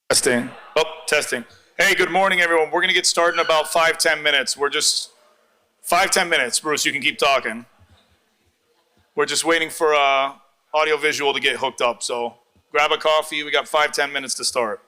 Testing. Oh, testing. Hey, good morning, everyone. We're going to get started in about 5-10 minutes. We're just 5-10 minutes. Bruce, you can keep talking. We're just waiting for audio visual to get hooked up. So grab a coffee. We got 5-10 minutes to start.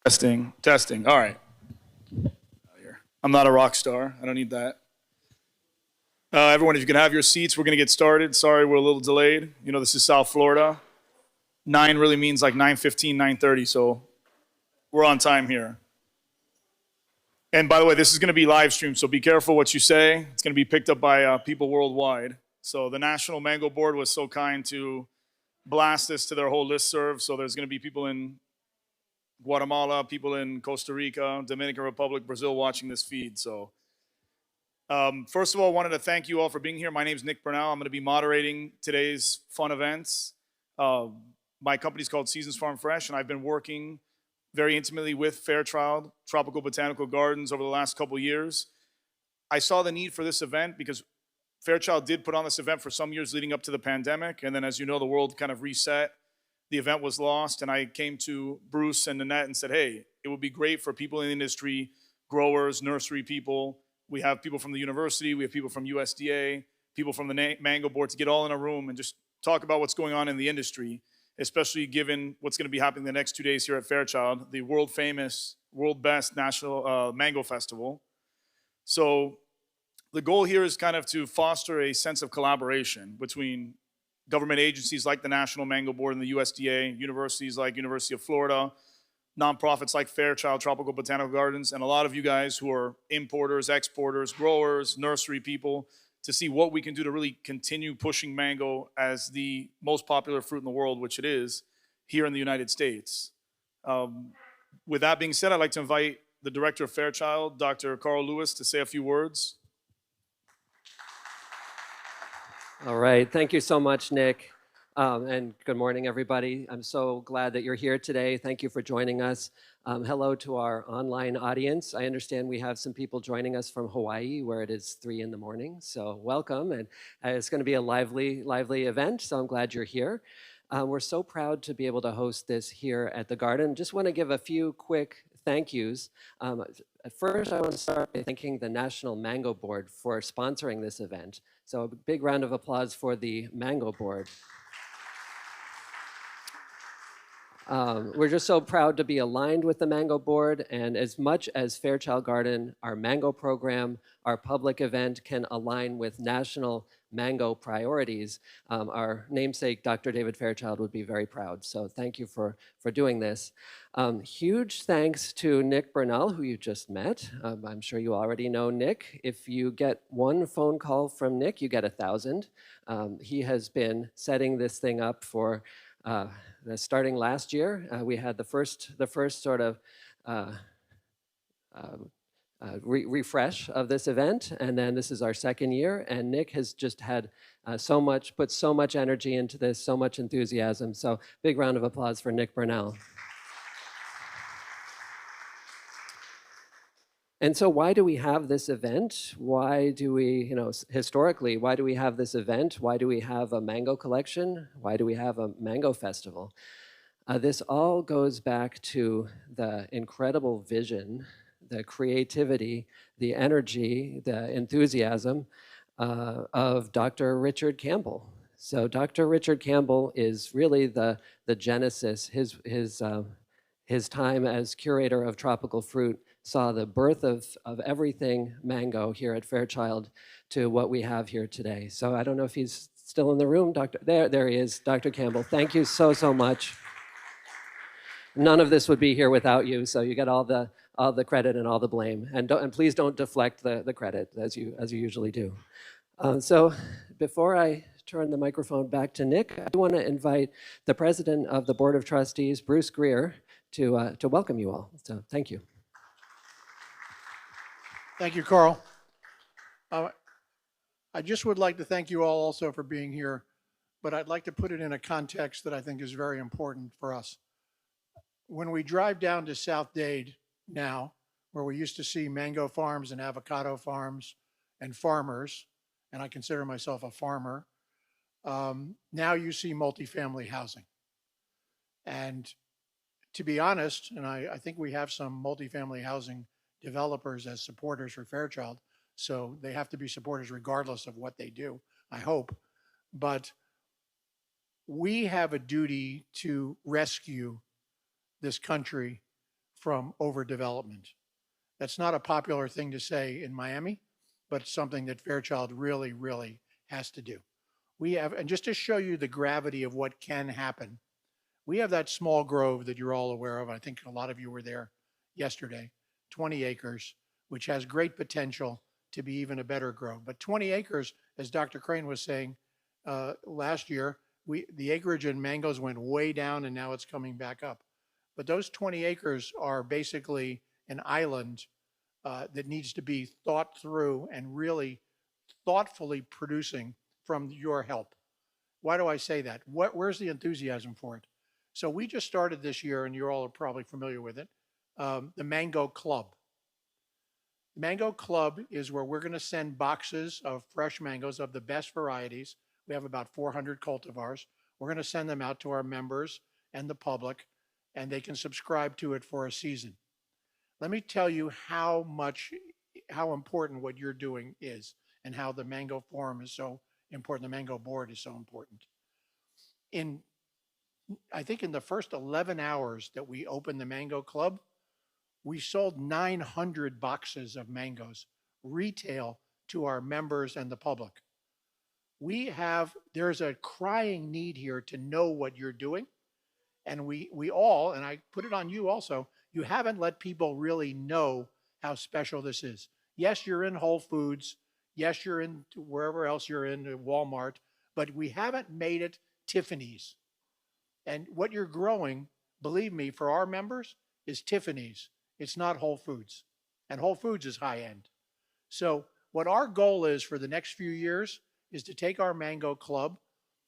Testing, testing. All right. I'm not a rock star. I don't need that. Everyone, if you can have your seats, we're going to get started. Sorry, we're a little delayed. You know, this is South Florida. 9 really means like 9:15, 9:30, so we're on time here. And by the way, this is going to be live streamed, so be careful what you say. It's going to be picked up by people worldwide. So the National Mango Board was so kind to blast this to their whole listserv. So there's going to be people in Guatemala, people in Costa Rica, Dominican Republic, Brazil watching this feed. So first of all, I wanted to thank you all for being here. My name is Nick Bernal. I'm going to be moderating today's fun events. My company's called Seasons Farm Fresh, and I've been working very intimately with Fairchild Tropical Botanical Gardens over the last couple years. I saw the need for this event because Fairchild did put on this event for some years leading up to the pandemic, and then as you know, the world kind of reset. The event was lost, and I came to Bruce and Nanette and said, hey, it would be great for people in the industry, growers, nursery people. We have people from the university, we have people from USDA, people from the Mango Board to get all in a room and just talk about what's going on in the industry, especially given what's going to be happening the next 2 days here at Fairchild, the world famous, world best National Mango Festival. So the goal here is kind of to foster a sense of collaboration between government agencies like the National Mango Board and the USDA, universities like University of Florida, nonprofits like Fairchild Tropical Botanical Gardens, and a lot of you guys who are importers, exporters, growers, nursery people, to see what we can do to really continue pushing mango as the most popular fruit in the world, which it is, here in the United States. With that being said, I'd like to invite the director of Fairchild, Dr. Carl Lewis, to say a few words. All right, thank you so much, Nick. And good morning, everybody. I'm so glad that you're here today. Thank you for joining us. Hello to our online audience. I understand we have some people joining us from Hawaii, where it is 3 in the morning. So welcome, and it's going to be a lively event. So I'm glad you're here. We're so proud to be able to host this here at the Garden. Just want to give a few quick thank yous. At first, I want to start by thanking the National Mango Board for sponsoring this event. So a big round of applause for the Mango Board. We're just so proud to be aligned with the Mango Board, and as much as Fairchild Garden, our mango program, our public event can align with national mango priorities, our namesake, Dr. David Fairchild, would be very proud. So thank you for doing this. Huge thanks to Nick Bernal, who you just met. I'm sure you already know Nick. If you get one phone call from Nick, you get 1,000. He has been setting this thing up for starting last year. We had the first sort of refresh of this event, and then this is our second year, and Nick has just had put so much energy into this, so much enthusiasm. So big round of applause for Nick Bernal. And so why do we have this event? Why do we, historically, why do we have this event? Why do we have a mango collection? Why do we have a mango festival? This all goes back to the incredible vision, the creativity, the energy, the enthusiasm of Dr. Richard Campbell. So Dr. Richard Campbell is really the genesis. His time as curator of tropical fruit saw the birth of everything mango here at Fairchild to what we have here today. So I don't know if he's still in the room, Doctor. There he is, Dr. Campbell. Thank you so much. None of this would be here without you, so you get all the credit and all the blame. And please don't deflect the credit as you usually do. So before I turn the microphone back to Nick, I want to invite the president of the Board of Trustees, Bruce Greer, to welcome you all. So thank you. Thank you, Carl. I just would like to thank you all also for being here, but I'd like to put it in a context that I think is very important for us. When we drive down to South Dade now, where we used to see mango farms and avocado farms and farmers, and I consider myself a farmer, now you see multifamily housing. And to be honest, and I think we have some multifamily housing developers as supporters for Fairchild, so they have to be supporters regardless of what they do, I hope. But we have a duty to rescue this country from overdevelopment. That's not a popular thing to say in Miami, but it's something that Fairchild really, really has to do. We have, and just to show you the gravity of what can happen, we have that small grove that you're all aware of. I think a lot of you were there yesterday, 20 acres, which has great potential to be even a better grove. But 20 acres, as Dr. Crane was saying last year, the acreage in mangoes went way down and now it's coming back up. But those 20 acres are basically an island that needs to be thought through and really thoughtfully producing from your help. Why do I say that? Where's the enthusiasm for it? So we just started this year, and you all are probably familiar with it, the Mango Club. Mango Club is where we're going to send boxes of fresh mangoes of the best varieties. We have about 400 cultivars. We're going to send them out to our members and the public, and they can subscribe to it for a season. Let me tell you how important what you're doing is, and how the Mango Forum is so important. The Mango Board is so important. I think in the first 11 hours that we opened the Mango Club, we sold 900 boxes of mangoes retail to our members and the public. There's a crying need here to know what you're doing. And we all, and I put it on you also, you haven't let people really know how special this is. Yes, you're in Whole Foods. Yes, you're in wherever else you're in, Walmart, but we haven't made it Tiffany's. And what you're growing, believe me, for our members is Tiffany's. It's not Whole Foods. And Whole Foods is high end. So what our goal is for the next few years is to take our Mango Club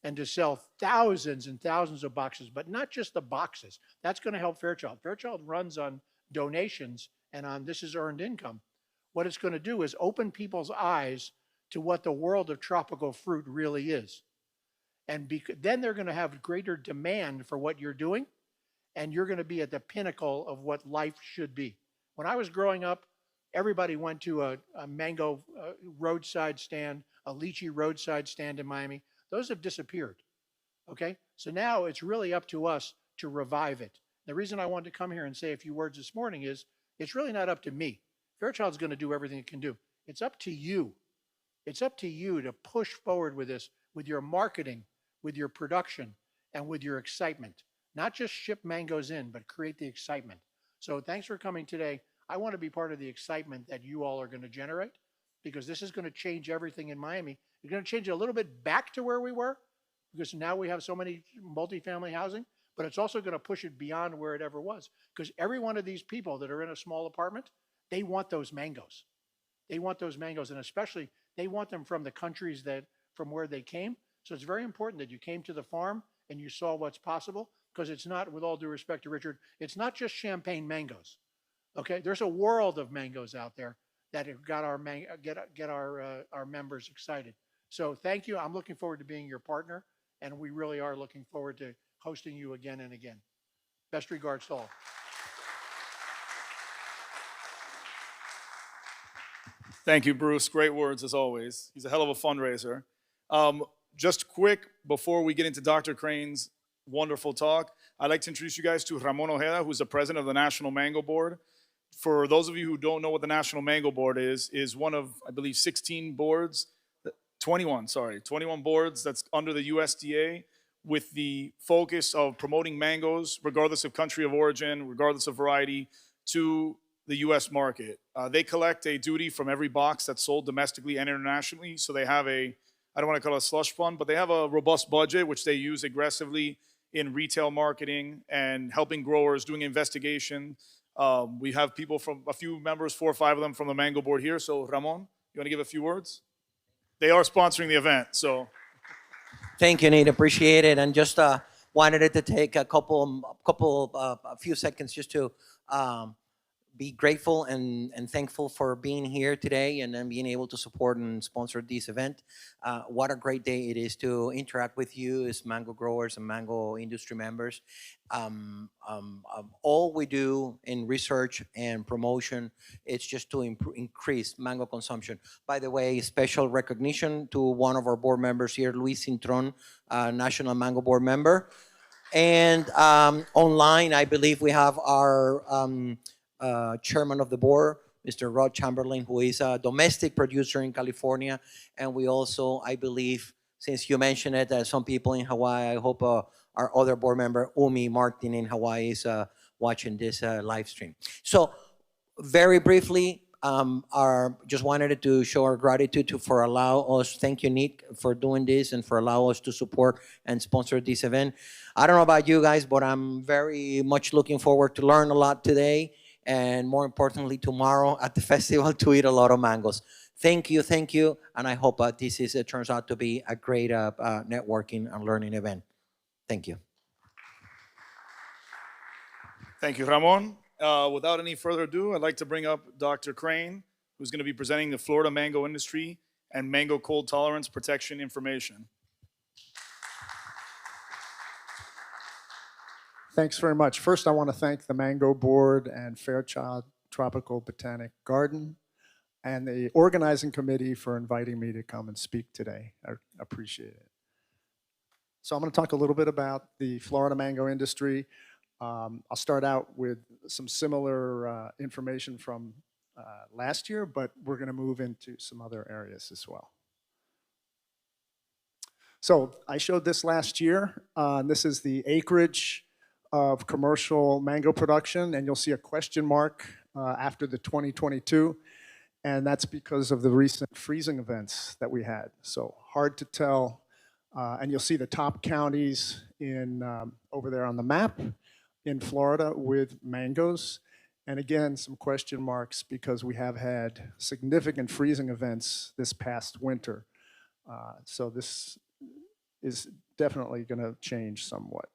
and to sell thousands and thousands of boxes, but not just the boxes. That's going to help Fairchild. Fairchild runs on donations and on this is earned income. What it's going to do is open people's eyes to what the world of tropical fruit really is. And then they're going to have greater demand for what you're doing, and you're going to be at the pinnacle of what life should be. When I was growing up, everybody went to a mango roadside stand, a lychee roadside stand in Miami. Those have disappeared, okay? So now it's really up to us to revive it. The reason I wanted to come here and say a few words this morning is it's really not up to me. Fairchild's going to do everything it can do. It's up to you. It's up to you to push forward with this, with your marketing, with your production, and with your excitement. Not just ship mangoes in, but create the excitement. So thanks for coming today. I want to be part of the excitement that you all are going to generate, because this is going to change everything in Miami. It's going to change it a little bit back to where we were, because now we have so many multifamily housing, but it's also going to push it beyond where it ever was. Because every one of these people that are in a small apartment, they want those mangoes. They want those mangoes, and especially they want them from the countries from where they came. So it's very important that you came to the farm and you saw what's possible, because it's not, with all due respect to Richard, it's not just champagne mangoes. Okay, there's a world of mangoes out there that have got our members excited. So thank you. I'm looking forward to being your partner, and we really are looking forward to hosting you again and again. Best regards to all. Thank you, Bruce. Great words as always. He's a hell of a fundraiser. Just quick, before we get into Dr. Crane's wonderful talk, I'd like to introduce you guys to Ramon Ojeda, who's the president of the National Mango Board. For those of you who don't know what the National Mango Board is one of, I believe, 16 boards, 21 boards that's under the USDA, with the focus of promoting mangoes, regardless of country of origin, regardless of variety, to the US market. They collect a duty from every box that's sold domestically and internationally. So they have I don't want to call it a slush fund, but they have a robust budget, which they use aggressively in retail marketing and helping growers, doing investigation. We have people from, a few members, 4 or 5 of them from the Mango Board here. So Ramon, you want to give a few words? They are sponsoring the event, so. Thank you, Nate. Appreciate it. And just wanted to take a few seconds just to be grateful and thankful for being here today and then being able to support and sponsor this event. What a great day it is to interact with you as mango growers and mango industry members. All we do in research and promotion is just to increase mango consumption. By the way, special recognition to one of our board members here, Luis Cintron, National Mango Board member. And online, I believe we have our chairman of the board, Mr. Rod Chamberlain, who is a domestic producer in California. And we also, I believe, since you mentioned it, some people in Hawaii, I hope our other board member, Umi Martin in Hawaii, is watching this live stream. So very briefly, just wanted to show our gratitude for allow us. Thank you, Nick, for doing this and for allow us to support and sponsor this event. I don't know about you guys, but I'm very much looking forward to learn a lot today, and more importantly, tomorrow at the festival to eat a lot of mangoes. Thank you, and I hope this turns out to be a great networking and learning event. Thank you. Thank you, Ramon. Without any further ado, I'd like to bring up Dr. Crane, who's going to be presenting the Florida mango industry and mango cold tolerance protection information. Thanks very much. First, I want to thank the Mango Board and Fairchild Tropical Botanic Garden and the organizing committee for inviting me to come and speak today. I appreciate it. So I'm going to talk a little bit about the Florida mango industry. I'll start out with some similar information from last year, but we're going to move into some other areas as well. So I showed this last year. This is the acreage of commercial mango production, and you'll see a question mark after the 2022, and that's because of the recent freezing events that we had. So hard to tell, and you'll see the top counties in over there on the map in Florida with mangoes, and again, some question marks because we have had significant freezing events this past winter. So this is definitely going to change somewhat.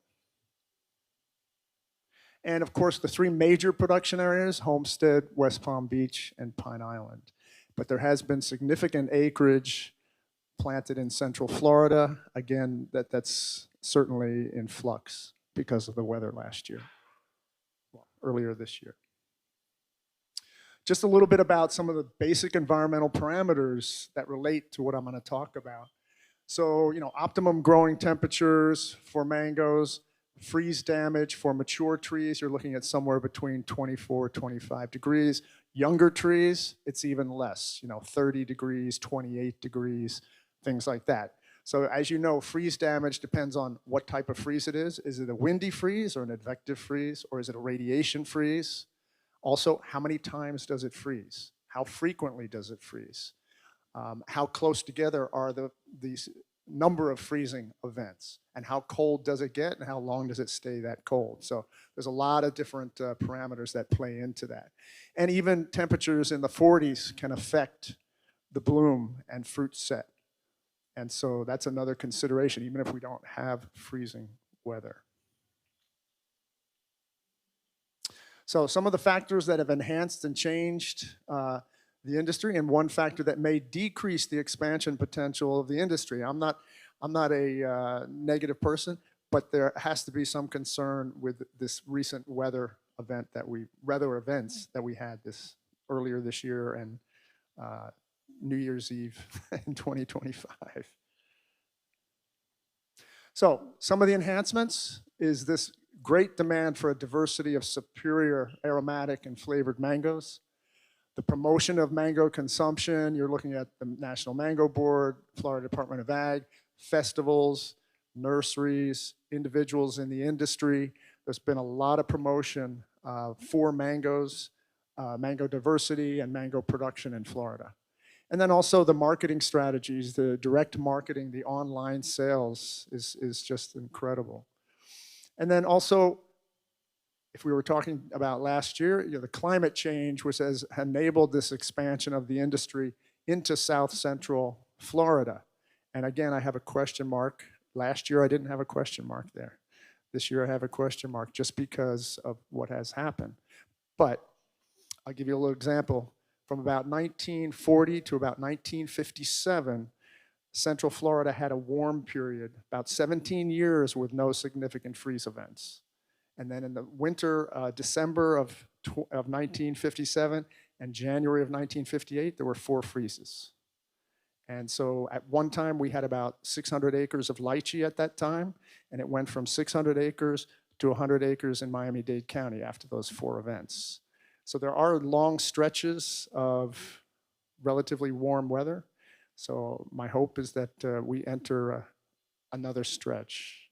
And of course, the three major production areas, Homestead, West Palm Beach, and Pine Island. But there has been significant acreage planted in Central Florida. Again, that's certainly in flux because of the weather last year, well, earlier this year. Just a little bit about some of the basic environmental parameters that relate to what I'm going to talk about. So, optimum growing temperatures for mangoes, freeze damage for mature trees, you're looking at somewhere between 24, 25 degrees. Younger trees, it's even less, 30 degrees, 28 degrees, things like that. So as you know, freeze damage depends on what type of freeze it is. Is it a windy freeze or an advective freeze, or is it a radiation freeze? Also, how many times does it freeze? How frequently does it freeze? How close together are these number of freezing events, and how cold does it get, and how long does it stay that cold? So there's a lot of different parameters that play into that. And even temperatures in the 40s can affect the bloom and fruit set. And so that's another consideration, even if we don't have freezing weather. So some of the factors that have enhanced and changed the industry, and one factor that may decrease the expansion potential of the industry. I'm not a negative person, but there has to be some concern with this recent weather events that we had earlier this year and New Year's Eve in 2025. So some of the enhancements is this great demand for a diversity of superior aromatic and flavored mangoes. The promotion of mango consumption, you're looking at the National Mango Board, Florida Department of Ag, festivals, nurseries, individuals in the industry. There's been a lot of promotion for mangoes, mango diversity, and mango production in Florida. And then also the marketing strategies, the direct marketing, the online sales is just incredible. And then also, if we were talking about last year, the climate change, which has enabled this expansion of the industry into South Central Florida. And again, I have a question mark. Last year, I didn't have a question mark there. This year, I have a question mark just because of what has happened. But I'll give you a little example. From about 1940 to about 1957, Central Florida had a warm period, about 17 years with no significant freeze events. And then in the winter, December of 1957 and January of 1958, there were 4 freezes. And so at one time, we had about 600 acres of lychee at that time, and it went from 600 acres to 100 acres in Miami-Dade County after those 4 events. So there are long stretches of relatively warm weather. So my hope is that we enter another stretch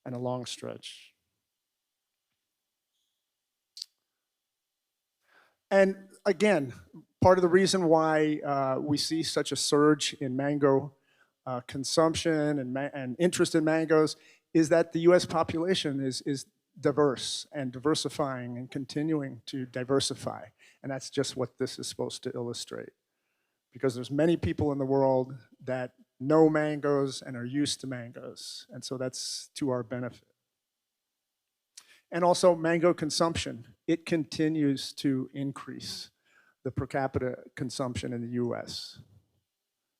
and a long stretch. And again, part of the reason why we see such a surge in mango consumption and interest in mangoes is that the US population is diverse and diversifying and continuing to diversify. And that's just what this is supposed to illustrate. Because there's many people in the world that know mangoes and are used to mangoes. And so that's to our benefit. And also mango consumption. It continues to increase the per capita consumption in the US,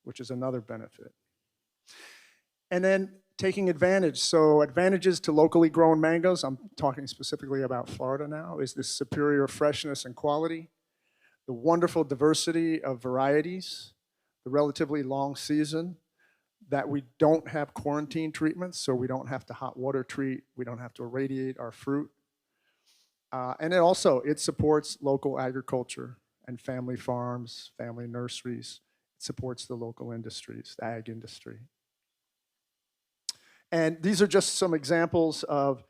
which is another benefit. And then taking advantage. So advantages to locally grown mangoes, I'm talking specifically about Florida now, is this superior freshness and quality, the wonderful diversity of varieties, the relatively long season, that we don't have quarantine treatments, so we don't have to hot water treat, we don't have to irradiate our fruit. And it supports local agriculture and family farms, family nurseries. It supports the local industries, the ag industry. And these are just some examples of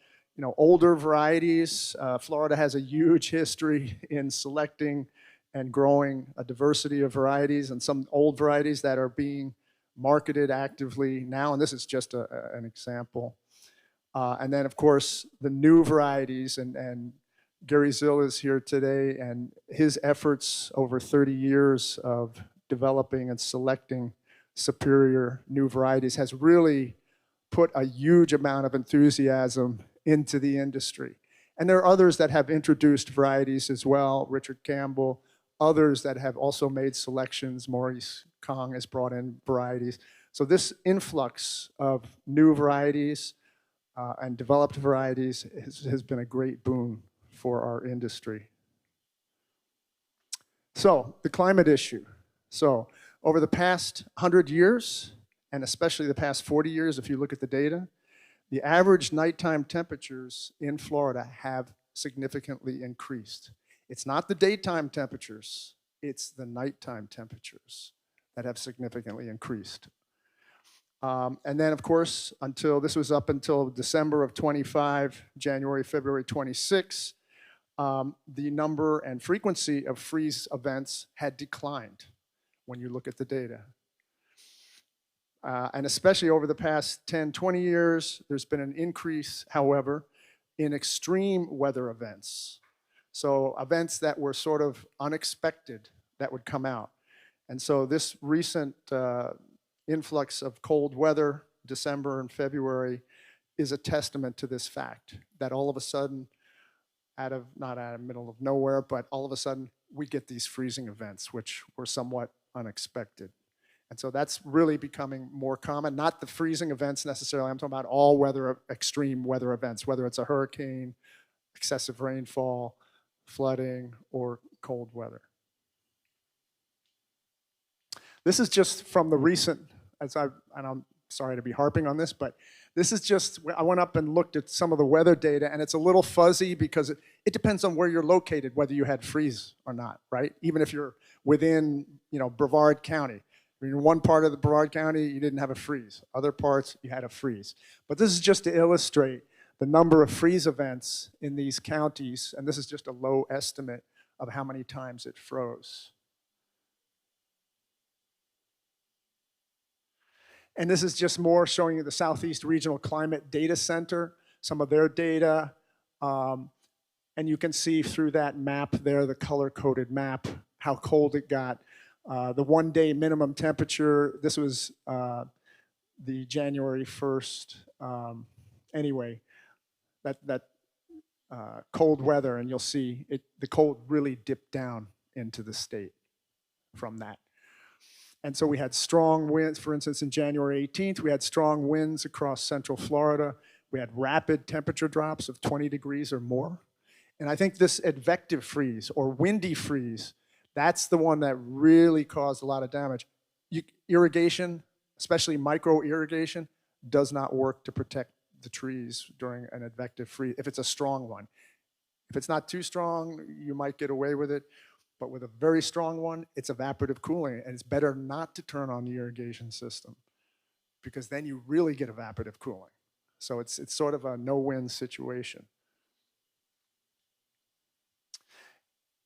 older varieties. Florida has a huge history in selecting and growing a diversity of varieties, and some old varieties that are being marketed actively now, and this is just an example. And then, of course, the new varieties, and Gary Zill is here today, and his efforts over 30 years of developing and selecting superior new varieties has really put a huge amount of enthusiasm into the industry. And there are others that have introduced varieties as well, Richard Campbell, others that have also made selections. Maurice Kong has brought in varieties. So this influx of new varieties and developed varieties has been a great boon for our industry. So the climate issue. So over the past 100 years, and especially the past 40 years, if you look at the data, the average nighttime temperatures in Florida have significantly increased. It's not the daytime temperatures, it's the nighttime temperatures that have significantly increased. And then, of course, up until December of 25, January, February 26, the number and frequency of freeze events had declined when you look at the data. And especially over the past 10, 20 years, there's been an increase, however, in extreme weather events. So events that were sort of unexpected that would come out. And so this recent influx of cold weather, December and February, is a testament to this fact, that all of a sudden, not out of the middle of nowhere, but all of a sudden, we get these freezing events, which were somewhat unexpected. And so that's really becoming more common, not the freezing events necessarily, I'm talking about all weather, extreme weather events, whether it's a hurricane, excessive rainfall, flooding, or cold weather. This is just from the recent, and I'm sorry to be harping on this, but this is just, I went up and looked at some of the weather data, and it's a little fuzzy because it depends on where you're located, whether you had freeze or not, right? Even if you're within, Brevard County. In one part of the Brevard County, you didn't have a freeze. Other parts, you had a freeze. But this is just to illustrate the number of freeze events in these counties, and this is just a low estimate of how many times it froze. And this is just more showing you the Southeast Regional Climate Data Center, some of their data. And you can see through that map there, the color-coded map, how cold it got. The one-day minimum temperature, this was the January 1st. Anyway, that cold weather, and you'll see the cold really dipped down into the state from that. And so we had strong winds, for instance, in January 18th, we had strong winds across central Florida. We had rapid temperature drops of 20 degrees or more. And I think this advective freeze or windy freeze, that's the one that really caused a lot of damage. irrigation, especially micro irrigation, does not work to protect the trees during an advective freeze, if it's a strong one. If it's not too strong, you might get away with it. But with a very strong one, it's evaporative cooling, and it's better not to turn on the irrigation system because then you really get evaporative cooling. So it's sort of a no-win situation.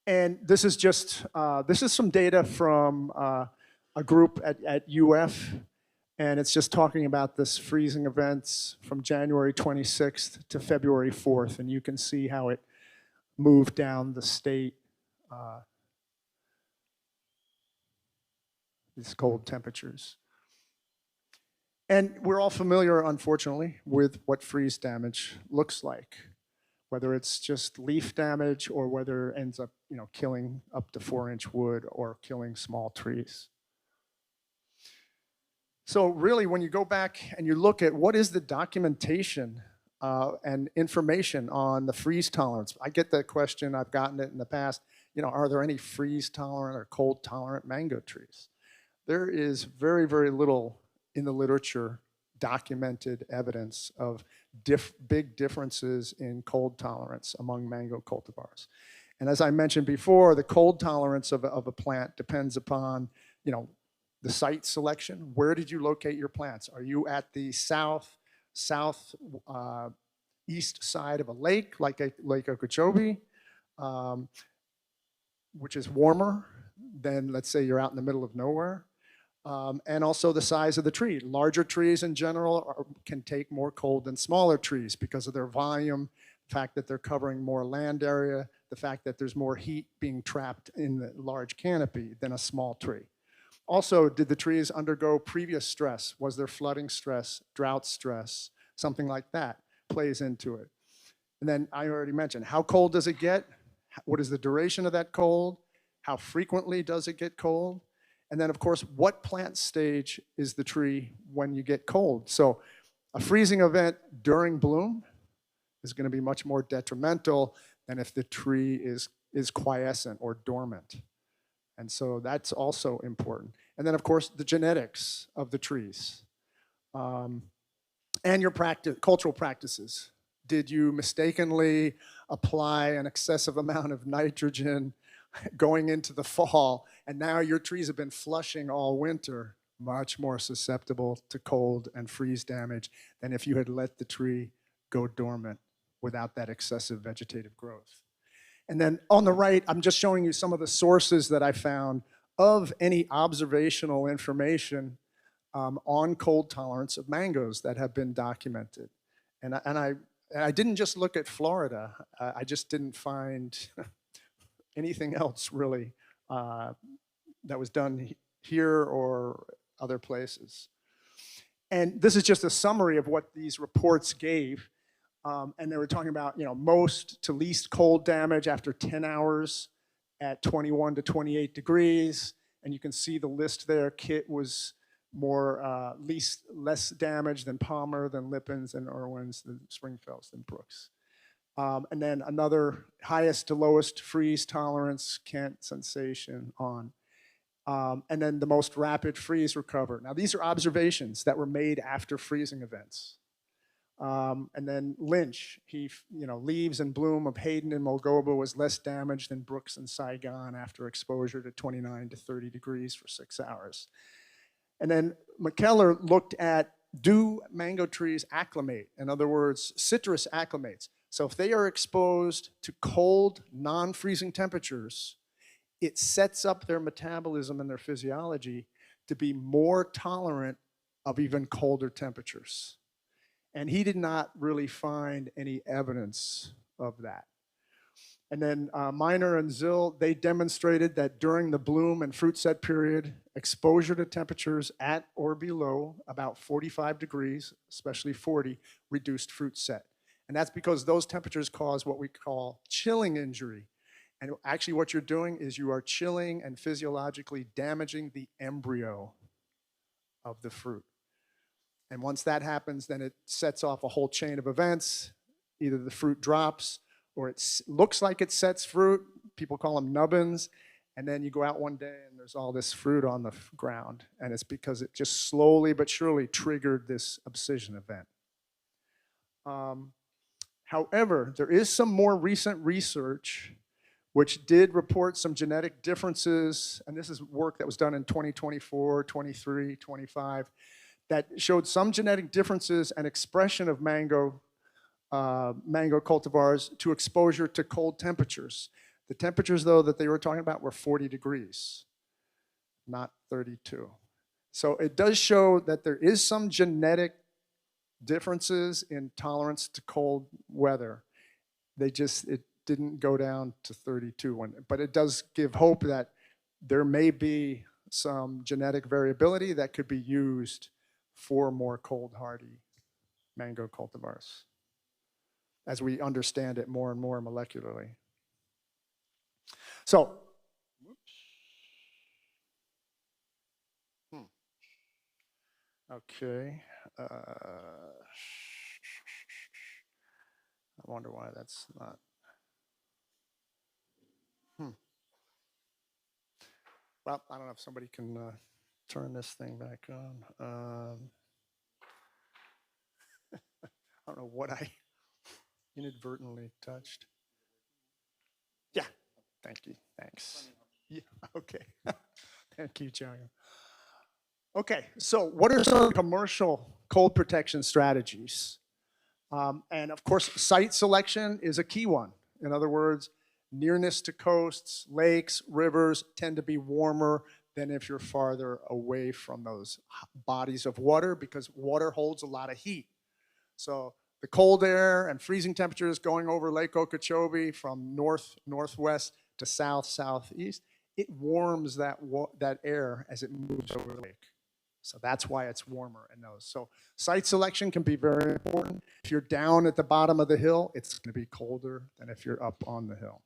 And this is just, this is some data from a group at UF, and it's just talking about this freezing events from January 26th to February 4th, and you can see how it moved down the state. These cold temperatures. And we're all familiar, unfortunately, with what freeze damage looks like, whether it's just leaf damage or whether it ends up, killing up to 4-inch wood or killing small trees. So really, when you go back and you look at what is the documentation and information on the freeze tolerance, I get that question, I've gotten it in the past, are there any freeze tolerant or cold tolerant mango trees? There is very, very little in the literature documented evidence of big differences in cold tolerance among mango cultivars. And as I mentioned before, the cold tolerance of a plant depends upon, the site selection. Where did you locate your plants? Are you at the southeast side of a lake, like Lake Okeechobee, which is warmer than, let's say, you're out in the middle of nowhere? And also the size of the tree. Larger trees in general can take more cold than smaller trees because of their volume, the fact that they're covering more land area, the fact that there's more heat being trapped in the large canopy than a small tree. Also, did the trees undergo previous stress? Was there flooding stress, drought stress, something like that plays into it. And then I already mentioned, how cold does it get? What is the duration of that cold? How frequently does it get cold? And then, of course, what plant stage is the tree when you get cold? So a freezing event during bloom is going to be much more detrimental than if the tree is quiescent or dormant. And so that's also important. And then, of course, the genetics of the trees and your cultural practices. Did you mistakenly apply an excessive amount of nitrogen going into the fall, and now your trees have been flushing all winter? Much more susceptible to cold and freeze damage than if you had let the tree go dormant without that excessive vegetative growth. And then on the right, I'm just showing you some of the sources that I found of any observational information on cold tolerance of mangoes that have been documented. And I didn't just look at Florida. I just didn't find anything else really that was done here or other places. And this is just a summary of what these reports gave. And they were talking about, most to least cold damage after 10 hours at 21 to 28 degrees. And you can see the list there. Kit was more, less damage than Palmer, than Lippens, than Irwins, than Springfelds, than Brooks. And then another highest to lowest freeze tolerance, Kent, Sensation, on. And then the most rapid freeze recover. Now these are observations that were made after freezing events. And then Lynch, leaves and bloom of Hayden and Mulgoba was less damaged than Brooks and Saigon after exposure to 29 to 30 degrees for 6 hours. And then McKellar looked at, do mango trees acclimate? In other words, citrus acclimates. So if they are exposed to cold, non-freezing temperatures, it sets up their metabolism and their physiology to be more tolerant of even colder temperatures. And he did not really find any evidence of that. And then Miner and Zill, they demonstrated that during the bloom and fruit set period, exposure to temperatures at or below about 45 degrees, especially 40, reduced fruit set. And that's because those temperatures cause what we call chilling injury. And actually what you're doing is you are chilling and physiologically damaging the embryo of the fruit. And once that happens, then it sets off a whole chain of events. Either the fruit drops, or it looks like it sets fruit. People call them nubbins. And then you go out one day and there's all this fruit on the ground. And it's because it just slowly but surely triggered this abscission event. However, there is some more recent research which did report some genetic differences, and this is work that was done in 2024, 23, 25, that showed some genetic differences and expression of mango cultivars to exposure to cold temperatures. The temperatures, though, that they were talking about were 40 degrees, not 32. So it does show that there is some genetic differences in tolerance to cold weather. It didn't go down to 32, but it does give hope that there may be some genetic variability that could be used for more cold hardy mango cultivars as we understand it more and more molecularly. So, okay. I wonder why that's not. Well, I don't know if somebody can turn this thing back on. I don't know what I inadvertently touched. Yeah, thank you, thanks. Yeah, okay. Thank you, Jerry. Okay, so what are some commercial cold protection strategies? And of course, site selection is a key one. In other words, nearness to coasts, lakes, rivers tend to be warmer than if you're farther away from those bodies of water, because water holds a lot of heat. So the cold air and freezing temperatures going over Lake Okeechobee from northwest to southeast, it warms that air as it moves over the lake. So that's why it's warmer in those. So site selection can be very important. If you're down at the bottom of the hill, it's going to be colder than if you're up on the hill.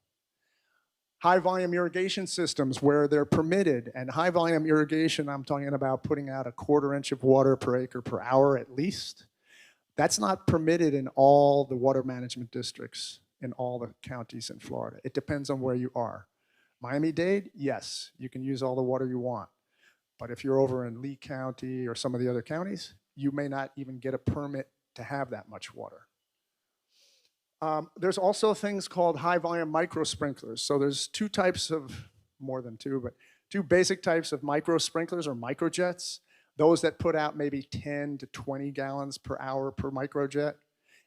High volume irrigation systems where they're permitted, and high volume irrigation, I'm talking about putting out 1/4 inch of water per acre per hour at least. That's not permitted in all the water management districts in all the counties in Florida. It depends on where you are. Miami-Dade, yes, you can use all the water you want. But if you're over in Lee County or some of the other counties, you may not even get a permit to have that much water. There's also things called high volume micro sprinklers. So there's two types of, more than two, but two basic types of micro sprinklers or microjets. Those that put out maybe 10 to 20 gallons per hour per microjet.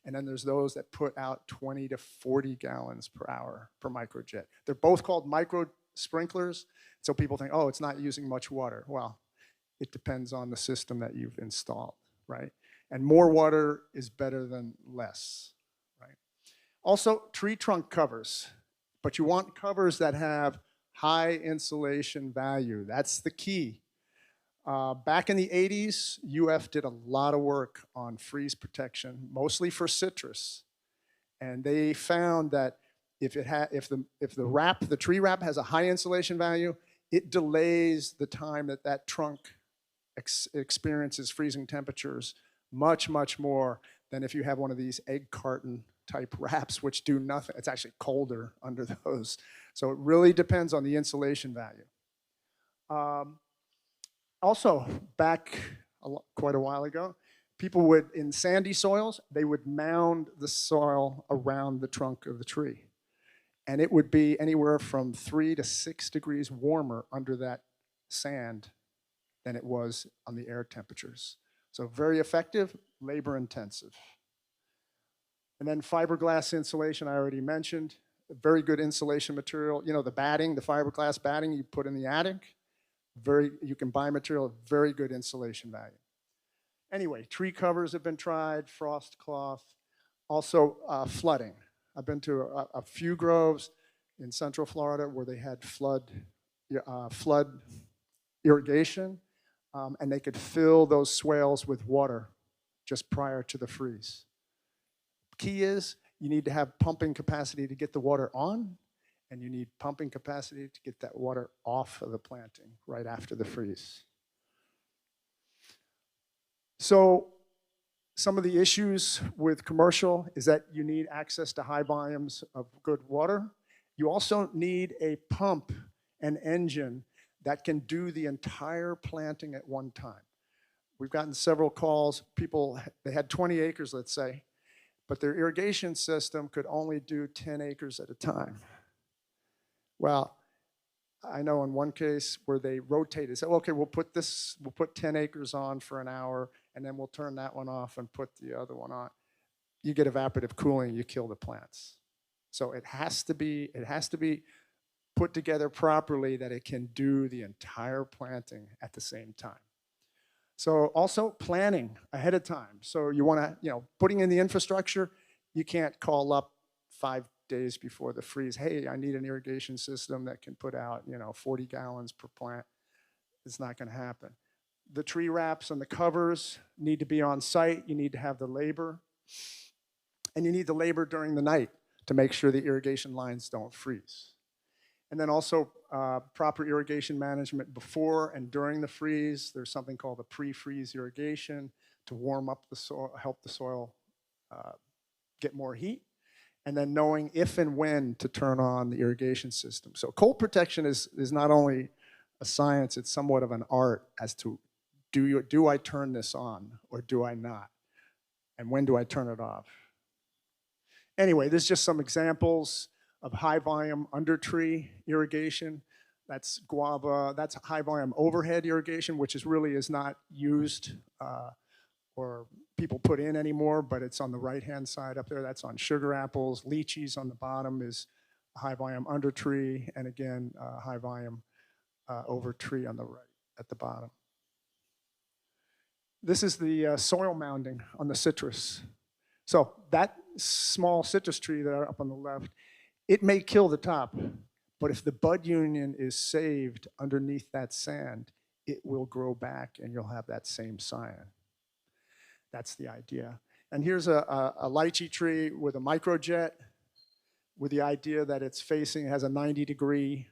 And then there's those that put out 20 to 40 gallons per hour per microjet. They're both called micro sprinklers. So people think, oh, it's not using much water. Well, it depends on the system that you've installed, right? And more water is better than less, right? Also, tree trunk covers. But you want covers that have high insulation value. That's the key. Back in the 80s, UF did a lot of work on freeze protection, mostly for citrus. And they found that if the tree wrap has a high insulation value, it delays the time that trunk experiences freezing temperatures much, much more than if you have one of these egg carton type wraps, which do nothing. It's actually colder under those. So it really depends on the insulation value. Also, back quite a while ago, people would, in sandy soils, they would mound the soil around the trunk of the tree. And it would be anywhere from 3 to 6 degrees warmer under that sand than it was on the air temperatures. So very effective, labor intensive. And then fiberglass insulation, I already mentioned. A very good insulation material. You know, the batting, the fiberglass batting you put in the attic, you can buy material of very good insulation value. Anyway, tree covers have been tried, frost cloth, also flooding. I've been to a few groves in Central Florida where they had flood irrigation, and they could fill those swales with water just prior to the freeze. Key is you need to have pumping capacity to get the water on, and you need pumping capacity to get that water off of the planting right after the freeze. So some of the issues with commercial is that you need access to high volumes of good water. You also need a pump an engine that can do the entire planting at one time. We've gotten several calls. People, they had 20 acres, let's say, but their irrigation system could only do 10 acres at a time. Well, I know in one case where they rotated, said, okay, we'll put 10 acres on for an hour, and then we'll turn that one off and put the other one on. You get evaporative cooling, you kill the plants. So it has to be put together properly that it can do the entire planting at the same time. So also planning ahead of time. So you want to, putting in the infrastructure, you can't call up 5 days before the freeze, hey, I need an irrigation system that can put out, 40 gallons per plant. It's not going to happen. The tree wraps and the covers need to be on site. You need to have the labor. And you need the labor during the night to make sure the irrigation lines don't freeze. And then also proper irrigation management before and during the freeze. There's something called the pre-freeze irrigation to warm up the soil, help the soil get more heat. And then knowing if and when to turn on the irrigation system. So cold protection is not only a science, it's somewhat of an art as to do I turn this on or do I not? And when do I turn it off? Anyway, there's just some examples of high volume under tree irrigation. That's guava, that's high volume overhead irrigation, which is not used or people put in anymore, but it's on the right-hand side up there. That's on sugar apples. Lychees on the bottom is high volume under tree, and again, high volume over tree on the right at the bottom. This is the soil mounding on the citrus. So that small citrus tree there up on the left, it may kill the top, but if the bud union is saved underneath that sand, it will grow back and you'll have that same scion. That's the idea. And here's a lychee tree with a microjet with the idea that it has a 90-degree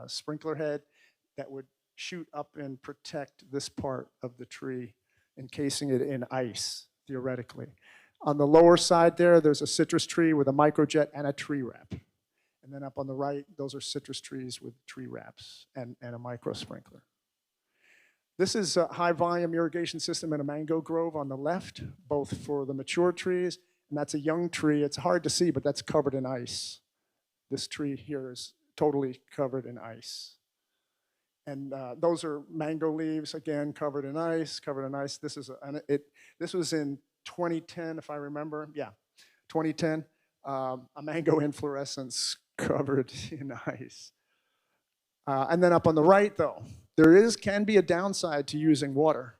sprinkler head that would shoot up and protect this part of the tree, encasing it in ice, theoretically. On the lower side there's a citrus tree with a microjet and a tree wrap. And then up on the right, those are citrus trees with tree wraps and a micro sprinkler. This is a high volume irrigation system in a mango grove on the left, both for the mature trees, and that's a young tree. It's hard to see, but that's covered in ice. This tree here is totally covered in ice. And those are mango leaves, again, covered in ice. This was in 2010, if I remember. Yeah, 2010, a mango inflorescence covered in ice. And then up on the right, though, can be a downside to using water.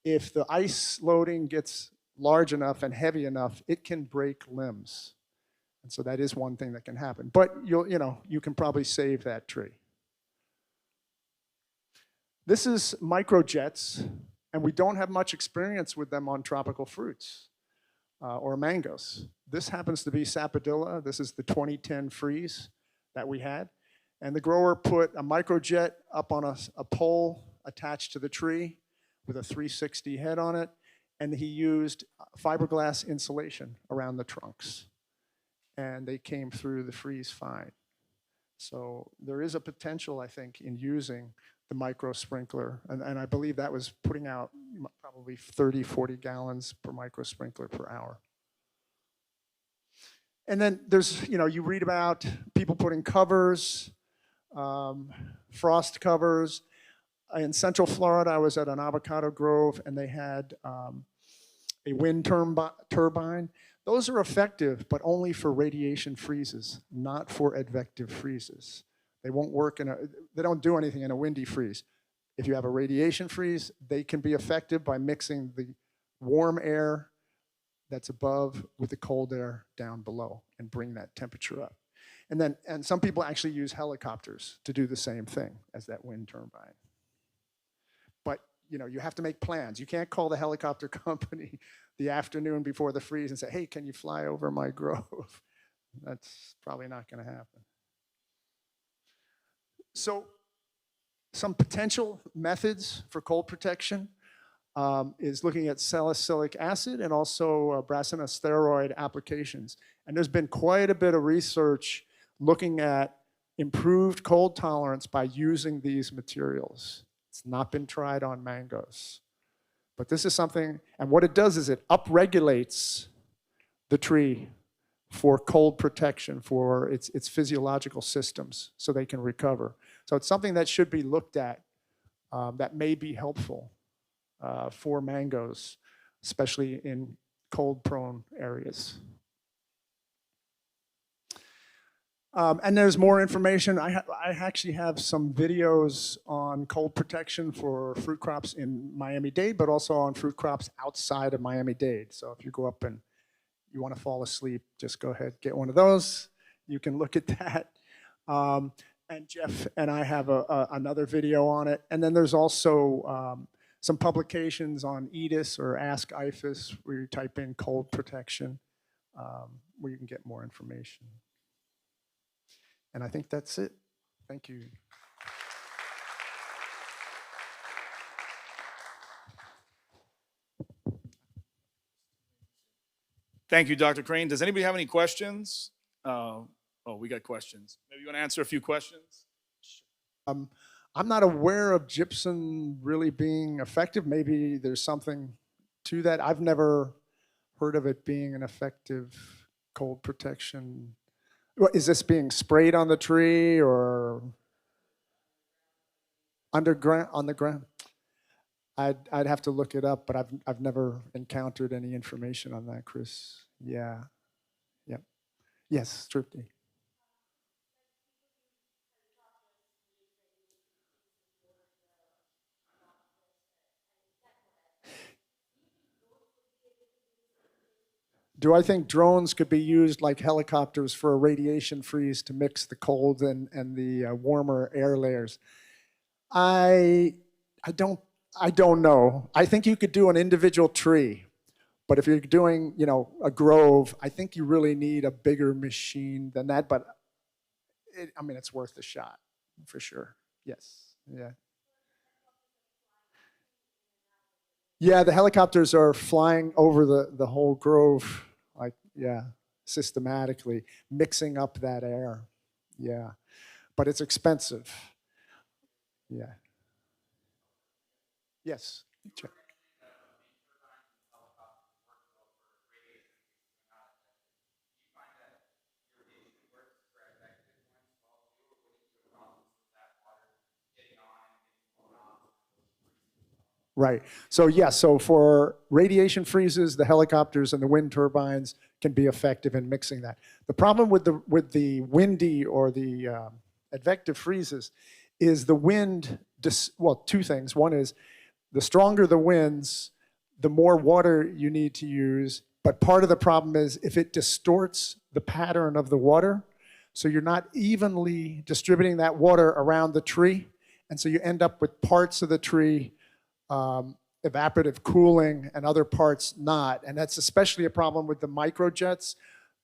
If the ice loading gets large enough and heavy enough, it can break limbs. And so that is one thing that can happen. But you can probably save that tree. This is microjets, and we don't have much experience with them on tropical fruits or mangoes. This happens to be sapodilla. This is the 2010 freeze that we had. And the grower put a microjet up on a pole attached to the tree with a 360 head on it, and he used fiberglass insulation around the trunks. And they came through the freeze fine. So there is a potential, I think, in using the micro sprinkler. And I believe that was putting out probably 30, 40 gallons per micro sprinkler per hour. And then there's, you read about people putting covers, frost covers. In Central Florida, I was at an avocado grove and they had a wind turbine. Those are effective, but only for radiation freezes, not for advective freezes. They won't work they don't do anything in a windy freeze. If you have a radiation freeze, they can be effective by mixing the warm air that's above with the cold air down below and bring that temperature up. And some people actually use helicopters to do the same thing as that wind turbine. But you have to make plans. You can't call the helicopter company the afternoon before the freeze and say, hey, can you fly over my grove? That's probably not going to happen. So some potential methods for cold protection is looking at salicylic acid and also brassinosteroid applications. And there's been quite a bit of research looking at improved cold tolerance by using these materials. It's not been tried on mangoes. But this is something, and what it does is it upregulates the tree for cold protection, for its physiological systems so they can recover. So it's something that should be looked at that may be helpful for mangoes, especially in cold-prone areas. And there's more information. I actually have some videos on cold protection for fruit crops in Miami-Dade, but also on fruit crops outside of Miami-Dade. So if you go up and you want to fall asleep, just go ahead, get one of those. You can look at that. And Jeff and I have another video on it. And then there's also some publications on EDIS or Ask IFAS, where you type in cold protection, where you can get more information. And I think that's it. Thank you. Thank you, Dr. Crane. Does anybody have any questions? Oh, we got questions. Maybe you want to answer a few questions? I'm not aware of gypsum really being effective. Maybe there's something to that. I've never heard of it being an effective cold protection. Is this being sprayed on the tree or underground, on the ground? I'd have to look it up, but I've never encountered any information on that, Chris. Yeah. Yep. Yes, Tripty. Do I think drones could be used like helicopters for a radiation freeze to mix the cold and the warmer air layers? I don't know. I think you could do an individual tree, but if you're doing, a grove, I think you really need a bigger machine than that. But it's worth a shot for sure. Yes. Yeah. Yeah, the helicopters are flying over the whole grove, systematically, mixing up that air. Yeah, but it's expensive. Yeah. Yes. Check. Right. So so for radiation freezes, the helicopters and the wind turbines can be effective in mixing that. The problem with the windy or the advective freezes is the wind. Well, two things. One is the stronger the winds, the more water you need to use. But part of the problem is if it distorts the pattern of the water, so you're not evenly distributing that water around the tree, and so you end up with parts of the tree evaporative cooling and other parts not. And that's especially a problem with the microjets.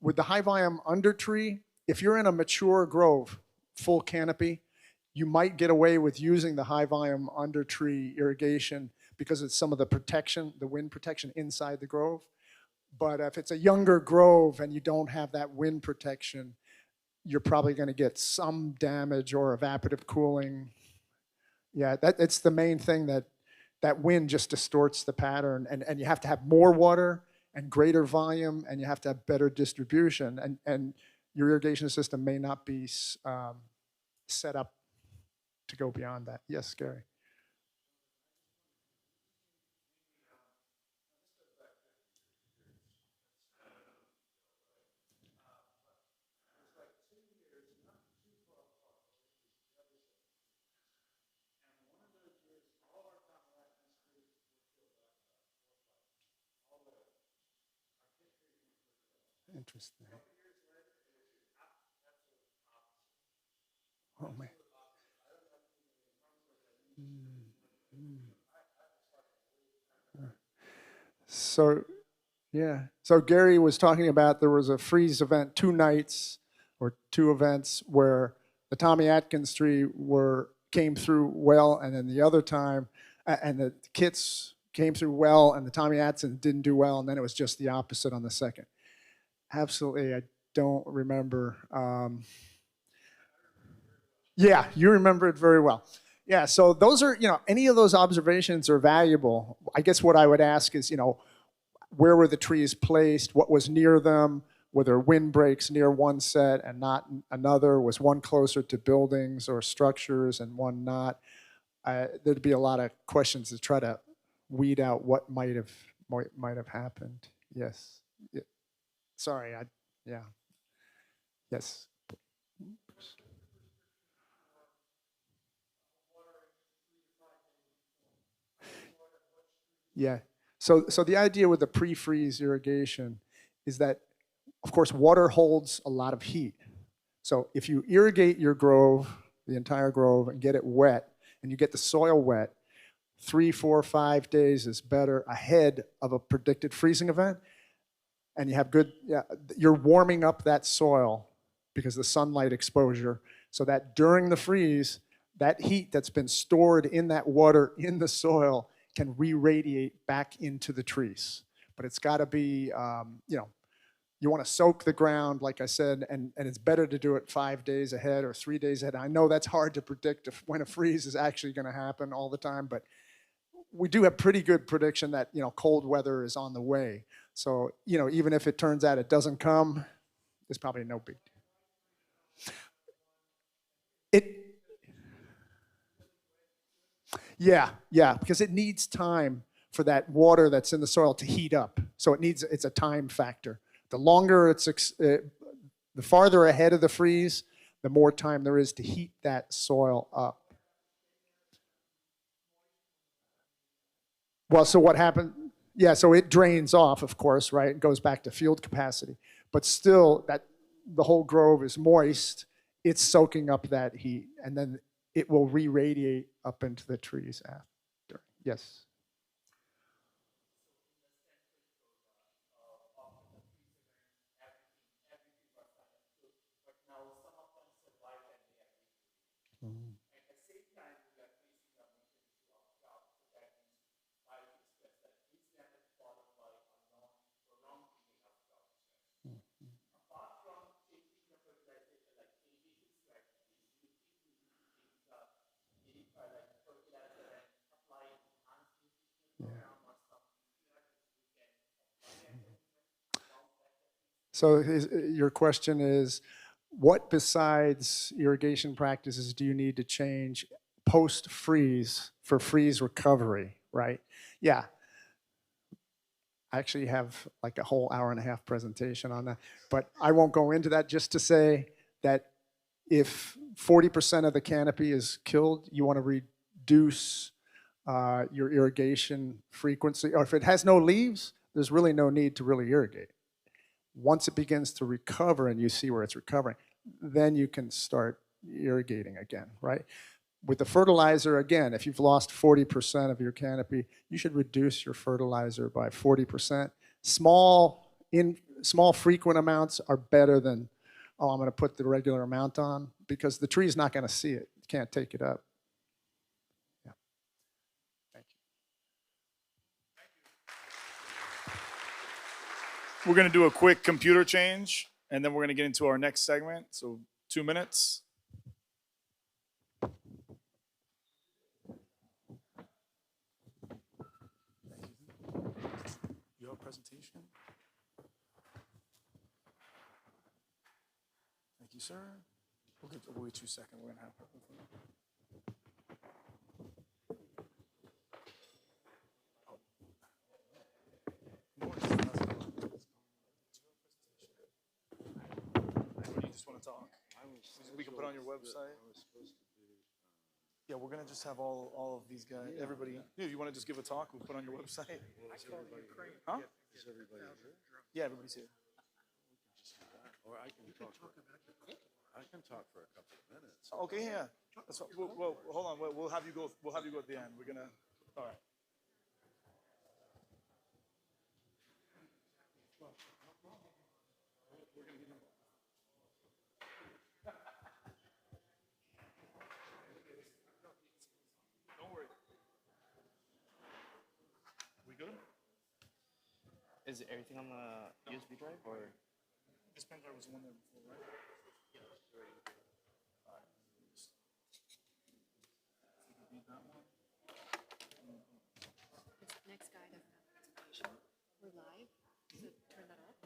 With the high volume under tree, if you're in a mature grove, full canopy, you might get away with using the high volume under tree irrigation because it's some of the protection, the wind protection inside the grove. But if it's a younger grove and you don't have that wind protection, you're probably going to get some damage or evaporative cooling. Yeah, it's the main thing that wind just distorts the pattern, and you have to have more water and greater volume, and you have to have better distribution, and your irrigation system may not be set up to go beyond that. Yes, Gary. Interesting. Oh man. So yeah. So Gary was talking about there was a freeze event 2 nights or 2 events where the Tommy Atkins tree came through well, and then the other time, and the kits came through well, and the Tommy Atkins didn't do well, and then it was just the opposite on the second. Absolutely, I don't remember. Yeah, you remember it very well. Yeah, so those are, any of those observations are valuable. I guess what I would ask is, where were the trees placed? What was near them? Were there windbreaks near one set and not another? Was one closer to buildings or structures and one not? There'd be a lot of questions to try to weed out what might have happened. Yes. Yeah. Sorry. Yeah. Yes. Yeah. So the idea with the pre-freeze irrigation is that, of course, water holds a lot of heat. So if you irrigate your grove, the entire grove, and get it wet, and you get the soil wet, 3, 4, 5 days is better ahead of a predicted freezing event. And you have good, yeah, you're warming up that soil because of the sunlight exposure, so that during the freeze, that heat that's been stored in that water in the soil can re-radiate back into the trees. But it's got to be, you want to soak the ground, like I said, and it's better to do it 5 days ahead or 3 days ahead. I know that's hard to predict when a freeze is actually going to happen all the time, but we do have pretty good prediction that cold weather is on the way. So even if it turns out it doesn't come, it's probably no big deal. It yeah, because it needs time for that water that's in the soil to heat up. So it's a time factor. The longer the farther ahead of the freeze, the more time there is to heat that soil up. Well, so what happened? Yeah, so it drains off, of course, right? It goes back to field capacity. But still, the whole grove is moist. It's soaking up that heat, and then it will re-radiate up into the trees after. Yes. So your question is, what besides irrigation practices do you need to change post-freeze for freeze recovery, right? Yeah, I actually have like a whole hour and a half presentation on that, but I won't go into that. Just to say that if 40% of the canopy is killed, you want to reduce your irrigation frequency. Or if it has no leaves, there's really no need to really irrigate. Once it begins to recover and you see where it's recovering, then you can start irrigating again, right? With the fertilizer, again, if you've lost 40% of your canopy, you should reduce your fertilizer by 40%. Small frequent amounts are better than, oh, I'm going to put the regular amount on, because the tree's not going to see it. It can't take it up. Yeah. Thank you. We're going to do a quick computer change, and then we're going to get into our next segment. So 2 minutes. Your presentation. Thank you, sir. We'll wait 2 seconds. We're going to have. You just want to talk? We can put on your website. Yeah, we're gonna just have all of these guys. Everybody. Yeah, if you want to just give a talk, we'll put on your website. Huh? Yeah, everybody's here. Or I can talk for a couple of minutes. Okay, yeah. That's what, well, hold on. We'll have you go. We'll have you go at the end. We're gonna. All right. Don't worry. We good? Is everything on the USB drive or? This pen drive was the one there before, right? Next guide of cultivation. We're live, so turn that off.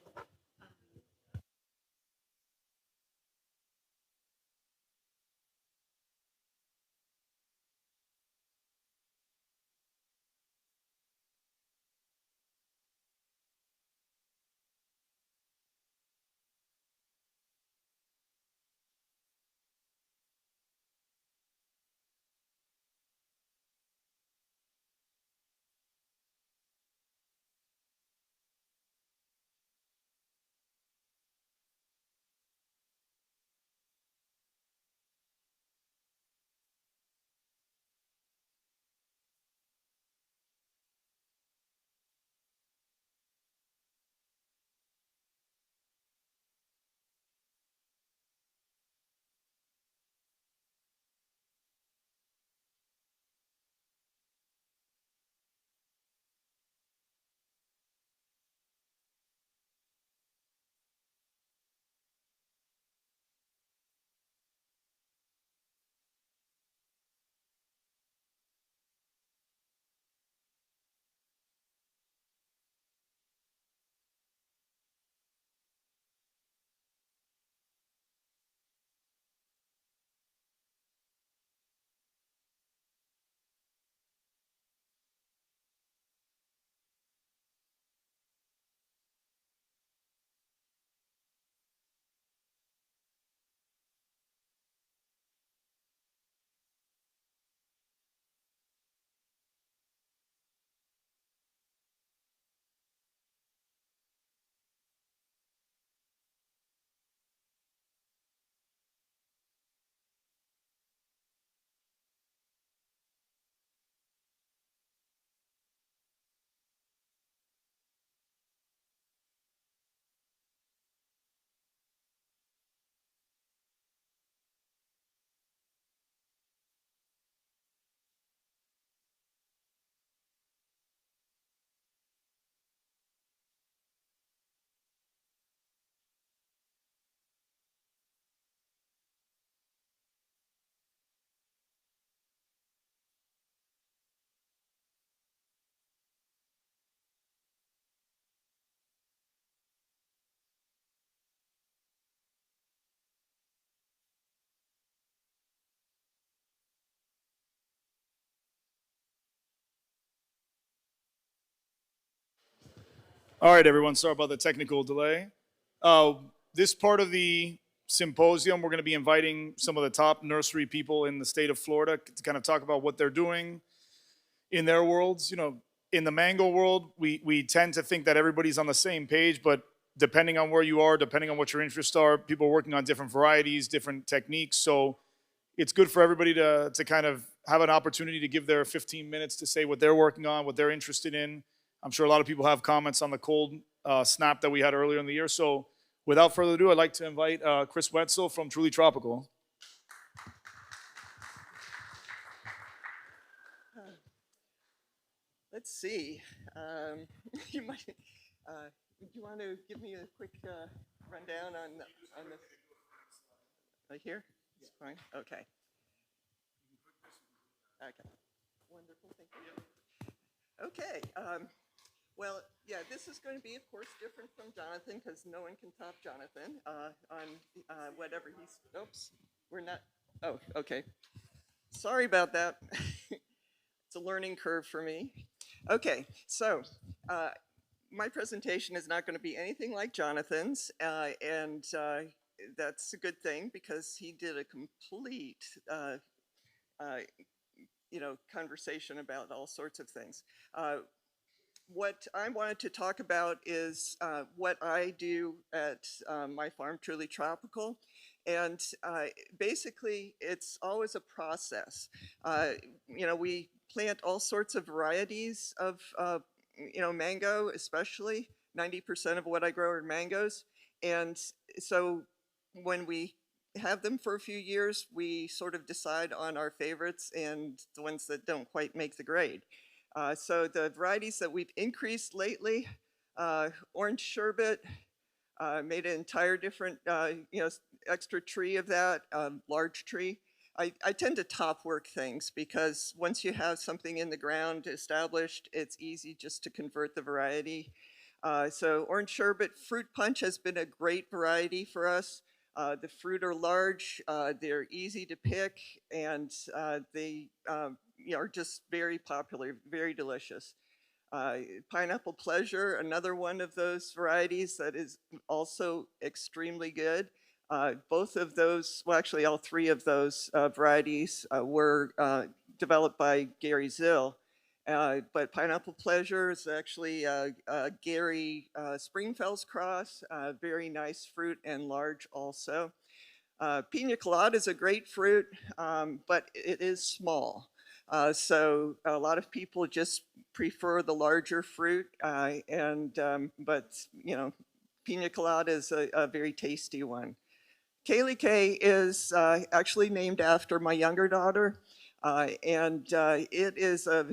All right, everyone. Sorry about the technical delay. Uh, this part of the symposium, we're going to be inviting some of the top nursery people in the state of Florida to kind of talk about what they're doing in their worlds. You know, in the mango world, we tend to think that everybody's on the same page, but depending on where you are, depending on what your interests are, people are working on different varieties, different techniques. So it's good for everybody to kind of have an opportunity to give their 15 minutes to say what they're working on, what they're interested in. I'm sure a lot of people have comments on the cold snap that we had earlier in the year. So without further ado, I'd like to invite Chris Wetzel from Truly Tropical. Let's see. You might. Do you want to give me a quick rundown on this? Right here. It's fine. Okay. Okay. Wonderful. Thank you. Okay. Well, yeah, this is going to be, of course, different from Jonathan because no one can top Jonathan on whatever he's. Oops. We're not. Oh, okay. Sorry about that. It's a learning curve for me. Okay, so my presentation is not going to be anything like Jonathan's, and that's a good thing because he did a complete, uh, conversation about all sorts of things. What I wanted to talk about is what I do at my farm, Truly Tropical. And basically, it's always a process. Uh, we plant all sorts of varieties of, mango, especially. 90% of what I grow are mangoes. And so when we have them for a few years, we sort of decide on our favorites and the ones that don't quite make the grade. So the varieties that we've increased lately, orange sherbet, made an entire different, extra tree of that, large tree. I tend to top work things because once you have something in the ground established, it's easy just to convert the variety. So orange sherbet fruit punch has been a great variety for us. The fruit are large, they're easy to pick, and they are just very popular, very delicious. Uh, Pineapple Pleasure, another one of those varieties that is also extremely good. Both of those, well, actually, all three of those varieties were developed by Gary Zill. But Pineapple Pleasure is actually Gary Springfell's cross, very nice fruit and large also. Pina colada is a great fruit, but it is small. So a lot of people just prefer the larger fruit, but pina colada is a very tasty one. Kale is actually named after my younger daughter, it is a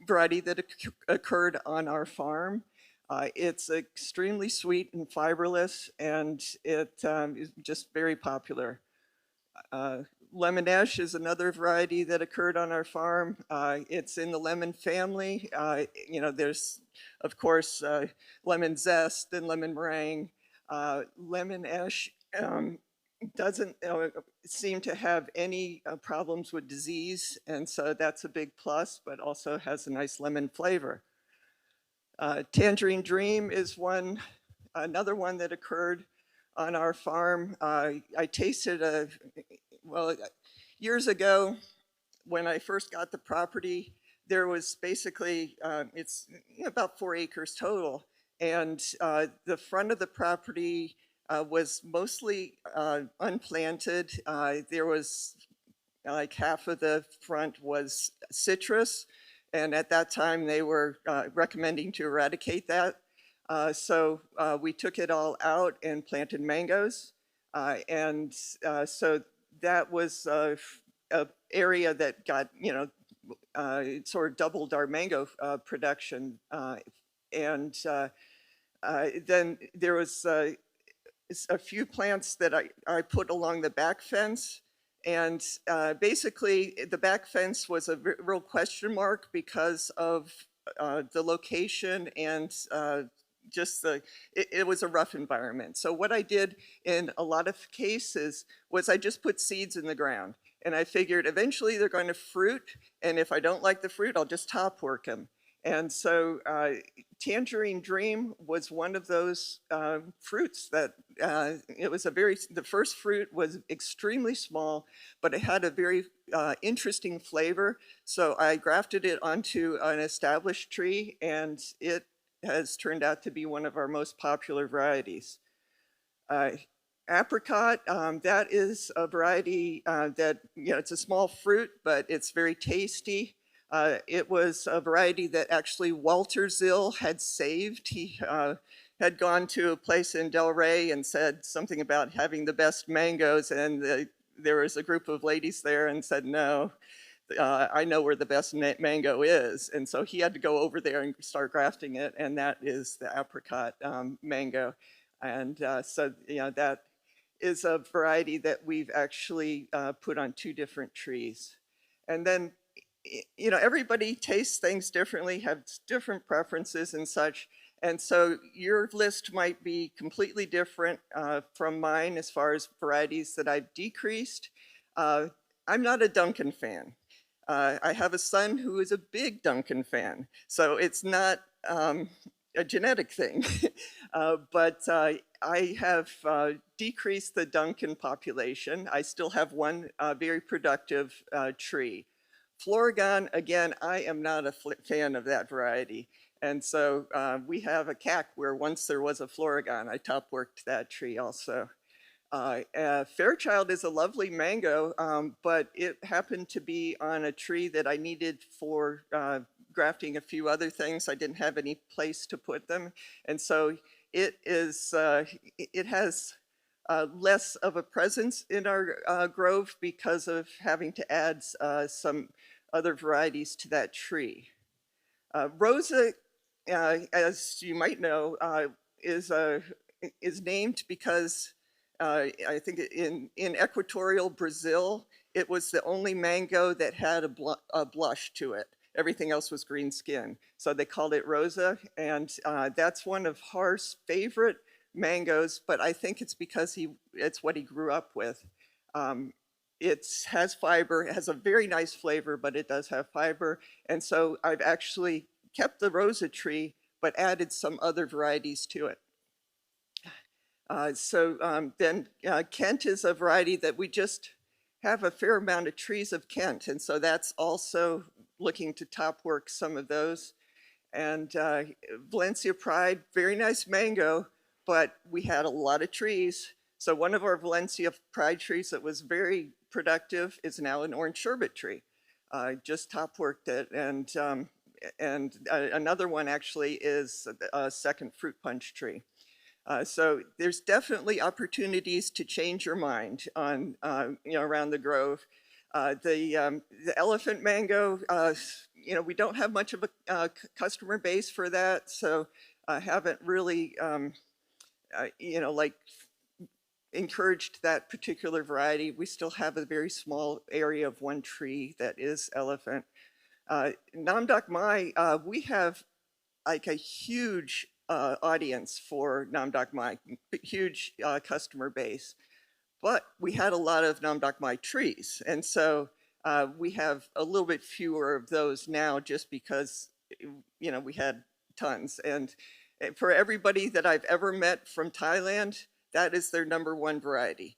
variety that occurred on our farm. It's extremely sweet and fiberless, and it is just very popular. Lemonesh is another variety that occurred on our farm. It's in the lemon family. There's, of course, lemon zest and lemon meringue. Lemonesh doesn't seem to have any problems with disease, and so that's a big plus, but also has a nice lemon flavor. Tangerine Dream is another one that occurred on our farm. I tasted years ago when I first got the property, there was basically, it's about 4 acres total. And the front of the property was mostly unplanted. There was like half of the front was citrus. And at that time, they were recommending to eradicate that. So we took it all out and planted mangoes. So that was an area that got, it sort of doubled our mango production. Then there was a few plants that I put along the back fence. And basically, the back fence was a real question mark because of the location and it was a rough environment. So what I did in a lot of cases was I just put seeds in the ground. And I figured eventually they're going to fruit. And if I don't like the fruit, I'll just top work them. And so Tangerine Dream was one of those fruits that the first fruit was extremely small, but it had a very interesting flavor. So I grafted it onto an established tree, and it has turned out to be one of our most popular varieties. Apricot, that is a variety that, it's a small fruit, but it's very tasty. It was a variety that actually Walter Zill had saved. He had gone to a place in Delray and said something about having the best mangoes, and there was a group of ladies there and said, no, I know where the best mango is. And so he had to go over there and start grafting it, and that is the apricot mango. And so that is a variety that we've actually put on 2 different trees. And then everybody tastes things differently, have different preferences and such. And so your list might be completely different from mine as far as varieties that I've decreased. I'm not a Duncan fan. I have a son who is a big Duncan fan. So it's not a genetic thing. But I have decreased the Duncan population. I still have one very productive tree. Florigon, again, I am not a fan of that variety. And so we have a CAC where once there was a Florigon, I top worked that tree also. Fairchild is a lovely mango, but it happened to be on a tree that I needed for grafting a few other things. I didn't have any place to put them. And so it has less of a presence in our grove because of having to add some other varieties to that tree. Rosa, as you might know, is named because I think in equatorial Brazil, it was the only mango that had a blush to it. Everything else was green skin. So they called it Rosa, and that's one of Har's favorite mangoes, but I think it's because it's what he grew up with. It has fiber, it has a very nice flavor, but it does have fiber. And so I've actually kept the Rosa tree, but added some other varieties to it. Then Kent is a variety that we just have a fair amount of trees of Kent. And so that's also looking to top work some of those. And Valencia Pride, very nice mango, but we had a lot of trees. So one of our Valencia Pride trees that was very productive is now an orange sherbet tree. Just top worked it. And another one actually is a second fruit punch tree. So there's definitely opportunities to change your mind on, around the Grove. The elephant mango, we don't have much of a customer base for that, so I haven't really, encouraged that particular variety. We still have a very small area of one tree that is elephant. Nam Doc Mai, we have like a huge audience for Nam Doc Mai, huge customer base. But we had a lot of Nam Doc Mai trees, and so we have a little bit fewer of those now just because, we had tons. And for everybody that I've ever met from Thailand, that is their #1 variety.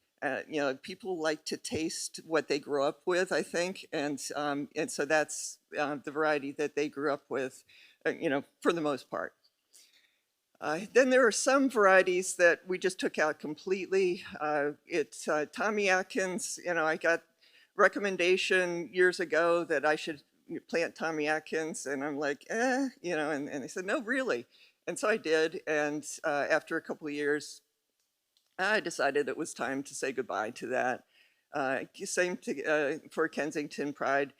People like to taste what they grew up with, I think, and so that's the variety that they grew up with, for the most part. Then there are some varieties that we just took out completely. It's Tommy Atkins. I got recommendation years ago that I should plant Tommy Atkins, and I'm like, and they said, no, really. And so I did, and after a couple of years, I decided it was time to say goodbye to that. Same for Kensington Pride.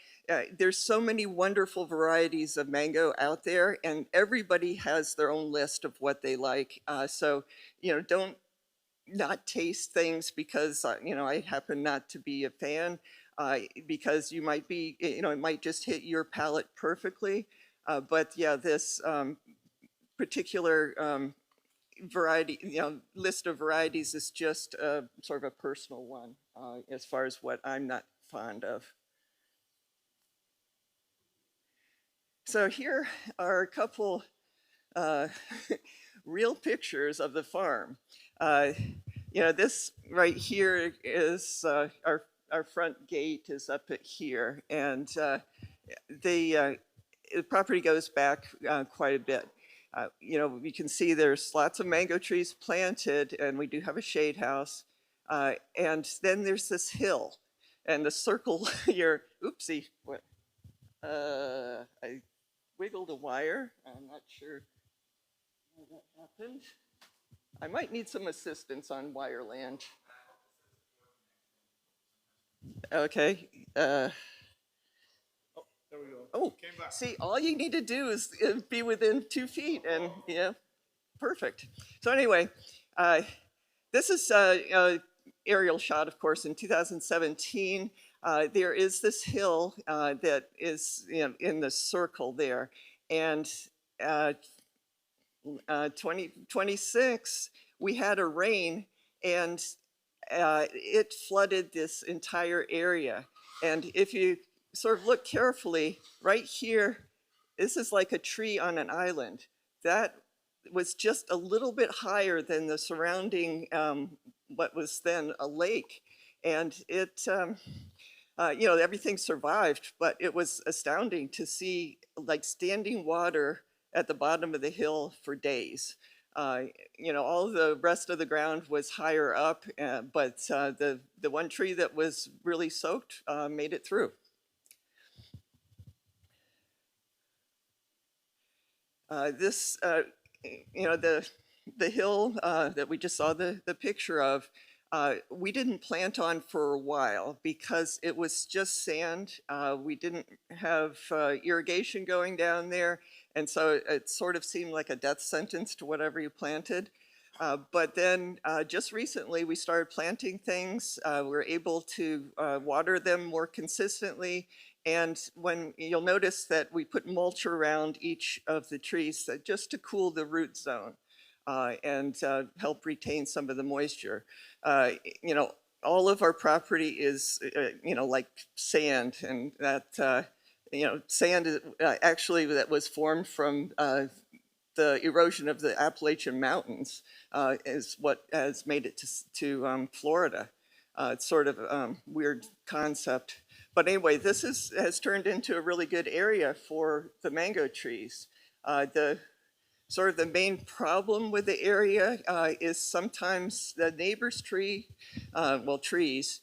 There's so many wonderful varieties of mango out there, and everybody has their own list of what they like. So, don't not taste things because, I happen not to be a fan, because you might be, it might just hit your palate perfectly. But yeah, this particular variety, list of varieties is just sort of a personal one as far as what I'm not fond of. So here are a couple real pictures of the farm. This right here is our front gate is up at here, and the property goes back quite a bit. You can see there's lots of mango trees planted, and we do have a shade house. And then there's this hill, and the circle here, oopsie, what? I wiggled a wire. I'm not sure how that happened. I might need some assistance on wire land. Okay. There we go. Oh, see, all you need to do is be within 2 feet, and perfect. So anyway, this is an aerial shot, of course, in 2017. There is this hill that is in the circle there, and 2026, we had a rain, and it flooded this entire area. And if you sort of look carefully, right here, this is like a tree on an island. That was just a little bit higher than the surrounding, what was then a lake. And it, everything survived, but it was astounding to see like standing water at the bottom of the hill for days. All the rest of the ground was higher up, but the one tree that was really soaked made it through. This, the hill that we just saw the picture of, we didn't plant on for a while because it was just sand. We didn't have irrigation going down there, and so it sort of seemed like a death sentence to whatever you planted. But then just recently, we started planting things. We're able to water them more consistently. And when you'll notice that we put mulch around each of the trees just to cool the root zone and help retain some of the moisture. You know, all of our property is, you know, like sand, and that, you know, sand is, actually that was formed from the erosion of the Appalachian Mountains is what has made it to Florida. It's sort of a weird concept. But anyway, this has turned into a really good area for the mango trees. The sort of the main problem with the area is sometimes the neighbor's tree, well, trees,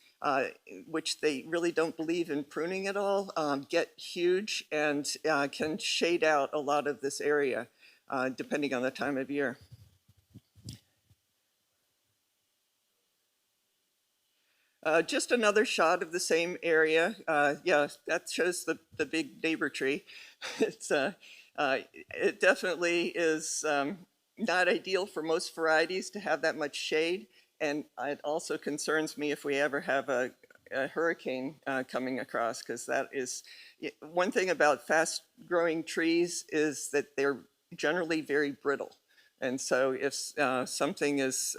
which they really don't believe in pruning at all, get huge and can shade out a lot of this area, depending on the time of year. Just another shot of the same area. Yeah, that shows the big neighbor tree. It's it definitely is not ideal for most varieties to have that much shade, and it also concerns me if we ever have a hurricane coming across, because that is one thing about fast-growing trees is that they're generally very brittle. And so if something is,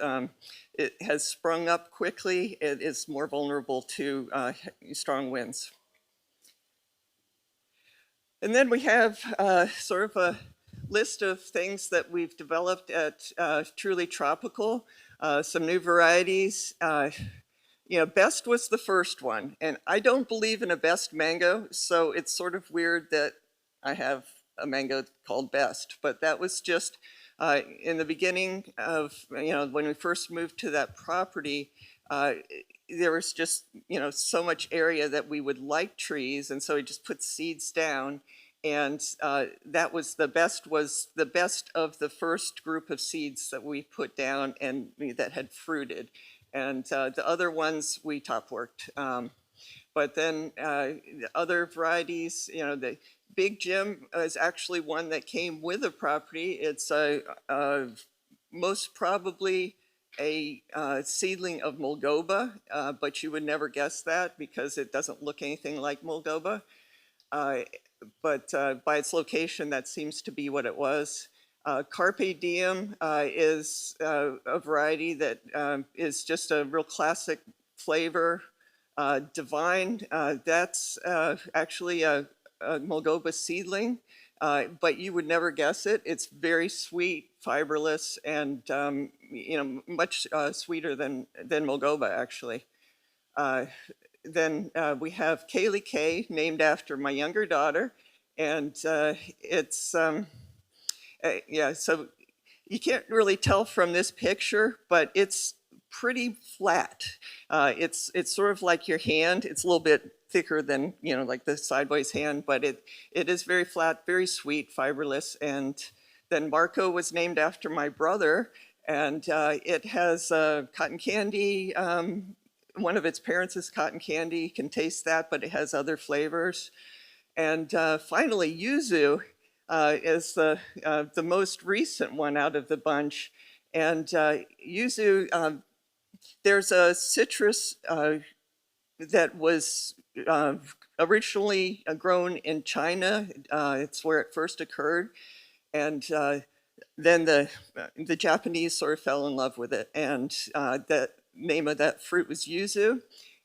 it has sprung up quickly, it is more vulnerable to strong winds. And then we have sort of a list of things that we've developed at Truly Tropical, some new varieties. You know, Best was the first one, and I don't believe in a Best mango, so it's sort of weird that I have a mango called Best, but that was just in the beginning of, you know, when we first moved to that property, there was just, you know, so much area that we would like trees, and so we just put seeds down, and that was the best of the first group of seeds that we put down and that had fruited, and the other ones we top worked. But then the other varieties, you know, the Big Jim is actually one that came with a property. It's most probably a seedling of Mulgoba, but you would never guess that because it doesn't look anything like Mulgoba. But by its location, that seems to be what it was. Carpe Diem is a variety that is just a real classic flavor. Divine, that's actually a Mulgoba seedling, but you would never guess it. It's very sweet, fiberless, and you know, much sweeter than Mulgoba actually. Then we have Kaylee K, named after my younger daughter, and it's yeah. So you can't really tell from this picture, but it's pretty flat. It's sort of like your hand. It's a little bit thicker than, you know, like the sideways hand, but it is very flat, very sweet, fiberless. And then Marco was named after my brother, and it has cotton candy. One of its parents is cotton candy. You can taste that, but it has other flavors. And finally, yuzu is the most recent one out of the bunch. And yuzu, there's a citrus that was originally grown in China. It's where it first occurred. And then the Japanese sort of fell in love with it. And the name of that fruit was yuzu.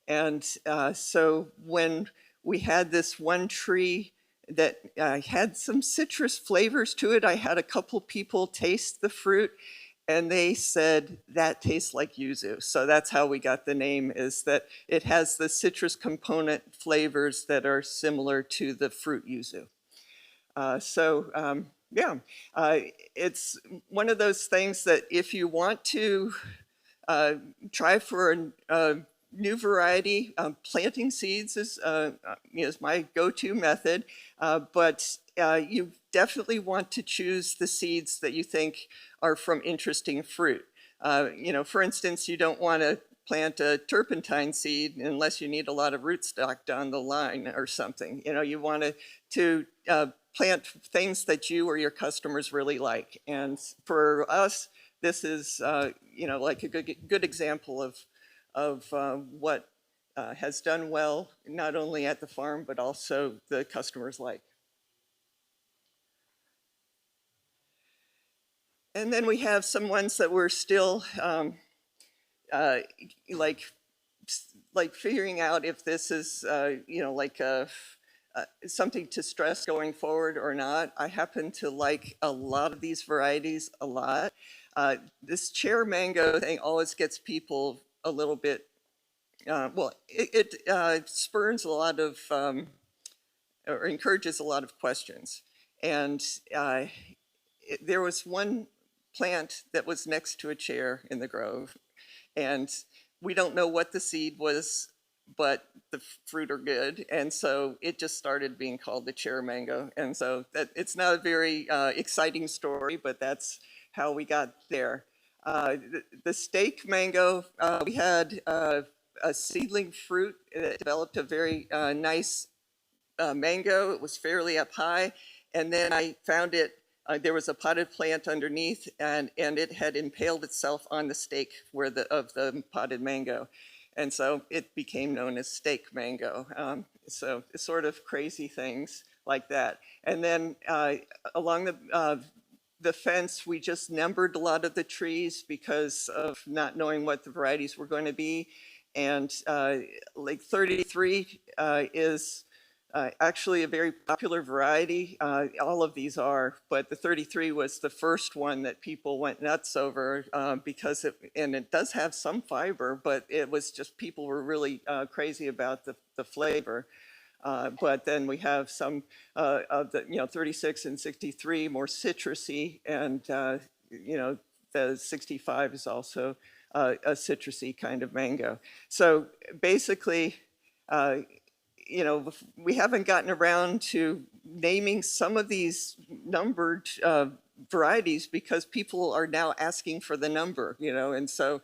And so when we had this one tree that had some citrus flavors to it, I had a couple people taste the fruit, and they said, that tastes like yuzu. So that's how we got the name, is that it has the citrus component flavors that are similar to the fruit yuzu. Yeah, it's one of those things that if you want to try for a new variety, planting seeds is my go-to method, but you definitely want to choose the seeds that you think are from interesting fruit. You know, for instance, you don't want to plant a turpentine seed unless you need a lot of rootstock down the line or something. You know, you want to plant things that you or your customers really like. And for us, this is, you know, like a good example of what has done well, not only at the farm, but also the customers like. And then we have some ones that we're still uh, like figuring out if this is you know, like something to stress going forward or not. I happen to like a lot of these varieties a lot. This chair mango thing always gets people a little bit, well, it spurs a lot of, or encourages a lot of questions. And there was one plant that was next to a chair in the grove, and we don't know what the seed was, but the fruit are good, and so it just started being called the chair mango. And so that, it's not a very exciting story, but that's how we got there. The steak mango, we had a seedling fruit that developed a very nice mango. It was fairly up high, and then I found it. There was a potted plant underneath, and it had impaled itself on the stake of the potted mango, and so it became known as steak mango. So sort of crazy things like that. And then along the fence, we just numbered a lot of the trees because of not knowing what the varieties were going to be, and like 33 is actually a very popular variety. All of these are, but the 33 was the first one that people went nuts over because and it does have some fiber, but it was just, people were really crazy about the flavor. But then we have some of the, you know, 36 and 63 more citrusy, and you know, the 65 is also a citrusy kind of mango. So basically, you know, we haven't gotten around to naming some of these numbered varieties because people are now asking for the number, you know, and so,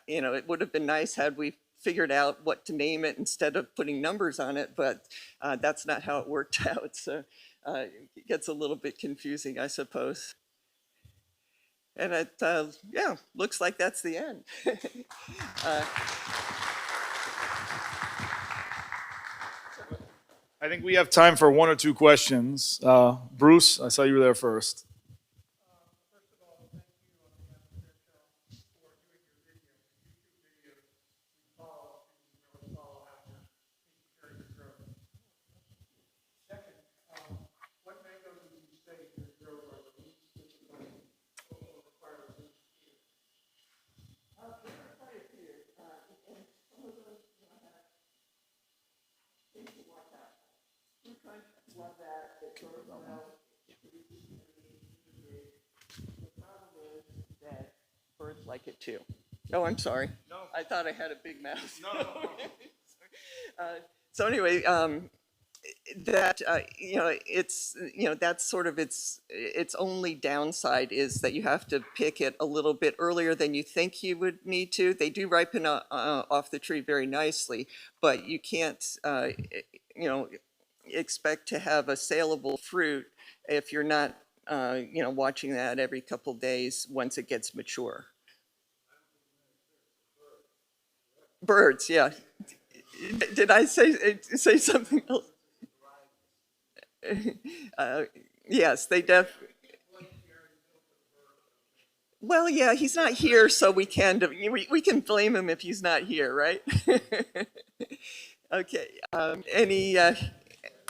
you know, it would have been nice had we figured out what to name it instead of putting numbers on it, but that's not how it worked out. So it gets a little bit confusing, I suppose. And it, yeah, looks like that's the end. I think we have time for one or two questions. Bruce, I saw you were there first. Birds like it too. Oh, I'm sorry. No. I thought I had a big mouth. No. So anyway, that you know, it's, you know, that's sort of its only downside is that you have to pick it a little bit earlier than you think you would need to. They do ripen off the tree very nicely, but you can't, you know, expect to have a saleable fruit if you're not, you know, watching that every couple days once it gets mature. Birds, yeah. Did I say something else? Yes, they well, yeah, he's not here, so we can blame him if he's not here, right? Okay. Any?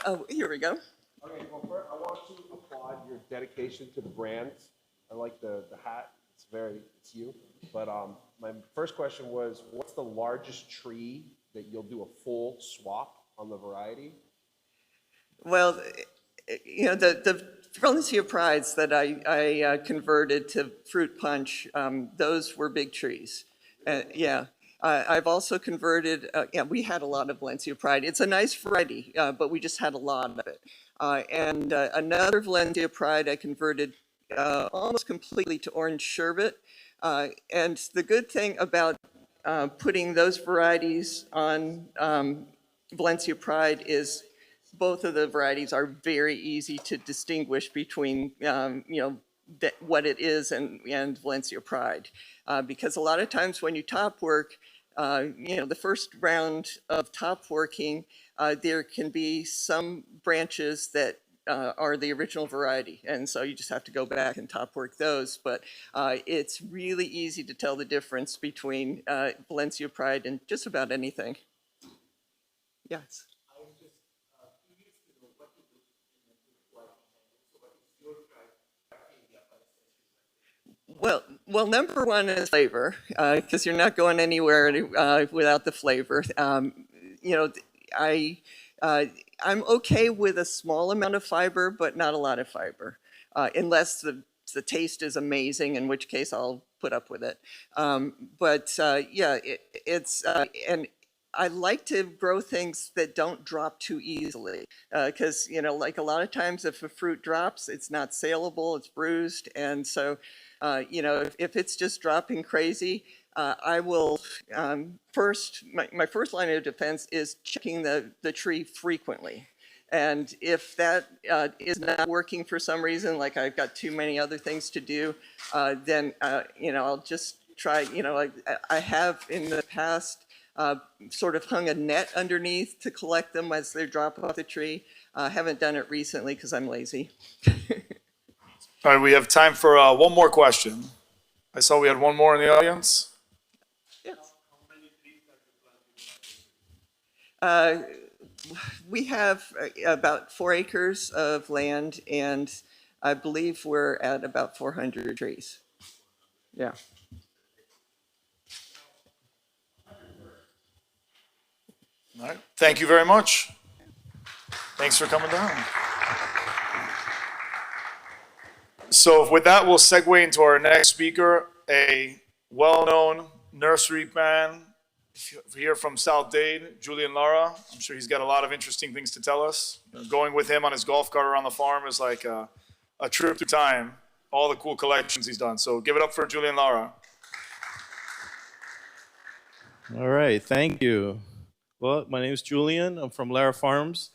Oh, here we go. Okay, well, first, I want to applaud your dedication to the brand. I like the hat. It's you. But my first question was, what's the largest tree that you'll do a full swap on the variety? Well, you know, the Valencia Prides that I converted to fruit punch, those were big trees. Yeah. I've also converted, yeah, we had a lot of Valencia Pride. It's a nice variety, but we just had a lot of it. And another Valencia Pride I converted almost completely to orange sherbet. And the good thing about putting those varieties on Valencia Pride is both of the varieties are very easy to distinguish between, you know, what it is and Valencia Pride. Because a lot of times when you top work, the first round of top working, there can be some branches that are the original variety. And so you just have to go back and top work those. But it's really easy to tell the difference between Valencia Pride and just about anything. Yes. Well, number one is flavor, because you're not going anywhere without the flavor. I I'm okay with a small amount of fiber, but not a lot of fiber, unless the taste is amazing, in which case I'll put up with it. Yeah, and I like to grow things that don't drop too easily, because like a lot of times if a fruit drops, it's not saleable, it's bruised, and so if it's just dropping crazy, I will my first line of defense is checking the tree frequently. And if that is not working for some reason, like I've got too many other things to do, then I'll just try. I have in the past sort of hung a net underneath to collect them as they drop off the tree. Haven't done it recently because I'm lazy. All right, we have time for one more question. I saw we had one more in the audience. Yes. We have about 4 acres of land, and I believe we're at about 400 trees. Yeah. All right, thank you very much. Thanks for coming down. So with that, we'll segue into our next speaker, a well-known nursery man here from South Dade, Julian Lara. I'm sure he's got a lot of interesting things to tell us. Going with him on his golf cart around the farm is like a trip through time, all the cool collections he's done. So give it up for Julian Lara. All right, thank you. Well, my name is Julian. I'm from Lara Farms.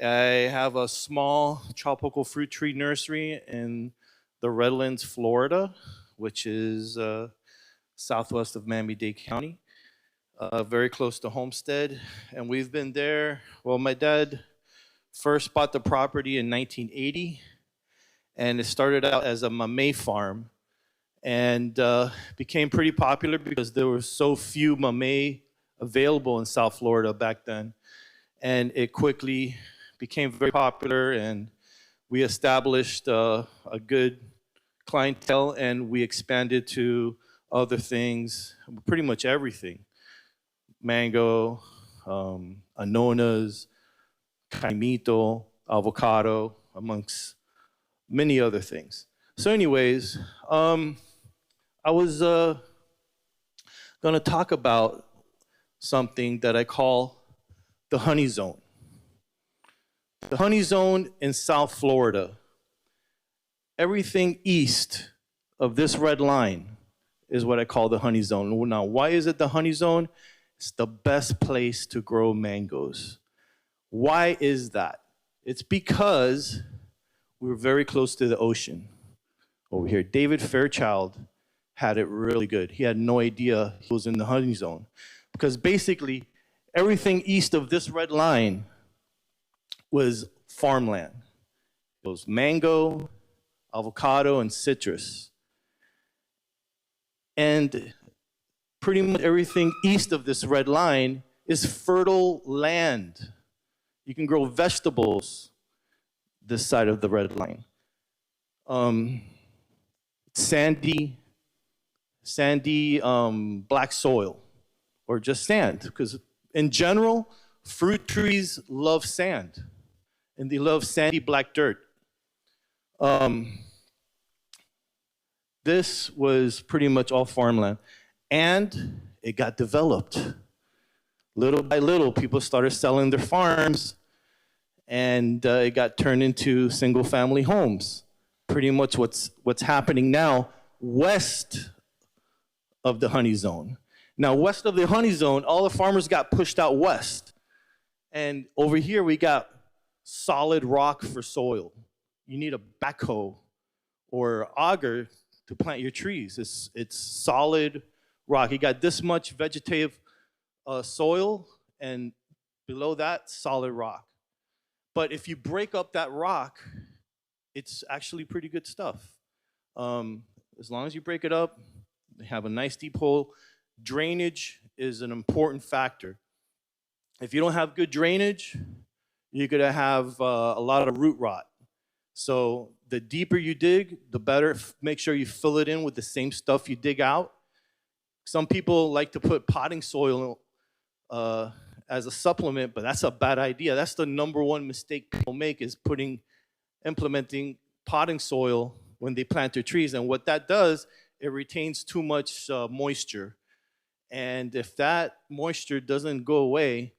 I have a small tropical fruit tree nursery in the Redlands, Florida, which is southwest of Miami-Dade County, very close to Homestead. And we've been there. Well, my dad first bought the property in 1980, and it started out as a mamey farm, and became pretty popular because there were so few mamey available in South Florida back then. And it quickly became very popular, and we established a good clientele, and we expanded to other things, pretty much everything. Mango, anonas, caimito, avocado, amongst many other things. So anyways, I was gonna talk about something that I call the honey zone. The honey zone in South Florida, everything east of this red line is what I call the honey zone. Now, why is it the honey zone? It's the best place to grow mangoes. Why is that? It's because we're very close to the ocean. Over here, David Fairchild had it really good. He had no idea he was in the honey zone, because basically everything east of this red line was farmland. It was mango, avocado, and citrus. And pretty much everything east of this red line is fertile land. You can grow vegetables this side of the red line. Sandy black soil, or just sand, because in general, fruit trees love sand, and they love sandy black dirt. This was pretty much all farmland, and it got developed. Little by little, people started selling their farms, and it got turned into single-family homes. Pretty much what's happening now west of the honey zone. Now, west of the honey zone, all the farmers got pushed out west. And over here, we got solid rock for soil. You need a backhoe or auger to plant your trees. It's solid rock. You got this much vegetative soil, and below that, solid rock. But if you break up that rock, it's actually pretty good stuff. As long as you break it up, they have a nice deep hole. Drainage is an important factor. If you don't have good drainage, you're gonna have a lot of root rot. So the deeper you dig, the better. Make sure you fill it in with the same stuff you dig out. Some people like to put potting soil as a supplement, but that's a bad idea. That's the number one mistake people make, is implementing potting soil when they plant their trees. And what that does, it retains too much moisture. And if that moisture doesn't go away,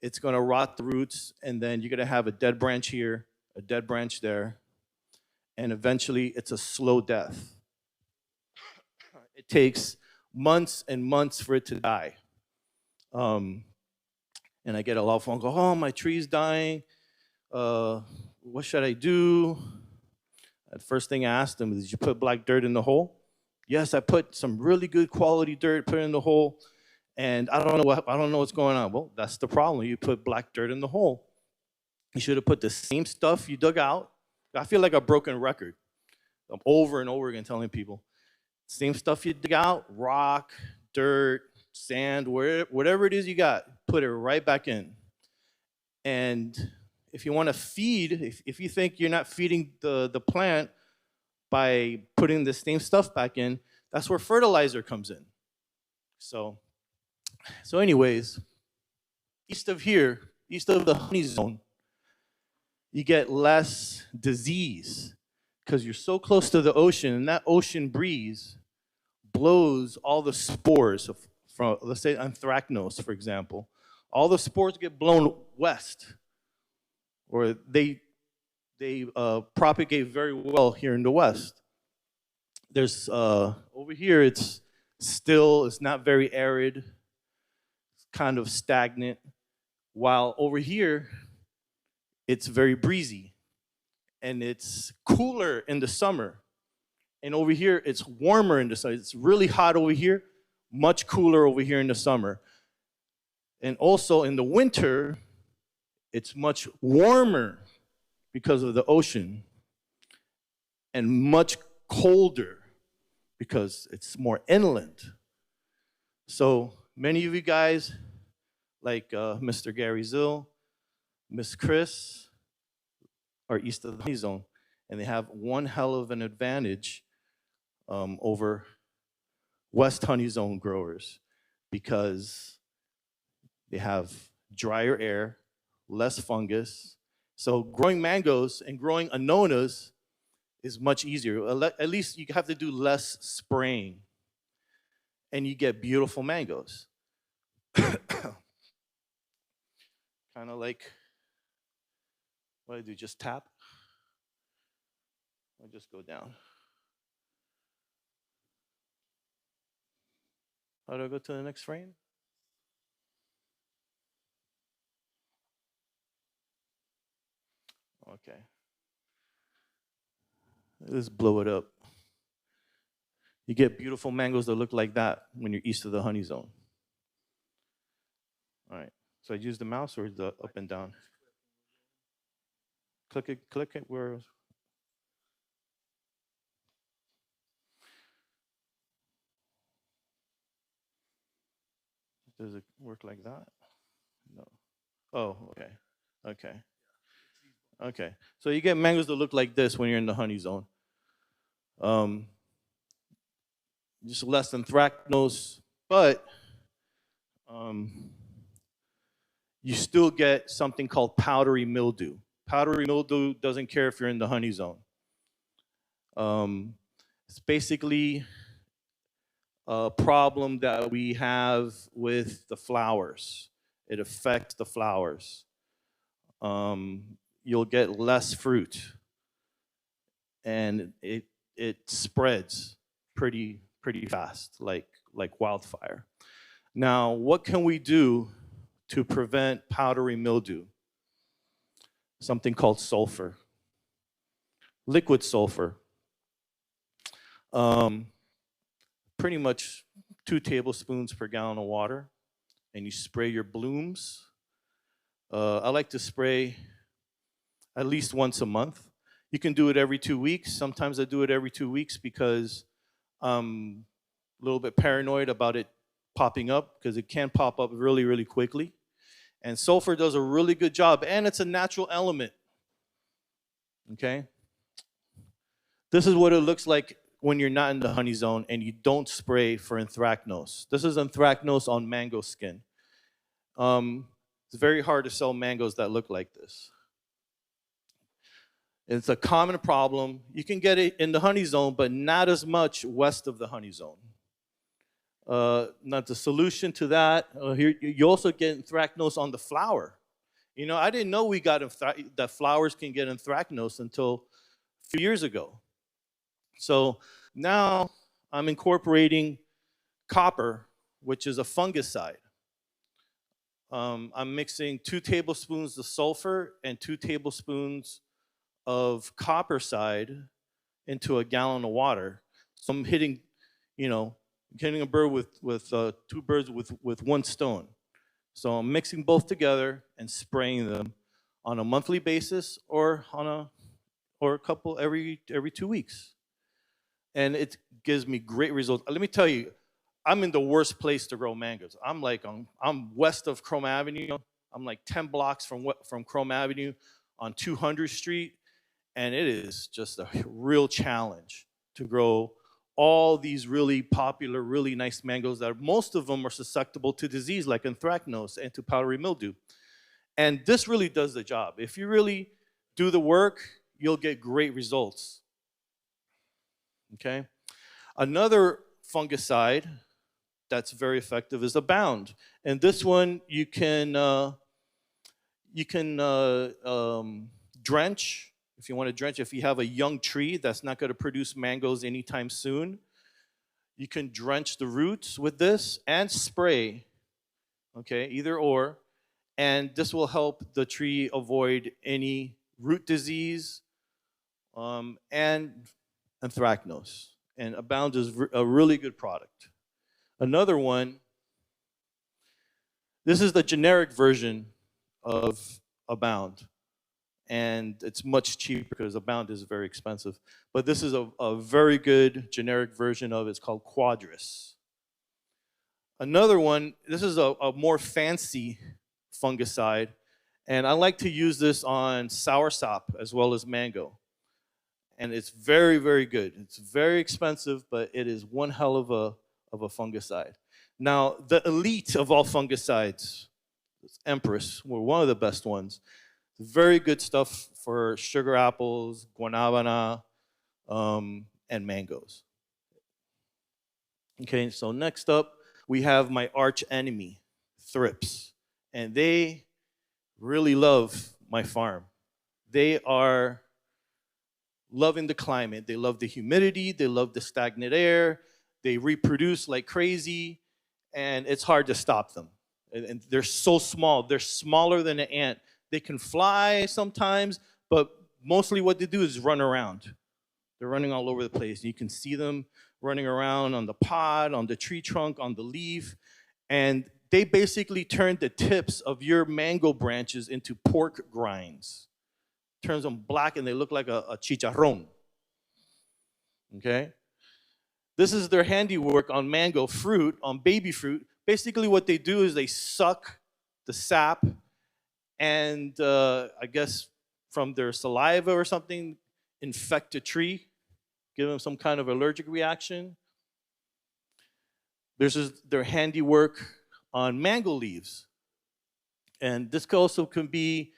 it's gonna rot the roots, and then you're gonna have a dead branch here, a dead branch there, and eventually it's a slow death. It takes months and months for it to die. And I get a lot of phone calls, oh, my tree's dying. What should I do? The first thing I asked them is, did you put black dirt in the hole? Yes, I put some really good quality dirt, put it in the hole, and I don't know what's going on. Well, that's the problem. You put black dirt in the hole. You should have put the same stuff you dug out. I feel like a broken record. I'm over and over again telling people, same stuff you dig out, rock, dirt, sand, whatever it is you got, put it right back in. And if you want to feed, if you think you're not feeding the plant by putting the same stuff back in, that's where fertilizer comes in. So anyways, east of here, east of the honey zone, you get less disease because you're so close to the ocean, and that ocean breeze blows all the spores from, let's say, anthracnose, for example. All the spores get blown west, or they propagate very well here in the west. There's over here, it's not very arid, it's kind of stagnant, while over here, it's very breezy, and it's cooler in the summer. And over here, it's warmer in the summer. It's really hot over here, much cooler over here in the summer. And also in the winter, it's much warmer because of the ocean, and much colder because it's more inland. So many of you guys, like Mr. Gary Zill, Miss Chris, are east of the honey zone, and they have one hell of an advantage over West honey zone growers, because they have drier air, less fungus. So growing mangoes and growing annonas is much easier. At least you have to do less spraying, and you get beautiful mangoes. Kind of like, what do I do, just tap? I'll just go down. How do I go to the next frame? Okay. Let's blow it up. You get beautiful mangoes that look like that when you're east of the honey zone. All right. So I use the mouse or the up and down? Click it where? Does it work like that? No. Oh, okay. Okay. Okay. So you get mangoes that look like this when you're in the honey zone. Just less than anthracnose, but you still get something called powdery mildew. Powdery mildew doesn't care if you're in the honey zone. It's basically a problem that we have with the flowers. It affects the flowers. You'll get less fruit, and it spreads pretty fast, like wildfire. Now, what can we do to prevent powdery mildew? Something called sulfur, liquid sulfur. um, pretty much 2 tablespoons per gallon of water, and you spray your blooms. I like to spray at least once a month. You can do it every 2 weeks. Sometimes I do it every 2 weeks because I'm a little bit paranoid about it popping up, because it can pop up really, really quickly. And sulfur does a really good job, and it's a natural element. Okay? This is what it looks like when you're not in the honey zone and you don't spray for anthracnose. This is anthracnose on mango skin. It's very hard to sell mangoes that look like this. It's a common problem. You can get it in the honey zone, but not as much west of the honey zone. Now the solution to that, here you also get anthracnose on the flower. You know, I didn't know we got that flowers can get anthracnose until a few years ago. So now I'm incorporating copper, which is a fungicide. I'm mixing 2 tablespoons of sulfur and 2 tablespoons of copper side into a gallon of water. So I'm hitting, you know, hitting a bird with 2 birds with 1 stone. So I'm mixing both together and spraying them on a monthly basis or a couple every 2 weeks. And it gives me great results. Let me tell you, I'm in the worst place to grow mangoes. I'm west of Chrome Avenue. I'm like 10 blocks from Chrome Avenue on 200th Street, and it is just a real challenge to grow all these really popular, really nice mangoes that most of them are susceptible to disease like anthracnose and to powdery mildew. And this really does the job. If you really do the work, you'll get great results. Okay? Another fungicide that's very effective is Abound. And this one you can drench. If you want to drench, if you have a young tree that's not going to produce mangoes anytime soon, you can drench the roots with this and spray, okay, either or, and this will help the tree avoid any root disease and anthracnose. And Abound is a really good product. Another one, this is the generic version of Abound. And it's much cheaper because Abound is very expensive. But this is a very good generic version of it. It's called Quadris. Another one, this is a more fancy fungicide. And I like to use this on soursop as well as mango. And it's very, very good. It's very expensive, but it is one hell of a fungicide. Now, the elite of all fungicides, Empress, were one of the best ones. Very good stuff for sugar apples, guanabana, and mangoes. Okay, so next up, we have my arch enemy, thrips. And they really love my farm. They are loving the climate. They love the humidity. They love the stagnant air. They reproduce like crazy, and it's hard to stop them. And they're so small. They're smaller than an ant. They can fly sometimes, but mostly what they do is run around. They're running all over the place. You can see them running around on the pod, on the tree trunk, on the leaf, and they basically turn the tips of your mango branches into pork grinds. Turns them black and they look like a chicharrón. Okay? This is their handiwork on mango fruit, on baby fruit. Basically what they do is they suck the sap and I guess from their saliva or something, infect a tree, give them some kind of allergic reaction. This is their handiwork on mango leaves. And this also can be,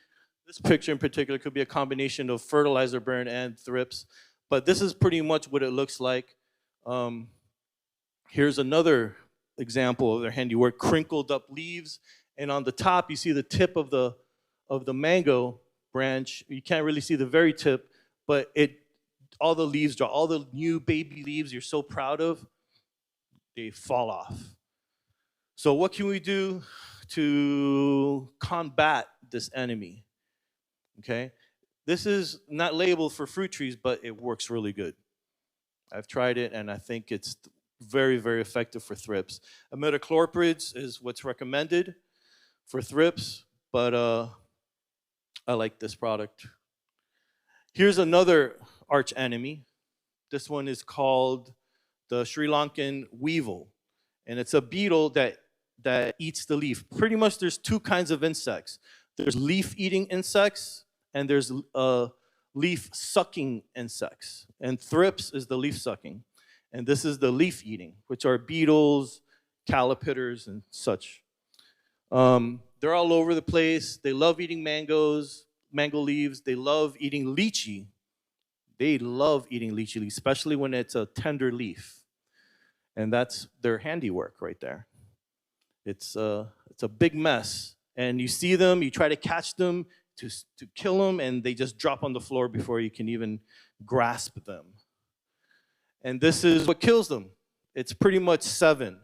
this picture in particular could be a combination of fertilizer burn and thrips, but this is pretty much what it looks like. Here's another example of their handiwork, crinkled up leaves, and on the top you see the tip of the mango branch. You can't really see the very tip, but all the leaves drop, all the new baby leaves you're so proud of, they fall off. So what can we do to combat this enemy? Okay, this is not labeled for fruit trees, but it works really good. I've tried it, and I think it's very, very effective for thrips. Imidacloprids is what's recommended for thrips, but I like this product. Here's another arch enemy. This one is called the Sri Lankan weevil, and it's a beetle that eats the leaf. Pretty much there's two kinds of insects. There's leaf-eating insects, and there's leaf-sucking insects. And thrips is the leaf-sucking. And this is the leaf-eating, which are beetles, caterpillars, and such. They're all over the place. They love eating mangoes, mango leaves. They love eating lychee. They love eating lychee leaves, especially when it's a tender leaf. And that's their handiwork right there. It's a big mess. And you see them, you try to catch them to kill them, and they just drop on the floor before you can even grasp them. And this is what kills them. It's pretty much sevin.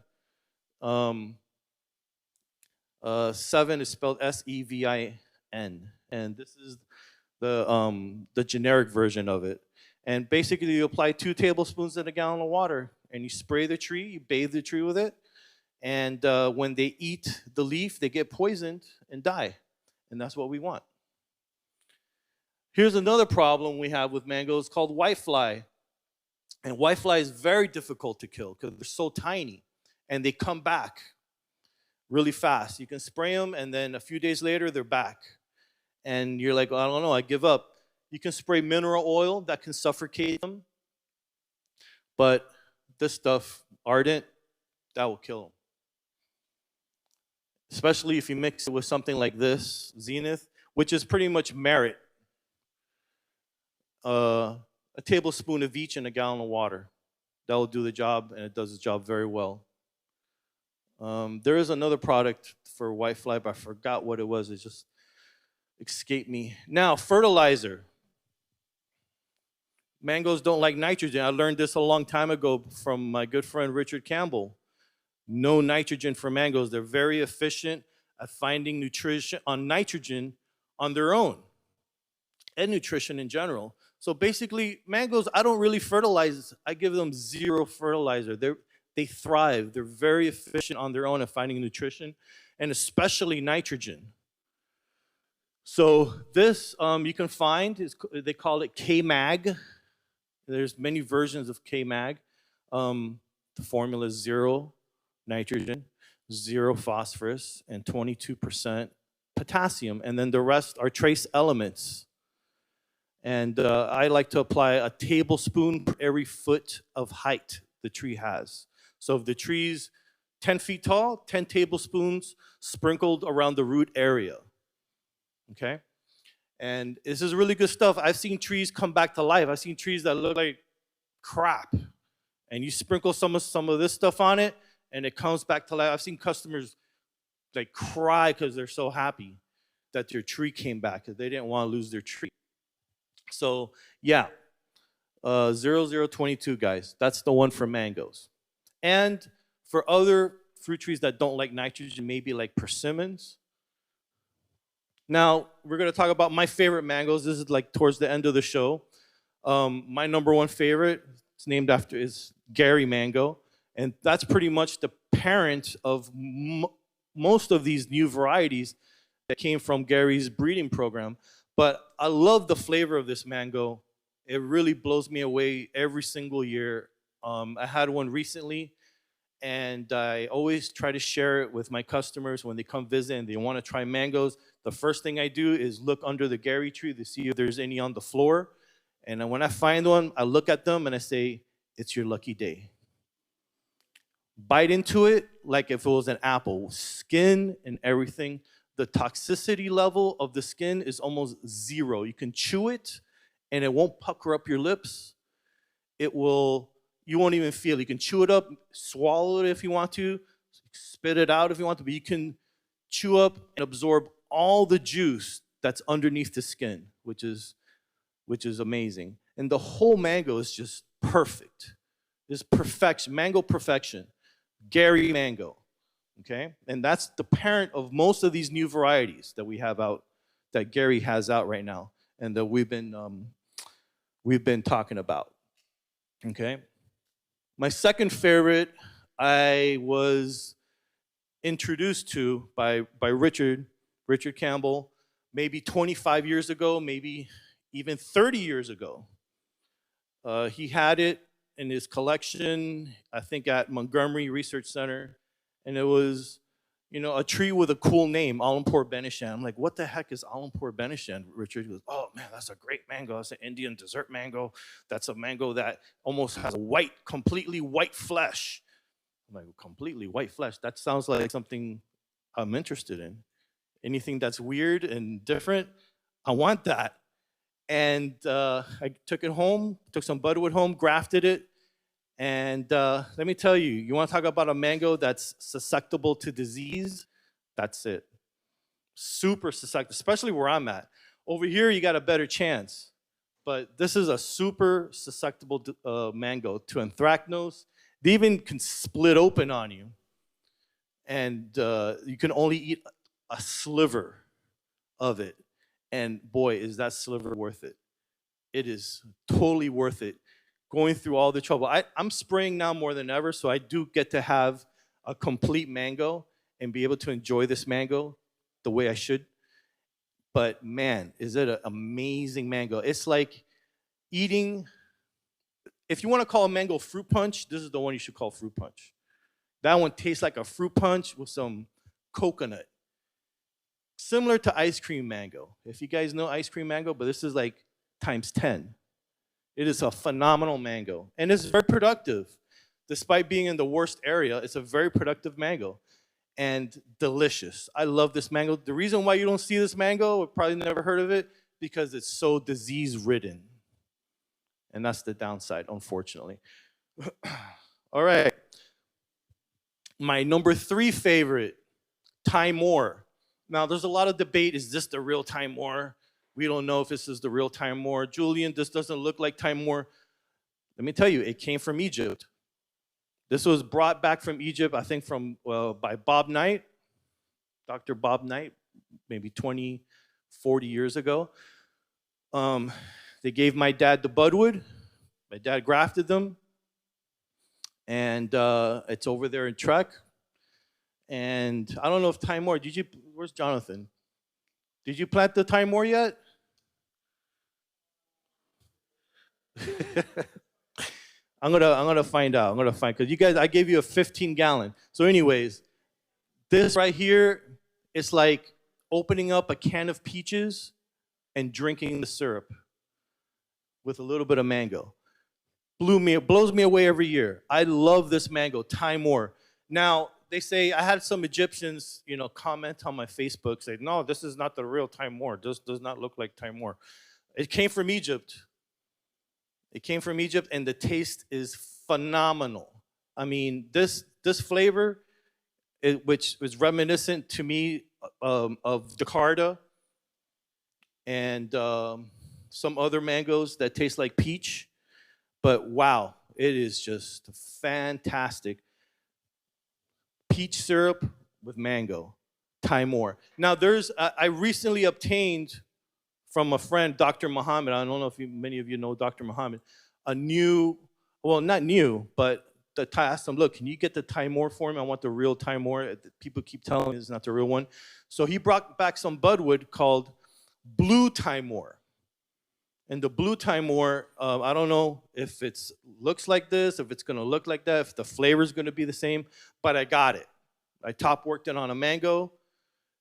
Sevin is spelled S-E-V-I-N. And this is the generic version of it. And basically you apply 2 tablespoons in a gallon of water, and you spray the tree, you bathe the tree with it, and when they eat the leaf, they get poisoned and die. And that's what we want. Here's another problem we have with mangoes called whitefly. And whitefly is very difficult to kill because they're so tiny, and they come back really fast. You can spray them, and then a few days later, they're back. And you're like, well, I don't know, I give up. You can spray mineral oil that can suffocate them, but this stuff, ardent, that will kill them. Especially if you mix it with something like this, Zenith, which is pretty much merit. A tablespoon of each in a gallon of water. That will do the job, and it does the job very well. There is another product for whitefly, but I forgot what it was. It just escaped me. Now, fertilizer. Mangoes don't like nitrogen. I learned this a long time ago from my good friend Richard Campbell. No nitrogen for mangoes. They're very efficient at finding nutrition on nitrogen on their own, and nutrition in general. So basically, mangoes, I don't really fertilize. I give them 0 fertilizer. They thrive. They're very efficient on their own at finding nutrition, and especially nitrogen. So this you can find, they call it K-Mag. There's many versions of K-Mag. The formula is 0 nitrogen, 0 phosphorus, and 22% potassium. And then the rest are trace elements. And I like to apply a tablespoon per every foot of height the tree has. So if the tree's 10 feet tall, 10 tablespoons sprinkled around the root area. Okay? And this is really good stuff. I've seen trees come back to life. I've seen trees that look like crap. And you sprinkle some of this stuff on it, and it comes back to life. I've seen customers like cry because they're so happy that their tree came back because they didn't want to lose their tree. So yeah, 0022, guys. That's the one for mangoes. And for other fruit trees that don't like nitrogen, maybe like persimmons. Now, we're going to talk about my favorite mangoes. This is like towards the end of the show. My number 1 favorite, it's named after, is Gary mango. And that's pretty much the parent of most of these new varieties that came from Gary's breeding program. But I love the flavor of this mango. It really blows me away every single year. I had one recently, and I always try to share it with my customers when they come visit and they want to try mangoes. The first thing I do is look under the Gary tree to see if there's any on the floor. And when I find one, I look at them and I say, it's your lucky day. Bite into it like if it was an apple, skin and everything. The toxicity level of the skin is almost 0. You can chew it and it won't pucker up your lips. You won't even feel it. You can chew it up, swallow it if you want to, spit it out if you want to, but you can chew up and absorb all the juice that's underneath the skin, which is amazing. And the whole mango is just perfect. It's perfection, mango perfection. Gary mango. Okay, and that's the parent of most of these new varieties that we have out, that Gary has out right now, and that we've been talking about. Okay, My second favorite, I was introduced to by Richard Campbell, maybe 25 years ago, maybe even 30 years ago. He had it in his collection, I think at Montgomery Research Center, and it was, a tree with a cool name, Alampur Benishan. I'm like, what the heck is Alampur Benishan? Richard goes, oh man, that's a great mango. That's an Indian dessert mango. That's a mango that almost has a completely white flesh. I'm like, completely white flesh? That sounds like something I'm interested in. Anything that's weird and different, I want that. And I took it home, took some budwood home, grafted it, and let me tell you, you want to talk about a mango that's susceptible to disease? That's it. Super susceptible, especially where I'm at. Over here, you got a better chance. But this is a super susceptible mango to anthracnose. They even can split open on you. And you can only eat a sliver of it. And boy, is that sliver worth it. It is totally worth it. Going through all the trouble. I'm spraying now more than ever, so I do get to have a complete mango and be able to enjoy this mango the way I should. But man, is it an amazing mango. It's like eating, if you want to call a mango fruit punch, this is the one you should call fruit punch. That one tastes like a fruit punch with some coconut. Similar to ice cream mango. If you guys know ice cream mango, but this is like times 10. It is a phenomenal mango, and it's very productive. Despite being in the worst area, it's a very productive mango and delicious. I love this mango. The reason why you don't see this mango, or probably never heard of it, because it's so disease-ridden. And that's the downside, unfortunately. All right. My number 3 favorite, Timor. Now, there's a lot of debate. Is this the real Timor? We don't know if this is the real Timor. Julian, this doesn't look like Timor. Let me tell you, it came from Egypt. This was brought back from Egypt, I think by Bob Knight, Dr. Bob Knight, maybe 20, 40 years ago. They gave my dad the budwood. My dad grafted them. And it's over there in Trek. And I don't know if Timor, where's Jonathan? Did you plant the Timor yet? I'm gonna find out. Because you guys, I gave you a 15-gallon. So anyways, this right here, it's like opening up a can of peaches and drinking the syrup with a little bit of mango. Blows me away every year. I love this mango, Timor. Now, they say, I had some Egyptians, comment on my Facebook, say, no, this is not the real Timor. This does not look like Timor. It came from Egypt. And the taste is phenomenal. I mean, this flavor, which was reminiscent to me of Jakarta and some other mangoes that taste like peach. But wow, it is just fantastic. Peach syrup with mango, Timor. Now, I recently obtained from a friend, Dr. Muhammad. I don't know if many of you know Dr. Muhammad. Not new, but I asked him, look, can you get the Timor for me? I want the real Timor. People keep telling me it's not the real one. So he brought back some budwood called Blue Timor. And the Blue Timor, I don't know if it looks like this, if it's going to look like that, if the flavor is going to be the same, but I got it. I top worked it on a mango,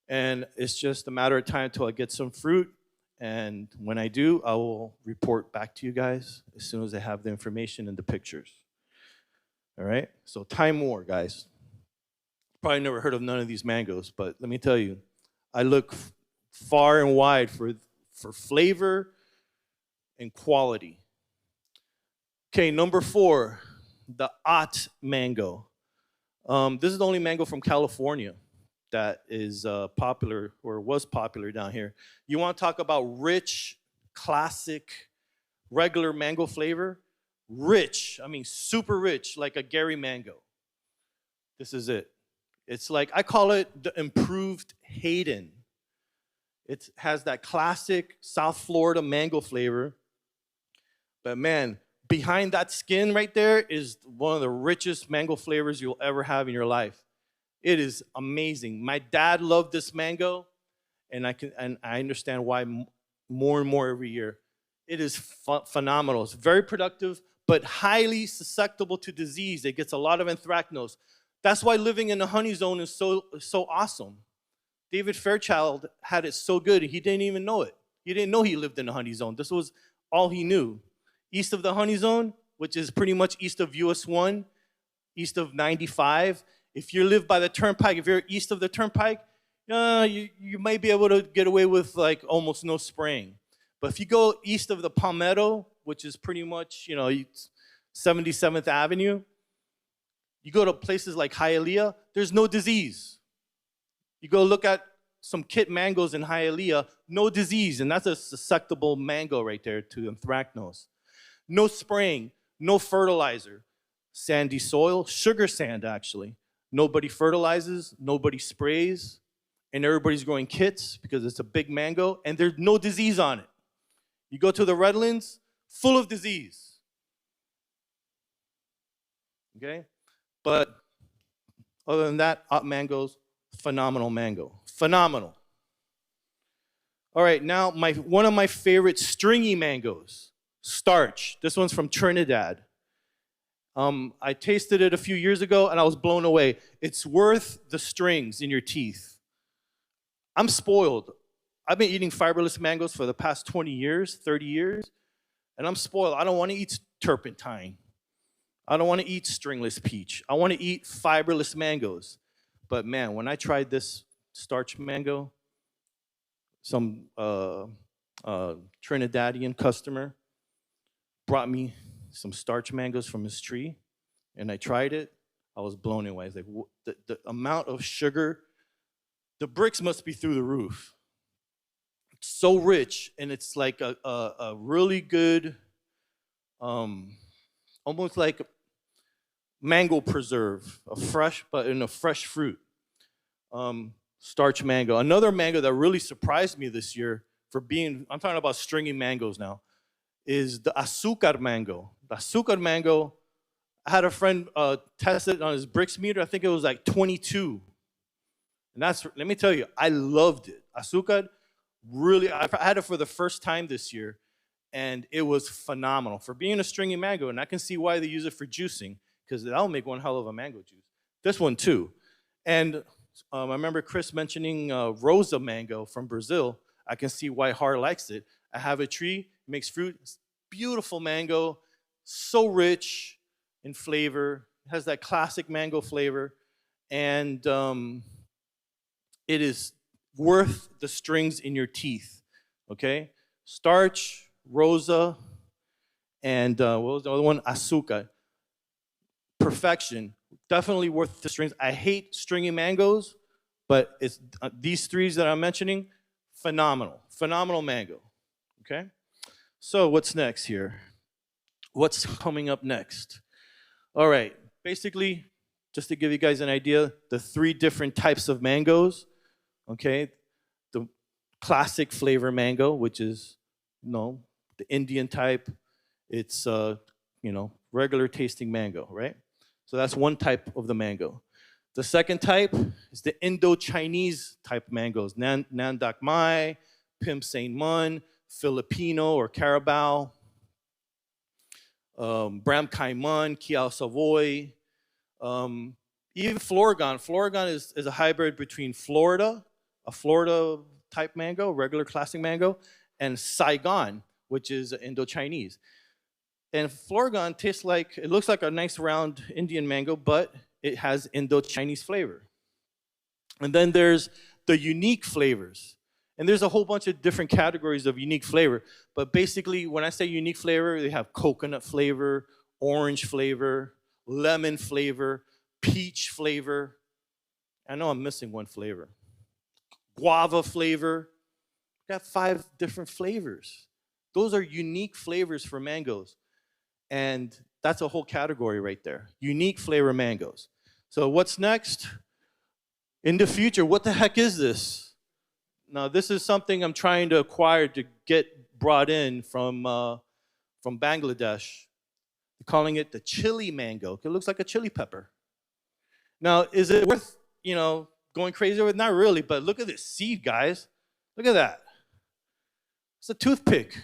and it's just a matter of time until I get some fruit. And when I do, I will report back to you guys as soon as I have the information and the pictures. All right? So Timor, guys. Probably never heard of none of these mangoes, but let me tell you, I look far and wide for flavor and quality. Okay, number 4, the Ott mango. This is the only mango from California that is popular or was popular down here. You want to talk about rich, classic, regular mango flavor? Rich, I mean super rich, like a Gary mango. This is it. It's like, I call it the improved Hayden. It has that classic South Florida mango flavor. But man, behind that skin right there is one of the richest mango flavors you'll ever have in your life. It is amazing. My dad loved this mango, and I understand why more and more every year. It is phenomenal. It's very productive, but highly susceptible to disease. It gets a lot of anthracnose. That's why living in the honey zone is so awesome. David Fairchild had it so good, he didn't even know it. He didn't know he lived in the honey zone. This was all he knew. East of the honey zone, which is pretty much east of US 1, east of 95. If you live by the turnpike, if you're east of the turnpike, you might be able to get away with like almost no spraying. But if you go east of the Palmetto, which is pretty much 77th Avenue, you go to places like Hialeah, there's no disease. You go look at some kit mangoes in Hialeah, no disease, and that's a susceptible mango right there to anthracnose. No spraying, no fertilizer, sandy soil, sugar sand actually. Nobody fertilizes, nobody sprays, and everybody's growing kits because it's a big mango, and there's no disease on it. You go to the Redlands, full of disease. Okay? But other than that, hot mangoes, phenomenal mango. Phenomenal. All right, now one of my favorite stringy mangoes, Starch. This one's from Trinidad. I tasted it a few years ago and I was blown away. It's worth the strings in your teeth. I'm spoiled. I've been eating fiberless mangoes for the past 20 years, 30 years, and I'm spoiled. I don't want to eat turpentine. I don't want to eat stringless peach. I want to eat fiberless mangoes. But man, when I tried this Starch mango, some Trinidadian customer brought me some Starch mangoes from his tree, and I tried it. I was blown away. I was like, the amount of sugar, the bricks must be through the roof. It's so rich, and it's like a really good, almost like mango preserve, but in a fresh fruit. Starch mango. Another mango that really surprised me this year I'm talking about stringy mangoes now, is the azúcar mango. The azúcar mango, I had a friend test it on his bricks meter. I think it was like 22. And let me tell you, I loved it. Azúcar, really, I had it for the first time this year, and it was phenomenal. For being a stringy mango, and I can see why they use it for juicing, because that'll make one hell of a mango juice. This one too. And I remember Chris mentioning Rosa mango from Brazil. I can see why Har likes it. I have a tree, it makes fruit. It's beautiful mango, so rich in flavor. It has that classic mango flavor. And it is worth the strings in your teeth, okay? Starch, Rosa, and what was the other one? Azúcar. Perfection. Definitely worth the strings. I hate stringy mangoes, but it's these three that I'm mentioning, phenomenal. Phenomenal mango, okay? So what's next here? What's coming up next? All right, basically, just to give you guys an idea, the 3 different types of mangoes, okay? The classic flavor mango, which is, the Indian type. It's, regular tasting mango, right? So that's one type of the mango. The second type is the Indo-Chinese type mangoes, Nandak Mai, Pim Saint Mun, Filipino or Carabao, Bram Kai Mun, Kiao Savoy, even Florigon. Florigon is a hybrid between Florida, a Florida type mango, regular classic mango, and Saigon, which is Indo-Chinese. And Florigon it looks like a nice round Indian mango, but it has Indo-Chinese flavor. And then there's the unique flavors. And there's a whole bunch of different categories of unique flavor. But basically, when I say unique flavor, they have coconut flavor, orange flavor, lemon flavor, peach flavor. I know I'm missing one flavor. Guava flavor. Got 5 different flavors. Those are unique flavors for mangoes. And that's a whole category right there. Unique flavor mangoes. So what's next? In the future, what the heck is this? Now, this is something I'm trying to acquire to get brought in from Bangladesh. calling it the chili mango. It looks like a chili pepper. Now, is it worth, going crazy with it? Not really, but look at this seed, guys. Look at that. It's a toothpick.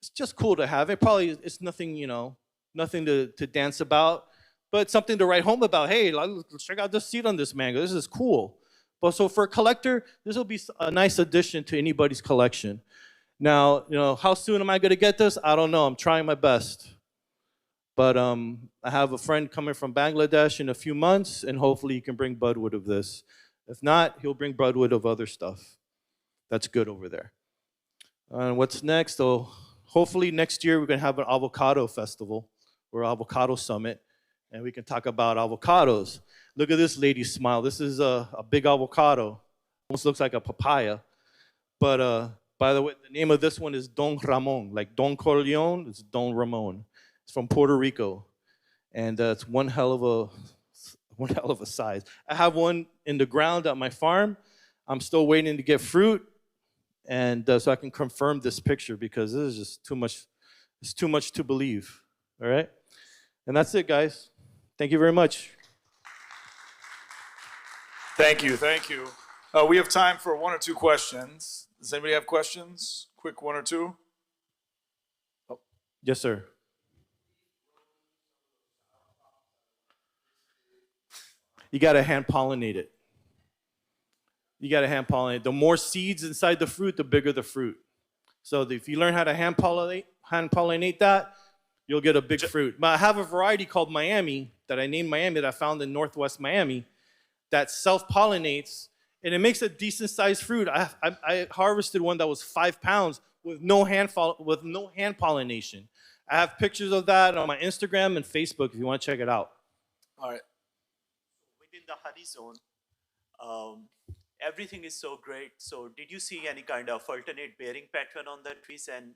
It's just cool to have. It's nothing, nothing to dance about, but something to write home about. Hey, let's check out the seed on this mango. This is cool. But so for a collector, this will be a nice addition to anybody's collection. Now, how soon am I going to get this? I don't know. I'm trying my best. But I have a friend coming from Bangladesh in a few months, and hopefully he can bring budwood of this. If not, he'll bring budwood of other stuff. That's good over there. And what's next? Oh, hopefully next year we're going to have an avocado festival or avocado summit, and we can talk about avocados. Look at this lady's smile. This is a big avocado. Almost looks like a papaya. But by the way, the name of this one is Don Ramon. Like Don Corleone, it's Don Ramon. It's from Puerto Rico, and it's one hell of a size. I have one in the ground at my farm. I'm still waiting to get fruit, and so I can confirm this picture because this is just too much. It's too much to believe. All right, and that's it, guys. Thank you very much. Thank you, thank you. We have time for one or two questions. Does anybody have questions? Quick one or two. Oh, yes, sir. You got to hand pollinate it. You got to hand pollinate. The more seeds inside the fruit, the bigger the fruit. So if you learn how to hand pollinate that, you'll get a big fruit. But I have a variety called Miami that I named Miami that I found in Northwest Miami that self-pollinates, and it makes a decent-sized fruit. I harvested one that was 5 pounds with no hand pollination. I have pictures of that on my Instagram and Facebook if you want to check it out. All right. Within the honey zone, everything is so great. So did you see any kind of alternate bearing pattern on the trees? And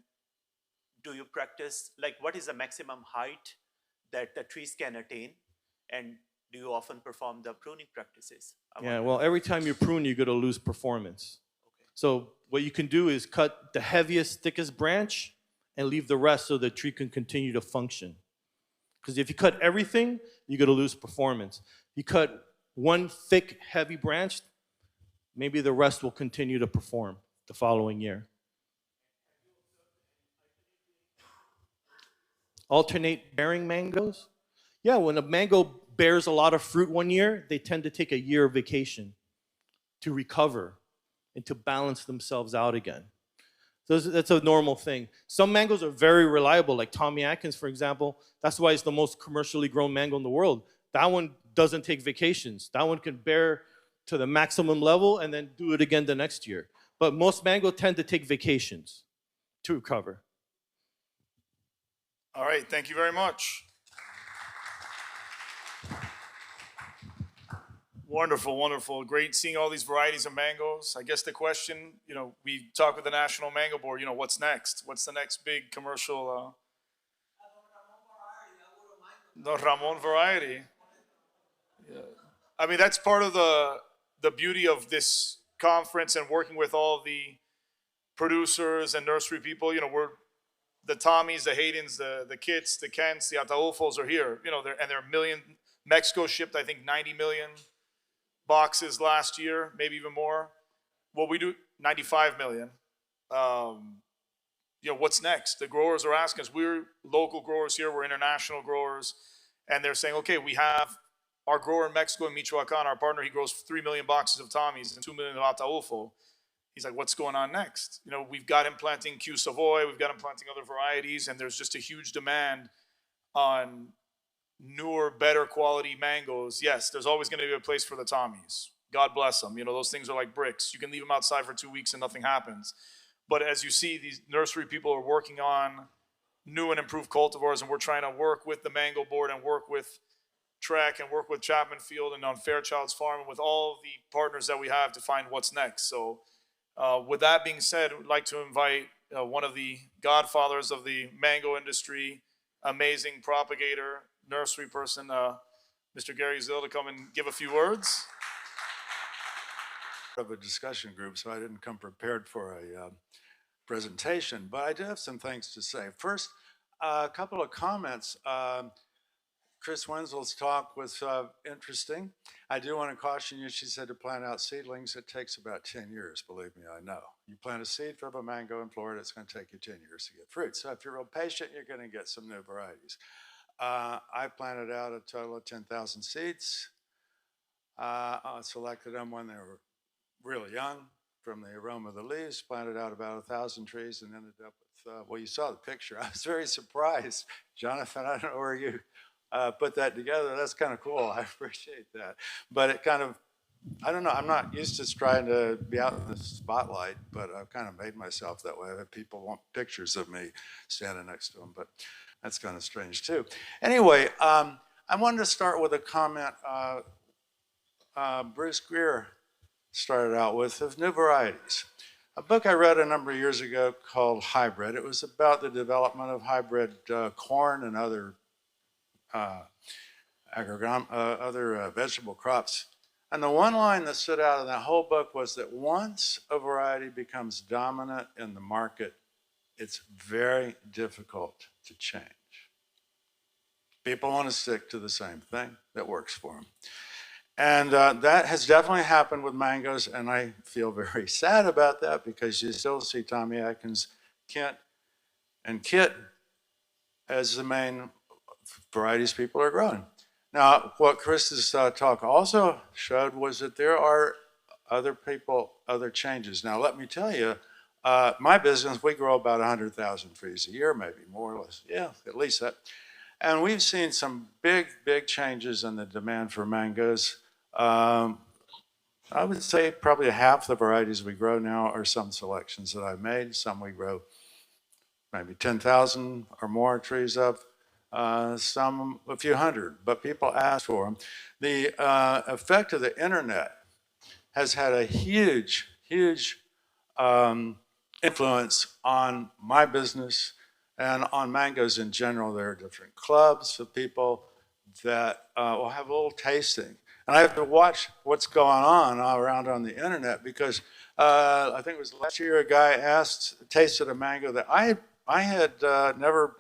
do you practice, like what is the maximum height that the trees can attain? And do you often perform the pruning practices? Yeah, well, every time you prune, you're going to lose performance. Okay. So what you can do is cut the heaviest, thickest branch and leave the rest so the tree can continue to function. Because if you cut everything, you're going to lose performance. You cut one thick, heavy branch, maybe the rest will continue to perform the following year. Alternate bearing mangoes? Yeah, when a mango bears a lot of fruit one year, they tend to take a year of vacation to recover and to balance themselves out again. So that's a normal thing. Some mangoes are very reliable, like Tommy Atkins, for example. That's why it's the most commercially grown mango in the world. That one doesn't take vacations. That one can bear to the maximum level and then do it again the next year. But most mango tend to take vacations to recover. All right, thank you very much. Wonderful, wonderful. Great seeing all these varieties of mangoes. I guess the question, we talk with the National Mango Board, what's next? What's the next big commercial? The Ramon variety. Yeah. I mean, that's part of the beauty of this conference and working with all the producers and nursery people. We're the Tommies, the Haydens, the Kits, the Kents, the Ataulfos are here. They're a million. Mexico shipped, I think, 90 million boxes last year, maybe even more. What we do, 95 million. What's next? The growers are asking us. We're local growers here. We're international growers. And they're saying, okay, we have our grower in Mexico, in Michoacan, our partner, he grows 3 million boxes of Tommies and 2 million of Ataulfo. He's like, what's going on next? We've got him planting Q Savoy. We've got him planting other varieties. And there's just a huge demand on newer, better quality mangoes. Yes, there's always going to be a place for the Tommies. God bless them. Those things are like bricks. You can leave them outside for 2 weeks and nothing happens. But as you see, these nursery people are working on new and improved cultivars, and we're trying to work with the Mango Board and work with Trek and work with Chapman Field and on Fairchild's Farm and with all the partners that we have to find what's next. So with that being said, I'd like to invite one of the godfathers of the mango industry, amazing propagator, nursery person, Mr. Gary Zill, to come and give a few words. Of a discussion group, so I didn't come prepared for a presentation, but I do have some things to say. First, A couple of comments. Chris Wenzel's talk was interesting. I do want to caution you, she said to plant out seedlings, it takes about 10 years, believe me, I know. You plant a seed from a mango in Florida, it's going to take you 10 years to get fruit. So if you're real patient, you're going to get some new varieties. I planted out a total of 10,000 seeds. I selected them when they were really young from the aroma of the leaves, planted out about 1,000 trees and ended up with, well, you saw the picture. I was very surprised. Jonathan, I don't know where you put that together. That's kind of cool. I appreciate that. But it kind of, I don't know, I'm not used to trying to be out in the spotlight, but I've kind of made myself that way. I've had people want pictures of me standing next to them, but that's kind of strange too. Anyway, I wanted to start with a comment Bruce Greer started out with of new varieties. A book I read a number of years ago called Hybrid. It was about the development of hybrid corn and other vegetable crops. And the one line that stood out in that whole book was that once a variety becomes dominant in the market, it's very difficult to change. People want to stick to the same thing that works for them. And that has definitely happened with mangoes, and I feel very sad about that because you still see Tommy Atkins, Kent, and Kit as the main varieties people are growing. Now, what Chris's talk also showed was that there are other people, other changes. Now, let me tell you, my business, we grow about 100,000 trees a year, maybe more or less. Yeah, at least that. And we've seen some big, big changes in the demand for mangoes. I would say probably half the varieties we grow now are some selections that I've made. Some we grow maybe 10,000 or more trees of, some a few hundred, but people ask for them. The effect of the internet has had a huge, huge influence on my business and on mangoes in general. There are different clubs of people that will have a little tasting. And I have to watch what's going on all around on the internet because I think it was last year a guy tasted a mango that I had never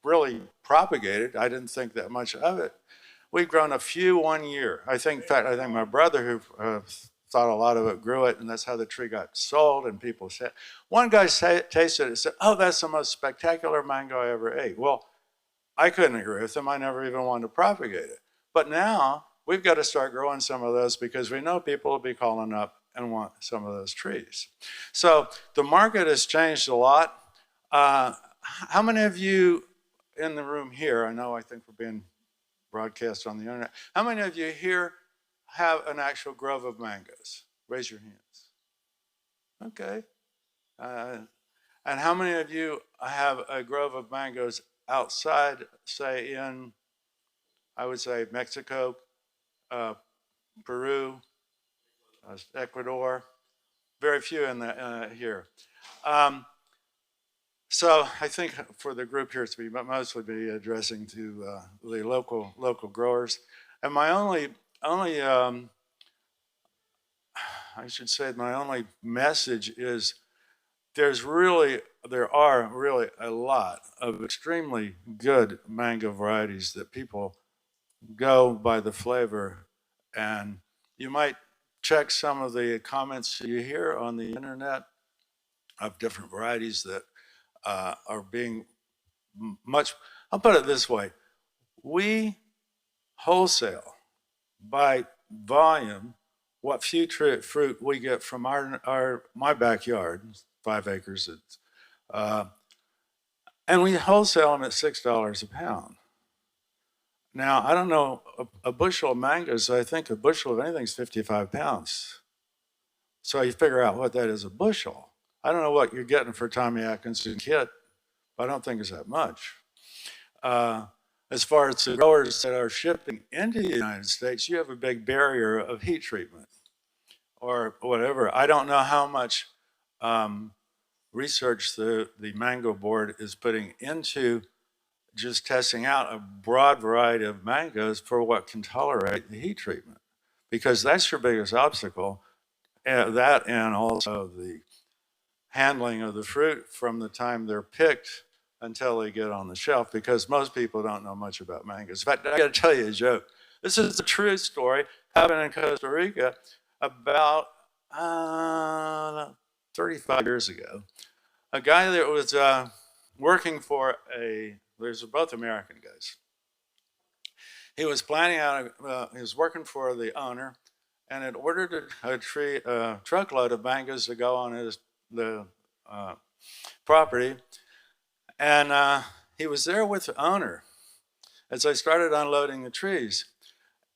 really propagated. I didn't think that much of it. We've grown a few 1 year. I think, in fact, I think my brother who thought a lot of it grew it, and that's how the tree got sold. And people said, one guy tasted it and said, "Oh, that's the most spectacular mango I ever ate." Well, I couldn't agree with him. I never even wanted to propagate it. But now we've got to start growing some of those because we know people will be calling up and want some of those trees. So the market has changed a lot. How many of you in the room here, I think we're being broadcast on the internet, how many of you here have an actual grove of mangoes? Raise your hands. Okay. And how many of you have a grove of mangoes outside, say in, I would say Mexico, Peru, Ecuador? Very few in the here. So I think for the group here to be mostly be addressing to the local growers. And my only I should say my only message is there are really a lot of extremely good mango varieties that people go by the flavor. And you might check some of the comments you hear on the internet of different varieties that are being much, I'll put it this way, we wholesale by volume what few fruit we get from my backyard, 5 acres, and we wholesale them at $6 a pound. Now, I don't know, a bushel of mangoes, I think a bushel of anything is 55 pounds. So you figure out what that is a bushel. I don't know what you're getting for Tommy Atkins and Kit, but I don't think it's that much. As far as the growers that are shipping into the United States, you have a big barrier of heat treatment or whatever. I don't know how much research the Mango Board is putting into just testing out a broad variety of mangoes for what can tolerate the heat treatment, because that's your biggest obstacle. That and also the handling of the fruit from the time they're picked until they get on the shelf, because most people don't know much about mangoes. In fact, I got to tell you a joke. This is a true story happened in Costa Rica about 35 years ago. A guy that was working for these are both American guys. He was planning out, he was working for the owner and had ordered a truckload of mangoes to go on the property. And he was there with the owner as they started unloading the trees.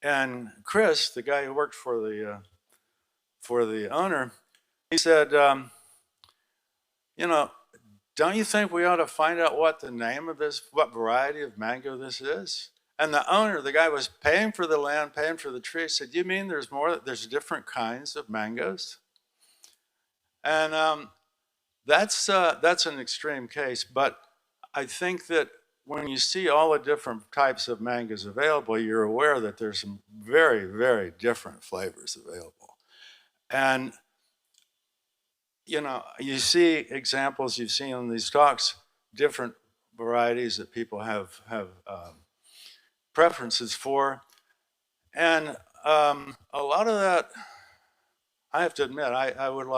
And Chris, the guy who worked for the owner, he said, you know, don't you think we ought to find out what the name of this, what variety of mango this is? And the owner, the guy was paying for the land, paying for the tree, said, you mean there's different kinds of mangoes? And that's an extreme case, but I think that when you see all the different types of mangoes available, you're aware that there's some very, very different flavors available. And you know, you see examples you've seen in these talks, different varieties that people have preferences for. And a lot of that, I have to admit, I wouldn't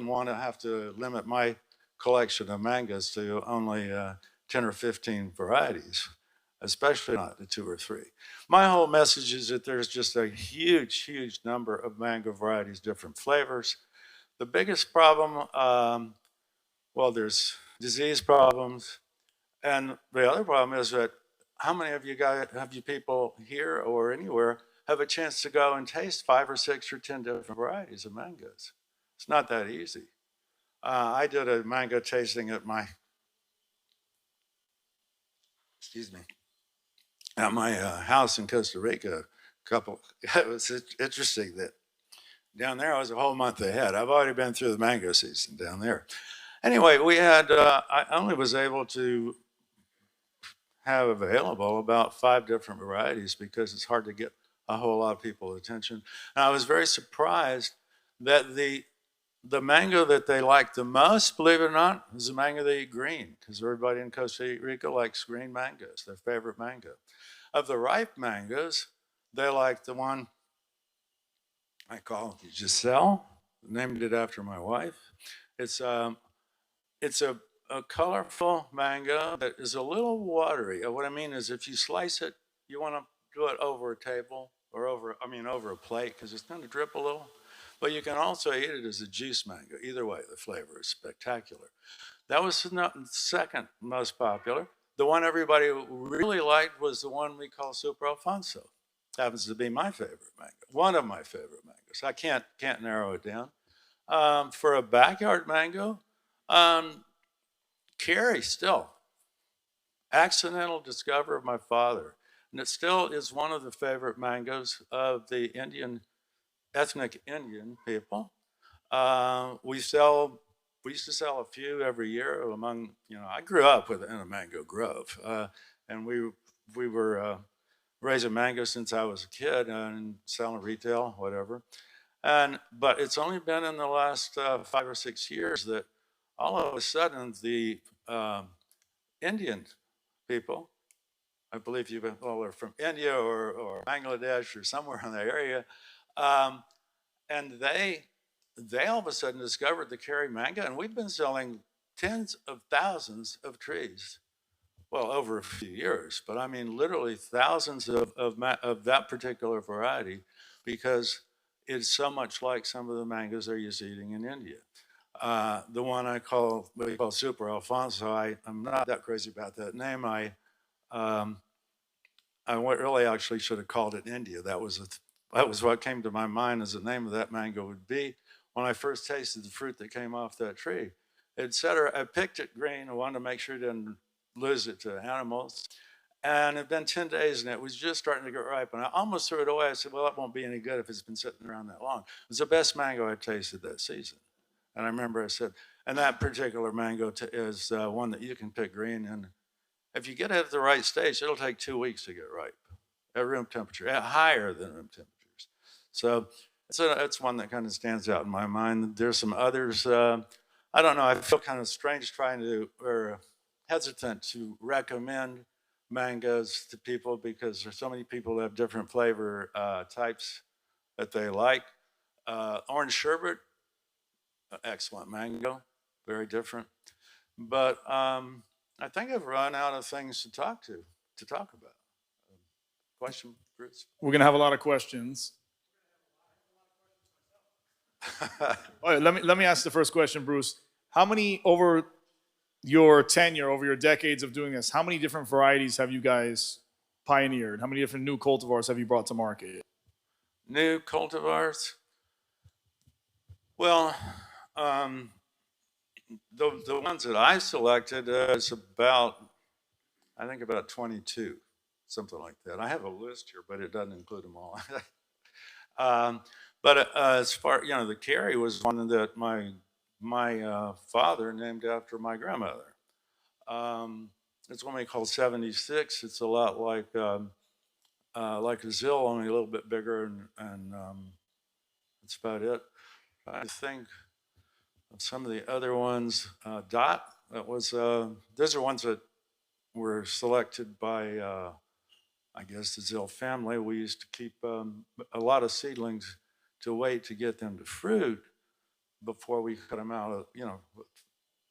want to have to limit my collection of mangoes to only 10 or 15 varieties, especially not to 2 or 3. My whole message is that there's just a huge, huge number of mango varieties, different flavors. The biggest problem, well, there's disease problems. And the other problem is that how many of you people here or anywhere have a chance to go and taste 5 or 6 or 10 different varieties of mangoes? It's not that easy. I did a mango tasting at my house in Costa Rica. It was interesting that down there I was a whole month ahead. I've already been through the mango season down there. Anyway, I only was able to have available about 5 different varieties because it's hard to get a whole lot of people's attention. And I was very surprised that the mango that they like the most, believe it or not, is the mango they eat green, because everybody in Costa Rica likes green mangoes, their favorite mango. Of the ripe mangoes, they like the one I call Giselle, named it after my wife. It's a colorful mango that is a little watery. What I mean is if you slice it, you want to do it over a table or over a plate because it's going to drip a little. But you can also eat it as a juice mango. Either way, the flavor is spectacular. That was the second most popular. The one everybody really liked was the one we call Super Alfonso. Happens to be my favorite mango, one of my favorite mangoes. I can't narrow it down. For a backyard mango, Carrie still, accidental discovery of my father. And it still is one of the favorite mangoes of the ethnic Indian people. We used to sell a few every year among, I grew up in a mango grove. And we were raising mangoes since I was a kid and selling retail, whatever. But it's only been in the last 5 or 6 years that all of a sudden the Indian people, I believe you all are from India or Bangladesh or somewhere in that area, and they all of a sudden discovered the Kerry mango, and we've been selling tens of thousands of trees, well, over a few years, but I mean literally thousands of that particular variety, because it's so much like some of the mangoes they're used to eating in India. The one we call Super Alfonso, I'm not that crazy about that name. I really actually should have called it India. That was what came to my mind as the name of that mango would be when I first tasted the fruit that came off that tree. I picked it green. I wanted to make sure it didn't lose it to animals. And it had been 10 days and it was just starting to get ripe. And I almost threw it away. I said, well, that won't be any good if it's been sitting around that long. It was the best mango I tasted that season. And I remember I said, and that particular mango is one that you can pick green. And if you get it at the right stage, it'll take 2 weeks to get ripe at room temperature, higher than room temperatures. So it's one that kind of stands out in my mind. There's some others. I don't know. I feel kind of strange trying to, or hesitant to recommend mangoes to people because there's so many people that have different flavor types that they like. Orange sherbet, excellent mango, very different. But I think I've run out of things to talk about. Question, Bruce? We're gonna have a lot of questions. All right, let me ask the first question, Bruce. How many over your tenure, over your decades of doing this, how many different varieties have you guys pioneered? How many different new cultivars have you brought to market? New cultivars? Well, um, the ones that I selected is about, I think about 22, something like that. I have a list here, but it doesn't include them all. But as far, the Carrie was one that my father named after my grandmother. It's one we call 76. It's a lot like a Zill, only a little bit bigger, and that's about it. I think of some of the other ones. Dot, that was, those are ones that were selected by, I guess, the Zill family. We used to keep a lot of seedlings to wait to get them to fruit before we cut them out of,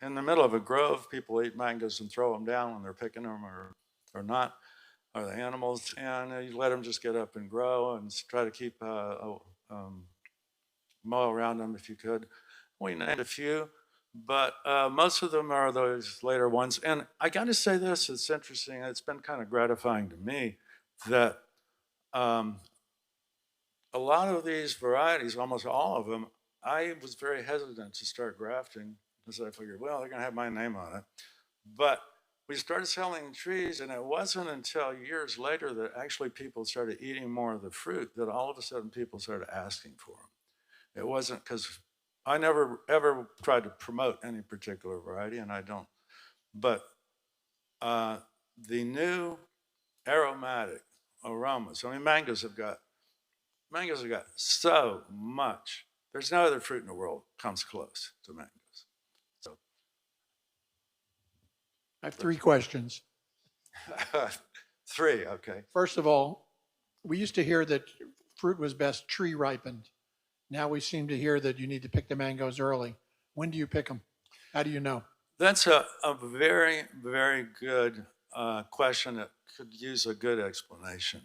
in the middle of a grove, people eat mangoes and throw them down when they're picking them or not, or the animals, and you let them just get up and grow and try to keep mow around them if you could. We named a few, but most of them are those later ones. And I got to say this, it's interesting, it's been kind of gratifying to me that a lot of these varieties, almost all of them, I was very hesitant to start grafting because I figured, well, they're going to have my name on it. But we started selling trees, and it wasn't until years later that actually people started eating more of the fruit that all of a sudden people started asking for them. It wasn't because I never ever tried to promote any particular variety, and I don't. But the new aromatic aromas, I mean, mangoes have got so much. There's no other fruit in the world comes close to mangoes. So I have three questions. three, okay. First of all, we used to hear that fruit was best tree ripened. Now we seem to hear that you need to pick the mangoes early. When do you pick them? How do you know? That's a very, very good question that could use a good explanation.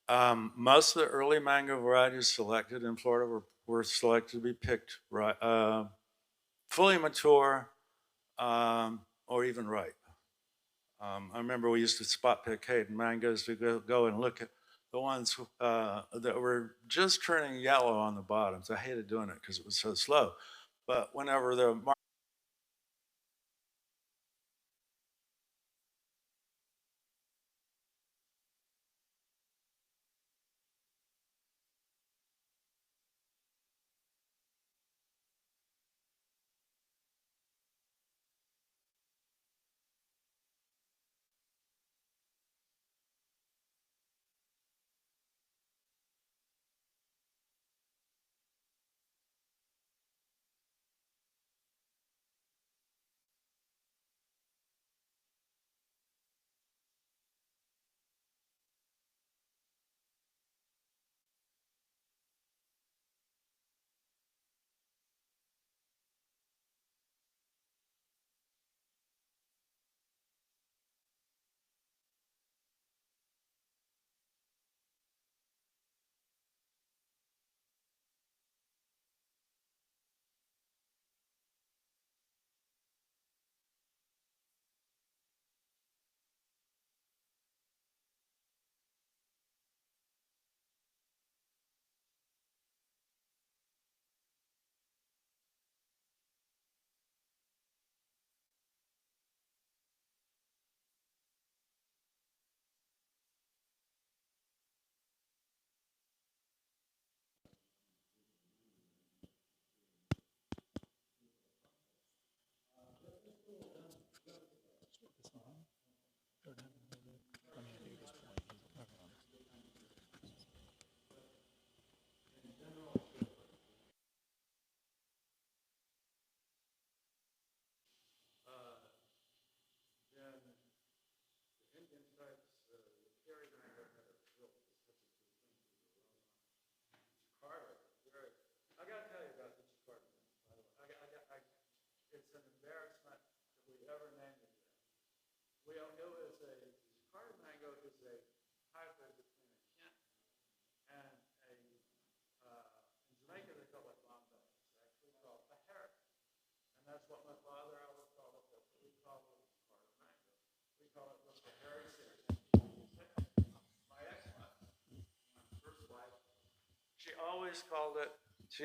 Most of the early mango varieties selected in Florida were selected to be picked fully mature or even ripe. I remember we used to spot pick Hayden mangoes to go and look at the ones that were just turning yellow on the bottoms. I hated doing it because it was so slow. But whenever the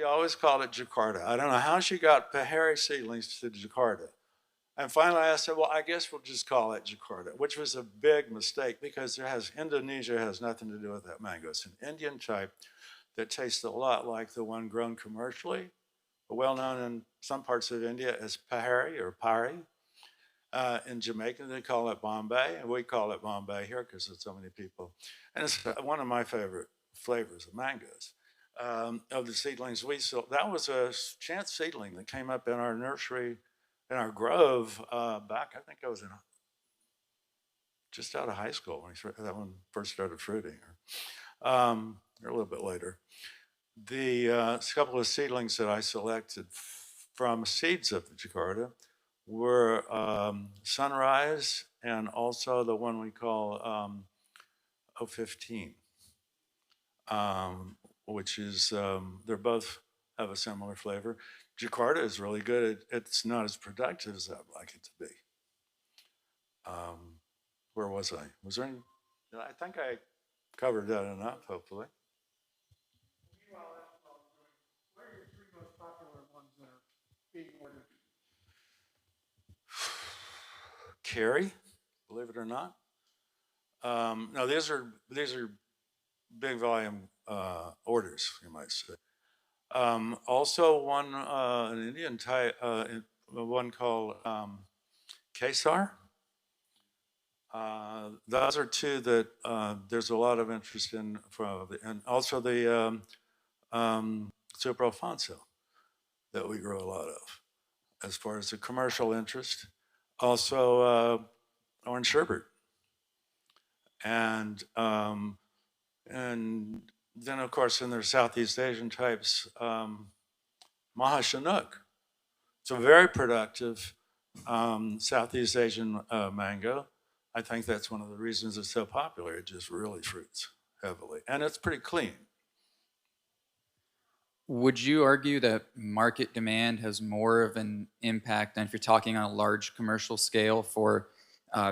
always called it Jakarta. I don't know how she got Pahari seedlings to Jakarta. And finally I said, well, I guess we'll just call it Jakarta, which was a big mistake because Indonesia has nothing to do with that mango. It's an Indian type that tastes a lot like the one grown commercially, well known in some parts of India as Pahari or Pari. In Jamaica, they call it Bombay, and we call it Bombay here because there's so many people. And it's one of my favorite flavors of mangoes. Of the seedlings we sold, that was a chance seedling that came up in our nursery, in our grove, back, I think I was just out of high school when that one first started fruiting, or a little bit later. The couple of seedlings that I selected from seeds of the Jakarta were Sunrise and also the one we call 015, which is, they're both have a similar flavor. Jakarta is really good. It's not as productive as I'd like it to be. Where was I? Was there any? I think I covered that enough, hopefully. What are your three most popular ones that are being ordered? Carry, believe it or not. No, these are big volume orders, you might say. Also, an Indian type, one called Kesar. Those are two that there's a lot of interest in, and also the Super Alfonso that we grow a lot of, as far as the commercial interest. Also, orange sherbet, and then of course in their Southeast Asian types, Maha Chinook. It's a very productive Southeast Asian mango. I think that's one of the reasons it's so popular. It just really fruits heavily, and it's pretty clean. Would you argue that market demand has more of an impact than if you're talking on a large commercial scale for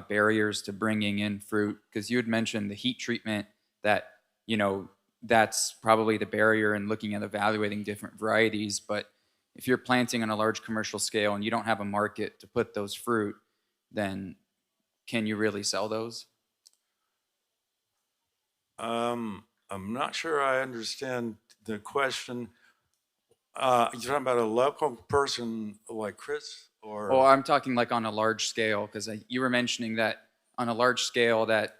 barriers to bringing in fruit? Because you had mentioned the heat treatment, that, you know, that's probably the barrier in looking at evaluating different varieties. But if you're planting on a large commercial scale and you don't have a market to put those fruit, then can you really sell those? I'm not sure I understand the question. You're talking about a local person like Chris, or? Oh, I'm talking like on a large scale, because you were mentioning that on a large scale that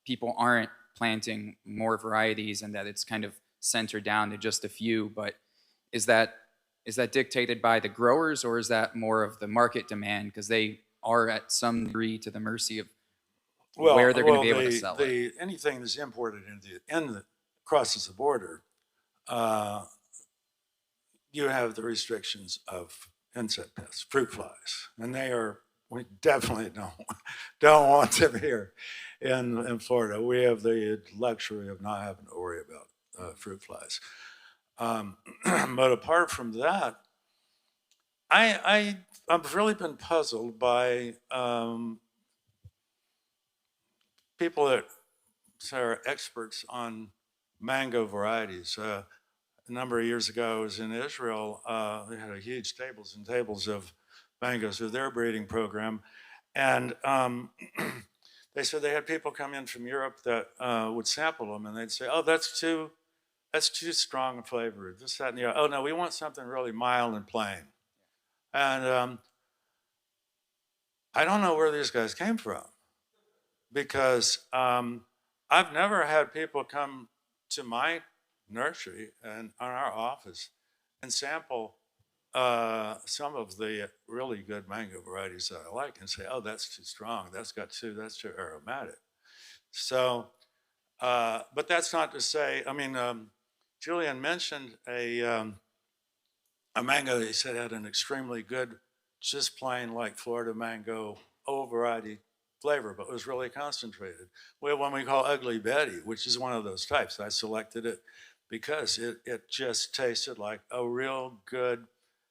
people aren't planting more varieties and that it's kind of centered down to just a few. But is that dictated by the growers, or is that more of the market demand, because they are at some degree to the mercy of where they're going to be able to sell it? Anything that's imported crosses the border, you have the restrictions of insect pests, fruit flies, and we definitely don't want them here in Florida. We have the luxury of not having to worry about fruit flies. But apart from that, I've really been puzzled by people that are experts on mango varieties. A number of years ago, I was in Israel. They had a huge tables and tables of mangoes with their breeding program. And they said they had people come in from Europe that would sample them, and they'd say, oh, that's too strong a flavor, this, that, and the other. Oh, no, we want something really mild and plain. And I don't know where these guys came from, because I've never had people come to my nursery and our office and sample some of the really good mango varieties that I like and say, oh, that's too strong, that's too aromatic. So, but that's not to say, I mean, Julian mentioned a mango that he said had an extremely good, just plain like Florida mango, old variety flavor, but was really concentrated. We have one we call Ugly Betty, which is one of those types. I selected it because it just tasted like a real good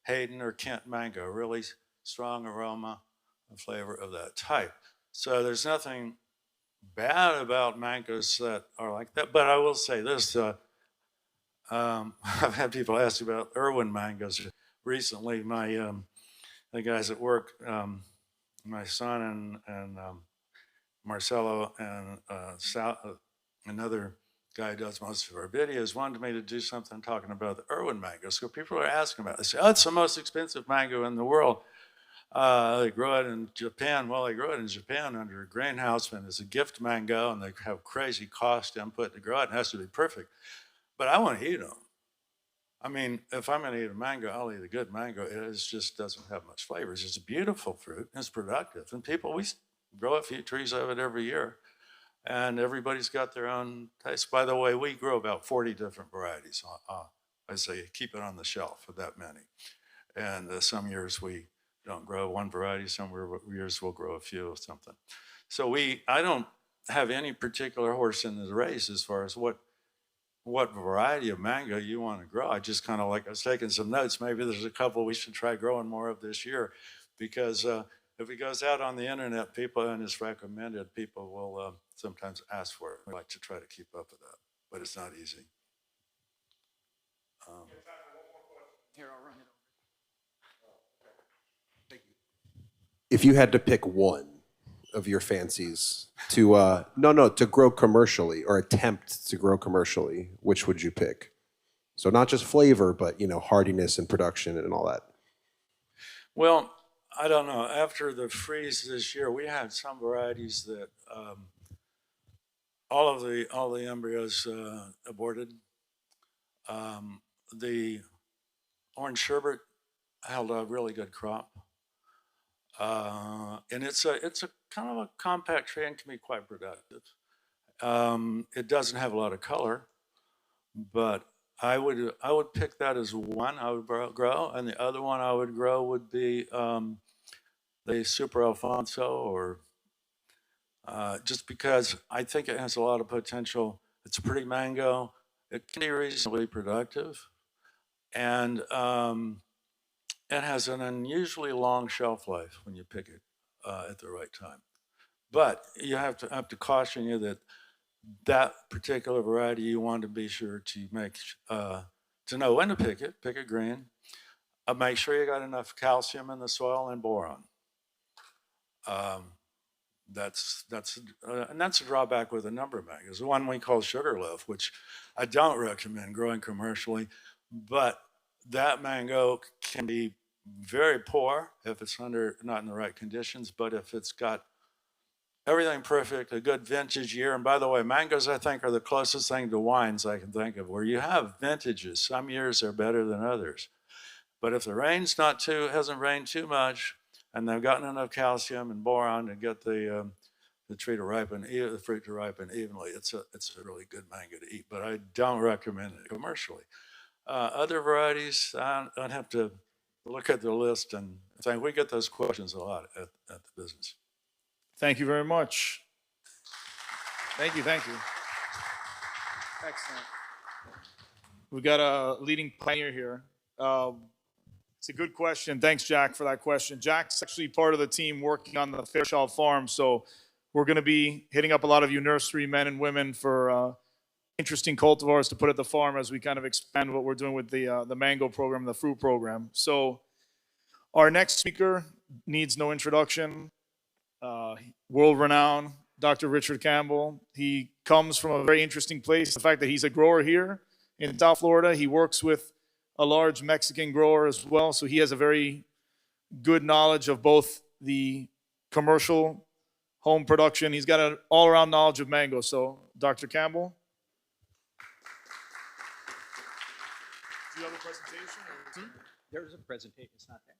Hayden or Kent mango, really strong aroma and flavor of that type. So there's nothing bad about mangoes that are like that, but I will say this, I've had people ask about Irwin mangoes recently. The guys at work, my son and Marcelo and another guy who does most of our videos wanted me to do something talking about the Irwin mango. So people are asking about it. They say, oh, it's the most expensive mango in the world. They grow it in Japan. Well, they grow it in Japan under a greenhouse, and it's a gift mango, and they have crazy cost input to grow it. It has to be perfect. But I want to eat them. I mean, if I'm going to eat a mango, I'll eat a good mango. It just doesn't have much flavor. It's just a beautiful fruit. It's productive. And we grow a few trees of it every year. And everybody's got their own taste. By the way, we grow about 40 different varieties. I say keep it on the shelf with that many. And some years we don't grow one variety. Some years we'll grow a few or something. So I don't have any particular horse in the race as far as what variety of mango you want to grow. I just kind of I was taking some notes. Maybe there's a couple we should try growing more of this year, because if it goes out on the internet, and it's recommended, people will sometimes ask for it. We like to try to keep up with that, but it's not easy. Here, I'll run it over. If you had to pick one of your fancies to to grow commercially or attempt to grow commercially, which would you pick? So not just flavor, but hardiness and production and all that. Well, I don't know. After the freeze this year, we had some varieties that all the embryos aborted. The orange sherbet held a really good crop. And it's a kind of a compact tree and can be quite productive. It doesn't have a lot of color, but I would pick that as one I would grow, and the other one I would grow would be the Super Alfonso, or just because I think it has a lot of potential. It's a pretty mango. It can be reasonably productive, and it has an unusually long shelf life when you pick it at the right time. But you have to caution you that particular variety you want to be sure to make to know when to pick it. Pick a green. Make sure you got enough calcium in the soil and boron. That's a drawback with a number of mangoes. The one we call sugarloaf, which I don't recommend growing commercially, but that mango can be very poor if it's not in the right conditions. But if it's got everything perfect, a good vintage year, and by the way, mangoes I think are the closest thing to wines I can think of, where you have vintages. Some years are better than others. But if the rain's hasn't rained too much, and they've gotten enough calcium and boron to get the tree to ripen, the fruit to ripen evenly, it's a really good mango to eat. But I don't recommend it commercially. Other varieties, I'd have to look at the list and think. We get those questions a lot at the business. Thank you very much. Thank you. Excellent. We've got a leading pioneer here. It's a good question. Thanks, Jack, for that question. Jack's actually part of the team working on the Fairchild Farm, so we're going to be hitting up a lot of you nursery men and women for interesting cultivars to put at the farm as we kind of expand what we're doing with the mango program, the fruit program. So our next speaker needs no introduction. World-renowned Dr. Richard Campbell. He comes from a very interesting place. The fact that he's a grower here in South Florida, he works with a large Mexican grower as well, so he has a very good knowledge of both the commercial home production. He's got an all-around knowledge of mango. So, Dr. Campbell. Do you have a presentation? There's a presentation. It's not there.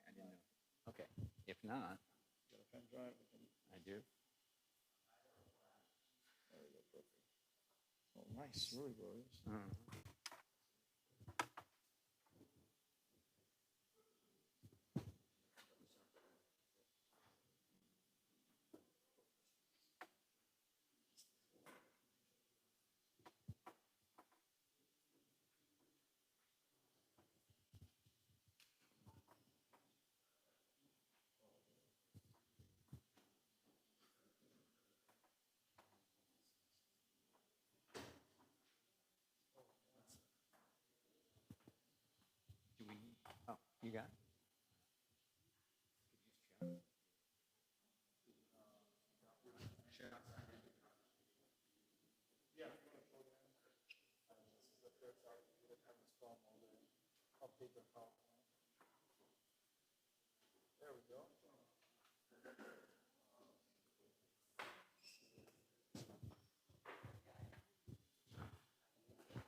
I didn't know. Okay. If not, I do. Oh, nice. Really glorious. You got it?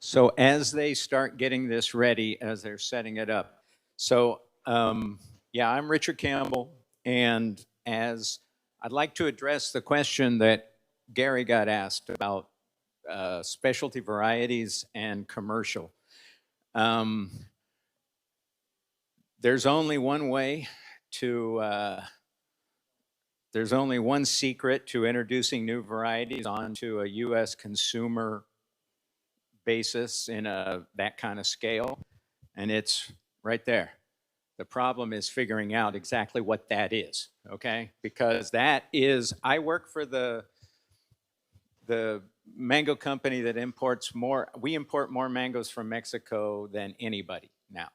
So as they start getting this ready, as they're setting it up, so yeah, I'm Richard Campbell, and as I'd like to address the question that Gary got asked about specialty varieties and commercial. Um, there's only one way to, there's only one secret to introducing new varieties onto a U.S. consumer basis in that kind of scale, and it's right there. The problem is figuring out exactly what that is, okay? Because that is, I work for the mango company that imports more, we import more mangoes from Mexico than anybody now.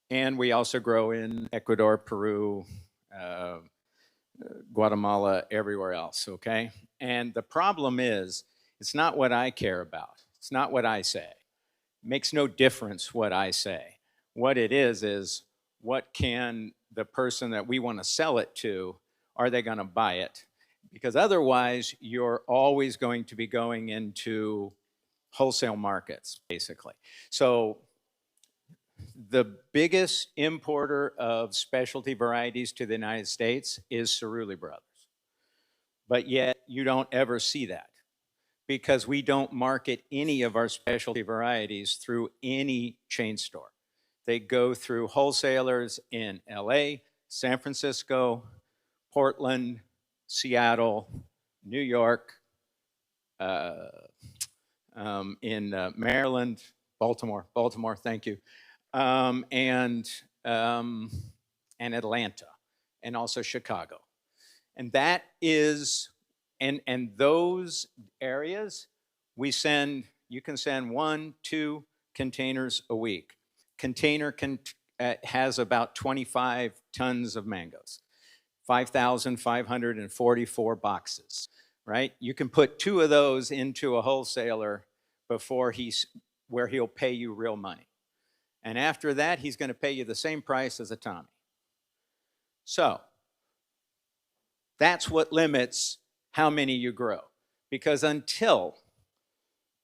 And we also grow in Ecuador, Peru, Guatemala, everywhere else, okay? And the problem is, it's not what I care about. It's not what I say. It makes no difference what I say. What it is what can the person that we want to sell it to, are they going to buy it? Because otherwise, you're always going to be going into wholesale markets, basically. So the biggest importer of specialty varieties to the United States is Cerulli Brothers. But yet, you don't ever see that because we don't market any of our specialty varieties through any chain store. They go through wholesalers in LA, San Francisco, Portland, Seattle, New York, in Maryland, Baltimore, thank you, and Atlanta, and also Chicago. And that is, and those areas, you can send 1-2 containers a week. Container has about 25 tons of mangoes, 5,544 boxes, right? You can put 2 of those into a wholesaler where he'll pay you real money. And after that, he's going to pay you the same price as a Tommy. So that's what limits how many you grow. Because until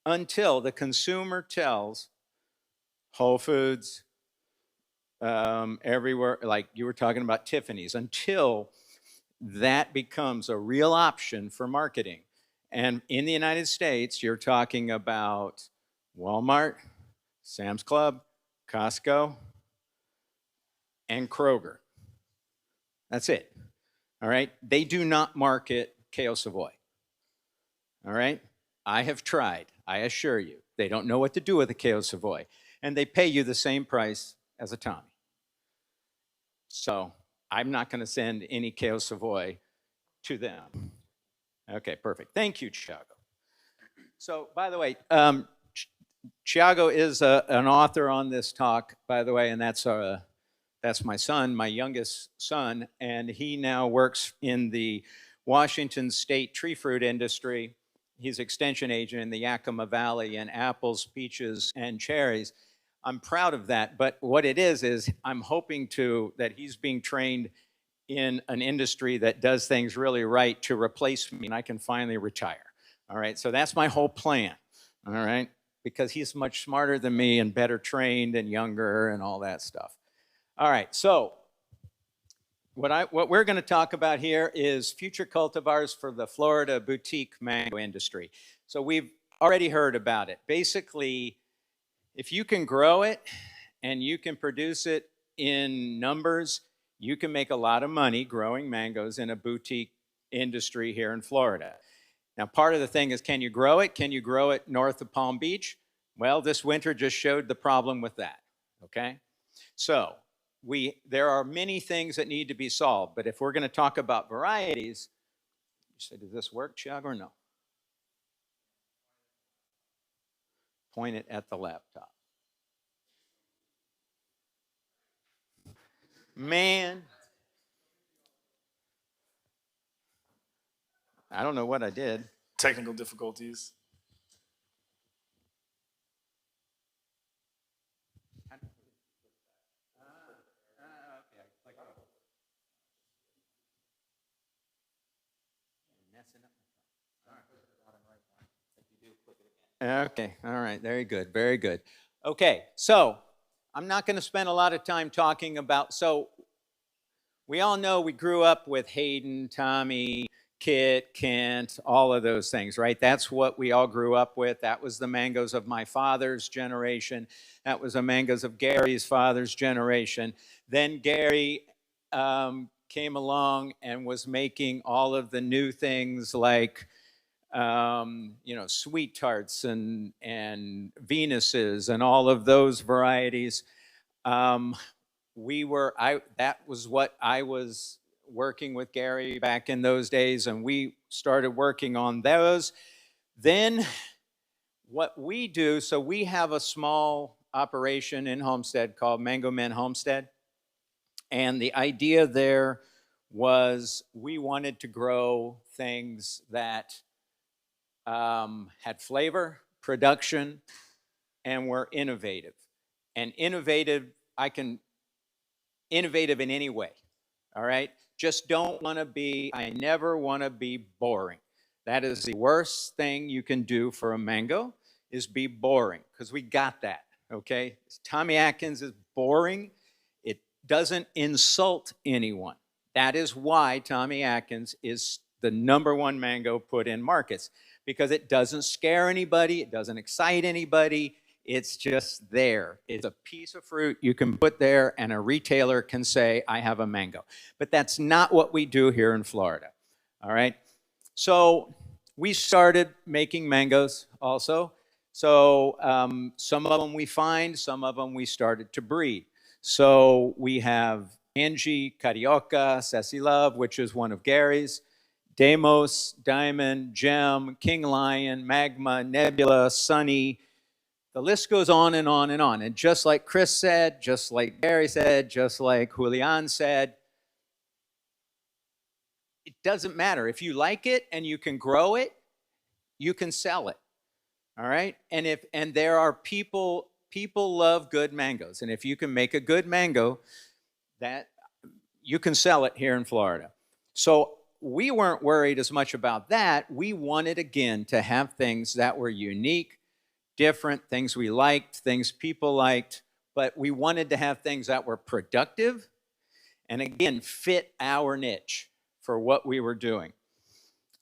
the consumer tells Whole Foods, everywhere, like you were talking about Tiffany's, until that becomes a real option for marketing. And in the United States, you're talking about Walmart, Sam's Club, Costco, and Kroger. That's it. All right? They do not market Kale Savoy. All right? I have tried. I assure you. They don't know what to do with a Kale Savoy. And they pay you the same price as a Tommy. So I'm not going to send any Kale Savoy to them. Okay, perfect. Thank you, Thiago. So, by the way, Thiago is an author on this talk, by the way, and that's my son, my youngest son, and he now works in the Washington State tree fruit industry. He's extension agent in the Yakima Valley in apples, peaches, and cherries. I'm proud of that, but what it is I'm hoping that he's being trained in an industry that does things really right to replace me, and I can finally retire. All right, so that's my whole plan. All right, because he's much smarter than me and better trained and younger and all that stuff. All right, so what we're going to talk about here is future cultivars for the Florida boutique mango industry. So we've already heard about it. Basically, if you can grow it and you can produce it in numbers, you can make a lot of money growing mangoes in a boutique industry here in Florida. Now, part of the thing is, can you grow it? Can you grow it north of Palm Beach? Well, this winter just showed the problem with that, okay? So there are many things that need to be solved, but if we're going to talk about varieties, you said, does this work, Thiago, or no? Point it at the laptop. Man, I don't know what I did. Technical difficulties. Okay, all right, very good, very good. Okay, so I'm not going to spend a lot of time talking about, so we all know we grew up with Hayden, Tommy, Kit, Kent, all of those things, right? That's what we all grew up with. That was the mangoes of my father's generation. That was the mangoes of Gary's father's generation. Then Gary came along and was making all of the new things like sweet tarts and Venuses and all of those varieties. That was what I was working with Gary back in those days, and we started working on those. Then what we do, so we have a small operation in Homestead called Mango Men Homestead. And the idea there was we wanted to grow things that had flavor, production, and were innovative. And innovative in any way, all right? Just don't want to be, I never want to be boring. That is the worst thing you can do for a mango, is be boring, because we got that, okay? Tommy Atkins is boring. It doesn't insult anyone. That is why Tommy Atkins is the #1 mango put in markets, because it doesn't scare anybody, it doesn't excite anybody, it's just there. It's a piece of fruit you can put there and a retailer can say, I have a mango. But that's not what we do here in Florida, all right? So we started making mangoes also. So some of them we find, some of them we started to breed. So we have Angie, Carioca, Sassy Love, which is one of Gary's, Demos, Diamond, Gem, King Lion, Magma, Nebula, Sunny. The list goes on and on and on. And just like Chris said, just like Gary said, just like Julian said, it doesn't matter. If you like it and you can grow it, you can sell it. All right? And there are people love good mangoes. And if you can make a good mango, that you can sell it here in Florida. So we weren't worried as much about that. We wanted, again, to have things that were unique, different, things we liked, things people liked, but we wanted to have things that were productive and, again, fit our niche for what we were doing.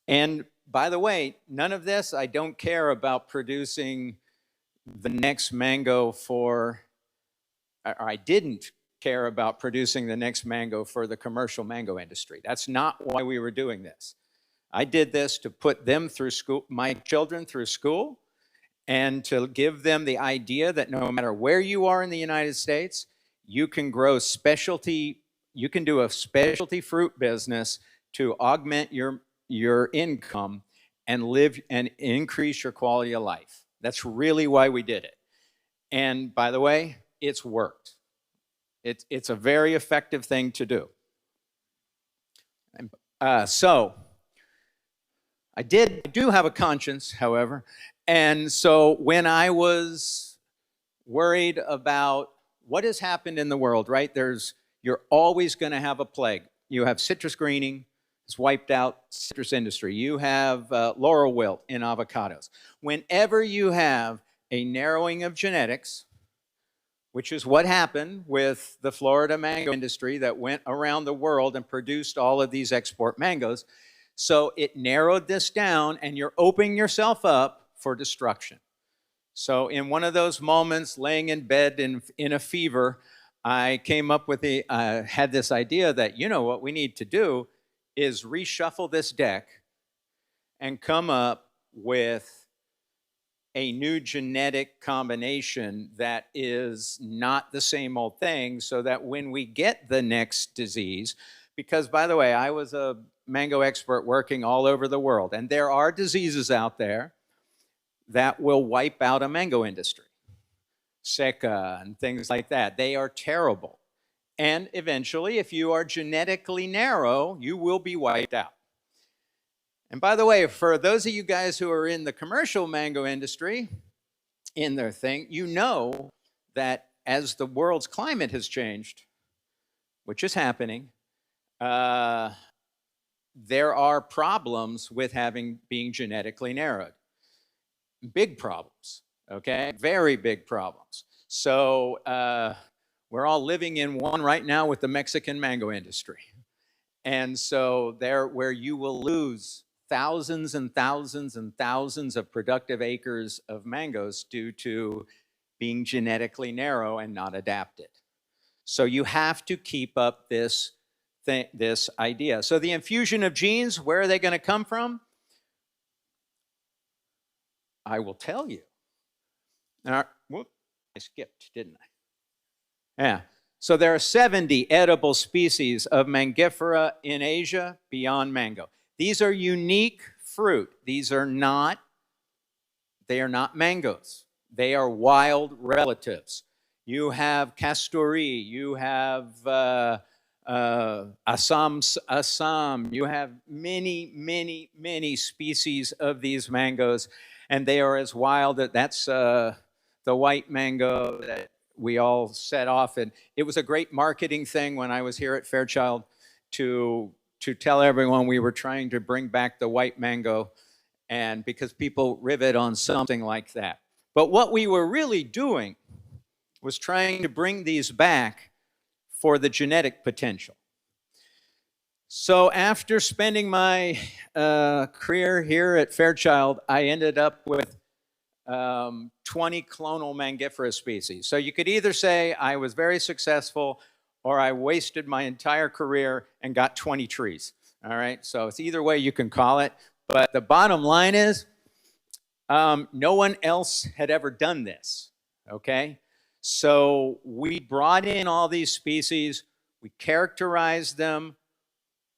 And by the way, none of this, I don't care about producing the next mango or I didn't care about producing the next mango for the commercial mango industry. That's not why we were doing this. I did this to put them through school, my children through school, and to give them the idea that no matter where you are in the United States, you can grow you can do a specialty fruit business to augment your income and live and increase your quality of life. That's really why we did it. And by the way, it's worked. It's a very effective thing to do. So I do have a conscience, however. And so when I was worried about what has happened in the world, right? You're always going to have a plague. You have citrus greening. It's wiped out citrus industry. You have laurel wilt in avocados. Whenever you have a narrowing of genetics, which is what happened with the Florida mango industry that went around the world and produced all of these export mangoes. So it narrowed this down, and you're opening yourself up for destruction. So in one of those moments, laying in bed in a fever, I came up with had this idea that, what we need to do is reshuffle this deck and come up with a new genetic combination that is not the same old thing, so that when we get the next disease, because by the way, I was a mango expert working all over the world, and there are diseases out there that will wipe out a mango industry, Seca and things like that. They are terrible. And eventually, if you are genetically narrow, you will be wiped out. And by the way, for those of you guys who are in the commercial mango industry, in their thing, you know that as the world's climate has changed, which is happening, there are problems with being genetically narrowed. Big problems, okay? Very big problems. So we're all living in one right now with the Mexican mango industry. And so there, where you will lose thousands and thousands and thousands of productive acres of mangoes due to being genetically narrow and not adapted. So you have to keep up this idea. So the infusion of genes, where are they going to come from? I will tell you. Whoop, I skipped, didn't I? Yeah. So there are 70 edible species of Mangifera in Asia beyond mango. These are unique fruit. They are not mangoes. They are wild relatives. You have Kasturi, you have Assam, you have many, many, many species of these mangoes, and they are as wild. That's the white mango that we all set off. And it was a great marketing thing when I was here at Fairchild to tell everyone we were trying to bring back the white mango, and because people rivet on something like that. But what we were really doing was trying to bring these back for the genetic potential. So after spending my career here at Fairchild, I ended up with 20 clonal Mangifera species. So you could either say I was very successful or I wasted my entire career and got 20 trees. All right, so it's either way you can call it. But the bottom line is no one else had ever done this, okay? So we brought in all these species, we characterized them.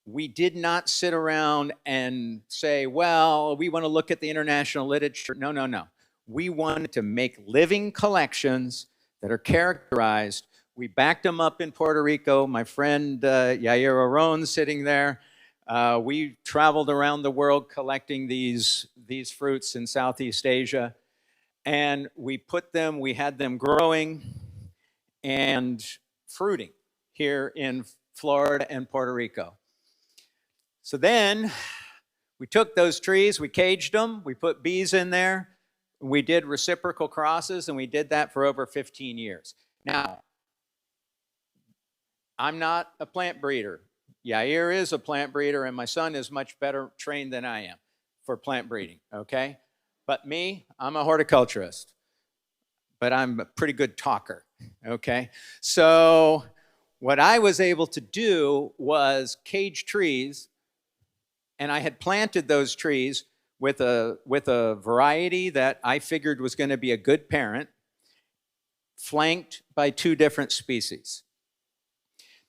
We did not sit around and say, well, we want to look at the international literature. No, no, no. We wanted to make living collections that are characterized. We backed them up in Puerto Rico. My friend Yair Aron sitting there. We traveled around the world collecting these fruits in Southeast Asia. And we had them growing and fruiting here in Florida and Puerto Rico. So then we took those trees, we caged them, we put bees in there, we did reciprocal crosses, and we did that for over 15 years. Now, I'm not a plant breeder. Yair is a plant breeder, and my son is much better trained than I am for plant breeding, okay? But me, I'm a horticulturist, but I'm a pretty good talker, okay? So what I was able to do was cage trees, and I had planted those trees with a variety that I figured was going to be a good parent, flanked by 2 different species.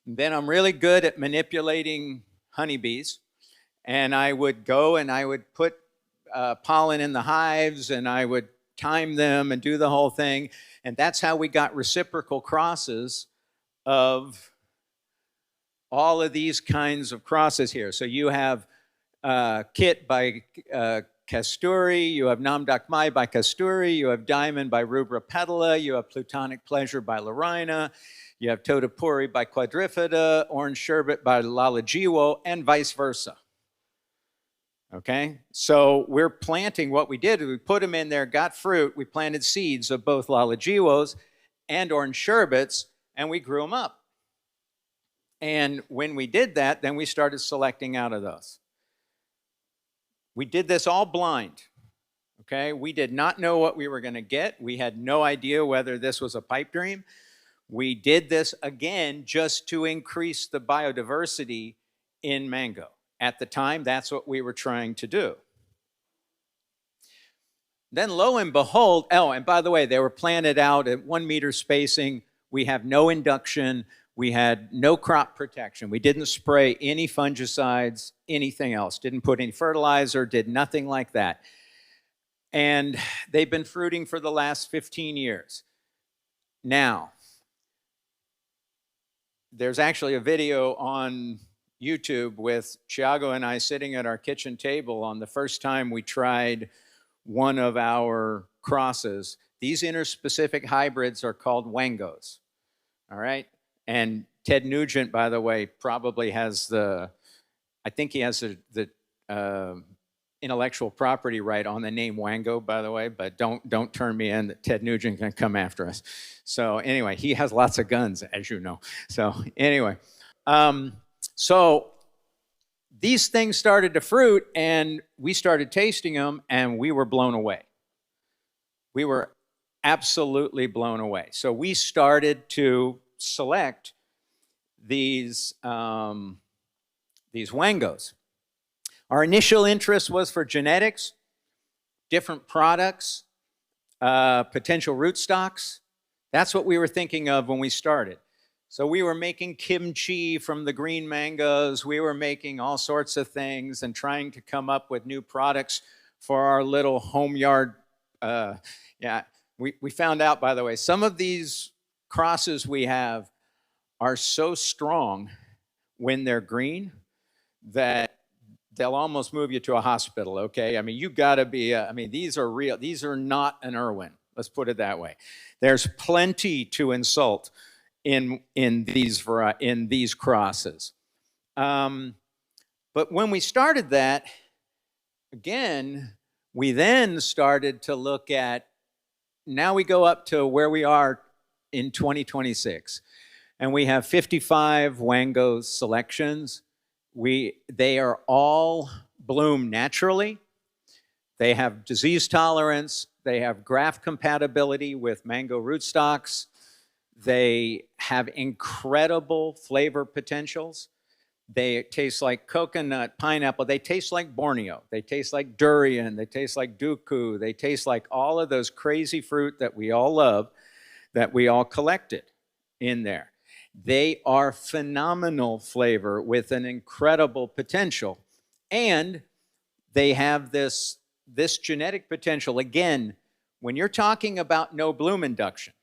And then I'm really good at manipulating honeybees, and I would go and I would put pollen in the hives, and I would time them and do the whole thing. And that's how we got reciprocal crosses of all of these kinds of crosses here. So you have Kit by Kasturi, you have Namdak Mai by Kasturi, you have Diamond by Rubra Petala, you have Plutonic Pleasure by Larina, you have Totapuri by Quadrifida, Orange Sherbet by Lalajiwo, and vice versa. Okay, so we're planting, what we did is we put them in there, got fruit, we planted seeds of both Lalajiwos and Orange Sherbets, and we grew them up. And when we did that, then we started selecting out of those. We did this all blind, okay? We did not know what we were going to get. We had no idea whether this was a pipe dream. We did this, again, just to increase the biodiversity in mango. At the time, that's what we were trying to do. Then lo and behold, oh, and by the way, they were planted out at 1 meter spacing. We have no induction. We had no crop protection. We didn't spray any fungicides, anything else. Didn't put any fertilizer, did nothing like that. And they've been fruiting for the last 15 years. Now, there's actually a video on YouTube with Thiago and I sitting at our kitchen table on the first time we tried one of our crosses. These interspecific hybrids are called Wangos, all right? And Ted Nugent, by the way, probably has I think he has the intellectual property right on the name Wango, by the way, but don't turn me in. Ted Nugent can come after us. So anyway, he has lots of guns, as you know. So anyway, so these things started to fruit, and we started tasting them, and we were blown away. We were absolutely blown away. So we started to select these Wangos. Our initial interest was for genetics, different products, potential rootstocks. That's what we were thinking of when we started. So we were making kimchi from the green mangoes. We were making all sorts of things and trying to come up with new products for our little home yard. We found out, by the way, some of these crosses we have are so strong when they're green that they'll almost move you to a hospital, okay? I mean, you gotta be, these are real. These are not an Irwin, let's put it that way. There's plenty to insult in these crosses. But when we started that, again, we then started to look at, now we go up to where we are in 2026, and we have 55 Wango selections. They are all bloom naturally. They have disease tolerance. They have graft compatibility with mango rootstocks. They have incredible flavor potentials. They taste like coconut, pineapple. They taste like Borneo. They taste like durian. They taste like duku. They taste like all of those crazy fruit that we all love, that we all collected in there. They are phenomenal flavor with an incredible potential. And they have this genetic potential. Again, when you're talking about no bloom induction,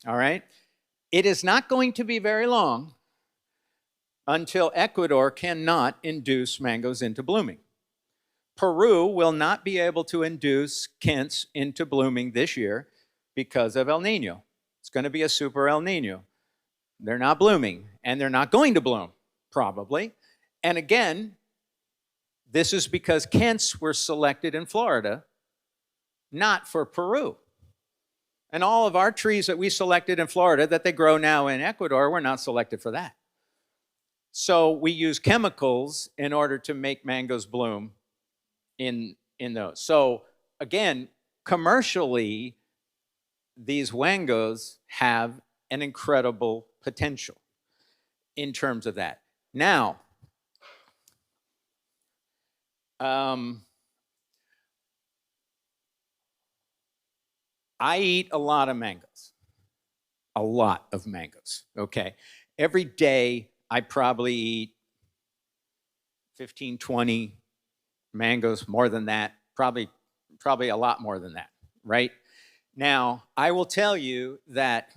all right, it is not going to be very long until Ecuador cannot induce mangoes into blooming. Peru will not be able to induce Kents into blooming this year because of El Nino. It's going to be a super El Nino. They're not blooming, and they're not going to bloom, probably. And again, this is because Kents were selected in Florida, not for Peru. And all of our trees that we selected in Florida that they grow now in Ecuador were not selected for that. So we use chemicals in order to make mangoes bloom in those. So again, commercially, these Wangos have an incredible potential in terms of that. Now, I eat a lot of mangoes, okay? Every day, I probably eat 15, 20 mangoes, more than that, probably a lot more than that, right? Now, I will tell you that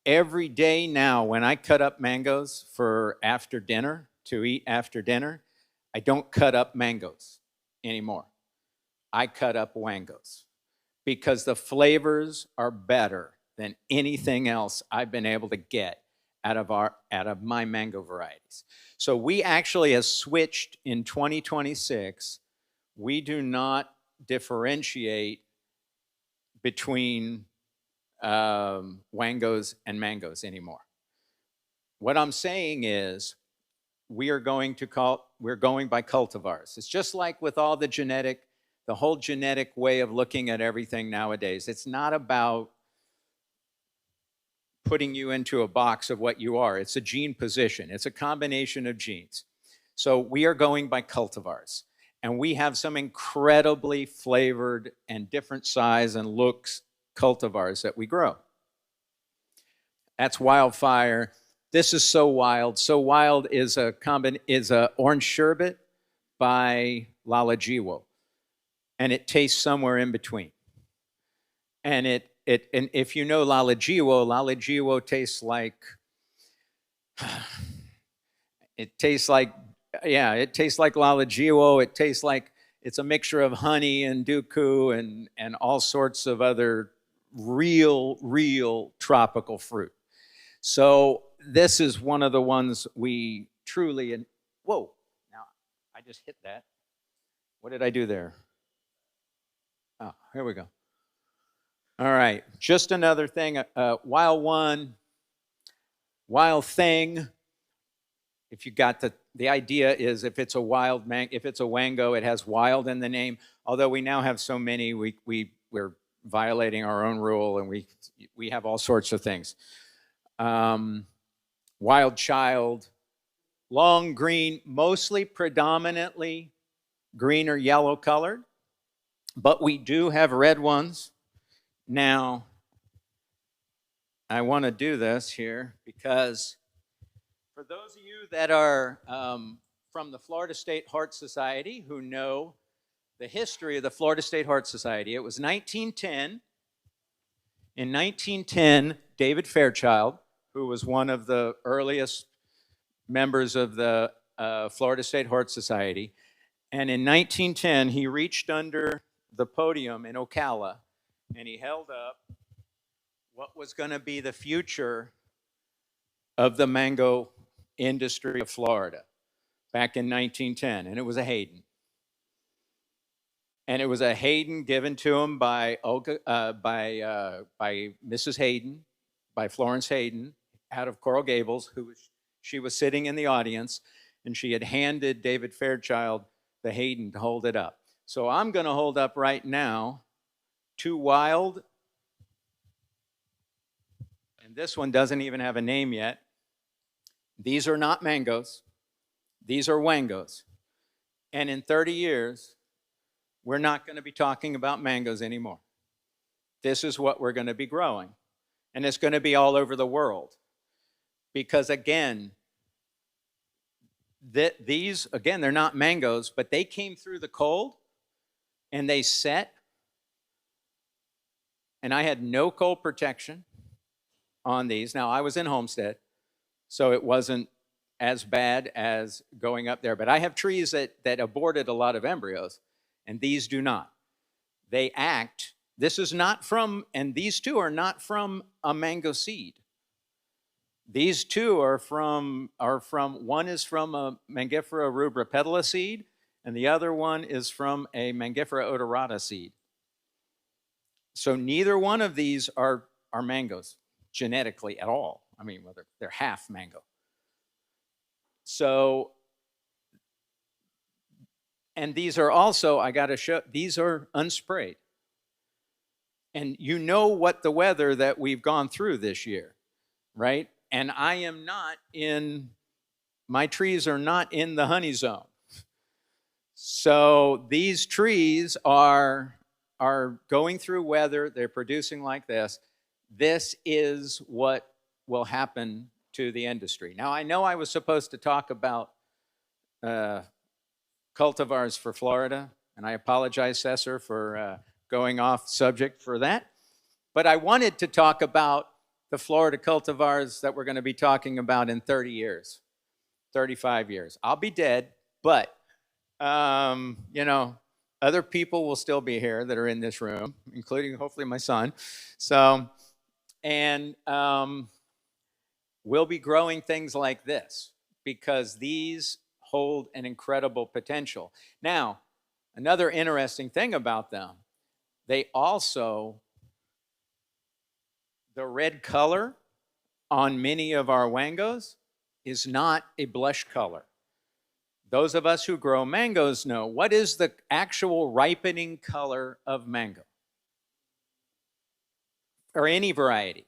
every day now, when I cut up mangoes for after dinner, to eat after dinner, I don't cut up mangoes anymore. I cut up Wangos because the flavors are better than anything else I've been able to get out of my mango varieties. So we actually have switched in 2026. We do not differentiate between Wangos and mangoes anymore. What I'm saying is we're going by cultivars. It's just like with all the whole genetic way of looking at everything nowadays. It's not about putting you into a box of what you are. It's a gene position. It's a combination of genes. So we are going by cultivars. And we have some incredibly flavored and different size and looks cultivars that we grow. That's Wildfire. This is So Wild. So Wild is a orange sherbet by Lalajiwo. And it tastes somewhere in between. And and if you know Lalajiwo tastes like It tastes like, yeah, it tastes like Lalagiwo. It tastes like it's a mixture of honey and dooku and all sorts of other real tropical fruit. So this is one of the ones we truly, and whoa, now I just hit that. What did I do there? Oh, here we go. All right, just another thing, wild one, wild thing. If you got the idea is if it's a if it's a wango, it has wild in the name. Although we now have so many, we're violating our own rule, and we have all sorts of things. Wild child, long green, mostly predominantly green or yellow colored, but we do have red ones. Now, I want to do this here because for those of you that are from the Florida State Heart Society who know the history of the Florida State Heart Society, it was 1910. In 1910, David Fairchild, who was one of the earliest members of the Florida State Heart Society, and in 1910, he reached under the podium in Ocala and he held up what was going to be the future of the mango industry of Florida back in 1910, and it was a Hayden. And it was a Hayden given to him by Mrs. Hayden, by Florence Hayden, out of Coral Gables, she was sitting in the audience, and she had handed David Fairchild the Hayden to hold it up. So I'm going to hold up right now two wild, and this one doesn't even have a name yet. These are not mangoes. These are wangos. And in 30 years, we're not going to be talking about mangoes anymore. This is what we're going to be growing. And it's going to be all over the world. Because again, these, again, they're not mangoes, but they came through the cold and they set. And I had no cold protection on these. Now, I was in Homestead, so it wasn't as bad as going up there. But I have trees that aborted a lot of embryos, and these do not. They act, this is not from, and these two are not from a mango seed. These two are from, one is from a Mangifera rubra pedala seed, and the other one is from a Mangifera odorata seed. So neither one of these are mangoes genetically at all. I mean, well, they're half mango. So, and these are also, I got to show, these are unsprayed. And you know what the weather that we've gone through this year, right? And I am not in, my trees are not in the honey zone. So these trees are going through weather, they're producing like this. This is what will happen to the industry. Now, I know I was supposed to talk about cultivars for Florida, and I apologize, Cesar, for going off subject for that. But I wanted to talk about the Florida cultivars that we're going to be talking about in 30 years, 35 years. I'll be dead, but, you know, other people will still be here that are in this room, including hopefully my son. So, and we'll be growing things like this because these hold an incredible potential. Now, another interesting thing about them, they also, the red color on many of our wangos is not a blush color. Those of us who grow mangoes know what is the actual ripening color of mango or any variety.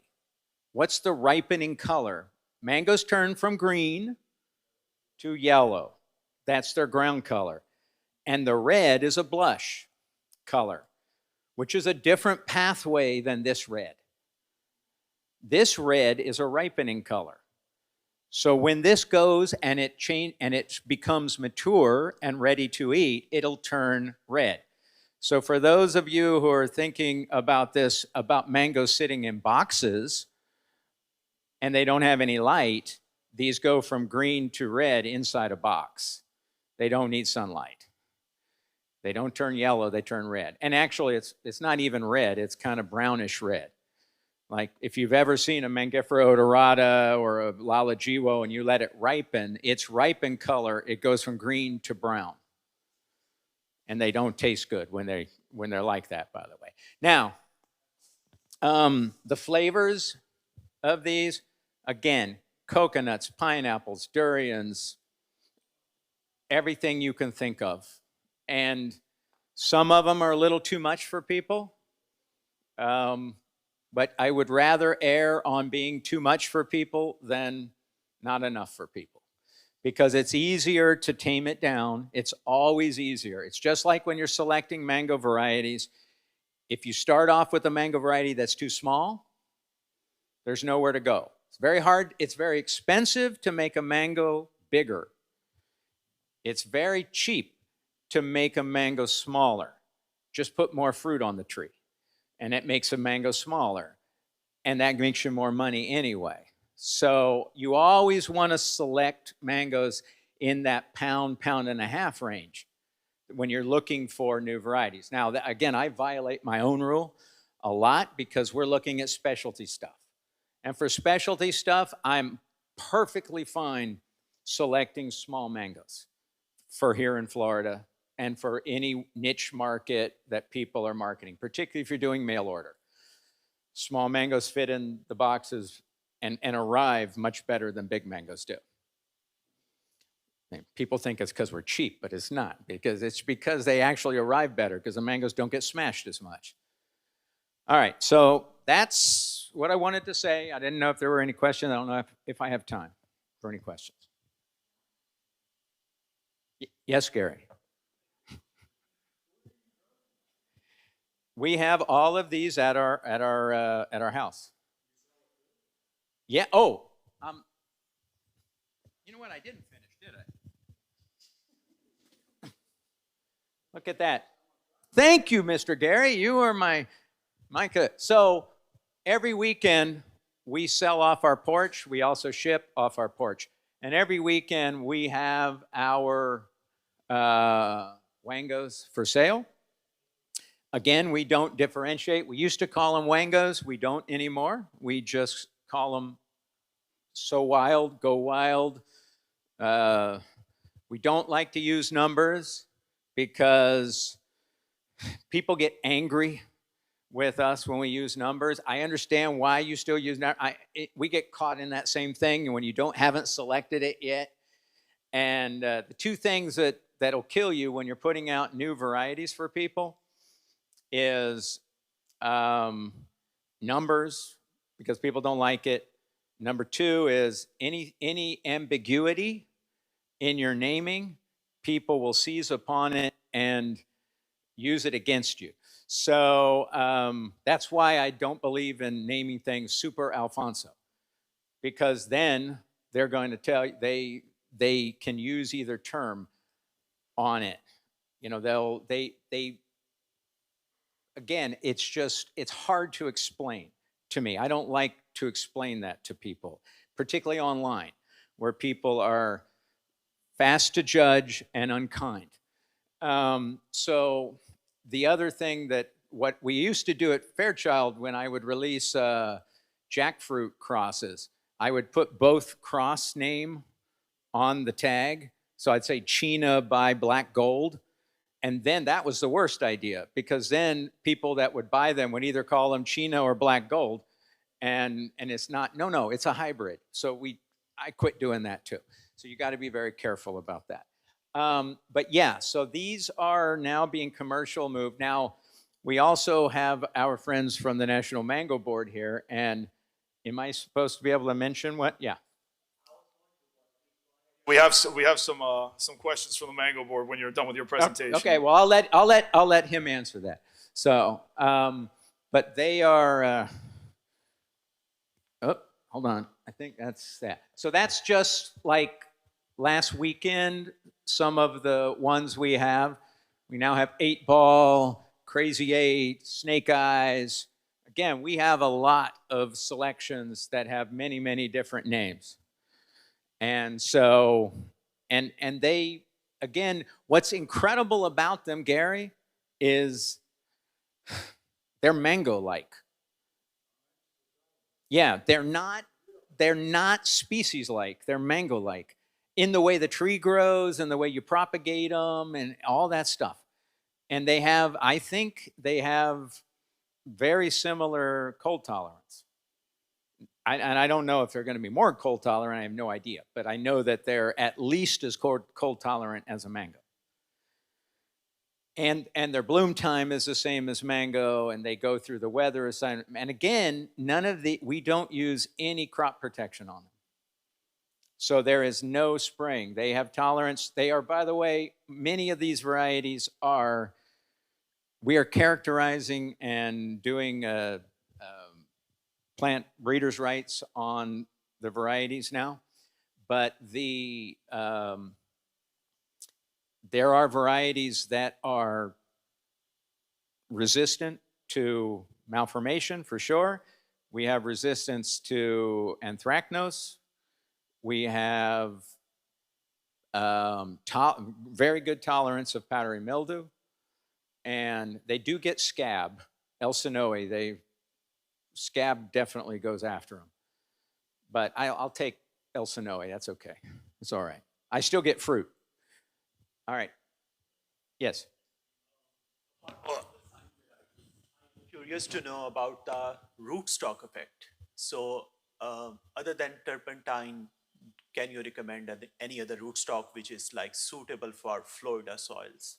What's the ripening color? Mangoes turn from green to yellow. That's their ground color. And the red is a blush color, which is a different pathway than this red. This red is a ripening color. So when this goes and it becomes mature and ready to eat, it'll turn red. So for those of you who are thinking about this, about mangoes sitting in boxes and they don't have any light, these go from green to red inside a box. They don't need sunlight. They don't turn yellow, they turn red. And actually, it's not even red, it's kind of brownish red. Like if you've ever seen a Mangifera odorata or a Lalajiwo and you let it ripen, it's ripened color, it goes from green to brown. And they don't taste good when they're like that, by the way. Now, the flavors of these, again, coconuts, pineapples, durians, everything you can think of. And some of them are a little too much for people. But I would rather err on being too much for people than not enough for people. Because it's easier to tame it down. It's always easier. It's just like when you're selecting mango varieties. If you start off with a mango variety that's too small, there's nowhere to go. It's very hard. It's very expensive to make a mango bigger. It's very cheap to make a mango smaller. Just put more fruit on the tree, and it makes a mango smaller, and that makes you more money anyway. So you always want to select mangoes in that pound and a half range when you're looking for new varieties. Now, again, I violate my own rule a lot because we're looking at specialty stuff. And for specialty stuff, I'm perfectly fine selecting small mangoes for here in Florida and for any niche market that people are marketing, particularly if you're doing mail order. Small mangoes fit in the boxes and arrive much better than big mangoes do. People think it's because we're cheap, but it's not. It's because they actually arrive better because the mangoes don't get smashed as much. All right, so that's what I wanted to say. I didn't know if there were any questions. I don't know if I have time for any questions. Yes, Gary. We have all of these at our house. Yeah. Oh, you know what? I didn't finish, did I? Look at that. Thank you, Mr. Gary. You are my So every weekend we sell off our porch. We also ship off our porch. And every weekend we have our wangos for sale. Again, we don't differentiate. We used to call them wangos. We don't anymore. We just call them so wild, go wild. We don't like to use numbers because people get angry with us when we use numbers. I understand why you still use numbers. We get caught in that same thing when you haven't selected it yet. And the two things that'll kill you when you're putting out new varieties for people is numbers, because people don't like it. Number two is any ambiguity in your naming, people will seize upon it and use it against you. So that's why I don't believe in naming things Super Alfonso, because then they're going to tell you they can use either term on it. You know, again, it's hard to explain to me. I don't like to explain that to people, particularly online, where people are fast to judge and unkind. So the other thing what we used to do at Fairchild when I would release jackfruit crosses, I would put both cross name on the tag. So I'd say China by Black Gold. And then that was the worst idea, because then people that would buy them would either call them China or Black Gold. And it's not, no, it's a hybrid. So I quit doing that too. So you got to be very careful about that. But yeah, so these are now being commercial moved. Now, we also have our friends from the National Mango Board here. And am I supposed to be able to mention what? Yeah. We have some questions from the Mango Board when you're done with your presentation. Okay, well I'll let him answer that. So, but they are. Hold on. I think that's that. So that's just like last weekend. Some of the ones we have. We now have 8-Ball, Crazy 8, Snake Eyes. Again, we have a lot of selections that have many, many different names. And so, and they, again, what's incredible about them, Gary, is they're mango-like. Yeah, they're not species-like. They're mango-like in the way the tree grows and the way you propagate them and all that stuff. And they have, I think, they have very similar cold tolerance. And I don't know if they're going to be more cold tolerant. I have no idea, but I know that they're at least as cold tolerant as a mango. And their bloom time is the same as mango, and they go through the weather assignment. And again, we don't use any crop protection on them. So there is no spraying. They have tolerance. They are, by the way, many of these varieties are, we are characterizing and doing plant breeders' rights on the varieties now. But there are varieties that are resistant to malformation for sure. We have resistance to anthracnose. We have very good tolerance of powdery mildew. And they do get scab, Elsinoe. Scab definitely goes after them. But I'll take Elsinoe, that's okay. It's all right. I still get fruit. All right. Yes. Curious to know about the rootstock effect. So, other than turpentine, can you recommend any other rootstock which is like suitable for Florida soils?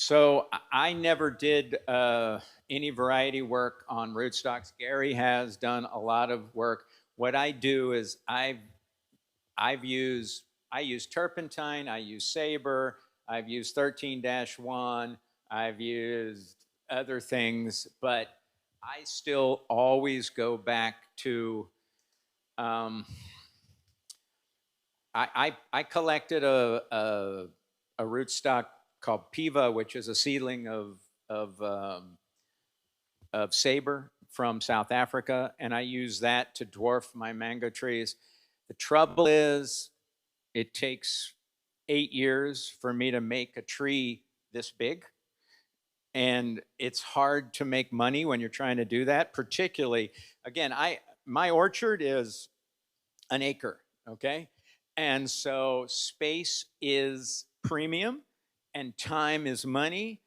So I never did any variety work on rootstocks. Gary has done a lot of work. What I do is I use turpentine, I use Sabre, I've used 13-1, I've used other things, but I still always go back to, I collected a rootstock called Piva, which is a seedling of Sabre from South Africa, and I use that to dwarf my mango trees. The trouble is, it takes 8 years for me to make a tree this big. And it's hard to make money when you're trying to do that, particularly, again, my orchard is an acre, okay? And so space is premium and time is money.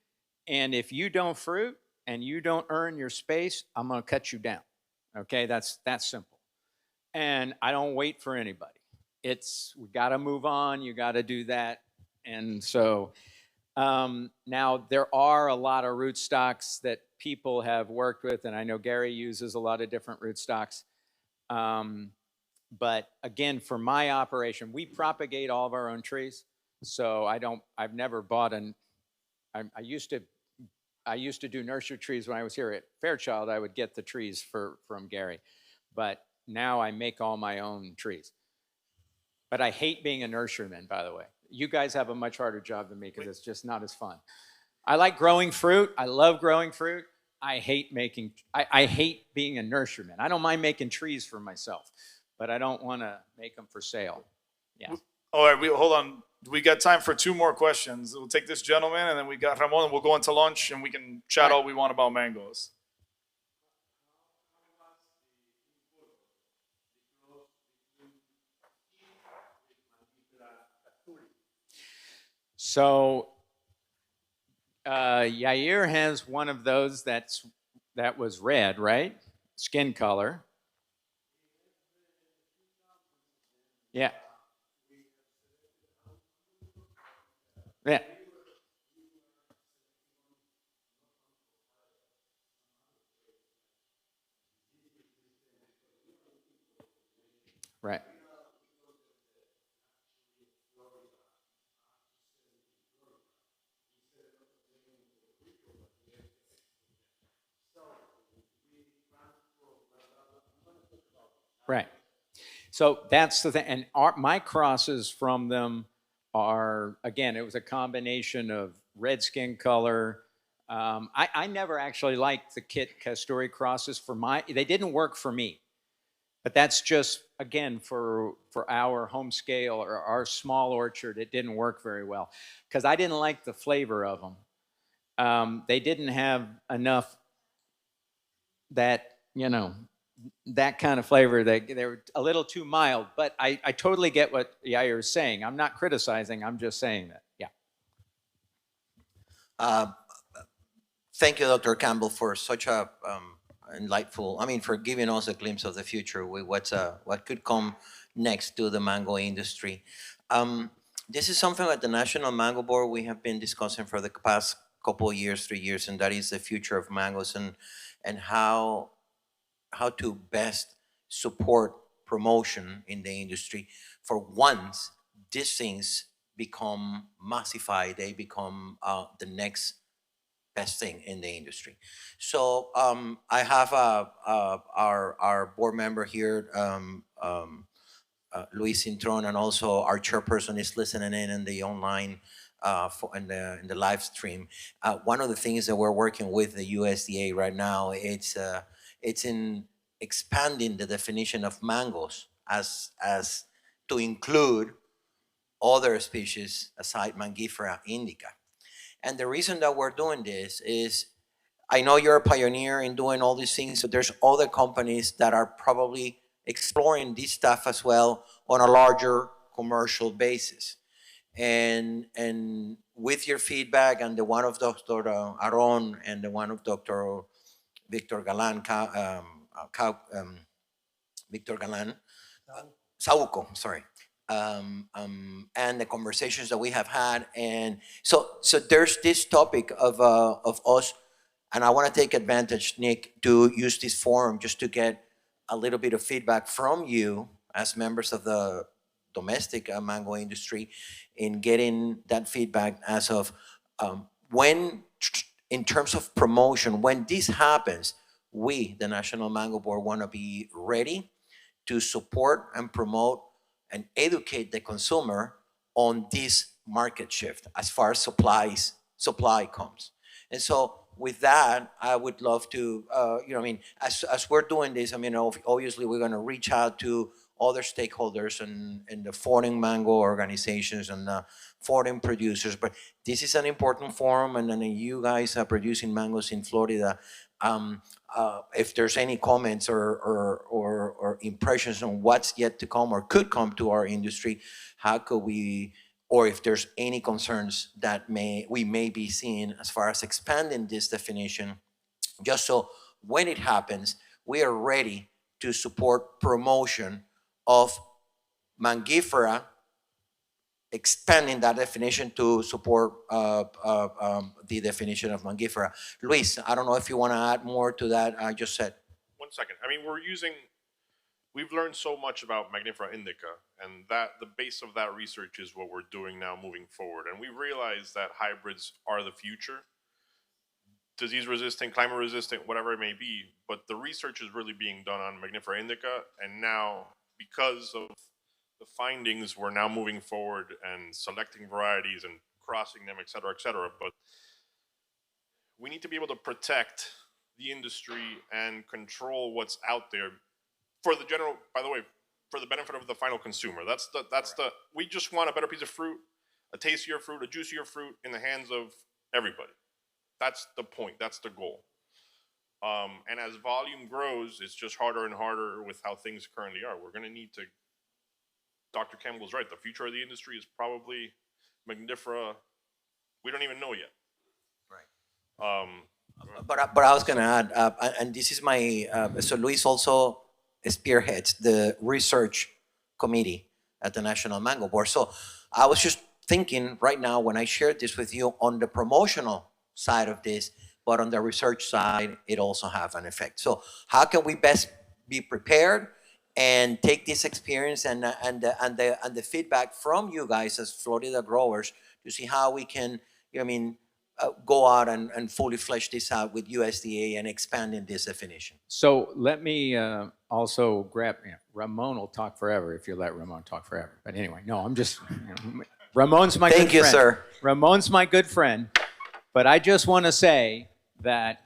And if you don't fruit and you don't earn your space, I'm gonna cut you down, okay? That's simple. And I don't wait for anybody. We gotta move on, you gotta do that. And so, now, there are a lot of rootstocks that people have worked with, and I know Gary uses a lot of different rootstocks. But again, for my operation, we propagate all of our own trees. So I've never bought I used to do nursery trees when I was here at Fairchild. I would get the trees from Gary. But now I make all my own trees. But I hate being a nurseryman, by the way. You guys have a much harder job than me because it's just not as fun. I like growing fruit. I love growing fruit. I hate being a nurseryman. I don't mind making trees for myself, but I don't want to make them for sale. Yeah. All right, hold on. We got time for 2 more questions. We'll take this gentleman, and then we got Ramon, and we'll go into lunch, and we can chat all we want about mangoes. So Yair has one of those that was red, right? Skin color. Yeah. Yeah. Right. Right. So that's the thing. And my crosses from them are, again, it was a combination of red skin color. I never actually liked the Kit Casturi crosses they didn't work for me. But that's just, again, for our home scale or our small orchard, it didn't work very well because I didn't like the flavor of them. They didn't have enough that, that kind of flavor. They were a little too mild, but I totally get what Yair is saying. I'm not criticizing, I'm just saying that, yeah. Thank you, Dr. Campbell, for such a for giving us a glimpse of the future with what could come next to the mango industry. This is something at the National Mango Board we have been discussing for the past couple of years, 3 years, and that is the future of mangoes and how to best support promotion in the industry. For once, these things become massified, they become the next best thing in the industry. So I have our board member here, Luis Intron, and also our chairperson is listening in the online in the live stream. One of the things that we're working with the USDA right now, it's in expanding the definition of mangoes as to include other species aside Mangifera indica. And the reason that we're doing this is, I know you're a pioneer in doing all these things, so there's other companies that are probably exploring this stuff as well on a larger commercial basis. And with your feedback and the one of Dr. Aron and the one of Dr. Victor Galan, Victor Galan, Sauco, sorry. And the conversations that we have had, and so there's this topic of us, and I want to take advantage, Nick, to use this forum just to get a little bit of feedback from you as members of the domestic mango industry, in getting that feedback as of when, in terms of promotion, when this happens, we, the National Mango Board, want to be ready to support and promote and educate the consumer on this market shift as far as supply comes. And so with that, I would love to, as we're doing this, obviously we're going to reach out to other stakeholders and the foreign mango organizations and the foreign producers, but this is an important forum, and then you guys are producing mangoes in Florida. If there's any comments or impressions on what's yet to come or could come to our industry, how could we, or if there's any concerns that we may be seeing as far as expanding this definition, just so when it happens, we are ready to support promotion of Mangifera, expanding that definition to support the definition of Mangifera. Luis, I don't know if you want to add more to that I just said. 1 second. We've learned so much about Mangifera indica, and that the base of that research is what we're doing now moving forward. And we realize that hybrids are the future, disease resistant, climate resistant, whatever it may be, but the research is really being done on Mangifera indica, and now because of the findings, we're now moving forward and selecting varieties and crossing them, et cetera, but we need to be able to protect the industry and control what's out there for the general, by the way, for the benefit of the final consumer. We just want a better piece of fruit, a tastier fruit, a juicier fruit in the hands of everybody. That's the point, that's the goal. And as volume grows, it's just harder and harder with how things currently are. We're gonna need to, Dr. Campbell's right, the future of the industry is probably Mangifera. We don't even know yet. Right. But I was going to add, and this is my, so Luis also spearheads the research committee at the National Mango Board. So I was just thinking right now when I shared this with you on the promotional side of this, but on the research side, it also have an effect. So how can we best be prepared and take this experience and the feedback from you guys as Florida growers to see how we can, go out and fully flesh this out with USDA and expanding this definition. So let me also grab, Ramon will talk forever if you let Ramon talk forever. But anyway, no, I'm just, Ramon's my good friend. Thank you, sir. Ramon's my good friend. But I just want to say that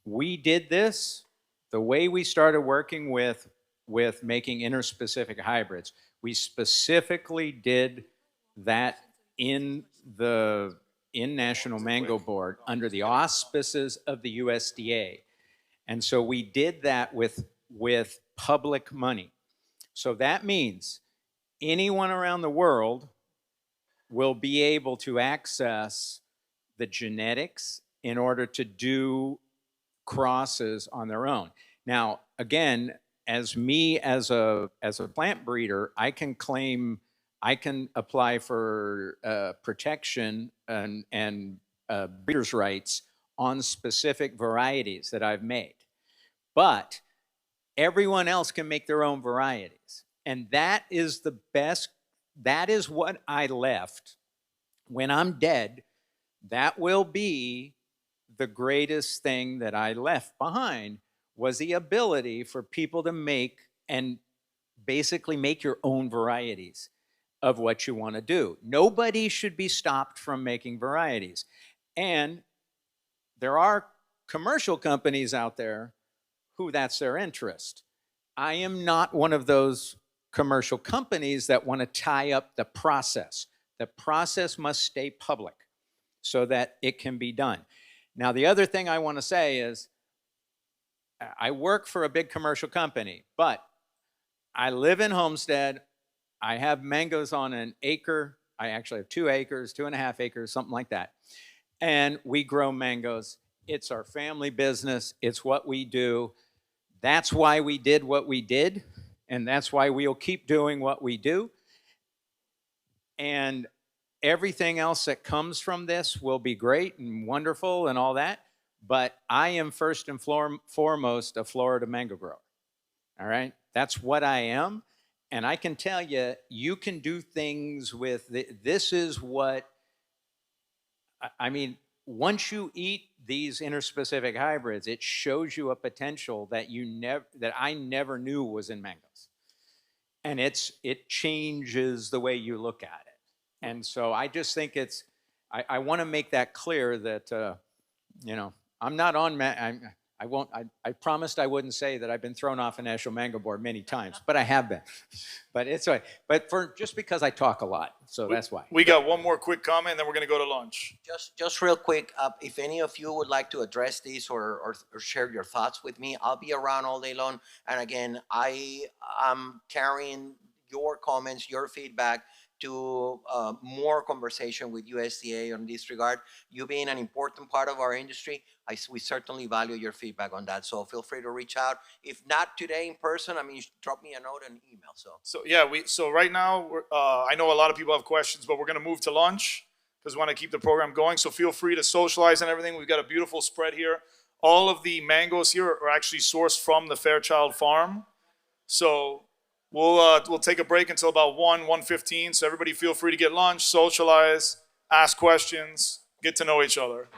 we did this, the way we started working with with making interspecific hybrids. We specifically did that in the National Mango Board under the auspices of the USDA. And so we did that with public money. So that means anyone around the world will be able to access the genetics in order to do crosses on their own. Now, again, as a plant breeder, I can apply for protection and breeder's rights on specific varieties that I've made. But everyone else can make their own varieties. And that is the best, that is what I left. When I'm dead, that will be the greatest thing that I left behind, was the ability for people to make and basically make your own varieties of what you want to do. Nobody should be stopped from making varieties. And there are commercial companies out there who that's their interest. I am not one of those commercial companies that want to tie up the process. The process must stay public so that it can be done. Now, the other thing I want to say is I work for a big commercial company, but I live in Homestead. I have mangoes on an acre. I actually have 2 acres, 2.5 acres, something like that. And we grow mangoes. It's our family business. It's what we do. That's why we did what we did. And that's why we'll keep doing what we do. And everything else that comes from this will be great and wonderful and all that. But I am first and foremost a Florida mango grower. All right? That's what I am. And I can tell you, you can do things with this is what, I mean, once you eat these interspecific hybrids, it shows you a potential that that I never knew was in mangoes. And it changes the way you look at it. And so I just think I want to make that clear that, you know, I'm not on, I promised I wouldn't say that I've been thrown off a National Mango Board many times, but I have been. But it's all right. But just because I talk a lot, so that's why. We got one more quick comment, and then we're going to go to lunch. Just real quick, if any of you would like to address this or share your thoughts with me, I'll be around all day long. And again, I am carrying your comments, your feedback to more conversation with USDA on this regard. You being an important part of our industry, we certainly value your feedback on that. So feel free to reach out. If not today in person, I mean, drop me a note and email. So yeah, so right now, I know a lot of people have questions, but we're going to move to lunch because we want to keep the program going. So feel free to socialize and everything. We've got a beautiful spread here. All of the mangoes here are actually sourced from the Fairchild Farm. So we'll take a break until about 1:15. So everybody feel free to get lunch, socialize, ask questions, get to know each other.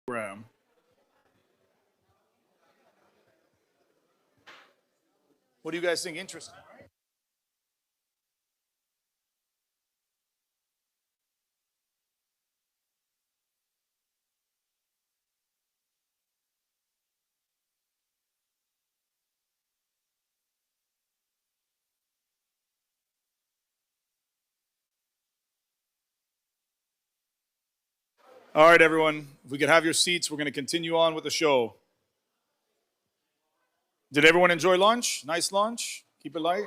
program. What do you guys think? Interesting. All right, everyone. If we could have your seats, we're going to continue on with the show. Did everyone enjoy lunch? Nice lunch? Keep it light.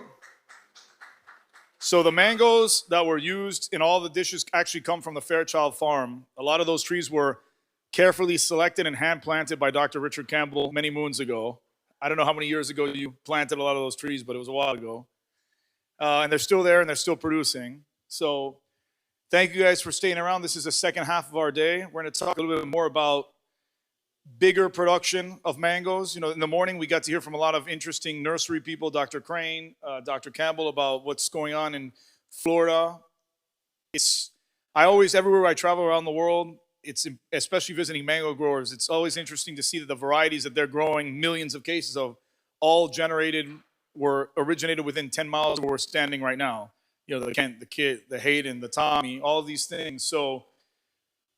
So the mangoes that were used in all the dishes actually come from the Fairchild Farm. A lot of those trees were carefully selected and hand planted by Dr. Richard Campbell many moons ago. I don't know how many years ago you planted a lot of those trees, but it was a while ago. And they're still there and they're still producing. So thank you guys for staying around. This is the second half of our day. We're going to talk a little bit more about bigger production of mangoes. You know, in the morning we got to hear from a lot of interesting nursery people, Dr. Crane, Dr. Campbell, about what's going on in Florida. Everywhere I travel around the world, it's especially visiting mango growers, it's always interesting to see that the varieties that they're growing, millions of cases of, all were originated within 10 miles of where we're standing right now. You know, the Kent, the Kit, the Hayden, the Tommy, all of these things. So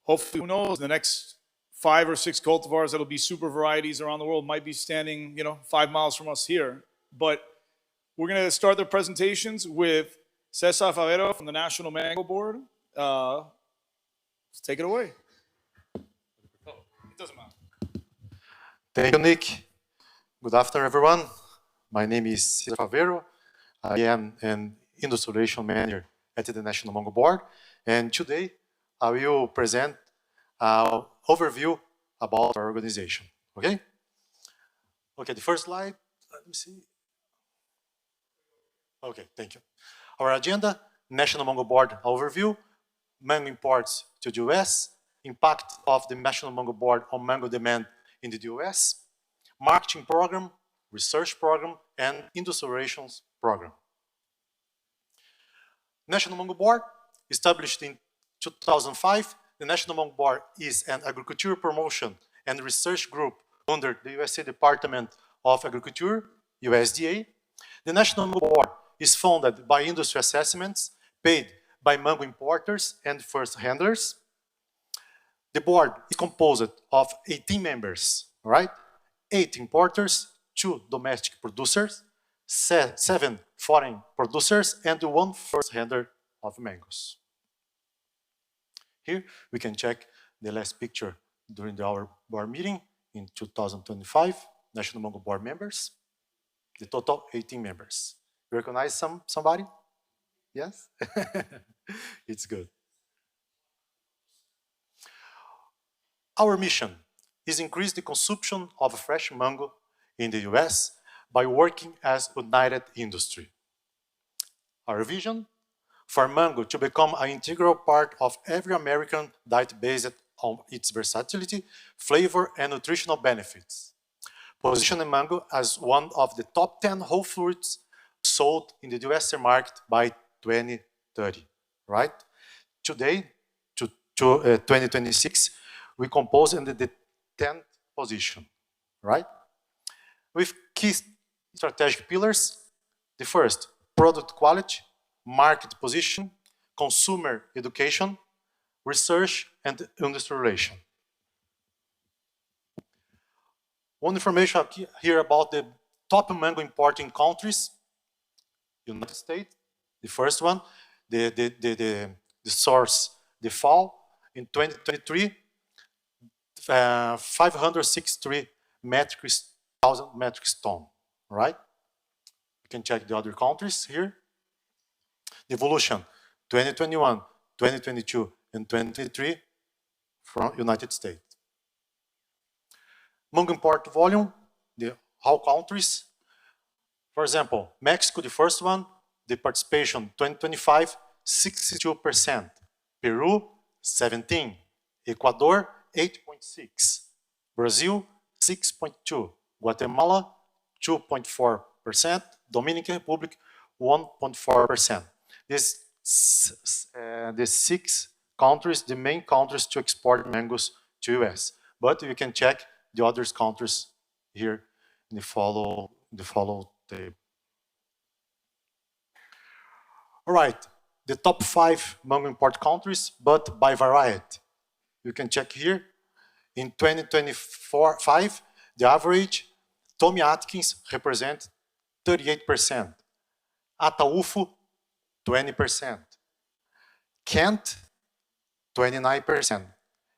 hopefully, who knows, the next 5 or 6 cultivars that'll be super varieties around the world might be standing, 5 miles from us here. But we're going to start the presentations with Cesar Favero from the National Mango Board. Let's take it away. It doesn't matter. Thank you, Nick. Good afternoon, everyone. My name is Cesar Favero. I am an Industry Relations Manager at the National Mango Board. And today, I will present an overview about our organization. Okay? Okay, the first slide. Let me see. Okay, thank you. Our agenda: National Mango Board overview, mango imports to the US, impact of the National Mango Board on mango demand in the US, marketing program, research program, and industry relations program. National Mango Board, established in 2005, the National Mango Board is an agriculture promotion and research group under the USA Department of Agriculture, USDA. The National Mango Board is funded by industry assessments paid by mango importers and first handlers. The board is composed of 18 members, right? 8 importers, 2 domestic producers, 7 foreign producers, and 1 first handler of mangoes. Here we can check the last picture during our board meeting in 2025, National Mango Board members. The total 18 members. You recognize somebody? Yes? It's good. Our mission is increase the consumption of fresh mango in the US by working as united industry. Our vision: for mango to become an integral part of every American diet based on its versatility, flavor, and nutritional benefits. Positioning mango as one of the top 10 whole fruits sold in the US market by 2030, right? Today, to 2026, we compose in the 10th position, right? With key strategic pillars: the first, product quality, market position, consumer education, research, and industry relation. One information here about the top mango importing countries: United States, the first one, the source, the fall in 2023, 563 thousand metric ton, right? You can check the other countries here. The evolution, 2021, 2022, and 2023 from United States. Mango import volume, the whole countries. For example, Mexico, the first one, the participation 2025, 62%. Peru, 17%. Ecuador, 8.6%. Brazil, 6.2%. Guatemala, 2.4%. Dominican Republic, 1.4%. The 6 countries, the main countries to export mangoes to US. but you can check the other countries here in the follow table. All right, the top 5 mango import countries, but by variety. You can check here. In 2024-5, the average, Tommy Atkins represent 38%, Ataúfo 20%, Kent 29%,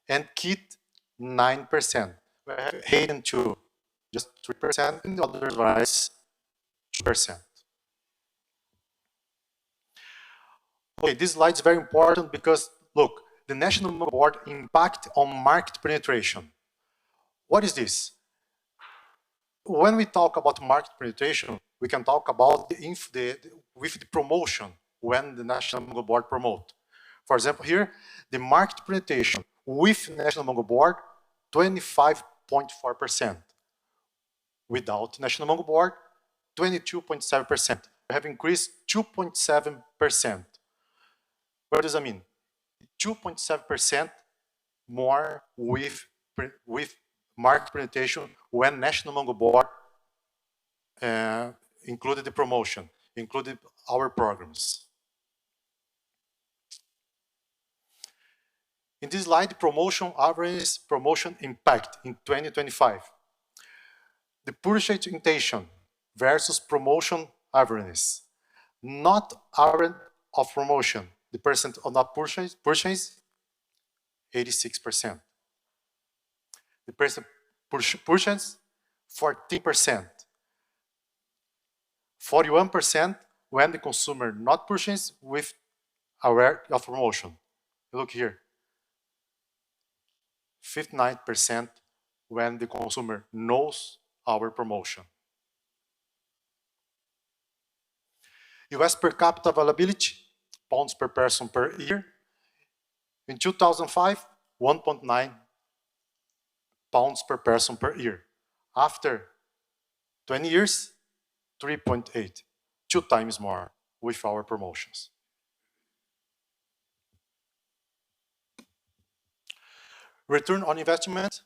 and Kit 9%. We have Hayden too, just 3%, and the other varieties 2%. Okay, this slide is very important because, look, the National Mango Board impact on market penetration. What is this? When we talk about market penetration, we can talk about with the promotion when the National Mango Board promote. For example, here, the market penetration with National Mango Board, 25.4%. Without National Mango Board, 22.7%. We have increased 2.7%. What does that mean? 2.7% more with market penetration when National Mango Board included the promotion, included our programs. In this slide, promotion average promotion impact in 2025. The purchase intention versus promotion awareness. Not average of promotion. The percent of not purchase 86%. The person purchase 14%. 41% when the consumer not purchase with aware of promotion. Look here. 59% when the consumer knows our promotion. US per capita availability, pounds per person per year. In 2005, 1.9 pounds per person per year. After 20 years, 3.8, 2 times more with our promotions. Return on investment,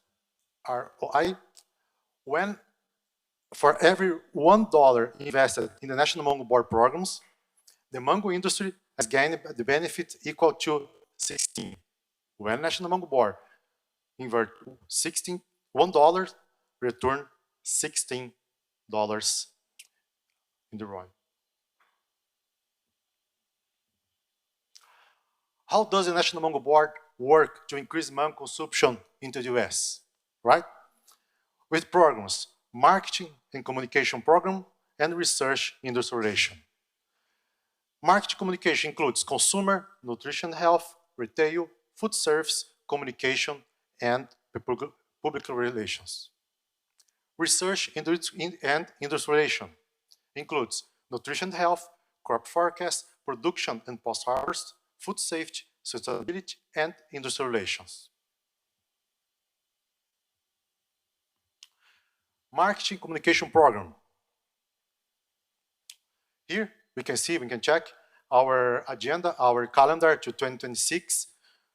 ROI, when for every $1 invested in the National Mango Board programs, the mango industry has gained the benefit equal to 16. When National Mango Board invert $1, return $16 in the ROI. How does the National Mango Board work to increase mango consumption into the US, right? With programs, marketing and communication program, and research industrialization. Marketing communication includes consumer, nutrition health, retail, food service, communication, and public relations. Research and industrialization includes nutrition health, crop forecast, production and post-harvest, food safety, sustainability, and industrial relations. Marketing communication program. Here we can see, we can check our agenda, our calendar to 2026.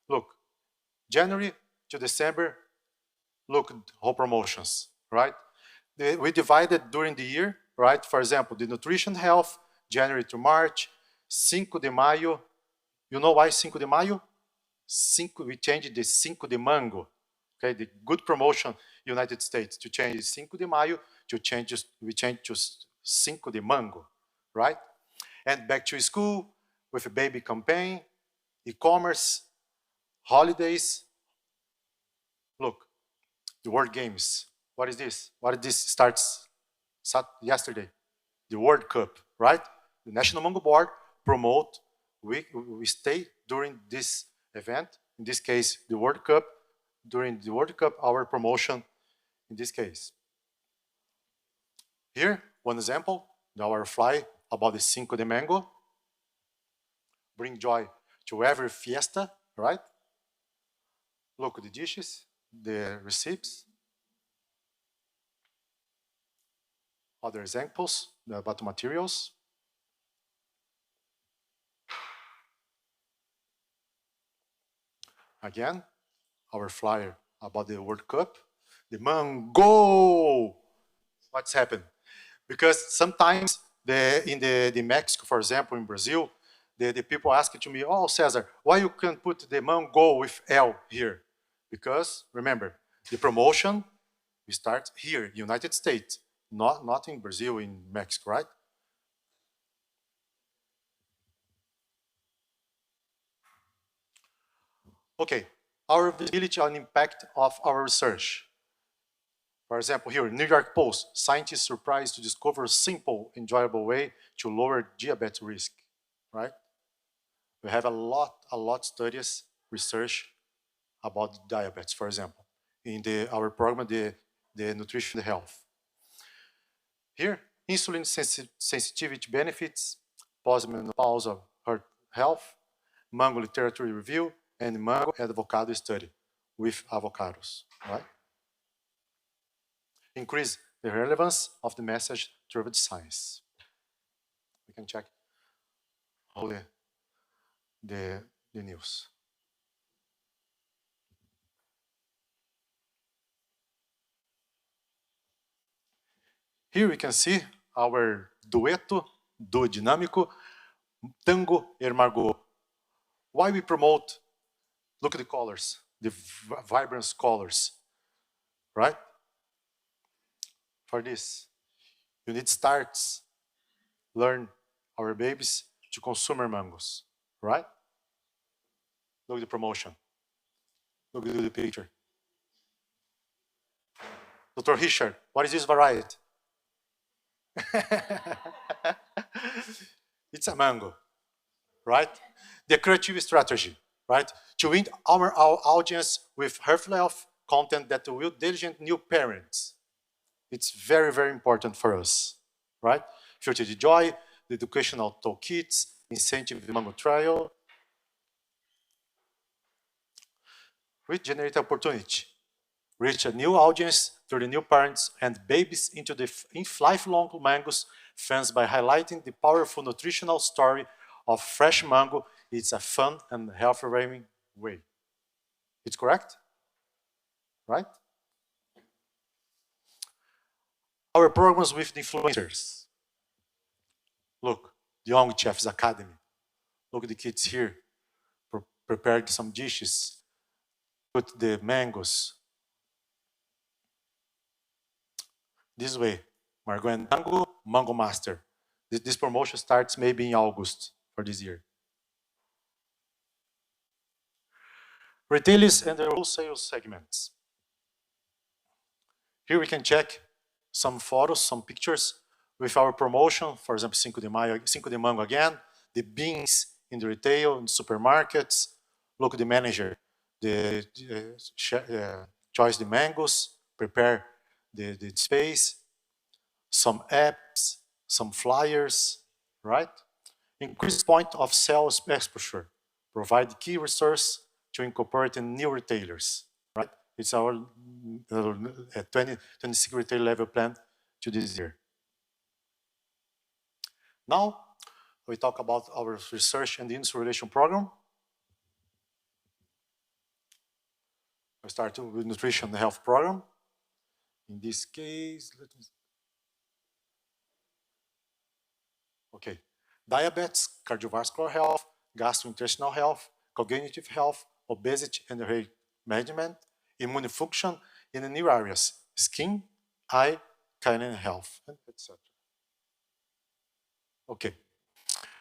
Look, January to December, look, whole promotions, right? We divided during the year, right? For example, the nutrition health, January to March, 5 de Mayo. You know why 5 de Mayo? We changed the 5 de Mango, okay? The good promotion, United States, to change 5 de Mayo, we changed to 5 de Mango, right? And back to school with a baby campaign, e-commerce, holidays. Look, the World Games. What is this? What did this starts yesterday? The World Cup, right? The National Mango Board promote, we stay during this event, in this case, the World Cup, during the World Cup, our promotion, in this case. Here, one example, our fly about the 5 de Mango. Bring joy to every fiesta, right? Look at the dishes, the receipts. Other examples about materials. Again, our flyer about the World Cup. The mango. What's happened? Because sometimes the Mexico, for example, in Brazil, the people ask to me, oh, Cesar, why you can't put the mango with L here? Because, remember, the promotion we start here, United States, not in Brazil, in Mexico, right? Okay, our visibility and impact of our research. For example, here, New York Post, scientists surprised to discover a simple, enjoyable way to lower diabetes risk, right? We have a lot studies, research about diabetes, for example, in our program, the nutrition health. Here, insulin sensitivity benefits, postmenopausal heart health, mango literature review, and mango avocado study with avocados, right? Increase the relevance of the message through the science. We can check all the news. Here we can see our dueto, duo dinâmico, tango e margot. Why we promote, look at the colors, the vibrant colors, right? For this, you need starts, learn our babies to consume mangoes, right? Look at the promotion. Look at the picture. Dr. Richard, what is this variety? It's a mango, right? The creative strategy, right? To win our audience with health content that will diligent new parents. It's very, very important for us, right? Future the joy, the educational toolkits, incentive the mango trial. We generate opportunity, reach a new audience through the new parents and babies into the lifelong mangoes fans by highlighting the powerful nutritional story of fresh mango. It's a fun and health-raising way. It's correct? Right? Our programs with the influencers. Look, the Young Chefs Academy. Look at the kids here. Prepared some dishes. Put the mangoes. This way, Margot and Tango, Mango Master. This promotion starts maybe in August for this year. Retailers and the wholesale segments. Here we can check some photos, some pictures with our promotion. For example, Cinco de Mango again, the beans in the retail, in the supermarkets. Look at the manager, choose the mangoes, prepare the space, some apps, some flyers, right? Increase point of sales exposure, provide key resource to incorporate in new retailers, right? It's our 2026 retail level plan to this year. Now, we talk about our research and industry relation program. We start with nutrition and health program. In this case, okay, diabetes, cardiovascular health, gastrointestinal health, cognitive health, obesity and weight management, immune function in the new areas, skin, eye, canine health, etc. Okay,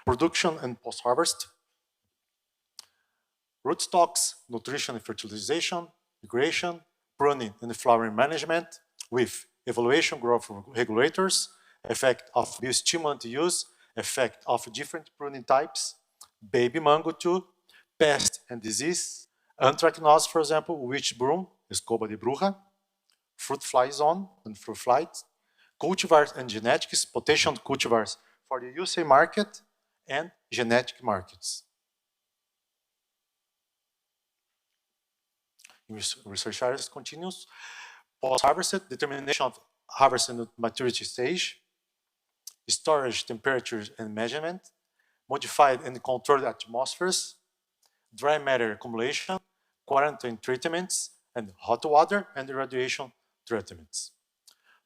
production and post-harvest, rootstocks, nutrition and fertilization, migration, pruning and flowering management with evaluation growth regulators, effect of biostimulant use, effect of different pruning types, baby mango too, pest and disease, anthracnose, for example, witch broom, escoba de bruja, fruit fly zone and fruit flies, cultivars and genetics, potential cultivars for the USA market and genetic markets. Research areas continues. Post-harvested, determination of harvest and maturity stage, storage, temperatures and measurement, modified and controlled atmospheres, dry matter accumulation, quarantine treatments, and hot water and irradiation treatments.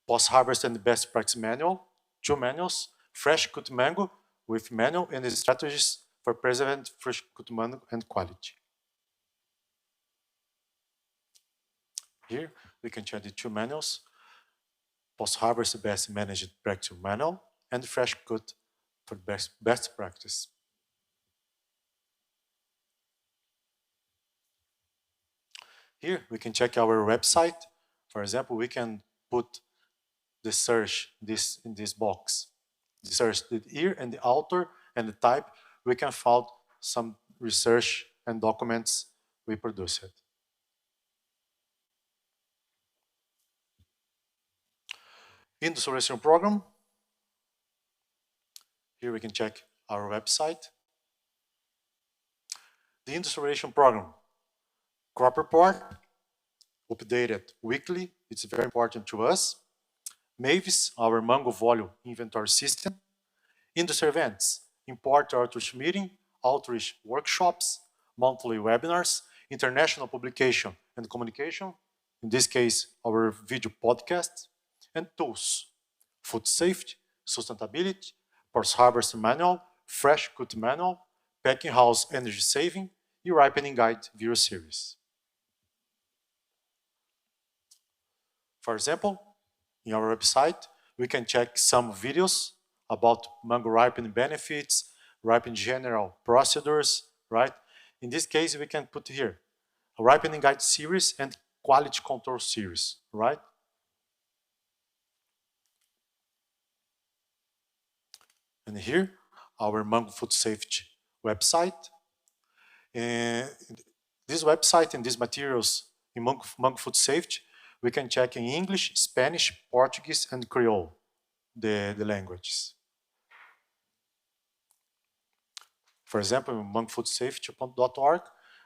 Post-harvest and best practice manual, 2 manuals, fresh cut mango with manual and strategies for preserving fresh cut mango and quality. Here we can check the 2 manuals, post-harvest best managed practice manual and fresh cut for best practice. Here we can check our website. For example, we can put the search in this box. The search the year and the author and the type. We can find some research and documents we produced. Industrialization program. Here we can check our website. The industrialization program. Crop report, updated weekly. It's very important to us. Mavis, our mango volume inventory system. Industry events, import outreach meeting, outreach workshops, monthly webinars, international publication and communication, in this case, our video podcast, and tools, food safety, sustainability, post-harvest manual, fresh cut manual, packing house energy saving, e-ripening guide video series. For example, in our website, we can check some videos about mango ripening benefits, ripening general procedures, right? In this case, we can put here a ripening guide series and quality control series, right? And here, our mango food safety website. And this website and these materials in mango food safety, we can check in English, Spanish, Portuguese, and Creole, the languages. For example, in mangoFoodSafety.org,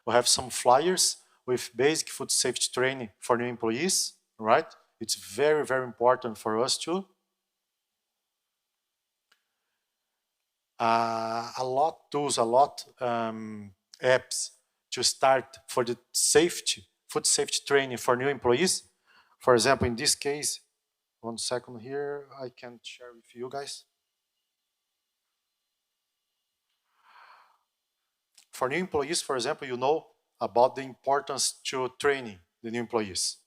we have some flyers with basic food safety training for new employees, right? It's very, very important for us too. A lot tools, apps to start for the food safety training for new employees. For example, in this case, 1 second here, I can share with you guys. For new employees, for example, you know about the importance to training the new employees.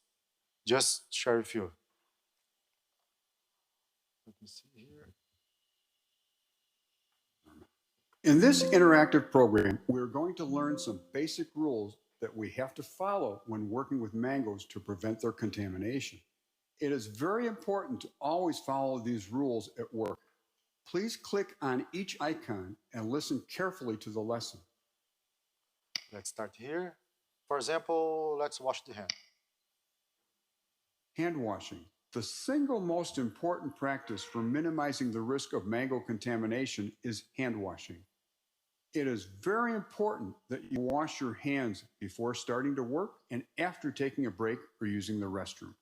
Just share with you. Let me see here. In this interactive program, we're going to learn some basic rules that we have to follow when working with mangoes to prevent their contamination. It is very important to always follow these rules at work. Please click on each icon and listen carefully to the lesson. Let's start here. For example, let's wash the hand. Hand washing. The single most important practice for minimizing the risk of mango contamination is hand washing. It is very important that you wash your hands before starting to work and after taking a break or using the restroom.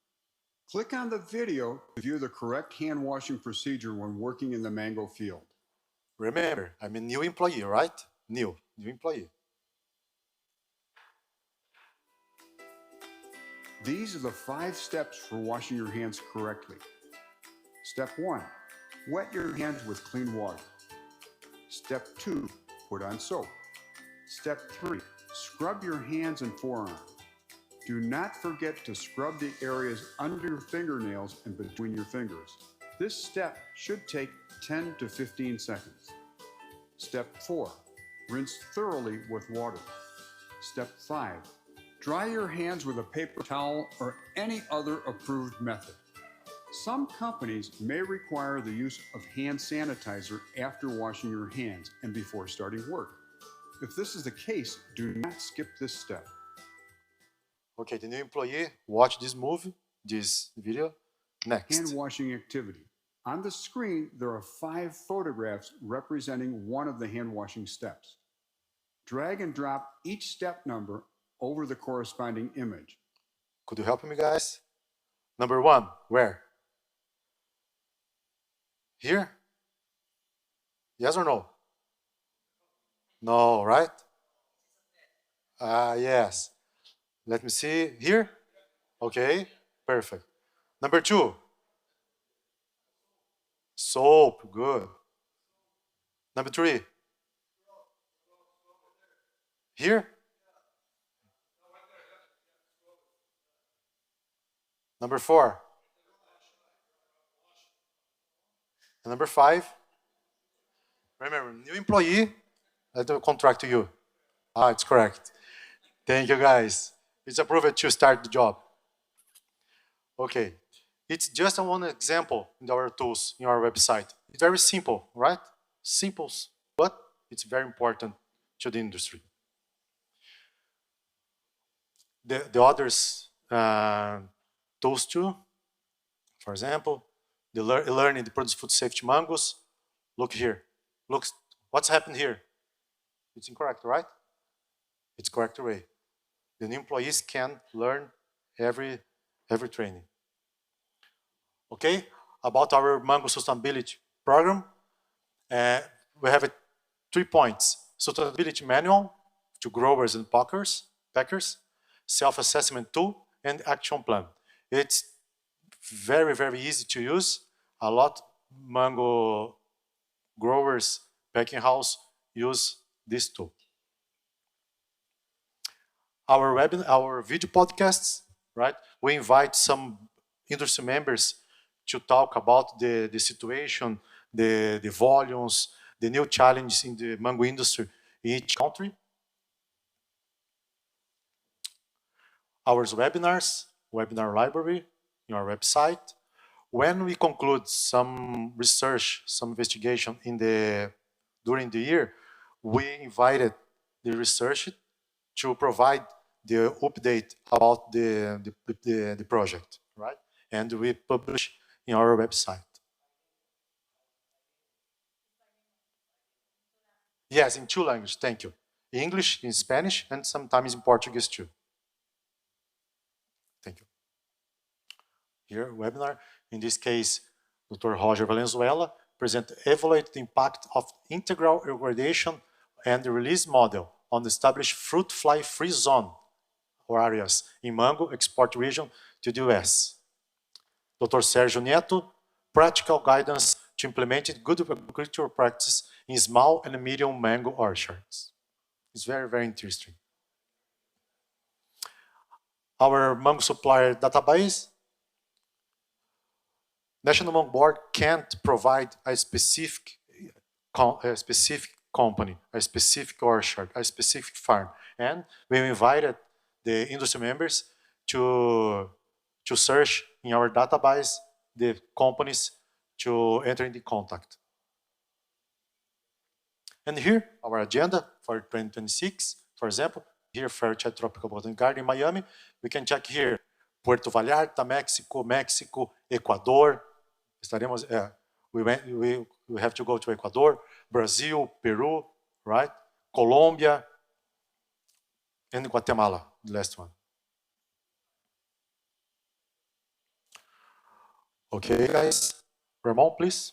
Click on the video to view the correct hand washing procedure when working in the mango field. Remember, I'm a new employee, right? New employee. These are the 5 steps for washing your hands correctly. Step 1, wet your hands with clean water. Step 2, put on soap. Step 3, scrub your hands and forearm. Do not forget to scrub the areas under your fingernails and between your fingers. This step should take 10 to 15 seconds. Step 4, rinse thoroughly with water. Step 5, dry your hands with a paper towel or any other approved method. Some companies may require the use of hand sanitizer after washing your hands and before starting work. If this is the case, do not skip this step. Okay, the new employee, watch this video. Next. Hand washing activity. On the screen, there are 5 photographs representing one of the hand washing steps. Drag and drop each step number over the corresponding image. Could you help me, guys? Number 1, where? Here? Yes or no? No, right? Yes. Let me see. Here? Okay, perfect. Number 2, soap, good. Number 3, here. Number 4. And number 5, remember, new employee, let the contract to you. Ah, it's correct. Thank you, guys. It's approved to start the job. Okay, it's just one example in our tools in our website. It's very simple, right? Simple, but it's very important to the industry. The others tools too, for example, the learning the produce food safety mangos. Look here. Look what's happened here. It's incorrect, right? It's correct way. The new employees can learn every training. Okay, about our mango sustainability program, we have 3 points: sustainability manual to growers and packers, self-assessment tool, and action plan. It's very, very easy to use. A lot mango growers, packing house use this tool. Our video podcasts, right? We invite some industry members to talk about the situation, the volumes, the new challenges in the mango industry in each country. Our webinars, webinar library, in our website. When we conclude some research, some investigation during the year, we invited the researcher to provide the update about the project, right? And we publish in our website. Yes, in 2 languages, thank you. English, in Spanish, and sometimes in Portuguese too. Thank you. Here, webinar. In this case, Dr. Roger Valenzuela present evaluate the impact of integral irrigation and the release model on the established fruit fly free zone or areas in mango export region to the US. Dr. Sergio Neto, practical guidance to implement good agricultural practice in small and medium mango orchards. It's very, very interesting. Our mango supplier database. National Mango Board can't provide a specific company, a specific orchard, a specific farm. And we invited the industry members to search in our database the companies to enter into contact. And here, our agenda for 2026, for example, here, Fairchild Tropical Botanic Garden in Miami, we can check here, Puerto Vallarta, Mexico, Ecuador. Estaremos, we have to go to Ecuador, Brazil, Peru, right? Colombia, and Guatemala, the last one. Okay, guys. Ramon, please.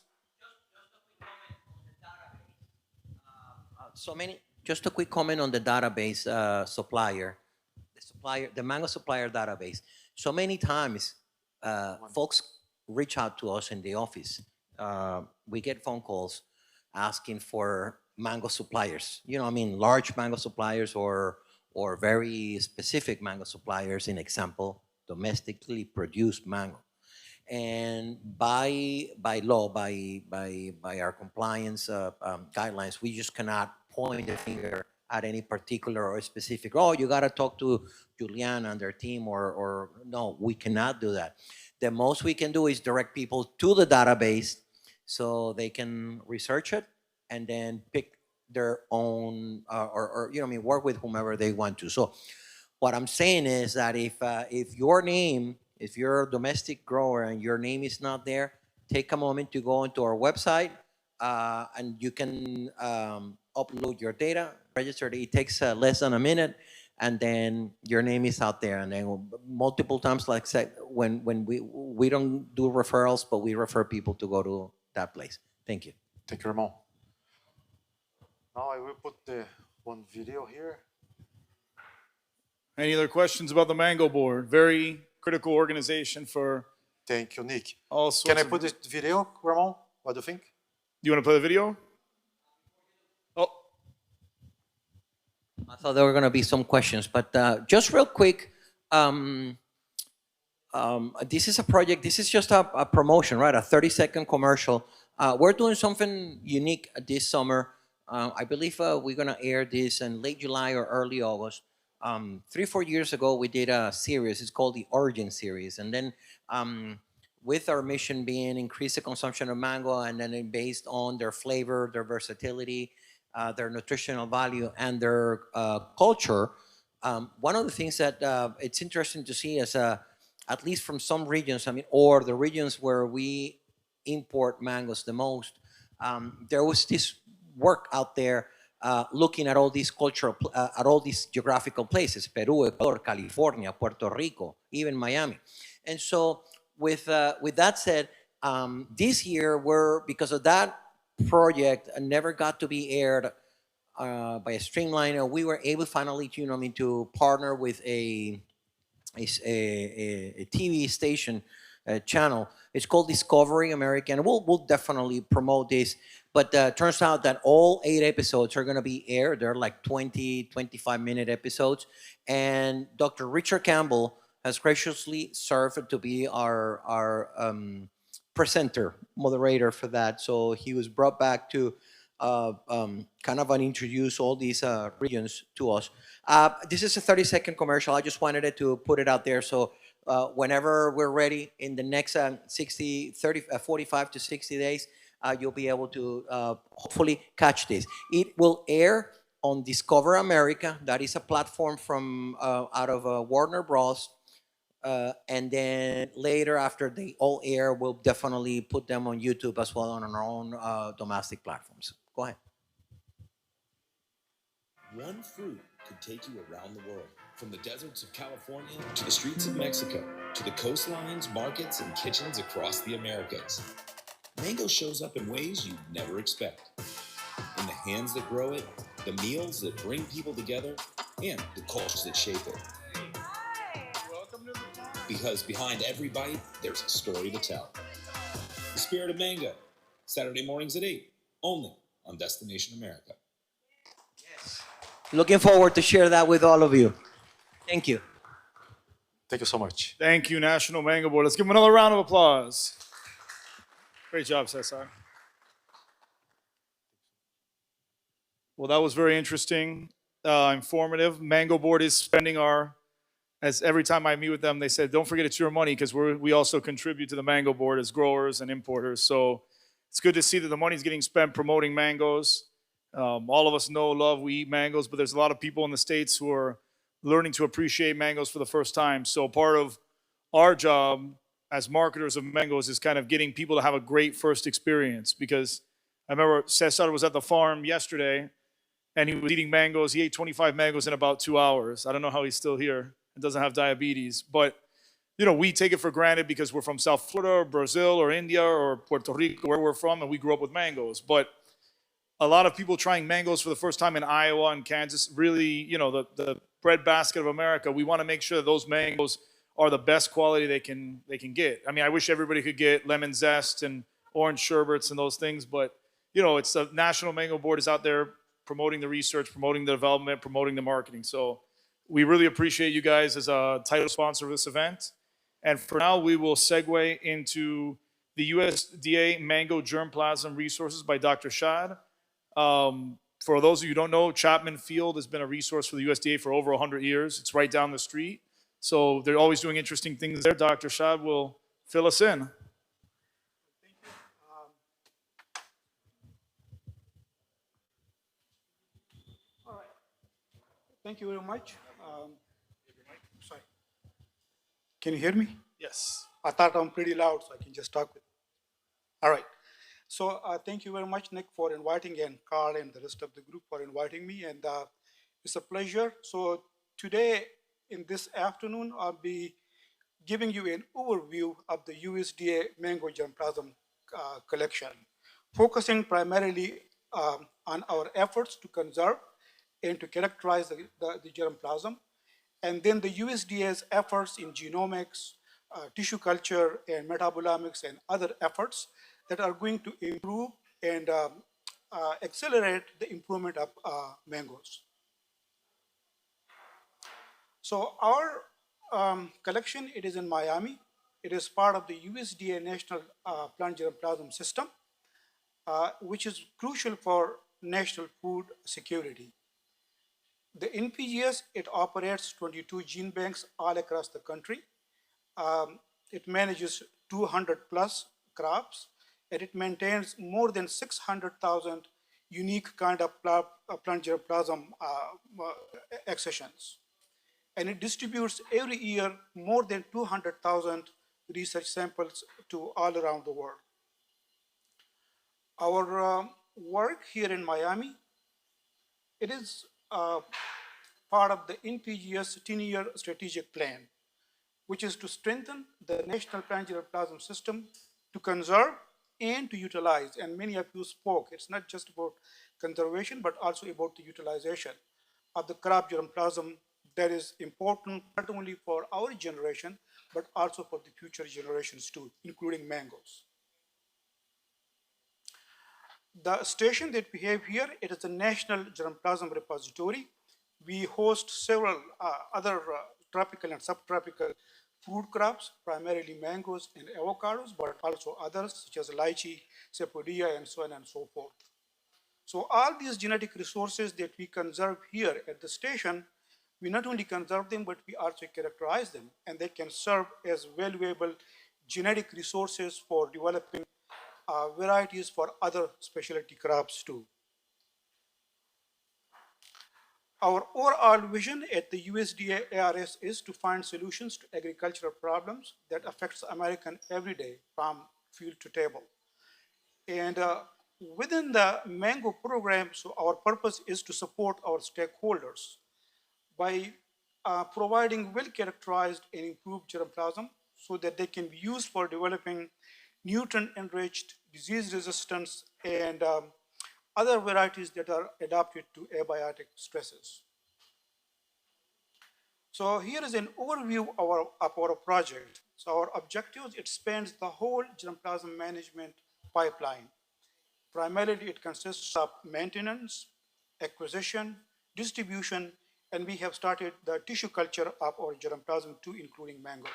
Just a quick comment on the database supplier, the mango supplier database. So many times, folks reach out to us in the office. We get phone calls asking for mango suppliers. You know, I mean, large mango suppliers or very specific mango suppliers. In example, domestically produced mango. And by law, by our compliance guidelines, we just cannot point the finger at any particular or specific, oh, you got to talk to Juliana and their team, or no, we cannot do that. The most we can do is direct people to the database so they can research it and then pick their own, or you know, I mean, work with whomever they want to. So what I'm saying is that if your name, if you're a domestic grower and your name is not there, take a moment to go into our website and you can upload your data, register it. It takes less than a minute, and then your name is out there. And then multiple times, like I said, when we don't do referrals, but we refer people to go to that place. Thank you. Thank you, Ramon. Now I will put the one video here. Any other questions about the mango board? Very critical organization for Thank you, Nick. all Can sorts I put of... the video, Ramon? What do you think? Do you want to play the video? Oh, I thought there were going to be some questions, but just real quick, this is a project, this is just a promotion, right? A 30-second commercial. We're doing something unique this summer. I believe we're going to air this in late July or early August. 3 or 4 years ago, we did a series. It's called the Origin Series. And then with our mission being increase the consumption of mango, and then based on their flavor, their versatility, their nutritional value, and their culture, one of the things that it's interesting to see is at least from some regions, I mean, or the regions where we import mangoes the most, there was this work out there looking at all these cultural, at all these geographical places, Peru, Ecuador, California, Puerto Rico, even Miami. And so with that said, this year because of that project never got to be aired by a streamliner, we were able finally to partner with a TV station channel. It's called Discovery America, and we'll definitely promote this. But turns out that all 8 episodes are going to be aired. They're like 20, 25-minute episodes. And Dr. Richard Campbell has graciously served to be our presenter, moderator for that. So he was brought back to kind of introduce all these regions to us. This is a 30-second commercial. I just wanted to put it out there. So whenever we're ready in the next 45 to 60 days, you'll be able to hopefully catch this. It will air on Discover America. That is a platform from out of Warner Bros. And then later, after they all air, we'll definitely put them on YouTube as well on our own domestic platforms. Go ahead. One fruit could take you around the world, from the deserts of California to the streets of Mexico, to the coastlines, markets, and kitchens across the Americas. Mango shows up in ways you'd never expect. In the hands that grow it, the meals that bring people together, and the cultures that shape it. Because behind every bite, there's a story to tell. The Spirit of Mango, Saturday mornings at 8, only on Destination America. Looking forward to share that with all of you. Thank you. Thank you so much. thank you, National Mango Board. Let's give them another round of applause. Great job, Cesar. Well, that was very interesting, informative. Mango Board is spending as every time I meet with them, they said, don't forget it's your money, because we also contribute to the Mango Board as growers and importers. So it's good to see that the money's getting spent promoting mangoes. All of us know, love, we eat mangoes, but there's a lot of people in the States who are learning to appreciate mangoes for the first time. So part of our job as marketers of mangoes is kind of getting people to have a great first experience. Because I remember Cesar was at the farm yesterday, and he was eating mangoes. He ate 25 mangoes in about 2 hours. I don't know how he's still here and doesn't have diabetes. But, we take it for granted because we're from South Florida or Brazil or India or Puerto Rico, where we're from, and we grew up with mangoes. But a lot of people trying mangoes for the first time in Iowa and Kansas, really, the breadbasket of America, we want to make sure that those mangoes are the best quality they can get. I mean, I wish everybody could get lemon zest and orange sherbets and those things, but, it's the National Mango Board is out there promoting the research, promoting the development, promoting the marketing. So we really appreciate you guys as a title sponsor of this event. And for now, we will segue into the USDA Mango Germplasm Resources by Dr. Shad. For those of you who don't know, Chapman Field has been a resource for the USDA for over 100 years. It's right down the street. So they're always doing interesting things there. Dr. Shad will fill us in. Thank you very much. Sorry. Can you hear me? Yes. I thought I'm pretty loud, so I can just talk with. All right. So thank you very much, Nick, for inviting, and Carl and the rest of the group for inviting me. And it's a pleasure. So today, in this afternoon, I'll be giving you an overview of the USDA Mango Germplasm collection, focusing primarily on our efforts to conserve and to characterize the germplasm, And then the USDA's efforts in genomics, tissue culture, and metabolomics, and other efforts that are going to improve and accelerate the improvement of mangoes. So our collection, it is in Miami. It is part of the USDA National Plant Germplasm System, which is crucial for national food security. The NPGS, it operates 22 gene banks all across the country. It manages 200 plus crops, and it maintains more than 600,000 unique kind of plant germplasm accessions. And it distributes every year more than 200,000 research samples to all around the world. Our work here in Miami, it is part of the NPGS 10-year strategic plan, which is to strengthen the national plant germplasm system to conserve and to utilize. And many of you spoke, it's not just about conservation, but also about the utilization of the crop germplasm that is important not only for our generation, but also for the future generations too, including mangoes. The station that we have here, it is a National Germplasm Repository. We host several other tropical and subtropical food crops, primarily mangoes and avocados, but also others such as lychee, sapodilla, and so on and so forth. So all these genetic resources that we conserve here at the station, we not only conserve them, but we also characterize them, and they can serve as valuable genetic resources for developing varieties for other specialty crops too. Our overall vision at the USDA ARS is to find solutions to agricultural problems that affects American every day from field to table. And within the mango program, so our purpose is to support our stakeholders by providing well-characterized and improved germplasm so that they can be used for developing nutrient-enriched, disease resistance, and other varieties that are adapted to abiotic stresses. So here is an overview of our project. So our objectives, it spans the whole germplasm management pipeline. Primarily, it consists of maintenance, acquisition, distribution, and we have started the tissue culture of our germplasm too, including mangoes.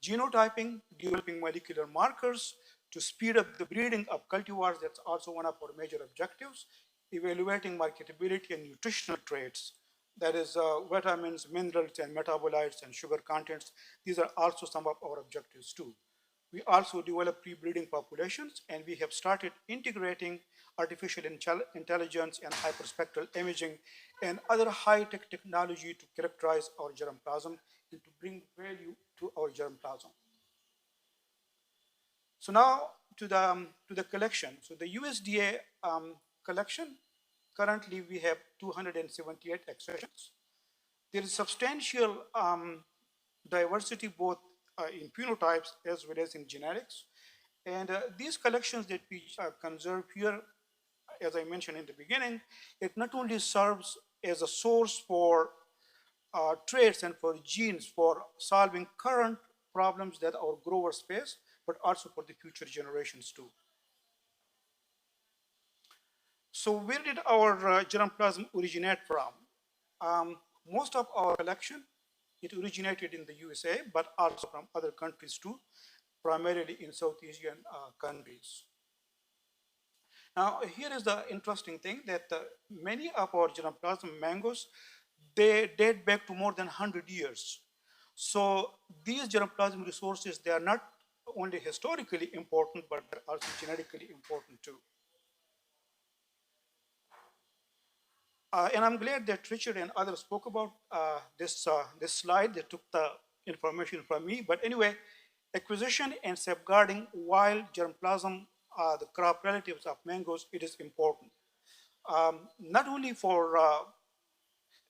Genotyping, developing molecular markers to speed up the breeding of cultivars, that's also one of our major objectives. Evaluating marketability and nutritional traits, that is vitamins, minerals, and metabolites and sugar contents. These are also some of our objectives too. We also develop pre-breeding populations, and we have started integrating artificial intelligence and hyperspectral imaging and other high-tech technology to characterize our germplasm and to bring value to our germplasm. So now to the collection. So the USDA collection, currently we have 278 accessions. There is substantial diversity both in phenotypes as well as in genetics. And these collections that we conserve here, as I mentioned in the beginning, it not only serves as a source for traits and for genes for solving current problems that our growers face, but also for the future generations too. So where did our germplasm originate from? Most of our collection, it originated in the USA, but also from other countries too, primarily in South Asian countries. Now, here is the interesting thing that many of our germplasm mangoes, they date back to more than 100 years. So these germplasm resources, they are not only historically important, but they're also genetically important too. And I'm glad that Richard and others spoke about this slide. They took the information from me. But anyway, acquisition and safeguarding wild germplasm, the crop relatives of mangoes, it is important. Not only for,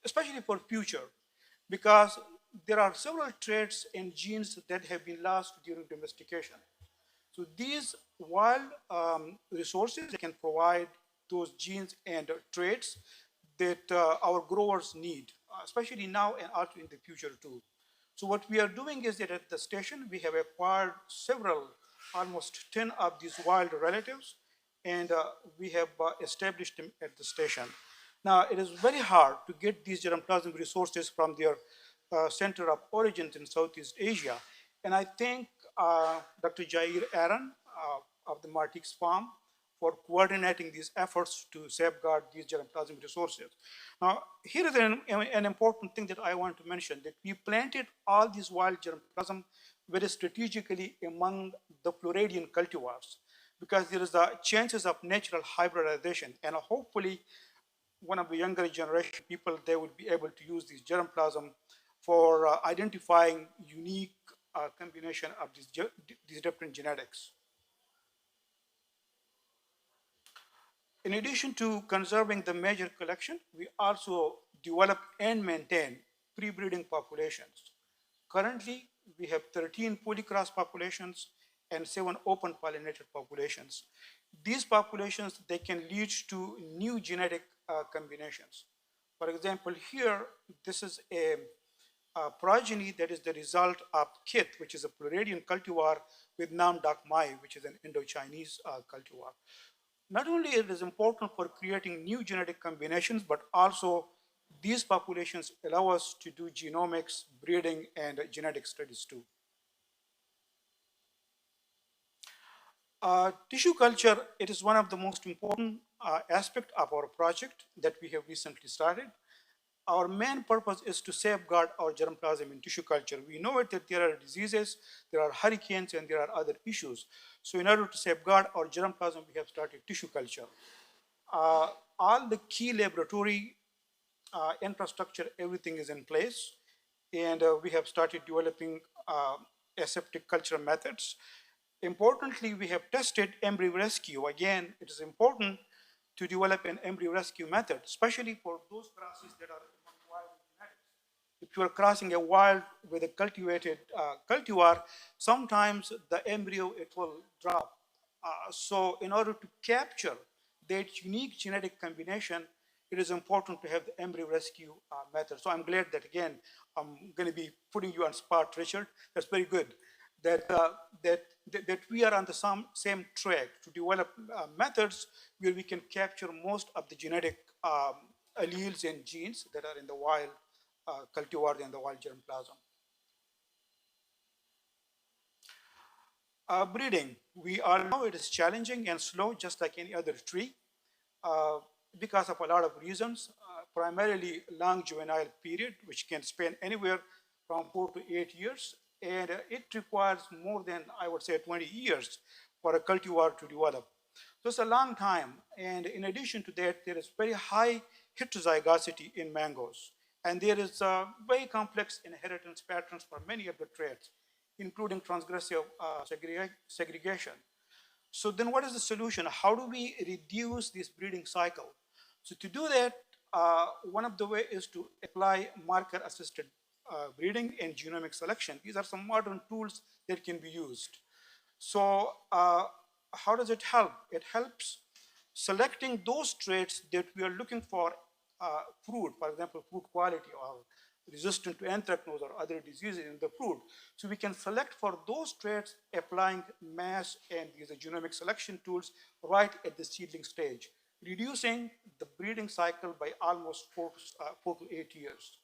especially for future, because there are several traits and genes that have been lost during domestication. So these wild resources can provide those genes and traits that our growers need especially now and also in the future too. So what we are doing is that at the station, we have acquired several, almost 10 of these wild relatives, and we have established them at the station. Now, it is very hard to get these germplasm resources from their center of origins in Southeast Asia. And I thank Dr. Jair Aaron of the Martix Farm for coordinating these efforts to safeguard these germplasm resources. Now, here is an important thing that I want to mention, that we planted all these wild germplasm very strategically among the Floridian cultivars, because there is the chances of natural hybridization, and hopefully one of the younger generation people, they would be able to use these germplasm for identifying unique combination of these different genetics. In addition to conserving the major collection, we also develop and maintain pre-breeding populations. Currently, we have 13 polycross populations and 7 open pollinated populations. These populations, they can lead to new genetic combinations. For example, here, this is a progeny that is the result of Kith, which is a Floridian cultivar, with Nam Dak Mai, which is an Indo-Chinese cultivar. Not only it is important for creating new genetic combinations, but also these populations allow us to do genomics, breeding, and genetic studies too. Tissue culture, it is one of the most important aspect of our project that we have recently started. Our main purpose is to safeguard our germplasm in tissue culture. We know it that there are diseases, there are hurricanes, and there are other issues. So in order to safeguard our germplasm, we have started tissue culture. All the key laboratory infrastructure, everything is in place. And we have started developing aseptic culture methods. Importantly, we have tested embryo rescue. Again, it is important to develop an embryo rescue method, especially for those crosses that are wild genetics. If you are crossing a wild with a cultivated cultivar, sometimes the embryo, it will drop. So in order to capture that unique genetic combination, it is important to have the embryo rescue method. So I'm glad that, again, I'm going to be putting you on spot, Richard. That's very good. That we are on the same track to develop methods where we can capture most of the genetic alleles and genes that are in the wild cultivar and the wild germplasm. Breeding, we all know it is challenging and slow, just like any other tree, because of a lot of reasons, primarily long juvenile period, which can span anywhere from 4 to 8 years, and it requires more than, I would say, 20 years for a cultivar to develop. So it's a long time, and in addition to that, there is very high heterozygosity in mangoes, and there is very complex inheritance patterns for many of the traits, including transgressive segregation. So then what is the solution? How do we reduce this breeding cycle? So to do that, one of the ways is to apply marker-assisted breeding and genomic selection. These are some modern tools that can be used. So how does it help? It helps selecting those traits that we are looking for fruit, for example, fruit quality or resistant to anthracnose or other diseases in the fruit. So we can select for those traits applying mass and these genomic selection tools right at the seedling stage, reducing the breeding cycle by almost 4 to 8 years.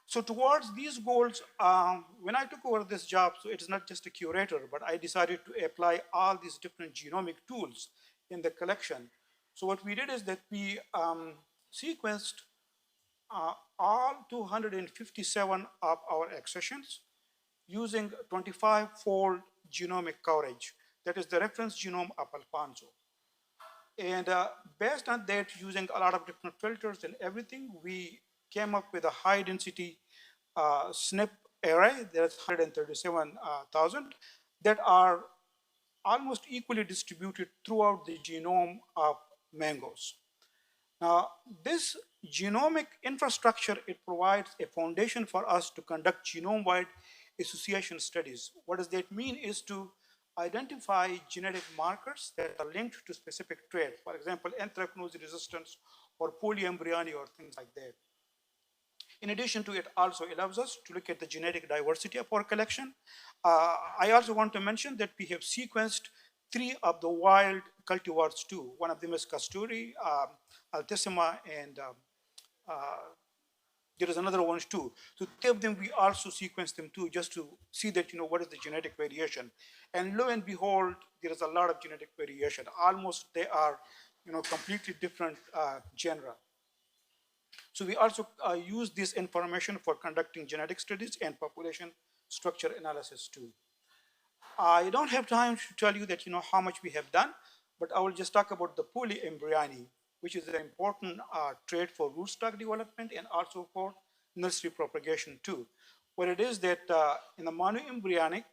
So towards these goals, when I took over this job, so it's not just a curator, but I decided to apply all these different genomic tools in the collection. So what we did is that we sequenced all 257 of our accessions using 25-fold genomic coverage. That is the reference genome of Alfonso. And based on that, using a lot of different filters and everything, we came up with a high density SNP array. There's 137,000 that are almost equally distributed throughout the genome of mangoes. Now, this genomic infrastructure, it provides a foundation for us to conduct genome-wide association studies. What does that mean is to identify genetic markers that are linked to specific traits, for example, anthracnose resistance or polyembryony or things like that. In addition to it, also allows us to look at the genetic diversity of our collection. I also want to mention that we have sequenced 3 of the wild cultivars too. One of them is Casturi, Altissima, and there is another one too. So 3 of them, we also sequenced them too, just to see that, what is the genetic variation. And lo and behold, there is a lot of genetic variation. Almost they are, completely different genera. So we also use this information for conducting genetic studies and population structure analysis too. I don't have time to tell you that how much we have done, but I will just talk about the polyembryony, which is an important trait for rootstock development and also for nursery propagation too. What it is that in the monoembryonic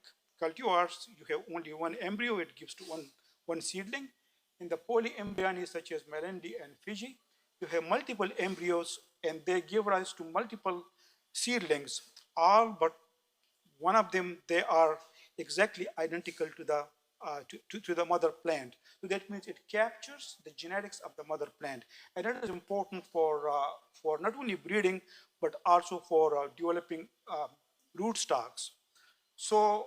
cultivars, you have only one embryo, it gives to one seedling. In the polyembryony, such as Melendi and Fiji, you have multiple embryos and they give rise to multiple seedlings, all but one of them, they are exactly identical to the mother plant. So that means it captures the genetics of the mother plant. And that is important for not only breeding, but also for developing rootstocks. So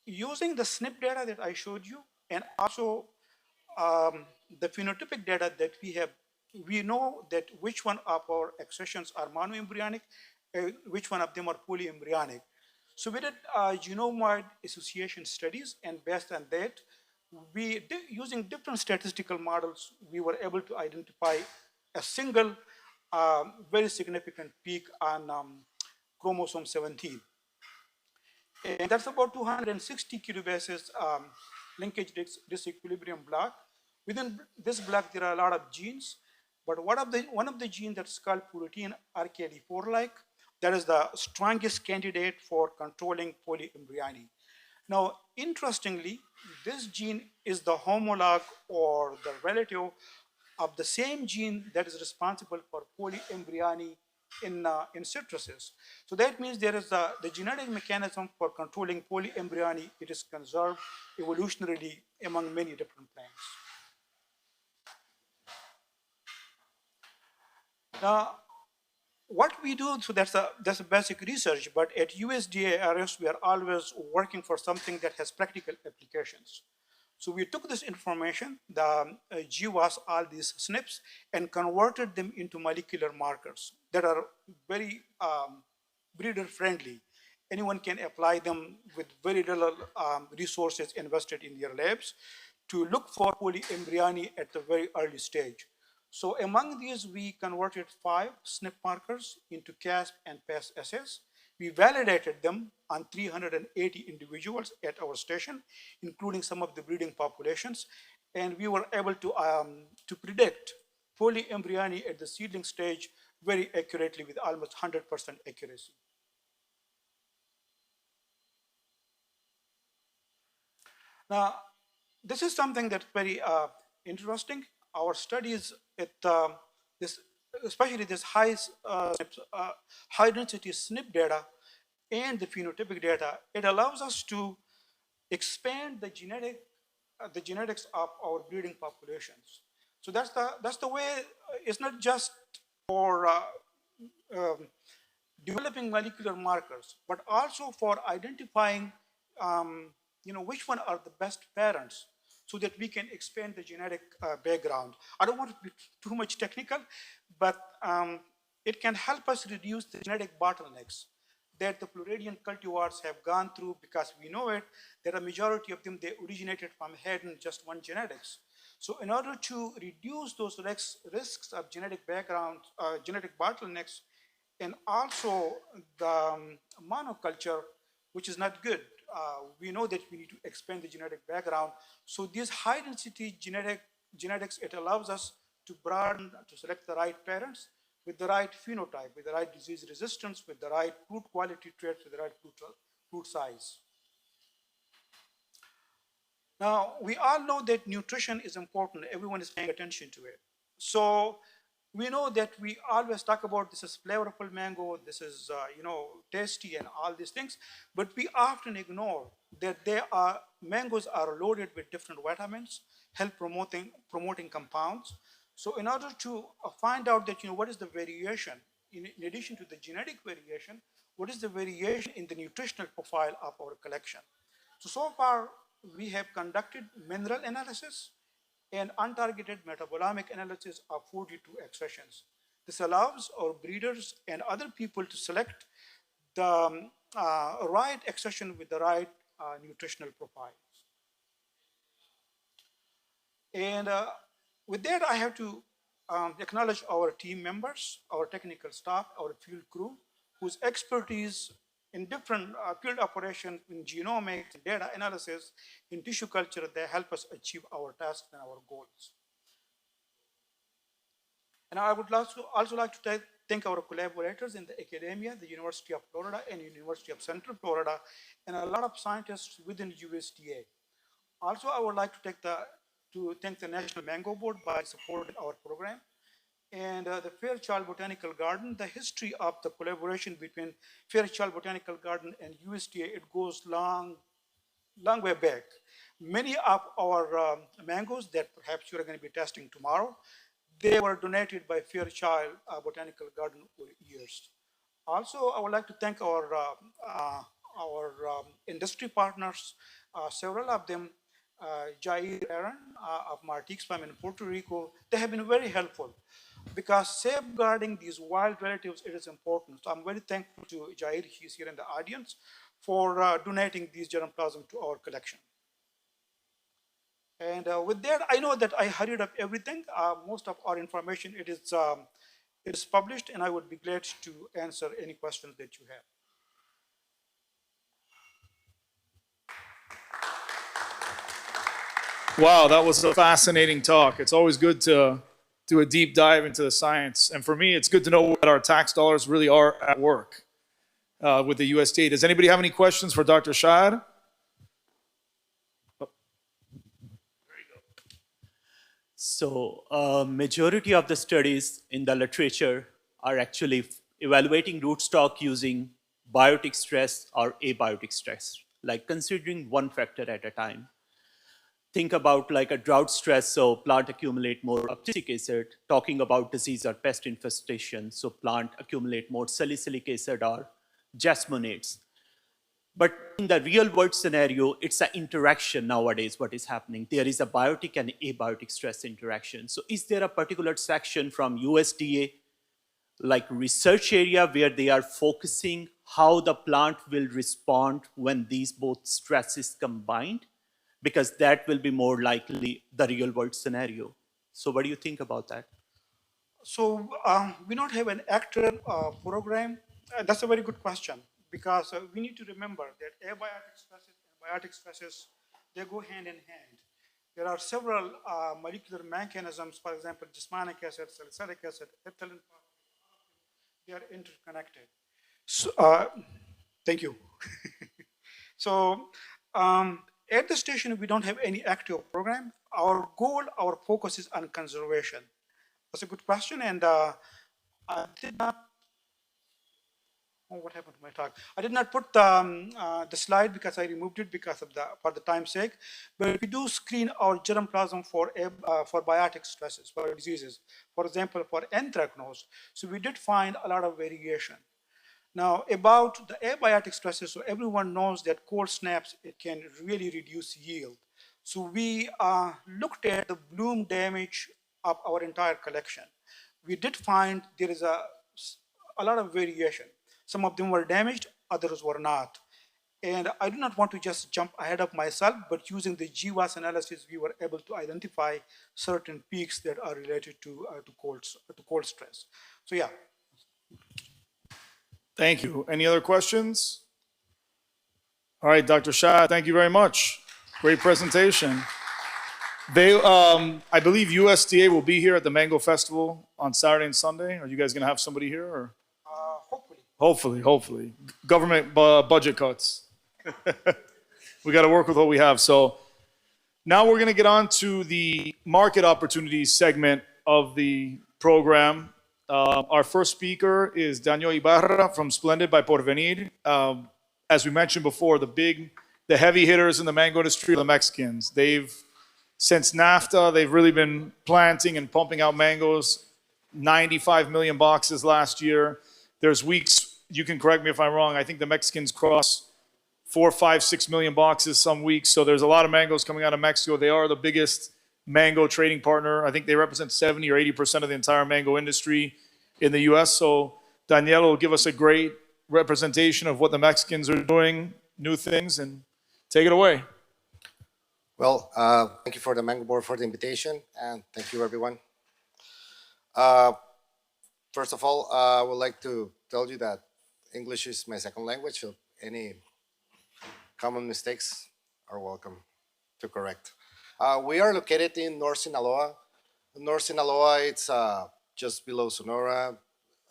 using the SNP data that I showed you, and also the phenotypic data that we have, we know that which one of our accessions are monoembryonic, which one of them are polyembryonic. So we did genome-wide association studies, and based on that, using different statistical models, we were able to identify a single very significant peak on chromosome 17. And that's about 260 kilobases linkage disequilibrium block. Within this block, there are a lot of genes, but one of the genes that's called protein RKD4-like, that is the strongest candidate for controlling polyembryony. Now, interestingly, this gene is the homolog or the relative of the same gene that is responsible for polyembryony in citruses. So that means there is the genetic mechanism for controlling polyembryony. It is conserved evolutionarily among many different plants. Now, what we do, so that's a basic research, but at USDA ARS, we are always working for something that has practical applications. So we took this information, the GWAS, all these SNPs, and converted them into molecular markers that are very breeder friendly. Anyone can apply them with very little resources invested in their labs to look for polyembryony at the very early stage. So among these, we converted 5 SNP markers into CASP and PAS assays. We validated them on 380 individuals at our station, including some of the breeding populations, and we were able to predict polyembryony at the seedling stage very accurately with almost 100% accuracy. Now, this is something that's very interesting. Our studies at especially this high density SNP data and the phenotypic data, it allows us to expand the genetics of our breeding populations. So that's the way. It's not just for developing molecular markers, but also for identifying which one are the best parents so that we can expand the genetic background. I don't want to be too much technical, but it can help us reduce the genetic bottlenecks that the Floridian cultivars have gone through, because we know it, that a majority of them, they originated from hidden just one genetics. So in order to reduce those risks of genetic background, genetic bottlenecks, and also the monoculture, which is not good. We know that we need to expand the genetic background. So these high density genetics, it allows us to broaden, to select the right parents with the right phenotype, with the right disease resistance, with the right fruit quality traits, with the right fruit size. Now, we all know that nutrition is important. Everyone is paying attention to it. So we know that we always talk about this is flavorful mango, this is tasty and all these things, but we often ignore that mangoes are loaded with different vitamins, health promoting compounds. So in order to find out that, what is the variation, in addition to the genetic variation, what is the variation in the nutritional profile of our collection? So far, we have conducted mineral analysis and untargeted metabolomic analysis of 42 accessions. This allows our breeders and other people to select the right accession with the right nutritional profile. And with that, I have to acknowledge our team members, our technical staff, our field crew, whose expertise in different field operations in genomics, data analysis, in tissue culture, they help us achieve our tasks and our goals. And I would also like to thank our collaborators in the academia, the University of Florida and University of Central Florida, and a lot of scientists within USDA. Also, I would like to thank the National Mango Board by supporting our program, and the Fairchild Botanical Garden. The history of the collaboration between Fairchild Botanical Garden and USDA, it goes long way back. Many of our mangoes that perhaps you are going to be testing tomorrow, they were donated by Fairchild Botanical Garden over years. Also, I would like to thank our industry partners, several of them, Jair Aaron of Martix Farm in Puerto Rico. They have been very helpful because safeguarding these wild relatives, it is important. So I'm very thankful to Jair, he's here in the audience, for donating these germplasm to our collection. And with that, I know that I hurried up everything. Most of our information, it is published, and I would be glad to answer any questions that you have. Wow, that was a fascinating talk. It's always good to do a deep dive into the science. And for me, it's good to know that our tax dollars really are at work with the USDA. Does anybody have any questions for Dr. Shad? So, majority of the studies in the literature are actually evaluating rootstock using biotic stress or abiotic stress, like considering one factor at a time. Think about like a drought stress, so plant accumulate more abscisic acid. Talking about disease or pest infestation, so plant accumulate more salicylic acid or jasmonates. But in the real world scenario, it's an interaction nowadays, what is happening. There is a biotic and abiotic stress interaction. So is there a particular section from USDA, like research area, where they are focusing how the plant will respond when these both stresses combined? Because that will be more likely the real world scenario. So what do you think about that? So we don't have an active program. That's a very good question, because we need to remember that abiotic stresses and biotic stresses, they go hand in hand. There are several molecular mechanisms, for example, jasmanic acid, salicylic acid, ethylene, they are interconnected. So, thank you. So at the station, we don't have any active program. Our goal, our focus is on conservation. That's a good question, and I did not. Oh, what happened to my talk? I did not put the slide because I removed it because of for the time's sake. But we do screen our germplasm for biotic stresses, for diseases. For example, for anthracnose. So we did find a lot of variation. Now, about the abiotic stresses, so everyone knows that cold snaps, it can really reduce yield. So we looked at the bloom damage of our entire collection. We did find there is a lot of variation. Some of them were damaged, others were not. And I do not want to just jump ahead of myself, but using the GWAS analysis, we were able to identify certain peaks that are related to cold stress. So yeah. Thank you. Any other questions? All right, Dr. Shah, thank you very much. Great presentation. I believe USDA will be here at the Mango Festival on Saturday and Sunday. Are you guys going to have somebody here? Or? Hopefully. Government budget cuts. We got to work with what we have. So now we're going to get on to the market opportunities segment of the program. Our first speaker is Daniel Ibarra from Splendid by Porvenir. As we mentioned before, the heavy hitters in the mango industry are the Mexicans. They've Since NAFTA, they've really been planting and pumping out mangoes, 95 million boxes last year. There's weeks, you can correct me if I'm wrong, I think the Mexicans cross 4, 5, 6 million boxes some weeks. So there's a lot of mangoes coming out of Mexico. They are the biggest mango trading partner. I think they represent 70 or 80% of the entire mango industry in the US. So Daniel will give us a great representation of what the Mexicans are doing, new things, and take it away. Well, thank you for the Mango Board for the invitation, and thank you, everyone. First of all, I would like to tell you that English is my second language, so any common mistakes are welcome to correct. We are located in North Sinaloa. North Sinaloa, it's just below Sonora,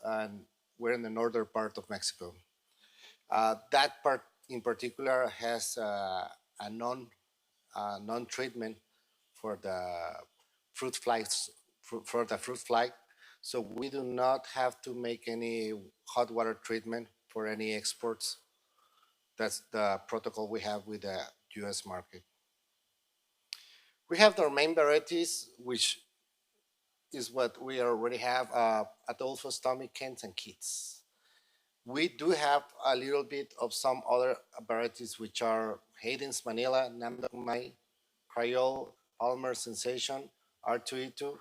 and we're in the northern part of Mexico. That part in particular has a non-treatment for the fruit flies, for the fruit fly. So we do not have to make any hot water treatment for any exports. That's the protocol we have with the US market. We have our main varieties, which is what we already have, Adolfo's, Tommy, Kent, and Keats. We do have a little bit of some other varieties, which are Hayden's Manila, Namdong Mai, Creole, Almer Sensation, R2E2,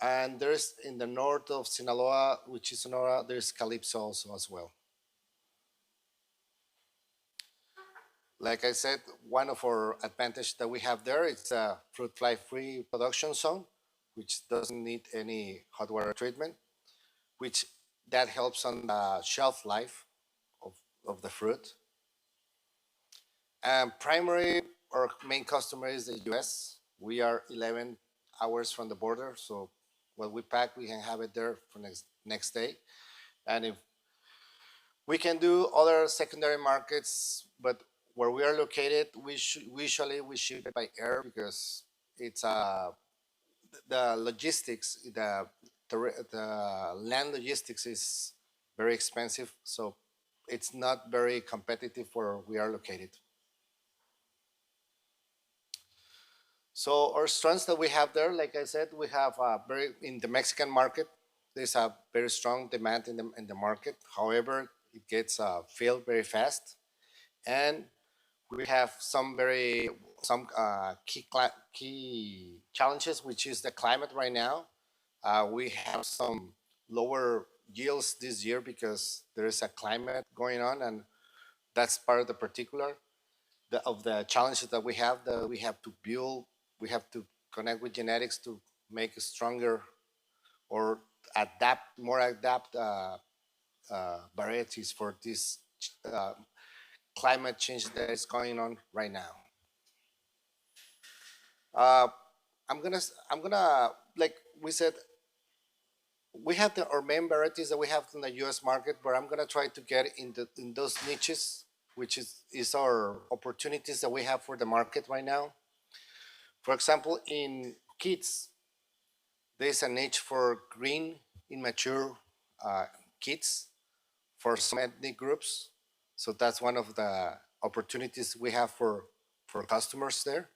and there's in the north of Sinaloa, which is Sonora, there's Calypso also as well. Like I said, one of our advantages that we have there is a fruit fly free production zone, which doesn't need any hot water treatment, which that helps on the shelf life of the fruit. And primary, our main customer is the US. We are 11 hours from the border, so what we pack, we can have it there for next day. And if we can do other secondary markets, but where we are located, usually we ship it by air because it's the logistics, the land logistics is very expensive, so it's not very competitive where we are located. So our strengths that we have there, like I said, we have in the Mexican market, there's a very strong demand in the market. However, it gets filled very fast, and we have some key challenges, which is the climate right now. We have some lower yields this year because there is a climate going on, and that's part of the particular of the challenges that we have. That we have to build, we have to connect with genetics to make a stronger or more adapt varieties for this climate change that is going on right now. I'm gonna like we said, we have our main varieties that we have in the U.S. market, but I'm gonna try to get in those niches, which is our opportunities that we have for the market right now. For example, in kids, there's a niche for green immature kids for some ethnic groups. So that's one of the opportunities we have for customers there.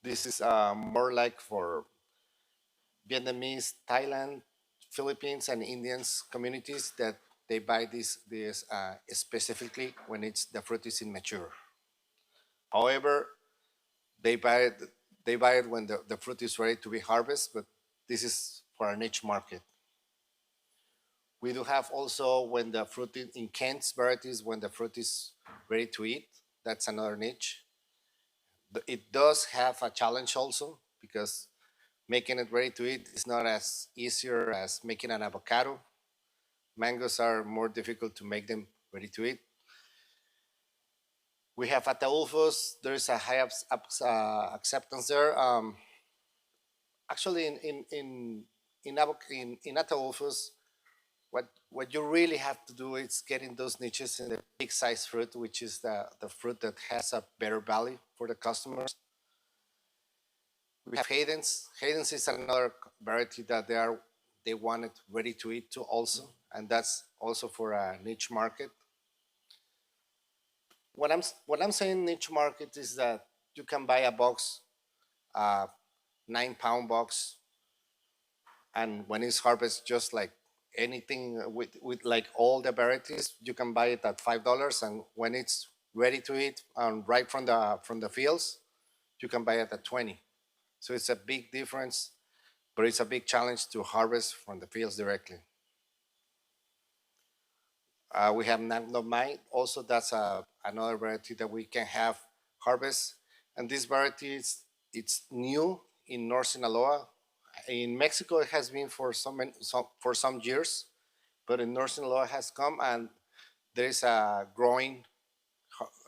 This is more like for Vietnamese, Thailand, Philippines, and Indians communities that they buy this specifically when the fruit is immature. However, they buy it when the fruit is ready to be harvested, but this is for a niche market. We do have also when the fruit in Kent's varieties, when the fruit is ready to eat, that's another niche. It does have a challenge also because making it ready to eat is not as easier as making an avocado. Mangoes are more difficult to make them ready to eat. We have Ataulfos. There is a high acceptance there. Actually, in Ataulfos, what you really have to do is get in those niches in the big size fruit, which is the fruit that has a better value for the customers. We have Hayden's. Hayden's is another variety that they want it ready to eat too also, and that's also for a niche market. What I'm saying niche market is that you can buy a box, 9-pound box, and when it's harvest, just like anything with like all the varieties, you can buy it at $5, and when it's ready to eat, right from the fields, you can buy it at 20. So it's a big difference, but it's a big challenge to harvest from the fields directly. We have Nagnomai. Also, that's another variety that we can have harvest. And this variety it's new in North Sinaloa. In Mexico, it has been for for some years, but in North Sinaloa has come, and there is a growing.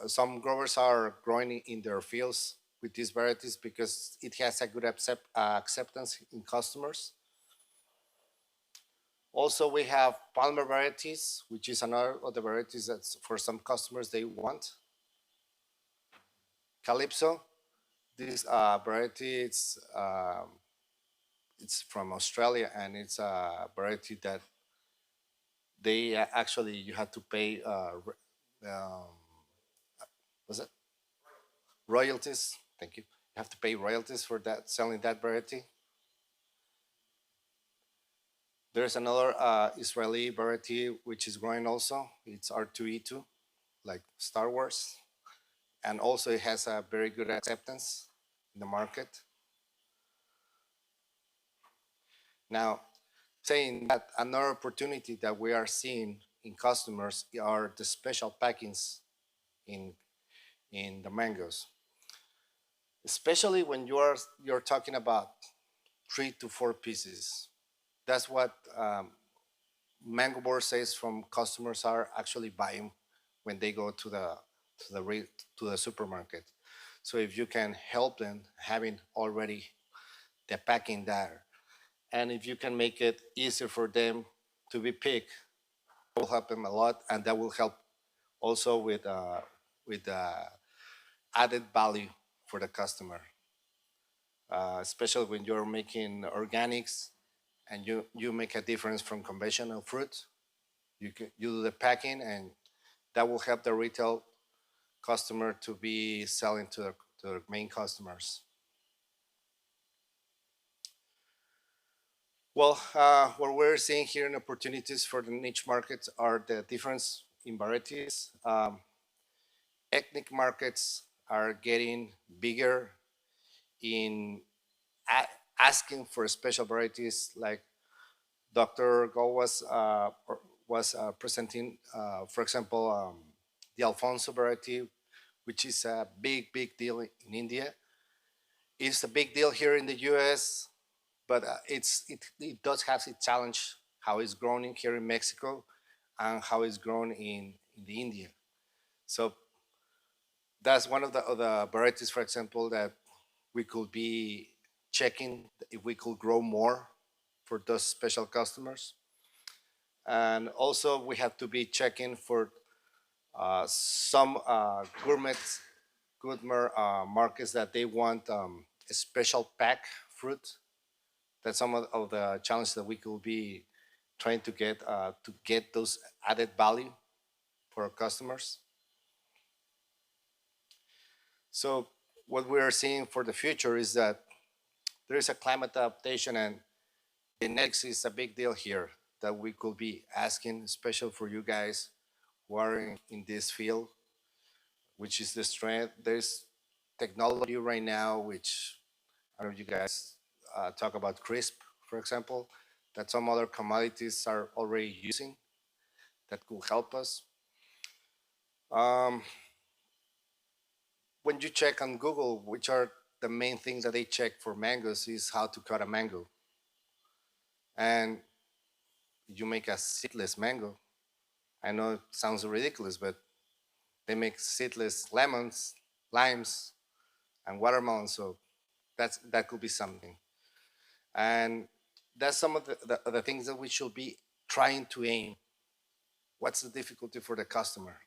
Some growers are growing in their fields with these varieties because it has a good acceptance in customers. Also, we have Palmer varieties, which is another of the varieties that for some customers they want. Calypso, this variety it's from Australia, and it's a variety that they actually you have to pay was it royalties? Thank you. You have to pay royalties for that selling that variety. There's another Israeli variety which is growing also. It's R2E2, like Star Wars, and also it has a very good acceptance in the market. Now, saying that, another opportunity that we are seeing in customers are the special packings in the mangoes, especially when you're talking about 3 to 4 pieces. That's what Mango Board says from customers are actually buying when they go to the supermarket. So if you can help them having already the packing there, and if you can make it easier for them to be picked, it will help them a lot, and that will help also with added value for the customer, especially when you're making organics and you make a difference from conventional fruit. You do the packing, and that will help the retail customer to be selling to the main customers. Well, what we're seeing here in opportunities for the niche markets are the difference in varieties. Ethnic markets are getting bigger in asking for special varieties, like Dr. Gold was presenting, for example, the Alfonso variety, which is a big deal in India. It's a big deal here in the U.S., but it does have its challenge how it's grown in here in Mexico and how it's grown in the India. So that's one of the varieties, for example, that we could be checking if we could grow more for those special customers. And also we have to be checking for some gourmet markets that they want a special pack fruit. That's some of the challenges that we could be trying to get those added value for our customers. So what we are seeing for the future is that there is a climate adaptation, and genetics is a big deal here that we could be asking, especially for you guys who are in this field, which is the strength. There's technology right now, which I don't know if you guys talk about CRISP, for example, that some other commodities are already using that could help us. When you check on Google, which are the main things that they check for mangoes, is how to cut a mango. And you make a seedless mango. I know it sounds ridiculous, but they make seedless lemons, limes, and watermelons. So that could be something. And that's some of the things that we should be trying to aim. What's the difficulty for the customer?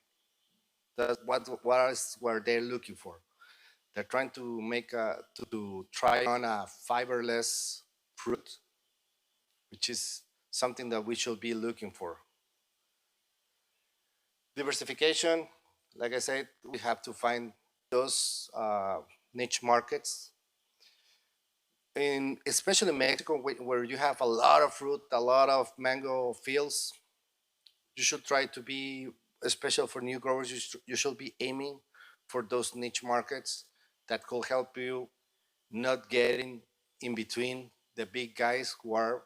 What is what they're looking for? They're trying to to try on a fiberless fruit, which is something that we should be looking for. Diversification, like I said, we have to find those niche markets. Especially Mexico, where you have a lot of fruit, a lot of mango fields, you should try to be, especially for new growers, you should be aiming for those niche markets that could help you not getting in between the big guys who are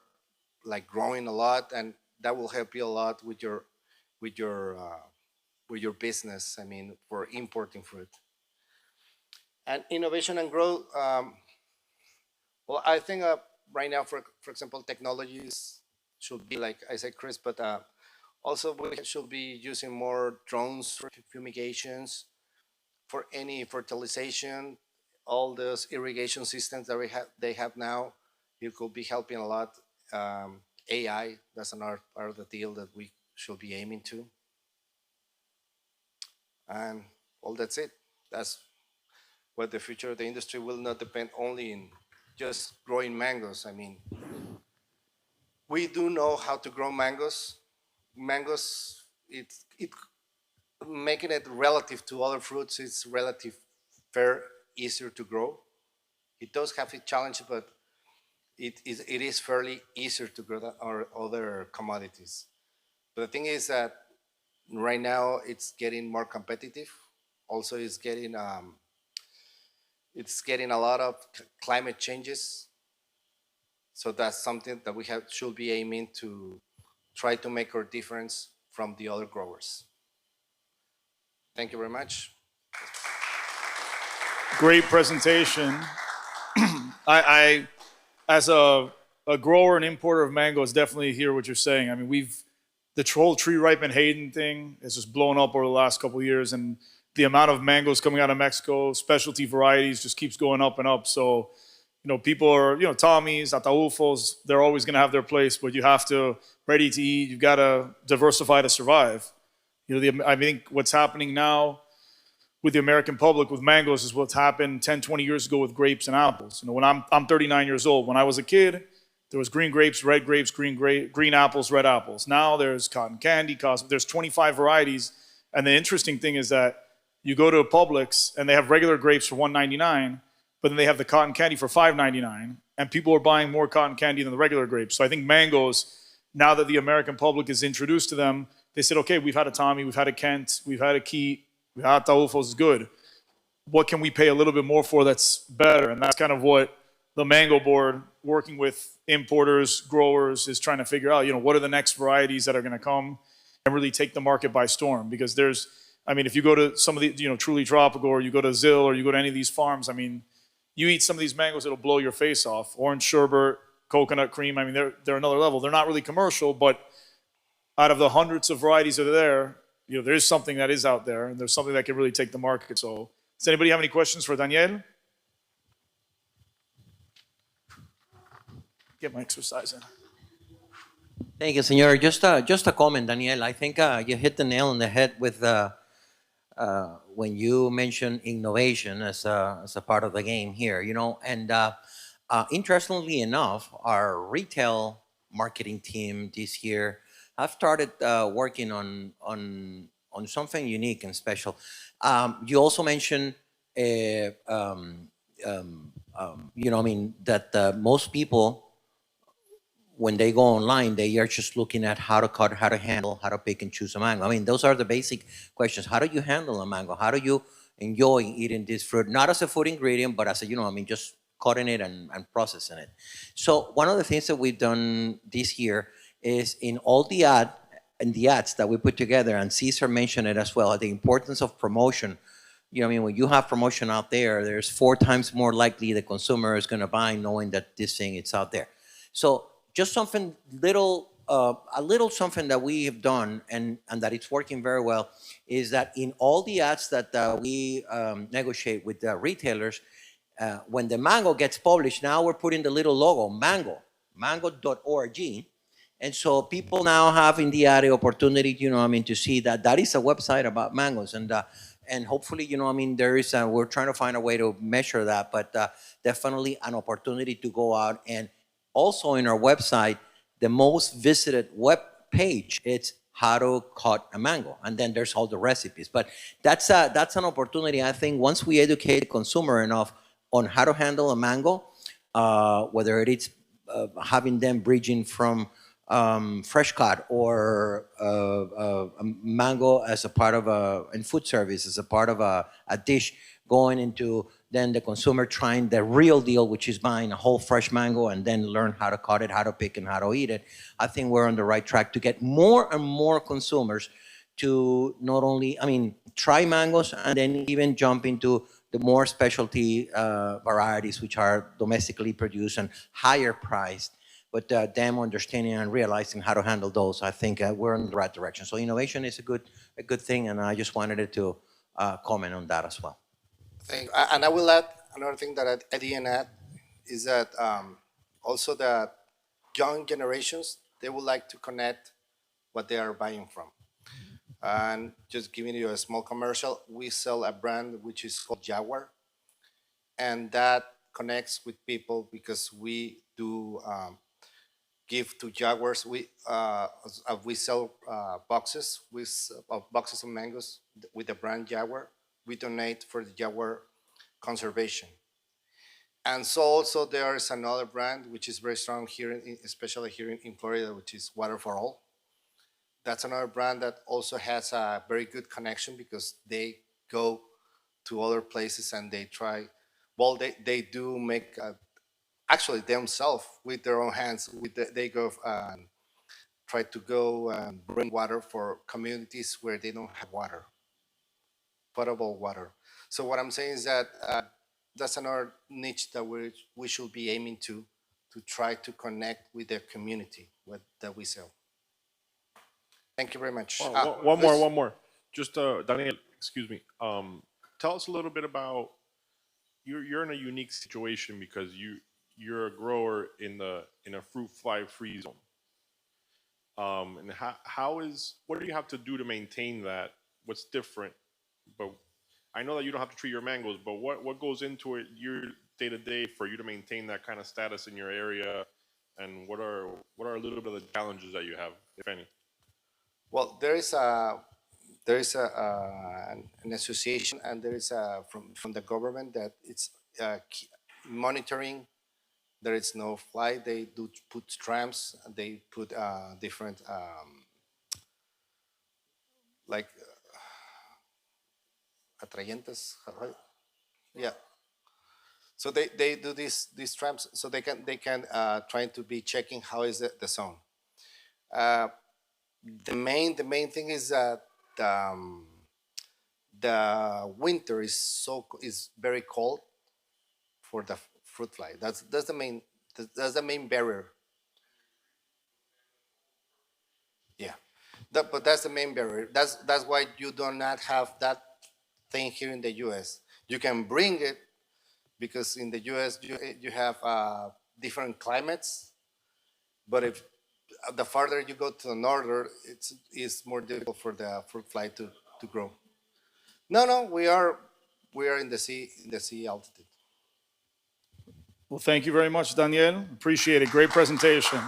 like growing a lot, and that will help you a lot with your with your uh, with your business. I mean, for importing fruit and innovation and growth. Well, I think right now, for example, technologies should be like I said, Chris, but also we should be using more drones for fumigations, for any fertilization, all those irrigation systems that they have now. It could be helping a lot. AI, that's another part of the deal that we should be aiming to. And well, that's it. That's what the future of the industry will not depend only in just growing mangoes. I mean, we do know how to grow mangoes. Mangoes, it making it relative to other fruits, it's relative fair, easier to grow. It does have its challenge, but it is fairly easier to grow than our other commodities. But the thing is that right now it's getting more competitive. Also, it's getting a lot of climate changes. So that's something that we should be aiming to try to make our difference from the other growers. Thank you very much. Great presentation. I as a grower and importer of mangoes, definitely hear what you're saying. I mean, the whole tree ripen Hayden thing has just blown up over the last couple of years, and the amount of mangoes coming out of Mexico, specialty varieties, just keeps going up and up. So, people are, Tommy's, Ataulfos, they're always going to have their place, but you have to, ready to eat, you've got to diversify to survive. I think what's happening now with the American public with mangoes is what's happened 10, 20 years ago with grapes and apples. When I'm 39 years old, when I was a kid, there was green grapes, green apples, red apples. Now there's cotton candy, there's 25 varieties. And the interesting thing is that you go to a Publix and they have regular grapes for $1.99, but then they have the cotton candy for $5.99, and people are buying more cotton candy than the regular grapes. So I think mangoes, now that the American public is introduced to them, they said, okay, we've had a Tommy, we've had a Kent, we've had a Keat, we've had Ataulfos is good. What can we pay a little bit more for that's better? And that's kind of what the Mango Board, working with importers, growers, is trying to figure out, what are the next varieties that are going to come and really take the market by storm? Because if you go to some of the, Truly Tropical, or you go to Zill, or you go to any of these farms, you eat some of these mangoes, it'll blow your face off. Orange sherbet, coconut cream, they're another level. They're not really commercial, but out of the hundreds of varieties that are there, there's something that is out there, and there's something that can really take the market. So, does anybody have any questions for Daniel? Get my exercise in. Thank you, Senor. Just a comment, Daniel. I think you hit the nail on the head with when you mentioned innovation as a part of the game here. And interestingly enough, our retail marketing team this year have started working on something unique and special. You also mentioned, that most people, when they go online, they are just looking at how to cut, how to handle, how to pick and choose a mango. Those are the basic questions. How do you handle a mango? How do you enjoy eating this fruit? Not as a food ingredient, but as a, just cutting it and processing it. So one of the things that we've done this year is in all the ads that we put together, and Cesar mentioned it as well, the importance of promotion. When you have promotion out there, there's 4 times more likely the consumer is going to buy knowing that this thing is out there. So just something a little something that we have done and that it's working very well is that in all the ads that we negotiate with the retailers, when the mango gets published, now we're putting the little logo, mango.org. And so people now have in the ad the opportunity, to see that that is a website about mangoes. And hopefully, there is, we're trying to find a way to measure that, but definitely an opportunity to go out. And also in our website, the most visited web page, it's how to cut a mango, and then there's all the recipes. But that's an opportunity. I think once we educate the consumer enough on how to handle a mango, whether it's having them bridging from fresh cut or a mango as a part of in food service as a part of a dish, going into then the consumer trying the real deal, which is buying a whole fresh mango and then learn how to cut it, how to pick and how to eat it. I think we're on the right track to get more and more consumers to not only, I mean, try mangoes and then even jump into the more specialty varieties, which are domestically produced and higher priced. But them understanding and realizing how to handle those, I think we're in the right direction. So innovation is a good thing, and I just wanted to comment on that as well. And I will add another thing that I didn't add is that also the young generations, they would like to connect what they are buying from. And just giving you a small commercial, we sell a brand which is called Jaguar, and that connects with people because we do give to Jaguars. We sell boxes of boxes of mangoes with the brand Jaguar. We donate for the Jaguar conservation. And so also there is another brand which is very strong here, especially here in Florida, which is Water for All. That's another brand that also has a very good connection because they go to other places and they try, well, they do make, actually themselves with their own hands, they go and try to go and bring water for communities where they don't have water, potable water. So what I'm saying is that that's another niche that we should be aiming to try to connect with the community that we sell. Thank you very much. One more. Just Daniel, excuse me. Tell us a little bit about you're in a unique situation because you're a grower in a fruit fly free zone. And what do you have to do to maintain that? What's different? But I know that you don't have to treat your mangoes, but what goes into it your day to day for you to maintain that kind of status in your area? And what are a little bit of the challenges that you have, if any? Well, there is an association, and there is from the government that it's monitoring. There is no fly. They do put trams. They put different like atrayentes, right? Yeah. So they do these trams so they can try to be checking how is the zone. The main thing is that the winter is very cold for the fruit fly. That's the main barrier. Yeah, but that's the main barrier. That's why you do not have that thing here in the U.S. You can bring it because in the U.S. you have different climates, but if the farther you go to the northern, it's more difficult for the fruit fly to grow. No, we are in the sea altitude. Well, thank you very much, Daniel. Appreciate it. Great presentation.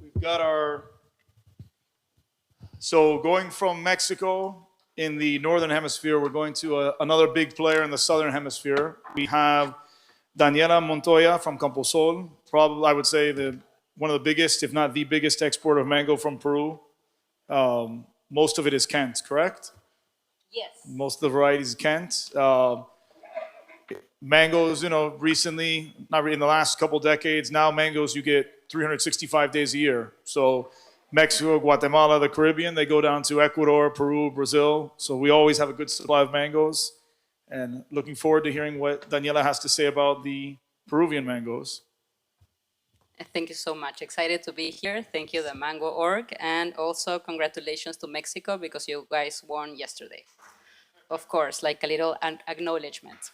We've got so going from Mexico in the northern hemisphere, we're going to another big player in the southern hemisphere. We have Daniela Montoya from Camposol, probably I would say one of the biggest, if not the biggest exporter of mango from Peru. Most of it is Kent, correct? Yes. Most of the varieties Kent. Mangoes, recently, not in the last couple decades, now mangoes you get 365 days a year. So Mexico, Guatemala, the Caribbean, they go down to Ecuador, Peru, Brazil. So we always have a good supply of mangoes. And looking forward to hearing what Daniela has to say about the Peruvian mangoes. Thank you so much. Excited to be here. Thank you, the Mango Org. And also congratulations to Mexico because you guys won yesterday. Of course, like a little acknowledgement.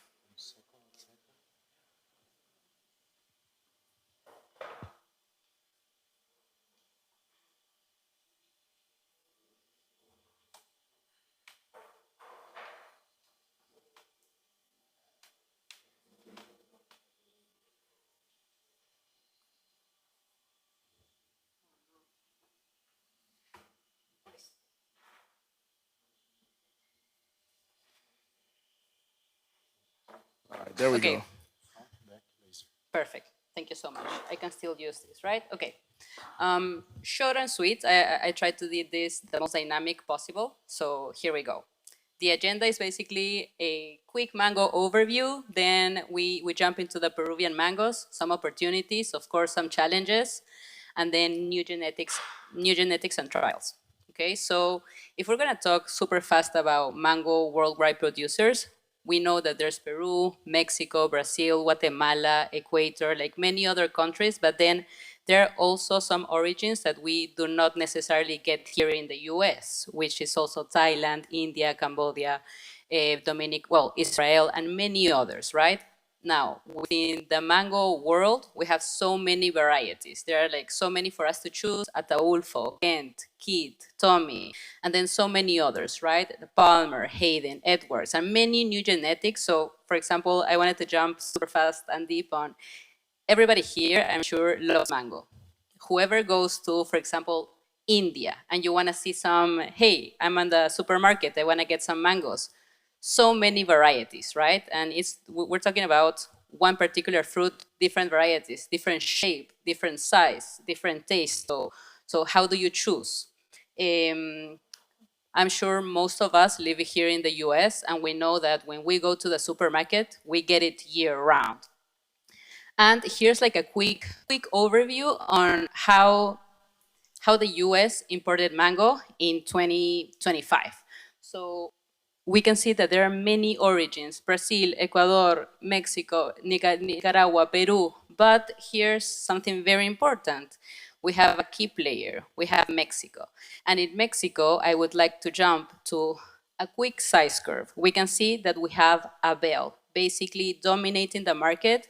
There we Okay. go. Perfect. Thank you so much. I can still use this, right? Okay. Short and sweet. I tried to do this the most dynamic possible. So here we go. The agenda is basically a quick mango overview. Then we jump into the Peruvian mangoes, some opportunities, of course, some challenges, and then new genetics and trials. Okay, so if we're gonna talk super fast about mango worldwide producers, we know that there's Peru, Mexico, Brazil, Guatemala, Ecuador, like many other countries, but then there are also some origins that we do not necessarily get here in the US, which is also Thailand, India, Cambodia, well, Israel, and many others, right? Now, within the mango world, we have so many varieties. There are like so many for us to choose: Ataulfo, Kent, Kit, Tommy, and then so many others, right? The Palmer, Hayden, Edwards, and many new genetics. So, for example, I wanted to jump super fast and deep on everybody here, I'm sure, loves mango. Whoever goes to, for example, India, and you want to see some, hey, I'm on the supermarket, I want to get some mangoes. So many varieties, right? And we're talking about one particular fruit, different varieties, different shape, different size, different taste. So how do you choose? I'm sure most of us live here in the US, and we know that when we go to the supermarket, we get it year round. And here's like a quick overview on how the US imported mango in 2025. So we can see that there are many origins: Brazil, Ecuador, Mexico, Nicaragua, Peru. But here's something very important. We have a key player. We have Mexico. And in Mexico, I would like to jump to a quick size curve. We can see that we have Abel basically dominating the market,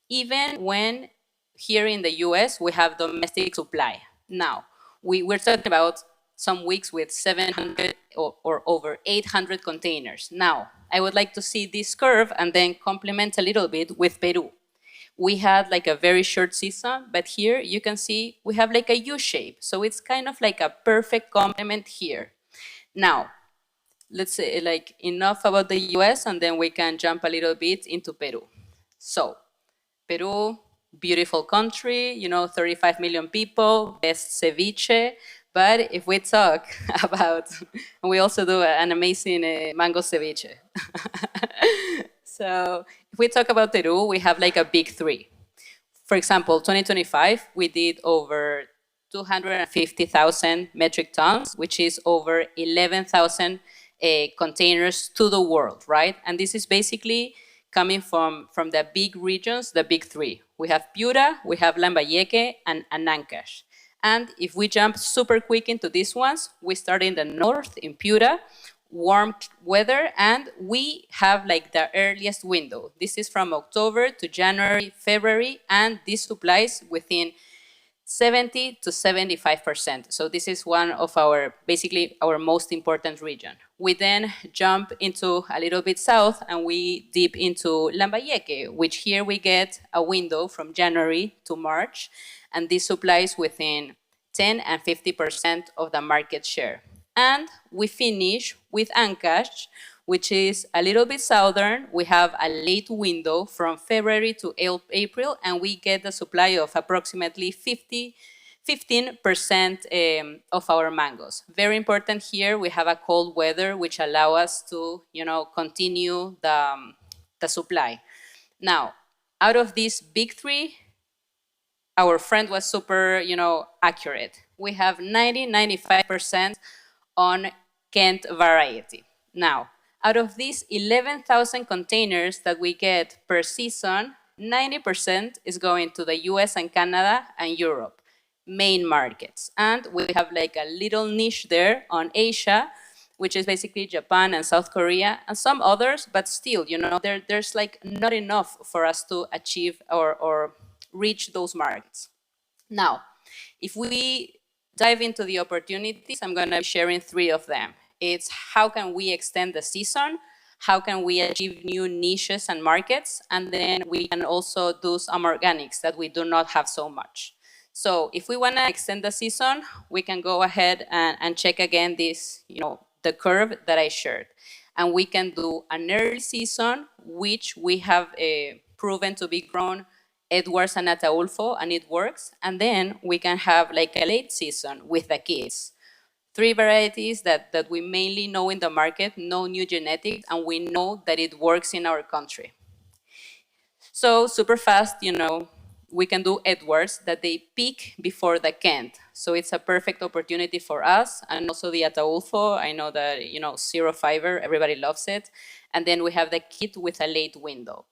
even when here in the US we have domestic supply. Now, we're talking about some weeks with 700 or over 800 containers. Now, I would like to see this curve and then complement a little bit with Peru. We had like a very short season, but here you can see we have like a U shape. So it's kind of like a perfect complement here. Now, let's say like enough about the US, and then we can jump a little bit into Peru. So Peru, beautiful country, 35 million people, best ceviche. But if we talk about, and we also do an amazing mango ceviche. So if we talk about Peru, we have like a big three. For example, 2025, we did over 250,000 metric tons, which is over 11,000 containers to the world, right? And this is basically coming from the big regions, the big three. We have Piura, we have Lambayeque, and Ancash. And if we jump super quick into these ones, we start in the north, in Piura, warm weather, and we have like the earliest window. This is from October to January, February, and this supplies within 70 to 75%. So this is one of our, basically our most important region. We then jump into a little bit south and we dip into Lambayeque, which here we get a window from January to March, and this supplies within 10 and 50% of the market share. And we finish with Ancash, which is a little bit southern. We have a late window from February to April, and we get a supply of approximately 15% of our mangoes. Very important here, we have a cold weather, which allow us to, continue the supply. Now, out of these big three, our friend was super, accurate. We have 95% on Kent variety. Now, out of these 11,000 containers that we get per season, 90% is going to the US and Canada and Europe, main markets. And we have like a little niche there on Asia, which is basically Japan and South Korea and some others, but still, there's like not enough for us to achieve or reach those markets. Now, if we dive into the opportunities, I'm going to be sharing three of them. It's how can we extend the season, how can we achieve new niches and markets, and then we can also do some organics that we do not have so much. So if we want to extend the season, we can go ahead and check again this, the curve that I shared. and we can do an early season, which we have proven to be grown Edwards and Ataulfo, and it works. And then we can have like a late season with the kids. 3 varieties that we mainly know in the market, no new genetics, and we know that it works in our country. So super fast, we can do Edwards that they peak before the Kent. So it's a perfect opportunity for us, and also the Ataulfo. I know that, zero fiber, everybody loves it. And then we have the kit with a late window.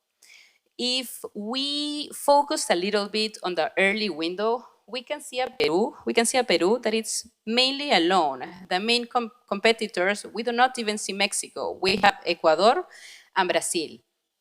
If we focus a little bit on the early window, we can see a Peru that it's mainly alone. The main competitors, we do not even see Mexico. We have Ecuador and Brazil.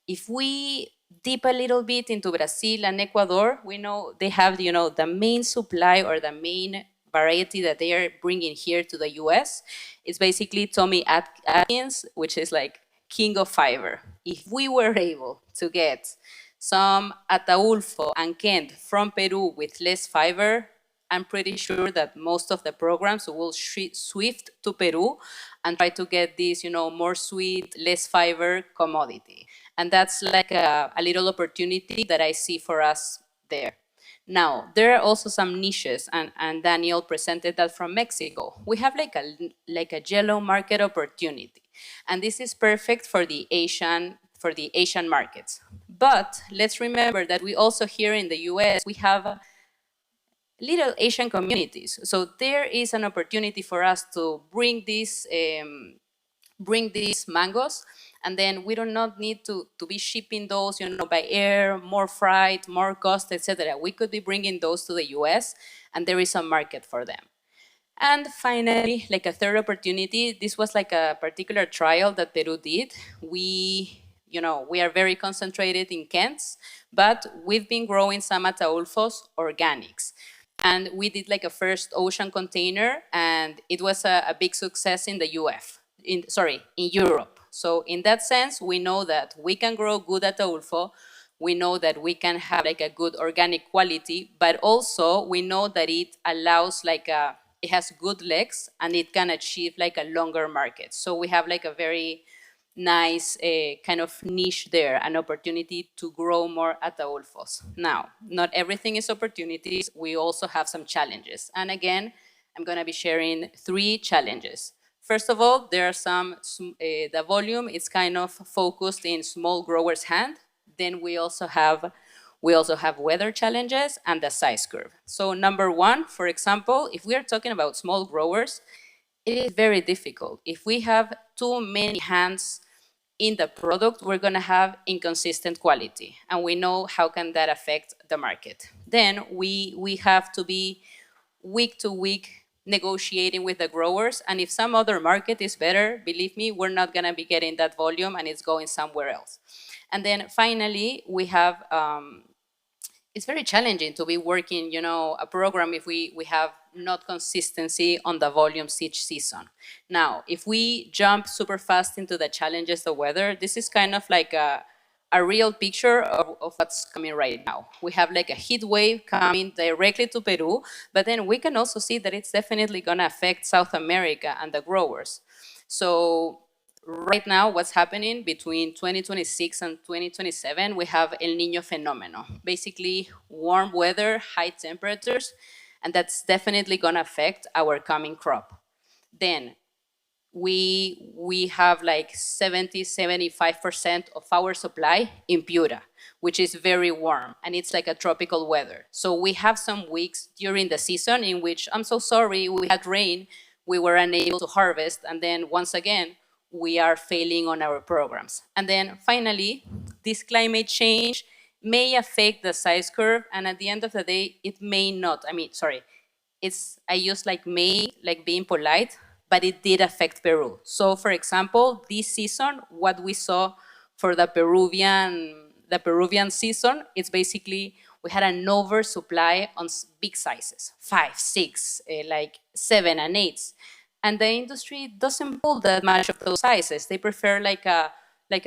If we dip a little bit into Brazil and Ecuador, we know they have, the main supply or the main variety that they are bringing here to the US. It's basically Tommy Atkins, which is like king of fiber. If we were able to get some Ataulfo and Kent from Peru with less fiber, I'm pretty sure that most of the programs will swift to Peru and try to get this, more sweet, less fiber commodity. And that's like a little opportunity that I see for us there. Now, there are also some niches, and Daniel presented that from Mexico. We have like a yellow market opportunity, and this is perfect for the Asian markets. But let's remember that we also here in the US, we have little Asian communities. So there is an opportunity for us to bring these mangoes, and then we do not need to be shipping those, by air, more freight, more cost, etc. We could be bringing those to the US, and there is a market for them. And finally, like a third opportunity, this was like a particular trial that Peru did. We are very concentrated in Kents, but we've been growing some Ataulfos organics. And we did like a first ocean container, and it was a big success in the in Europe. So in that sense, we know that we can grow good Ataulfo. We know that we can have like a good organic quality, but also we know that it allows it has good legs and it can achieve like a longer market. So we have like a very nice kind of niche there, an opportunity to grow more Ataulfos. Now, not everything is opportunities. We also have some challenges. And again, I'm going to be sharing 3 challenges. First of all, there are the volume is kind of focused in small growers' hand. Then we also have weather challenges and the size curve. So number 1, for example, if we are talking about small growers, it is very difficult. If we have too many hands in the product, we're going to have inconsistent quality, and we know how can that affect the market. Then we have to be week to week negotiating with the growers, and if some other market is better, believe me, we're not going to be getting that volume and it's going somewhere else. And then finally, we have it's very challenging to be working, a program if we have not consistency on the volumes each season. Now, if we jump super fast into the challenges of weather, this is kind of like a real picture of what's coming right now. We have like a heat wave coming directly to Peru, but then we can also see that it's definitely going to affect South America and the growers. So right now, what's happening between 2026 and 2027, we have El Niño phenomenon. Basically, warm weather, high temperatures, and that's definitely going to affect our coming crop. Then we have like 75% of our supply in Piura, which is very warm, and it's like a tropical weather. So we have some weeks during the season in which, I'm so sorry, we had rain, we were unable to harvest, and then once again, we are failing on our programs. And then finally, this climate change may affect the size curve, and at the end of the day, it may not. I use like may, like being polite, but it did affect Peru. So for example, this season, what we saw for the Peruvian season, it's basically we had an oversupply on big sizes, 5, 6, like 7 and 8. And the industry doesn't pull that much of those sizes. They prefer like a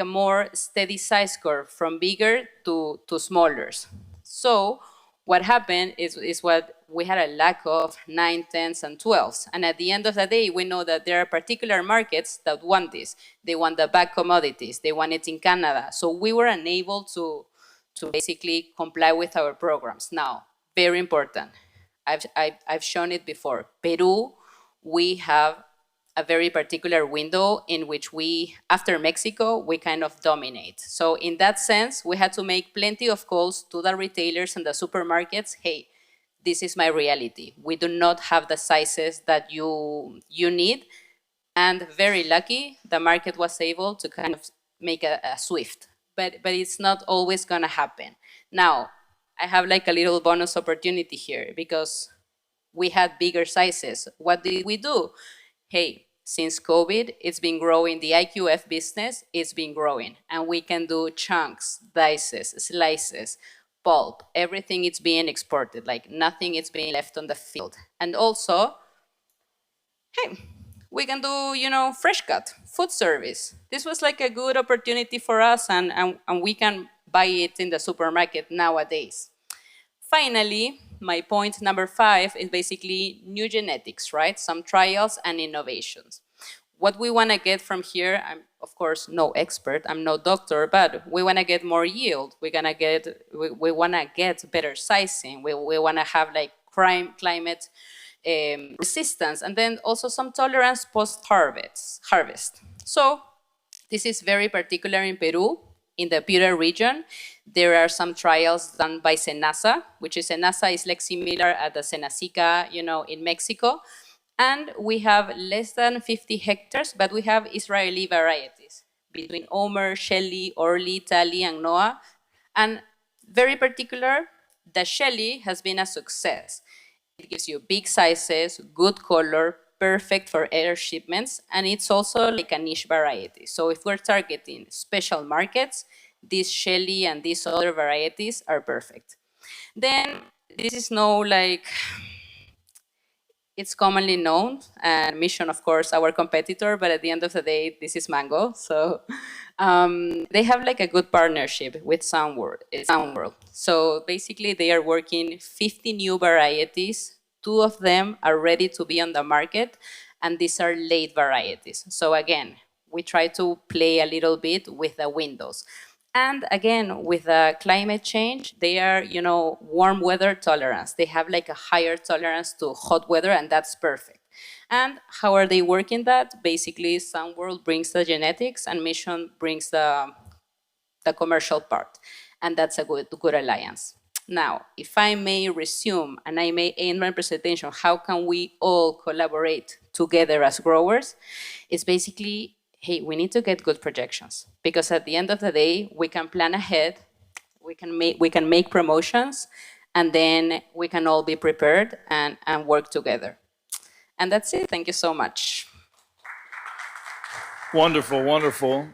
more steady size curve from bigger to smaller. So what happened is what we had a lack of 9, 10s, and 12s. And at the end of the day, we know that there are particular markets that want this. They want the back commodities. They want it in Canada. So we were unable to basically comply with our programs. Now, very important. I've shown it before. Peru, we have a very particular window in which we, after Mexico, we kind of dominate. So in that sense, we had to make plenty of calls to the retailers and the supermarkets. Hey, this is my reality. We do not have the sizes that you need. And very lucky, the market was able to kind of make a swift. But it's not always gonna happen. Now, I have like a little bonus opportunity here because we had bigger sizes. What did we do? Hey, since COVID, it's been growing. The IQF business, it's been growing. And we can do chunks, dices, slices, pulp. Everything is being exported. Like nothing is being left on the field. And also, hey, we can do, fresh cut, food service. This was like a good opportunity for us, and we can buy it in the supermarket nowadays. Finally, my point number 5 is basically new genetics, right? Some trials and innovations. What we want to get from here, I'm of course no expert, I'm no doctor, but we want to get more yield. We want to get better sizing. We want to have like climate resistance, and then also some tolerance post-harvest. So this is very particular in Peru. In the Piura region, there are some trials done by Senasa, which is Senasa is like similar at the Senacica, in Mexico. And we have less than 50 hectares, but we have Israeli varieties between Omer, Shelly, Orly, Tali, and Noah. And very particular, the Shelly has been a success. It gives you big sizes, good color, perfect for air shipments, and it's also like a niche variety. So if we're targeting special markets, this Shelly and these other varieties are perfect. Then this is it's commonly known, and Mission, of course, our competitor, but at the end of the day, this is Mango. So they have like a good partnership with Soundworld. So basically they are working 50 new varieties. 2 of them are ready to be on the market, and these are late varieties. So again, we try to play a little bit with the windows. And again, with the climate change, they are, warm weather tolerance. They have like a higher tolerance to hot weather, and that's perfect. And how are they working that? Basically, Soundworld brings the genetics and Mission brings the commercial part. And that's a good alliance. Now, if I may resume and I may end my presentation, how can we all collaborate together as growers? It's basically, hey, we need to get good projections, because at the end of the day, we can plan ahead, we can make promotions, and then we can all be prepared and work together. And that's it. Thank you so much. Wonderful, wonderful.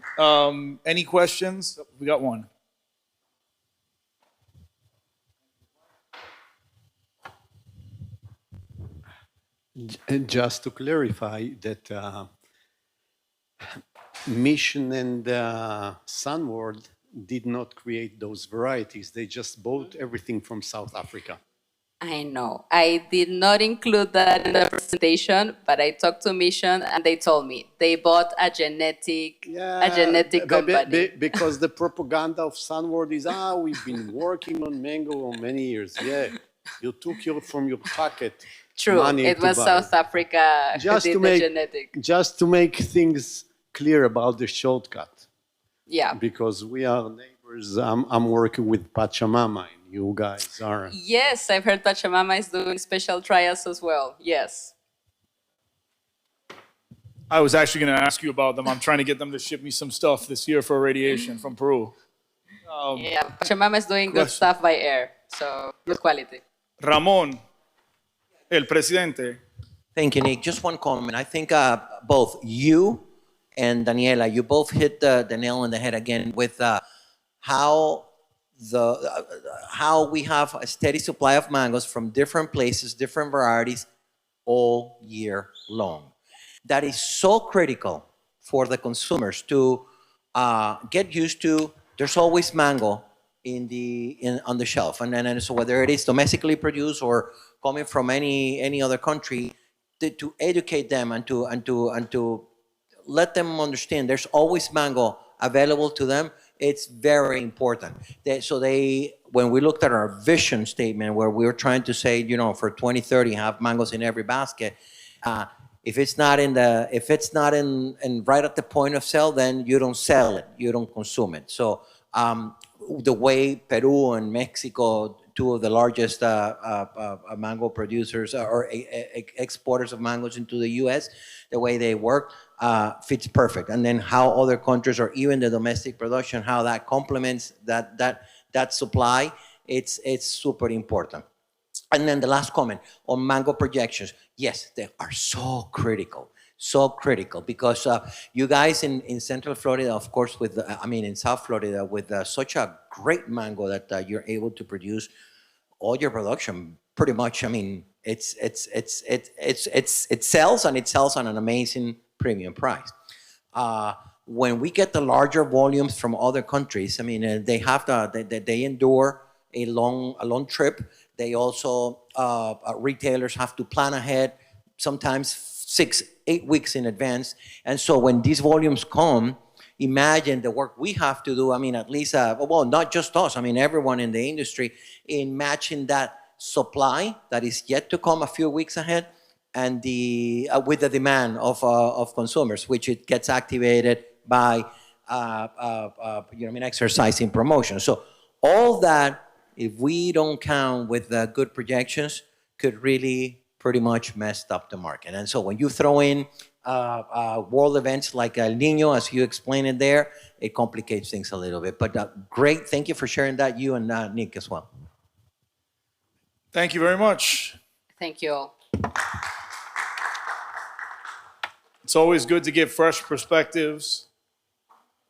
Any questions? We got one. Just to clarify that Mission and Sunworld did not create those varieties. They just bought everything from South Africa. I know. I did not include that in the presentation, but I talked to Mission and they told me they bought a genetic company. Because the propaganda of Sunworld is, we've been working on mango for many years. Yeah, you took from your pocket. True, it was South Africa who did the genetic. Just to make things clear about the shortcut. Yeah. Because we are neighbors. I'm working with Pachamama, and you guys are. Yes, I've heard Pachamama is doing special trials as well. Yes. I was actually going to ask you about them. I'm trying to get them to ship me some stuff this year for irradiation from Peru. Yeah, Pachamama is doing good stuff by air, so good quality. Ramon, el presidente. Thank you, Nick. Just one comment. I think both you and Daniela, you both hit the nail on the head again with how we have a steady supply of mangoes from different places, different varieties, all year long. That is so critical for the consumers to get used to. There's always mango on the shelf. And so whether it is domestically produced or coming from any other country, to educate them and to let them understand there's always mango available to them. It's very important. When we looked at our vision statement, where we were trying to say, for 2030, have mangoes in every basket. If it's not in right at the point of sale, then you don't sell it, you don't consume it. So the way Peru and Mexico, two of the largest mango producers or exporters of mangoes into the U.S., the way they work fits perfect. And then how other countries or even the domestic production, how that complements that supply, it's super important. And then the last comment on mango projections. Yes, they are so critical because you guys in Central Florida, of course, in South Florida, with such a great mango that you're able to produce all your production pretty much. It sells, and it sells on an amazing premium price. When we get the larger volumes from other countries, they endure a long trip. They also, retailers have to plan ahead, sometimes 6-8 weeks in advance. And so when these volumes come, imagine the work we have to do. At least, not just us, everyone in the industry, in matching that supply that is yet to come a few weeks ahead, and with the demand of consumers, which it gets activated by exercising promotion. So all that, if we don't count with the good projections, could really pretty much mess up the market. And so when you throw in world events like El Nino, as you explained it there, it complicates things a little bit. But great, thank you for sharing that, you and Nick as well. Thank you very much. Thank you all. It's always good to get fresh perspectives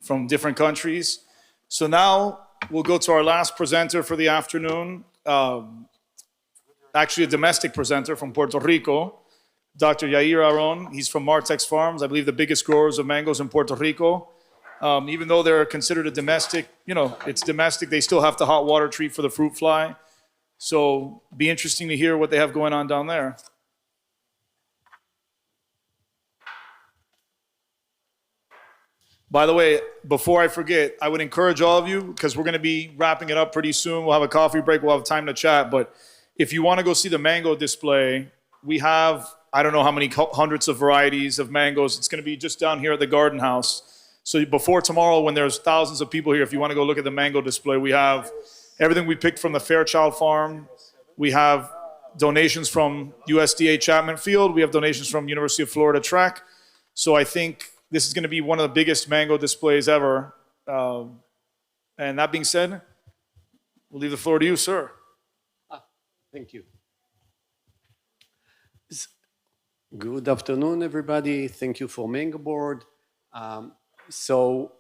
from different countries. So now we'll go to our last presenter for the afternoon. Actually, a domestic presenter from Puerto Rico, Dr. Yair Aron. He's from Martex Farms, I believe the biggest growers of mangoes in Puerto Rico. Even though they're considered a domestic, it's domestic, they still have to hot water treat for the fruit fly. So be interesting to hear what they have going on down there. By the way, before I forget, I would encourage all of you, because we're going to be wrapping it up pretty soon. We'll have a coffee break. We'll have time to chat. But if you want to go see the mango display, we have, I don't know how many hundreds of varieties of mangoes. It's going to be just down here at the Garden House. So before tomorrow, when there's thousands of people here, if you want to go look at the mango display, we have everything we picked from the Fairchild Farm. We have donations from USDA Chapman Field. We have donations from University of Florida Track. So I think this is going to be one of the biggest mango displays ever. And that being said, we'll leave the floor to you, sir. Thank you. Good afternoon, everybody. Thank you for Mango Board. So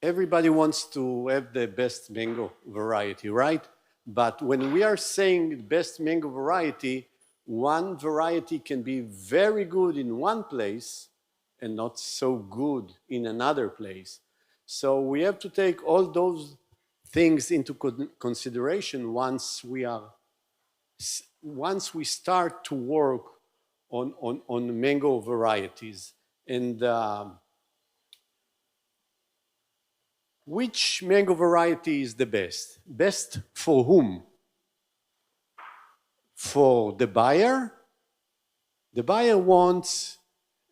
everybody wants to have the best mango variety, right? But when we are saying best mango variety, one variety can be very good in one place and not so good in another place. So we have to take all those things into consideration once we start to work on mango varieties. And which mango variety is the best? Best for whom? For the buyer? The buyer wants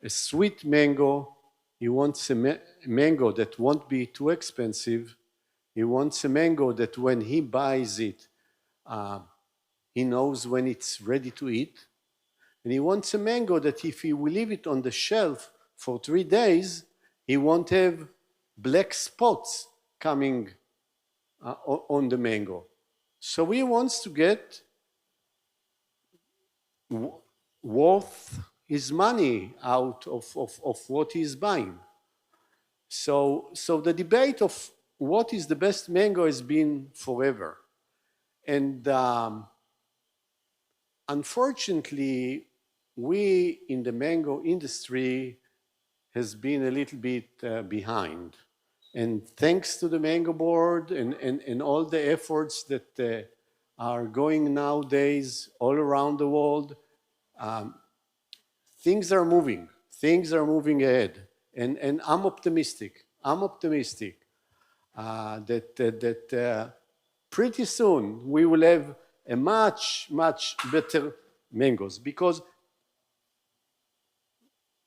a sweet mango. He wants a mango that won't be too expensive. He wants a mango that when he buys it, he knows when it's ready to eat. And he wants a mango that if he will leave it on the shelf for 3 days, he won't have black spots coming on the mango. So he wants to get worth his money out of what he's buying. So the debate of what is the best mango has been forever. And unfortunately, we in the mango industry has been a little bit behind. And thanks to the Mango Board and all the efforts that are going nowadays all around the world, things are moving. Things are moving ahead. And I'm optimistic. I'm optimistic that pretty soon we will have a much, much better mangoes, because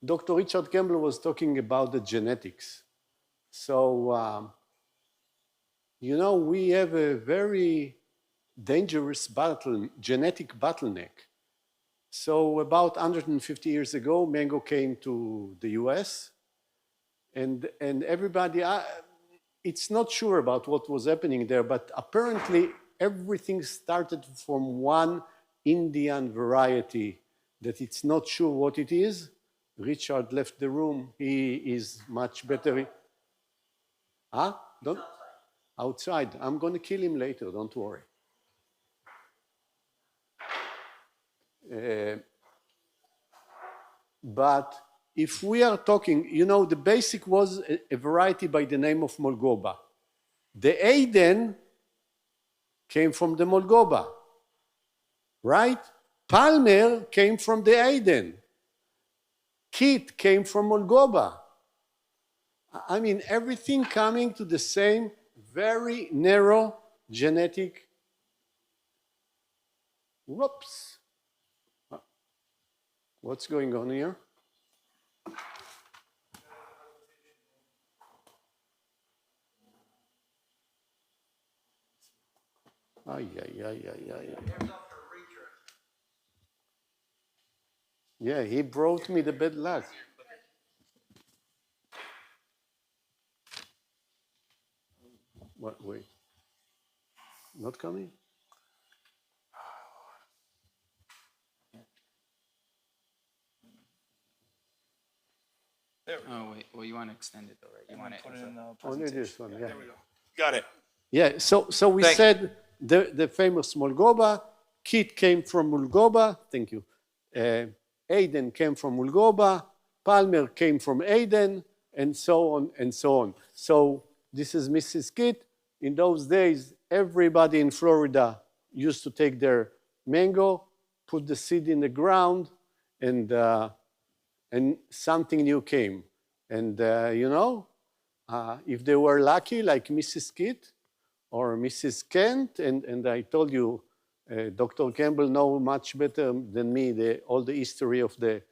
Dr. Richard Campbell was talking about the genetics. So, you know, we have a very dangerous genetic bottleneck. So about 150 years ago, mango came to the US, and everybody, it's not sure about what was happening there, but apparently everything started from one Indian variety that it's not sure what it is. Richard left the room. He is much better. Huh? Don't? Outside. I'm going to kill him later, don't worry. But if we are talking, you know, the basic was a variety by the name of Molgoba. The Aden came from the Molgoba, right? Palmer came from the Aden. Kit came from Molgoba. I mean, everything coming to the same very narrow genetic. Whoops. What's going on here? Ay, ay, ay, ay, ay. Yeah, he brought me the bad luck. What, wait. Not coming? Oh, wait. Well, you want to extend it, though, right? You want it. Put it in the Only presentation. this one, yeah. There we go. Got it. Yeah, so we said the famous Molgoba, Kit came from Molgoba, thank you. Aden came from Molgoba, Palmer came from Aden, and so on and so on. So this is Mrs. Kit. In those days, everybody in Florida used to take their mango, put the seed in the ground, and something new came. And you know, if they were lucky, like Mrs. Kit or Mrs. Kent, and I told you, Dr. Campbell knows much better than me all the history of the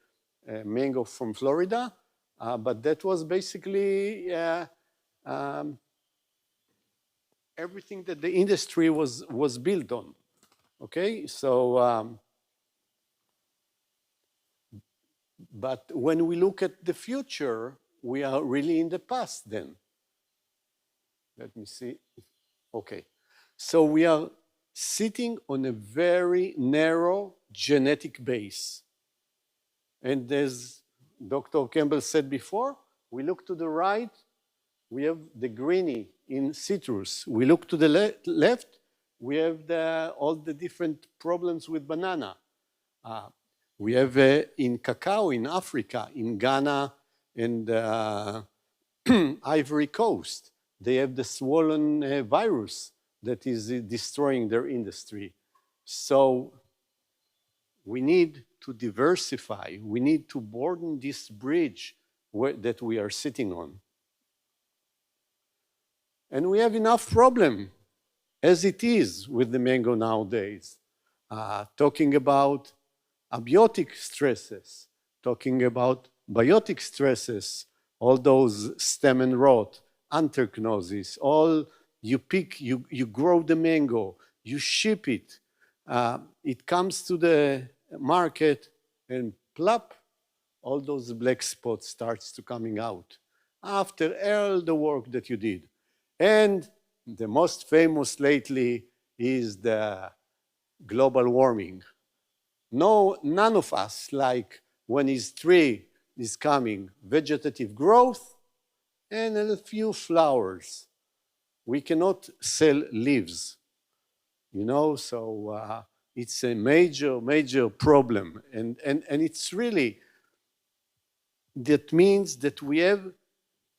mango from Florida, but that was basically everything that the industry was built on. Okay, so but when we look at the future, we are really in the past then. Let me see. Okay, so we are sitting on a very narrow genetic base. And as Dr. Campbell said before, we look to the right, we have the greenie in citrus. We look to the left, we have all the different problems with banana. We have in cacao in Africa, in Ghana and Ivory Coast, they have the swollen virus that is destroying their industry. So we need to diversify. We need to broaden this bridge that we are sitting on. And we have enough problem as it is with the mango nowadays. Talking about abiotic stresses, talking about biotic stresses, all those stem and rot, anthracnosis, all you pick, you grow the mango, you ship it, it comes to the market and plop, all those black spots starts to coming out after all the work that you did. And the most famous lately is the global warming. No, none of us like when his tree is coming, vegetative growth and a few flowers. We cannot sell leaves, you know, so it's a major, major problem. And it's really, that means that we have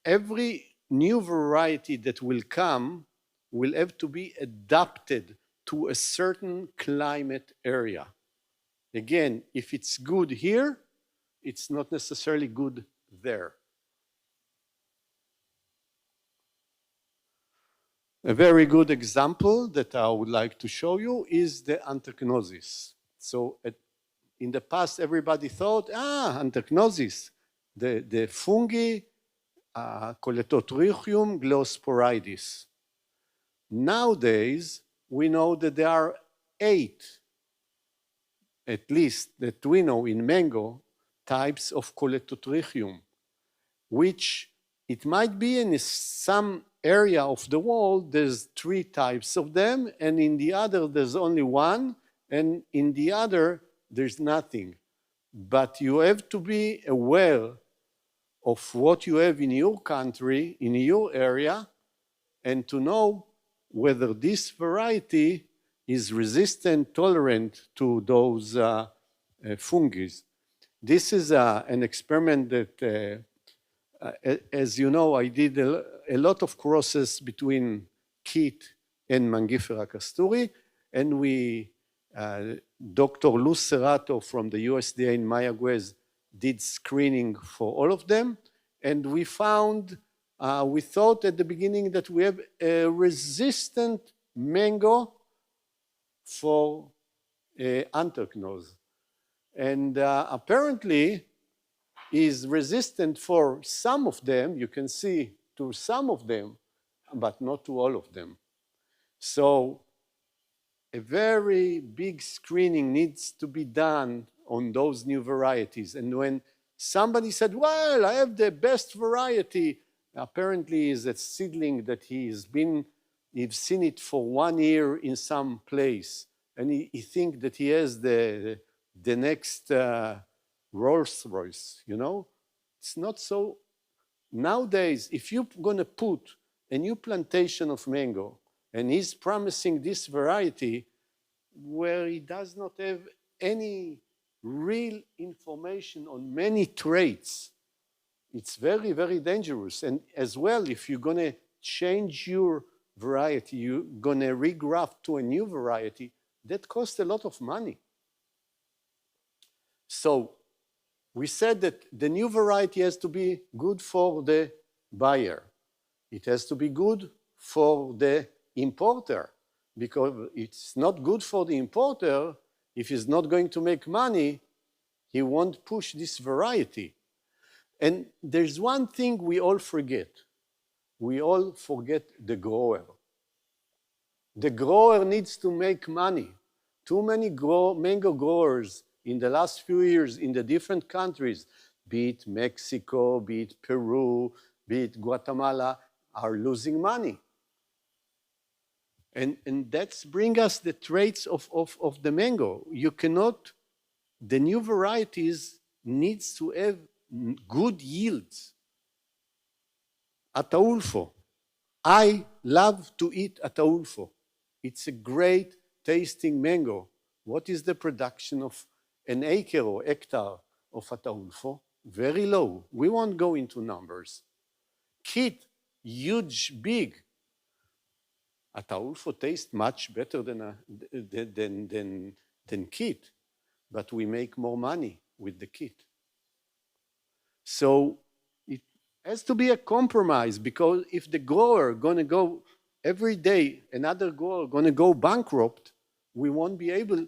every new variety that will come will have to be adapted to a certain climate area. Again, if it's good here, it's not necessarily good there. A very good example that I would like to show you is the anthracnosis. So in the past, everybody thought, anthracnosis, the fungi, Colletotrichium gliosporidis. Nowadays, we know that there are 8, at least that we know in mango, types of Colletotrichium, which it might be in some area of the world, there's 3 types of them, and in the other, there's only 1, and in the other, there's nothing. But you have to be aware of what you have in your country, in your area, and to know whether this variety is resistant, tolerant to those fungi. This is an experiment that, as you know, I did a lot of crosses between Kit and Mangifera casturi, and Dr. Luz Cerrato from the USDA in Mayagüez did screening for all of them, and we found, we thought at the beginning that we have a resistant mango for anthracnose. And apparently is resistant for some of them, you can see to some of them, but not to all of them. So a very big screening needs to be done on those new varieties. And when somebody said, well, I have the best variety, apparently is a seedling that he's seen it for 1 year in some place. And he thinks that he has the next Rolls Royce, you know? It's not so. Nowadays, if you're gonna put a new plantation of mango and he's promising this variety where he does not have any real information on many traits, it's very, very dangerous. And as well, if you're gonna change your variety, you're gonna regraft to a new variety, that costs a lot of money. So we said that the new variety has to be good for the buyer. It has to be good for the importer, because it's not good for the importer. If he's not going to make money, he won't push this variety. And there's one thing we all forget. We all forget the grower. The grower needs to make money. Too many mango growers in the last few years in the different countries, be it Mexico, be it Peru, be it Guatemala, are losing money. And that's bring us the traits of the mango. You cannot, the new varieties needs to have good yields. Ataulfo. I love to eat Ataulfo. It's a great tasting mango. What is the production of an acre or hectare of Ataulfo? Very low. We won't go into numbers. Kit, huge, big. Ataulfo tastes much better than Kit, but we make more money with the Kit. So it has to be a compromise, because if the grower gonna go every day, another grower gonna go bankrupt, we won't be able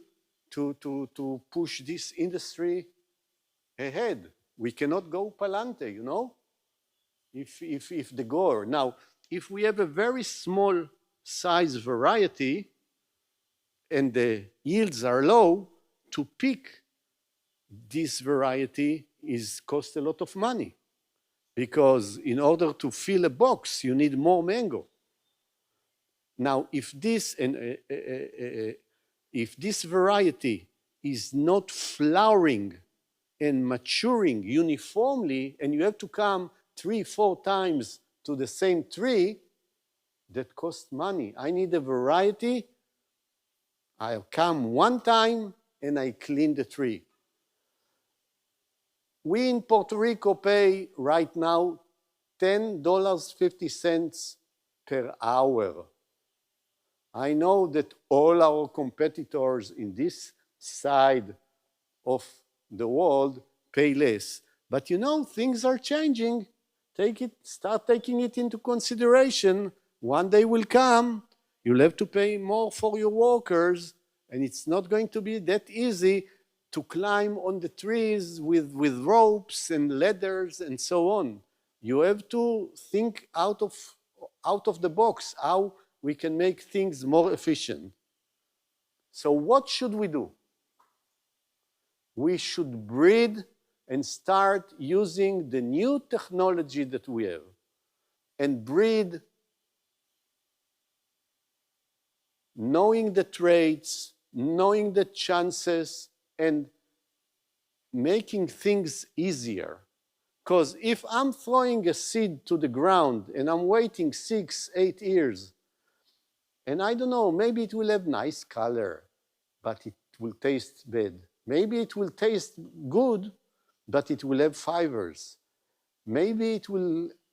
to push this industry ahead. We cannot go palante, you know, if the grower. Now, if we have a very small size variety and the yields are low, to pick this variety costs a lot of money, because in order to fill a box, you need more mango. Now, if this variety is not flowering and maturing uniformly, and you have to come 3-4 times to the same tree, that costs money. I need a variety. I'll come one time and I clean the tree. We in Puerto Rico pay right now $10.50 per hour. I know that all our competitors in this side of the world pay less. But you know, things are changing. Start taking it into consideration. One day will come, you'll have to pay more for your workers, and it's not going to be that easy to climb on the trees with ropes and ladders and so on. You have to think out of the box how we can make things more efficient. So what should we do? We should breed and start using the new technology that we have and breed knowing the traits, knowing the chances, and making things easier. Because if I'm throwing a seed to the ground and I'm waiting 6-8 years, and I don't know, maybe it will have nice color, but it will taste bad. Maybe it will taste good, but it will have fibers. Maybe it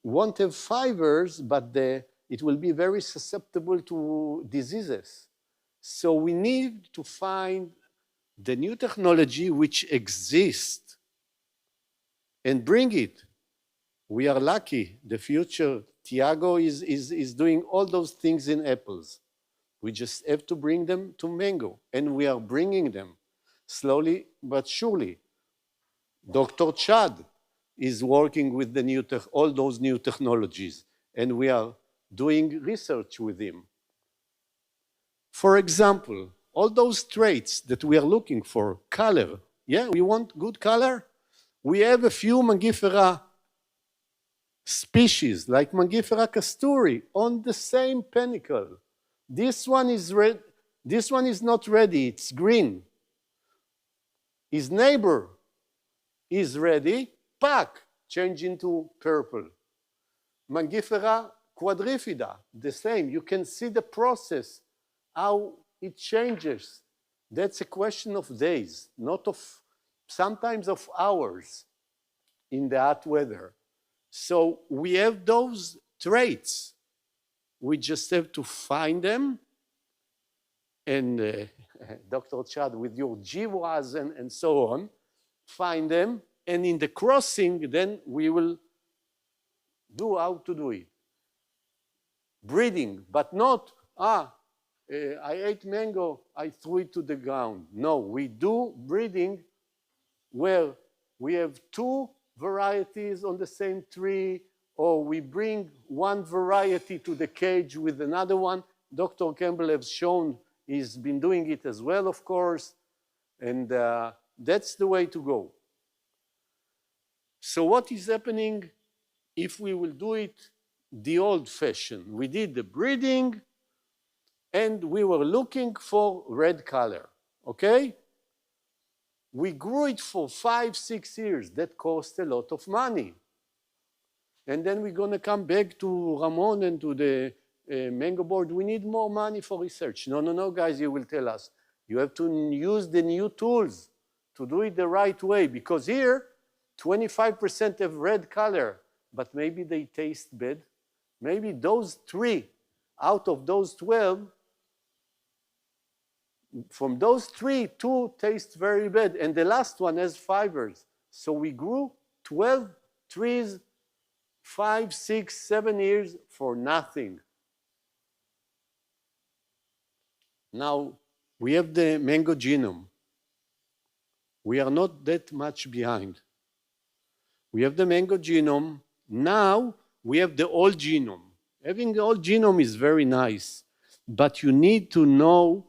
won't have fibers, but it will be very susceptible to diseases. So we need to find the new technology which exists and bring it. We are lucky. The future, Tiago is doing all those things in apples. We just have to bring them to mango, and we are bringing them slowly but surely. Dr. Chad is working with all those new technologies, and we are doing research with him. For example, all those traits that we are looking for, color, yeah, we want good color. We have a few Mangifera species, like Mangifera casturi, on the same panicle. This one is red. This one is not ready, it's green. His neighbor is ready, pack, change into purple. Mangifera quadrifida, the same. You can see the process, how it changes. That's a question of days, not of, sometimes of hours in the hot weather. So we have those traits. We just have to find them. And Dr. Chad, with your GWAS and so on, find them. And in the crossing, then we will do how to do it. Breeding, but not, I ate mango, I threw it to the ground. No, we do breeding where we have two varieties on the same tree, or we bring one variety to the cage with another one. Dr. Campbell has shown he's been doing it as well, of course, and that's the way to go. So what is happening if we will do it the old fashion? We did the breeding and we were looking for red color, okay? We grew it for 5-6 years. That cost a lot of money. And then we're gonna come back to Ramon and to the Mango board. We need more money for research. No, guys, you will tell us. You have to use the new tools to do it the right way, because here, 25% have red color, but maybe they taste bad. Maybe those 3 out of those 12, from those 3, 2 taste very bad, and the last one has fibers. So we grew 12 trees, 5, 6, 7 years for nothing. Now, we have the mango genome. We are not that much behind. We have the mango genome. Now, we have the whole genome. Having the whole genome is very nice, but you need to know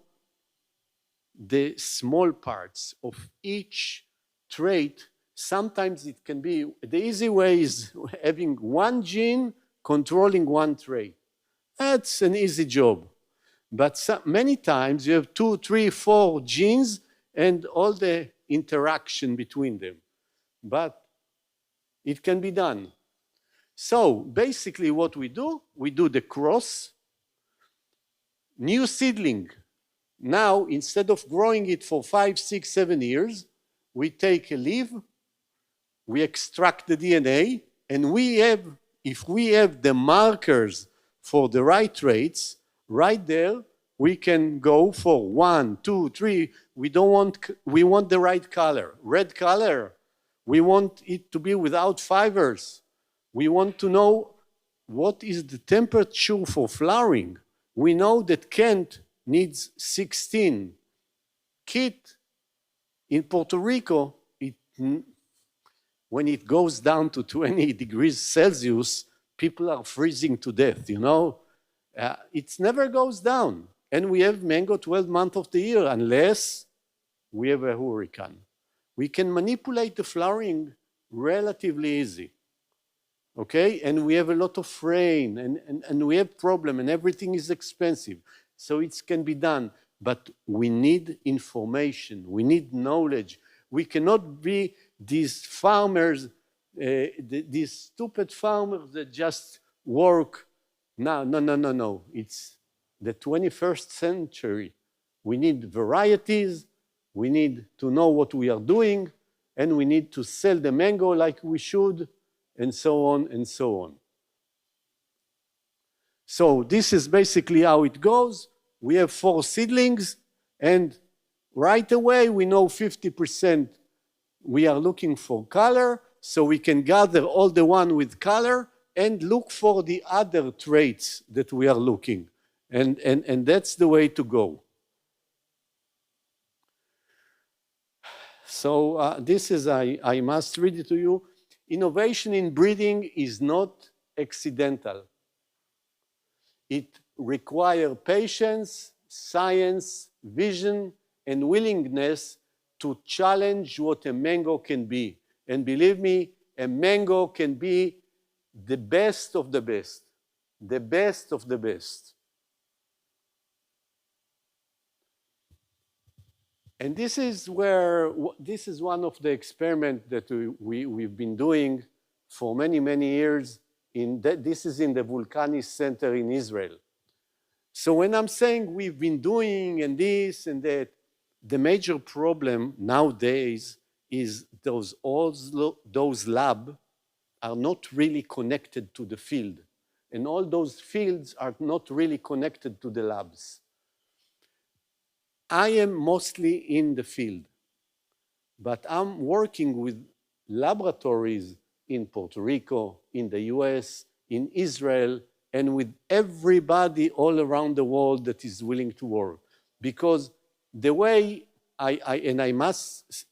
the small parts of each trait. Sometimes it can be, the easy way is having one gene controlling one trait. That's an easy job. But many times you have 2, 3, 4 genes and all the interaction between them. But it can be done. So basically what we do the cross, new seedling. Now, instead of growing it for 5, 6, 7 years, we take a leaf, we extract the DNA, and we have if we have the markers for the right traits, right there, we can go for 1, 2, 3. We want the right color. Red color, we want it to be without fibers. We want to know what is the temperature for flowering. We know that Kent needs 16. Kit in Puerto Rico, when it goes down to 20 degrees Celsius, people are freezing to death, you know? It never goes down. And we have mango 12 months of the year unless we have a hurricane. We can manipulate the flowering relatively easy. Okay, and we have a lot of rain and we have problem and everything is expensive. So it can be done, but we need information, we need knowledge. We cannot be these farmers, these stupid farmers that just work. No. It's the 21st century. We need varieties, we need to know what we are doing, and we need to sell the mango like we should, and so on and so on. So this is basically how it goes. We have 4 seedlings, and right away we know 50% we are looking for color, so we can gather all the one with color and look for the other traits that we are looking. And that's the way to go. So this is, I must read it to you. Innovation in breeding is not accidental. It requires patience, science, vision, and willingness to challenge what a mango can be. And believe me, a mango can be the best of the best, the best of the best. And this is one of the experiments that we've been doing for many, many years. This is in the Vulkanis Center in Israel. So when I'm saying we've been doing and this and that, the major problem nowadays is those labs are not really connected to the field. And all those fields are not really connected to the labs. I am mostly in the field, but I'm working with laboratories in Puerto Rico, in the US, in Israel, and with everybody all around the world that is willing to work. Because the way I must,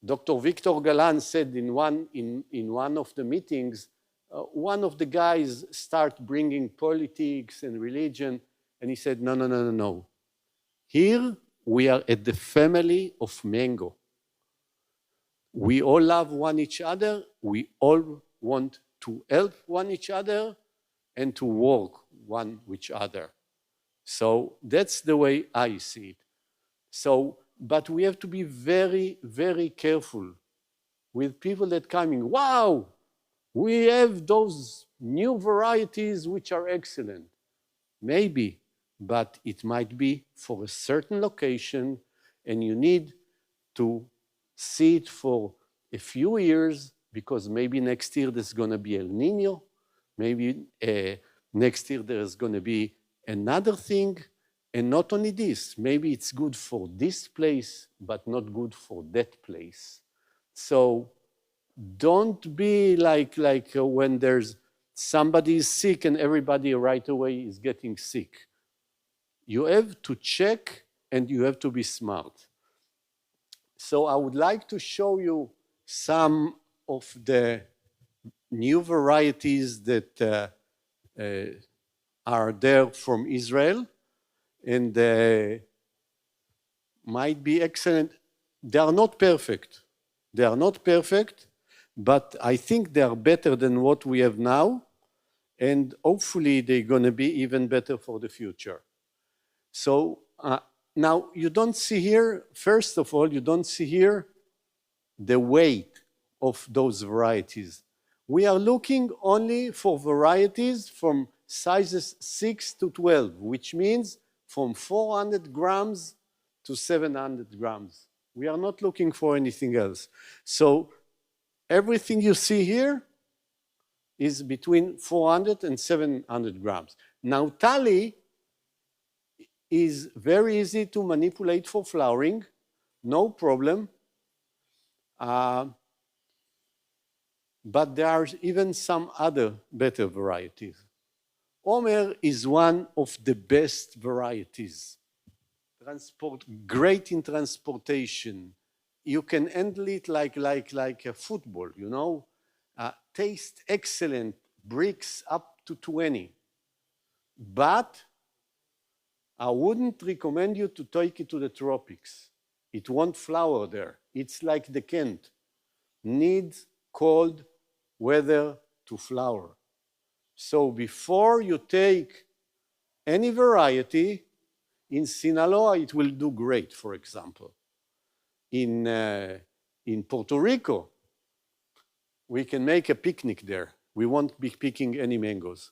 Dr. Victor Galan said in one of the meetings, one of the guys start bringing politics and religion, and he said, no. Here we are at the family of mango. We all love one each other. We all want to help one each other and to work one with each other. So that's the way I see it. So, but we have to be very, very careful with people that coming, wow, we have those new varieties which are excellent. Maybe, but it might be for a certain location and you need to see it for a few years because maybe next year there's going to be El Nino, maybe next year there's going to be another thing, and not only this, maybe it's good for this place, but not good for that place. So don't be like when there's somebody is sick and everybody right away is getting sick. You have to check and you have to be smart. So I would like to show you some of the new varieties that are there from Israel and might be excellent. They are not perfect. They are not perfect, but I think they are better than what we have now, and hopefully they're going to be even better for the future. So now you don't see here, first of all, you don't see here the weight of those varieties. We are looking only for varieties from sizes 6 to 12, which means from 400 grams to 700 grams. We are not looking for anything else. So Everything you see here is between 400 and 700 grams. Now, tally is very easy to manipulate for flowering, no problem. But there are even some other better varieties. Omer is one of the best varieties. Great in transportation. You can handle it like a football, you know. Taste excellent, bricks up to 20. But I wouldn't recommend you to take it to the tropics. It won't flower there. It's like the Kent. Needs cold weather to flower. So before you take any variety, in Sinaloa it will do great, for example. In Puerto Rico, we can make a picnic there. We won't be picking any mangoes.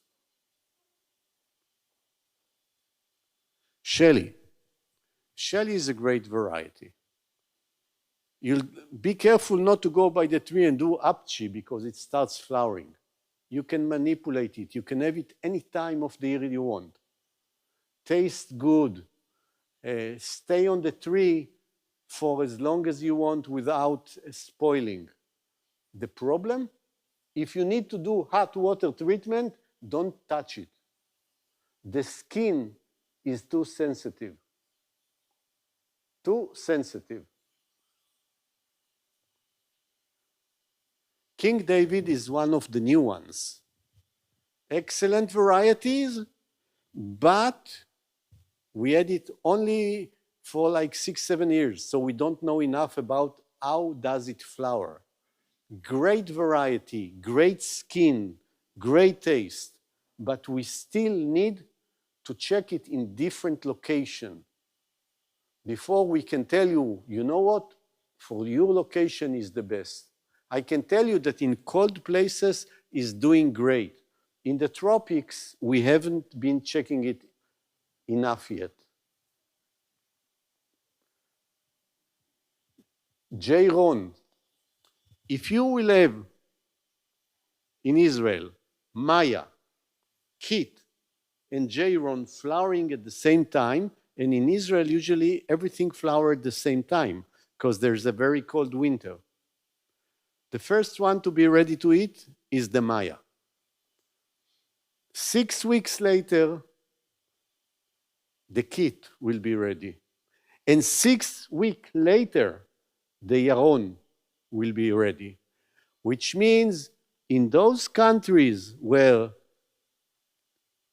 Shelly. Shelly is a great variety. You'll be careful not to go by the tree and do apchi because it starts flowering. You can manipulate it. You can have it any time of the year you want. Taste good. Stay on the tree for as long as you want without spoiling. The problem, if you need to do hot water treatment, don't touch it. The skin is too sensitive. Too sensitive. King David is one of the new ones. Excellent varieties, but we had it only for like 6-7 years, so we don't know enough about how does it flower. Great variety, great skin, great taste, but we still need to check it in different location before we can tell you, you know what, for your location is the best. I can tell you that in cold places is doing great. In the tropics, we haven't been checking it enough yet. J. Ron, if you will have in Israel Maya, Kit, and J. Ron flowering at the same time, and in Israel usually everything flowers at the same time because there's a very cold winter. The first one to be ready to eat is the Maya. 6 weeks later, the Kit will be ready. And 6 weeks later, the Yaron will be ready. Which means in those countries where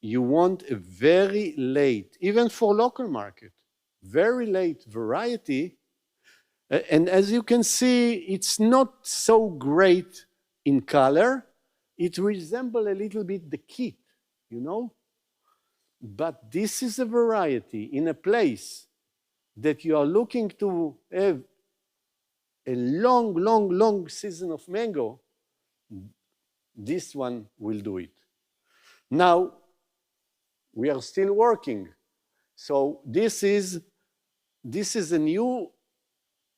you want a very late, even for local market, very late variety, and as you can see, it's not so great in color. It resembles a little bit the Kit, you know? But this is a variety in a place that you are looking to have a long season of mango. This one will do it. Now, we are still working. So this is a new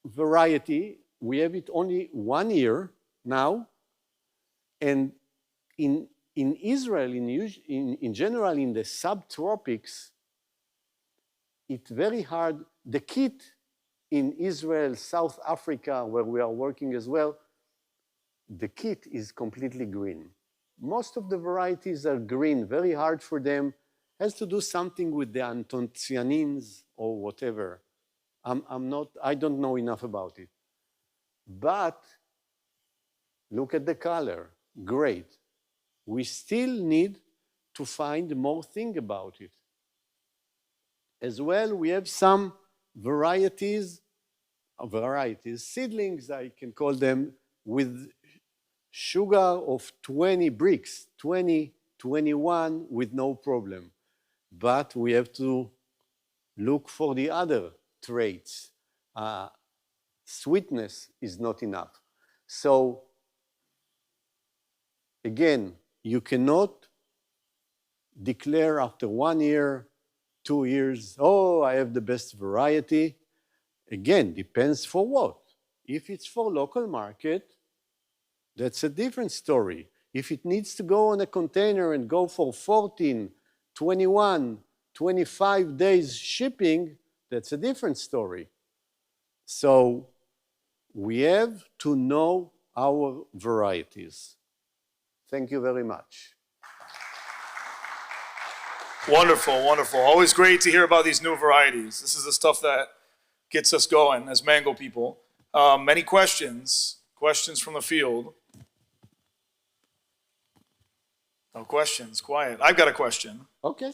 variety. We have it only 1 year now. And in Israel, in general, in the subtropics, it's very hard. The Kit in Israel, South Africa, where we are working as well, the Kit is completely green. Most of the varieties are green, very hard for them. Has to do something with the anthocyanins or whatever. I don't know enough about it. But look at the color, great. We still need to find more thing about it. As well, we have some varieties, seedlings, I can call them, with sugar of 20 bricks, 20, 21 with no problem. But we have to look for the other traits. Sweetness is not enough. So again, you cannot declare after 1 year, 2 years, oh, I have the best variety. Again, depends for what. If it's for local market, that's a different story. If it needs to go on a container and go for 14, 21, 25 days shipping, that's a different story. So we have to know our varieties. Thank you very much. Wonderful, wonderful. Always great to hear about these new varieties. This is the stuff that gets us going as mango people. Many questions from the field. No questions, quiet. I've got a question. Okay.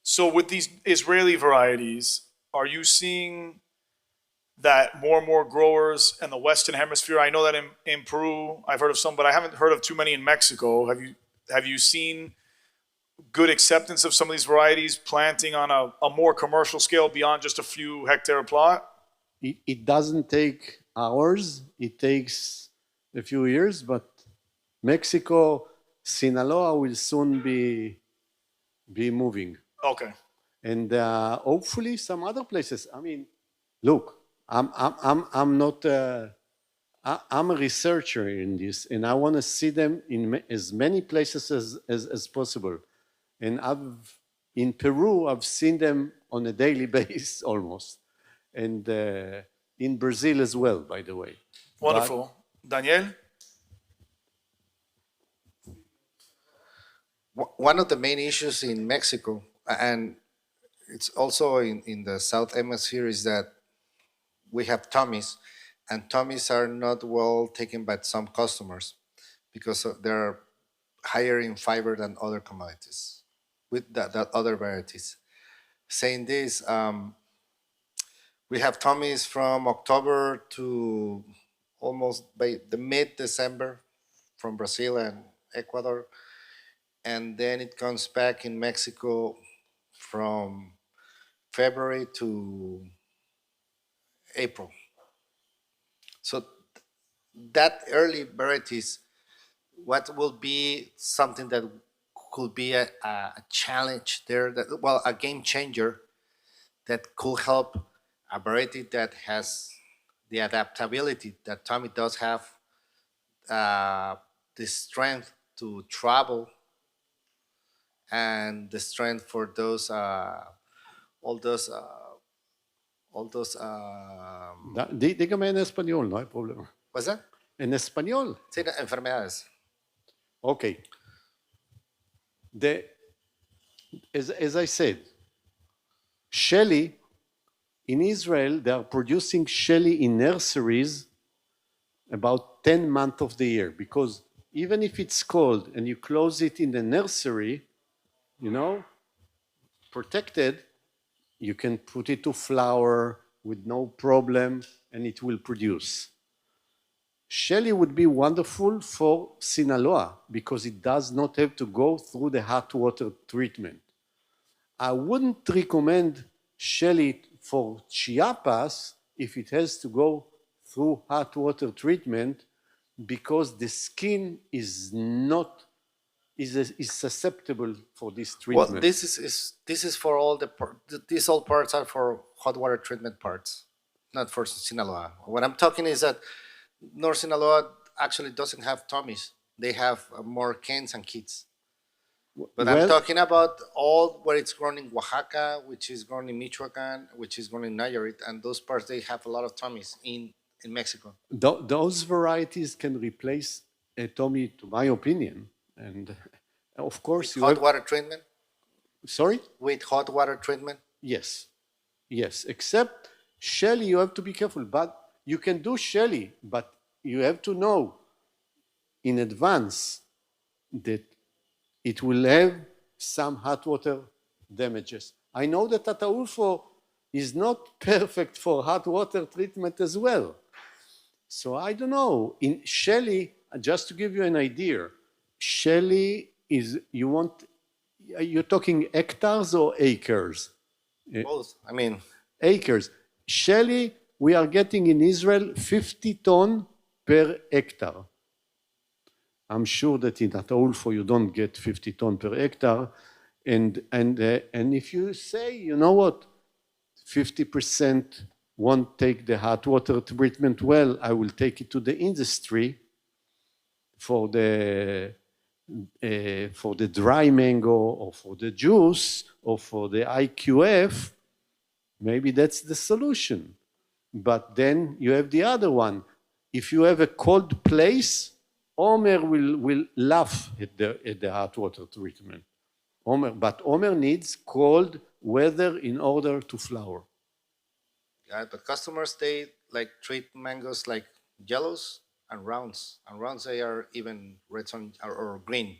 So with these Israeli varieties, are you seeing that more and more growers in the Western Hemisphere, I know that in Peru, I've heard of some, but I haven't heard of too many in Mexico. Have you seen good acceptance of some of these varieties planting on a more commercial scale beyond just a few hectare plot? It doesn't take hours. It takes a few years, but Mexico, Sinaloa will soon be moving. Okay. And hopefully some other places. I mean, look, I'm not. I'm a researcher in this, and I want to see them in as many places as possible. And in Peru, I've seen them on a daily basis almost, and in Brazil as well, by the way. Wonderful. Daniel? One of the main issues in Mexico, and it's also in the South Hemisphere, is that we have tummies, and tummies are not well taken by some customers because they're higher in fiber than other commodities with that other varieties. Saying this, we have tummies from October to almost by the mid-December from Brazil and Ecuador, and then it comes back in Mexico from February to April. So that early varieties, what will be something that could be a challenge there, that, well, a game changer that could help a variety that has the adaptability that Tommy does have, the strength to travel and the strength for those all those Dígame en español, no hay problema. what's that? En español. Sí, enfermedades. Okay. As I said, Shelly, in Israel, they are producing Shelly in nurseries about 10 months of the year, because even if it's cold and you close it in the nursery, you know, protected, you can put it to flower with no problem and it will produce. Shelly would be wonderful for Sinaloa because it does not have to go through the hot water treatment. I wouldn't recommend Shelly for Chiapas if it has to go through hot water treatment because the skin is not is susceptible for this treatment. Well, this is for all these all parts are for hot water treatment parts, not for Sinaloa. What I'm talking is that North Sinaloa actually doesn't have tummies. They have more cans and kits. But I'm talking about all where it's grown in Oaxaca, which is grown in Michoacan, which is grown in Nayarit, and those parts they have a lot of tummies in Mexico. Those varieties can replace a tummy, to my opinion, and of course With hot water treatment. Sorry? With hot water treatment. Yes, yes. Except Shelly, you have to be careful. But you can do Shelly, but you have to know in advance that it will have some hot water damages. I know that Ataulfo is not perfect for hot water treatment as well. So I don't know. In Shelly, just to give you an idea, Shelly is, you're talking hectares or acres? Both. I mean, acres. Shelly, we are getting in Israel 50 ton per hectare. I'm sure that in Ataulfo you don't get 50 ton per hectare. And if you say, you know what, 50% won't take the hot water treatment well, I will take it to the industry. for the dry mango or for the juice or for the IQF, maybe that's the solution. But then you have the other one. If you have a cold place, Omer will laugh at the hot water treatment. But Omer needs cold weather in order to flower. Yeah, but customers, they like treat mangoes like yellows and rounds. And rounds, they are even red or green.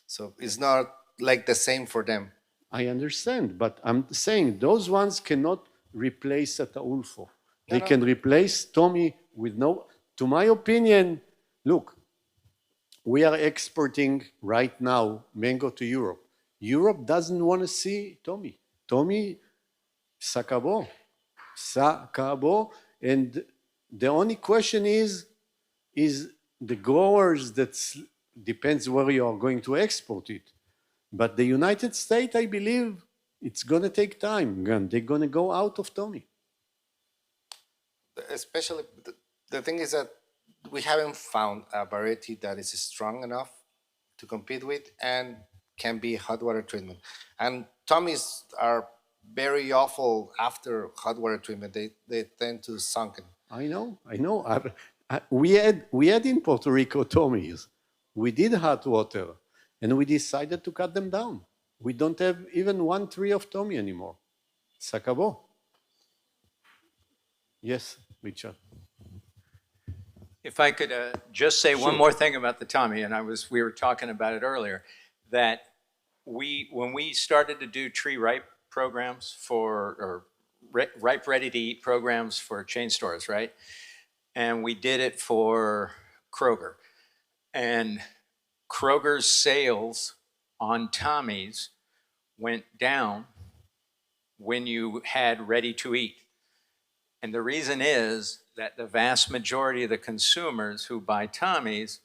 So it's not like the same for them. I understand, but I'm saying those ones cannot replace Ataulfo. They can replace Tommy with no, to my opinion, look, we are exporting right now mango to Europe. Europe doesn't want to see Tommy. Tommy, s'acabó. S'acabó. And the only question is the growers, that depends where you are going to export it. But the United States, I believe, it's going to take time. They're going to go out of Tommy. Especially, the thing is that we haven't found a variety that is strong enough to compete with and can be hot water treatment. And Tommies are very awful after hot water treatment. They tend to sunken. I know. We had in Puerto Rico Tommies. We did hot water, and we decided to cut them down. We don't have even one tree of Tommy anymore. Se acabó. Yes, Richard. If I could just say one more thing about the Tommy, and we were talking about it earlier, that when we started to do tree ripe programs or ripe ready to eat programs for chain stores, right? And we did it for Kroger. And Kroger's sales on Tommy's went down when you had ready to eat. And the reason is that the vast majority of the consumers who buy Tommy's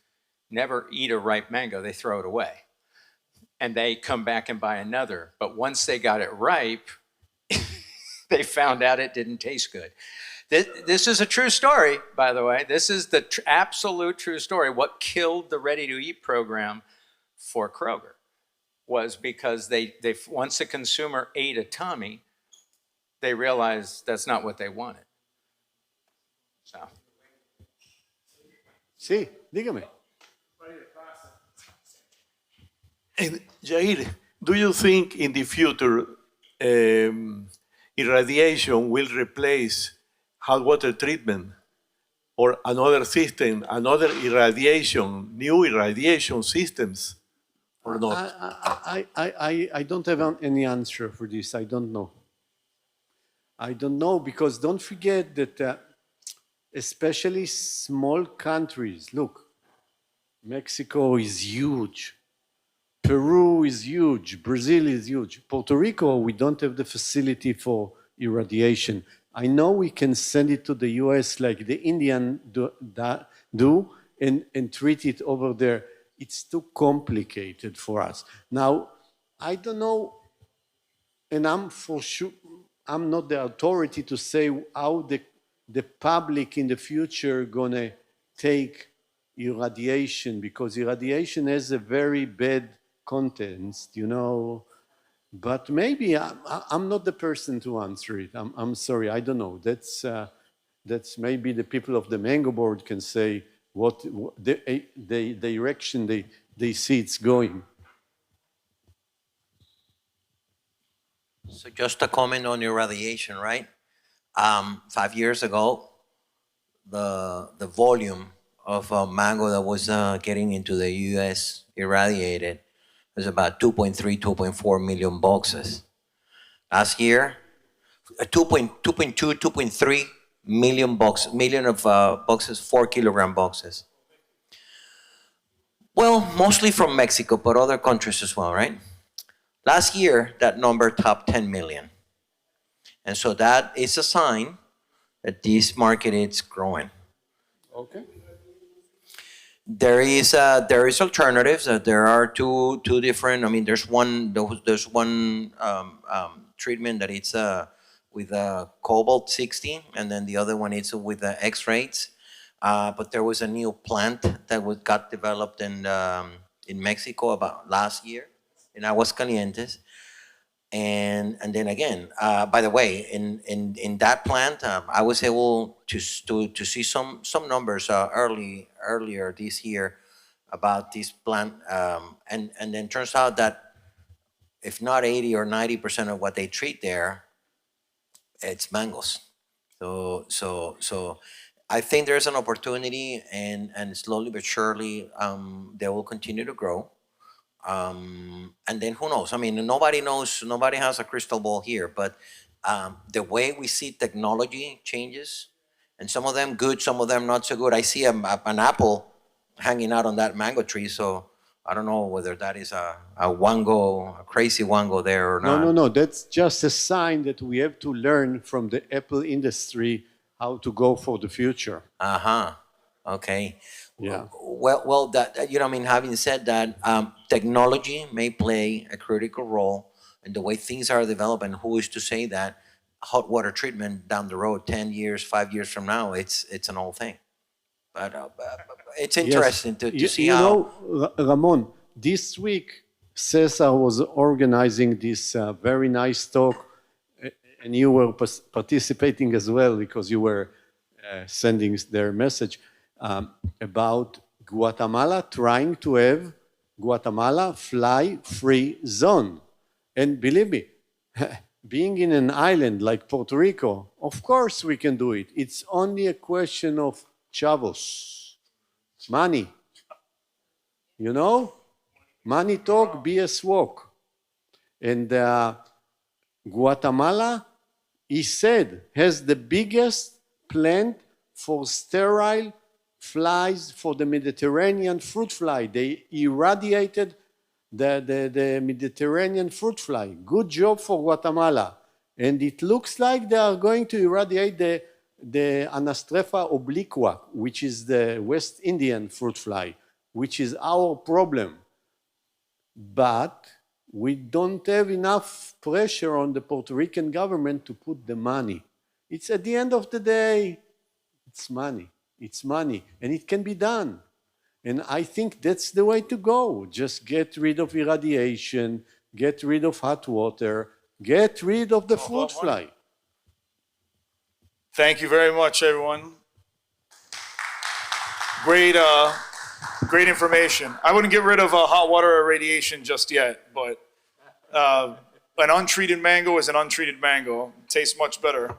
never eat a ripe mango, they throw it away. And they come back and buy another. But once they got it ripe, they found out it didn't taste good. This is a true story, by the way. This is the absolute true story. What killed the ready-to-eat program for Kroger was because they once a consumer ate a Tommy, they realized that's not what they wanted. So. Sí, dígame. And Jair, do you think in the future irradiation will replace hot water treatment or another system, another irradiation, new irradiation systems, or not? I don't have any answer for this. I don't know. I don't know, because don't forget that especially small countries, look, Mexico is huge. Peru is huge. Brazil is huge. Puerto Rico, we don't have the facility for irradiation. I know we can send it to the US like the Indian do and treat it over there. It's too complicated for us. Now, I don't know, and I'm for sure, I'm not the authority to say how the public in the future gonna take irradiation, because irradiation has a very bad contents, you know. But maybe I'm not the person to answer it. I'm sorry, I don't know. That's maybe the people of the Mango Board can say what the direction they see it's going. So just a comment on irradiation, right? 5 years ago, the volume of mango that was getting into the U.S. irradiated was about 2.3, 2.4 million boxes. Last year, 2.2, 2.3 million boxes, 4 kilogram boxes. Well, mostly from Mexico, but other countries as well, right? Last year, that number topped 10 million. And so that is a sign that this market is growing. Okay. There is alternatives. There are two different. I mean, there's one treatment that it's with cobalt 60, and then the other one is with the X-rays. but there was a new plant that got developed in Mexico about last year in Aguascalientes. And then again, by the way, in that plant, I was able to see some numbers earlier this year about this plant, and then turns out that if not 80 or 90% of what they treat there, it's mangoes. So I think there's an opportunity, and slowly but surely they will continue to grow. And then who knows? I mean, nobody knows. Nobody has a crystal ball here. But the way we see technology changes, and some of them good, some of them not so good. I see an apple hanging out on that mango tree, so I don't know whether that is a wango, a crazy wango there or not. No. That's just a sign that we have to learn from the Apple industry how to go for the future. Okay. Yeah. Well, that I mean, having said that, technology may play a critical role in the way things are developed, and who is to say that hot water treatment down the road, 10 years, 5 years from now, it's an old thing. But it's interesting to see you how. know, Ramon, this week Cesar was organizing this very nice talk, and you were participating as well because you were sending their message about Guatemala trying to have Guatemala fly-free zone. And believe me, being in an island like Puerto Rico, of course we can do it. It's only a question of chavos, money. You know? Money talk, BS walk. And Guatemala, he said, has the biggest plant for sterile flies for the Mediterranean fruit fly. They irradiated the Mediterranean fruit fly. Good job for Guatemala. And it looks like they are going to irradiate the Anastrefa obliqua, which is the West Indian fruit fly, which is our problem. But we don't have enough pressure on the Puerto Rican government to put the money. It's at the end of the day, it's money. It's money, and it can be done. And I think that's the way to go. Just get rid of irradiation, get rid of hot water, get rid of the fruit fly. Thank you very much, everyone. Great information. I wouldn't get rid of hot water irradiation just yet, but an untreated mango is an untreated mango. It tastes much better.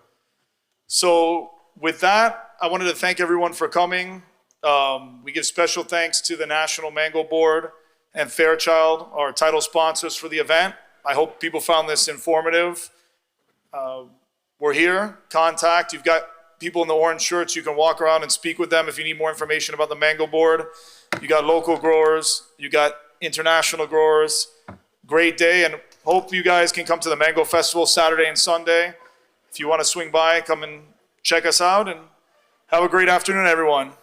So with that, I wanted to thank everyone for coming. We give special thanks to the National Mango Board and Fairchild, our title sponsors for the event. I hope people found this informative. We're here. Contact. You've got people in the orange shirts. You can walk around and speak with them if you need more information about the Mango Board. You got local growers. You got international growers. Great day, and hope you guys can come to the Mango Festival Saturday and Sunday. If you want to swing by, come and check us out, and have a great afternoon, everyone.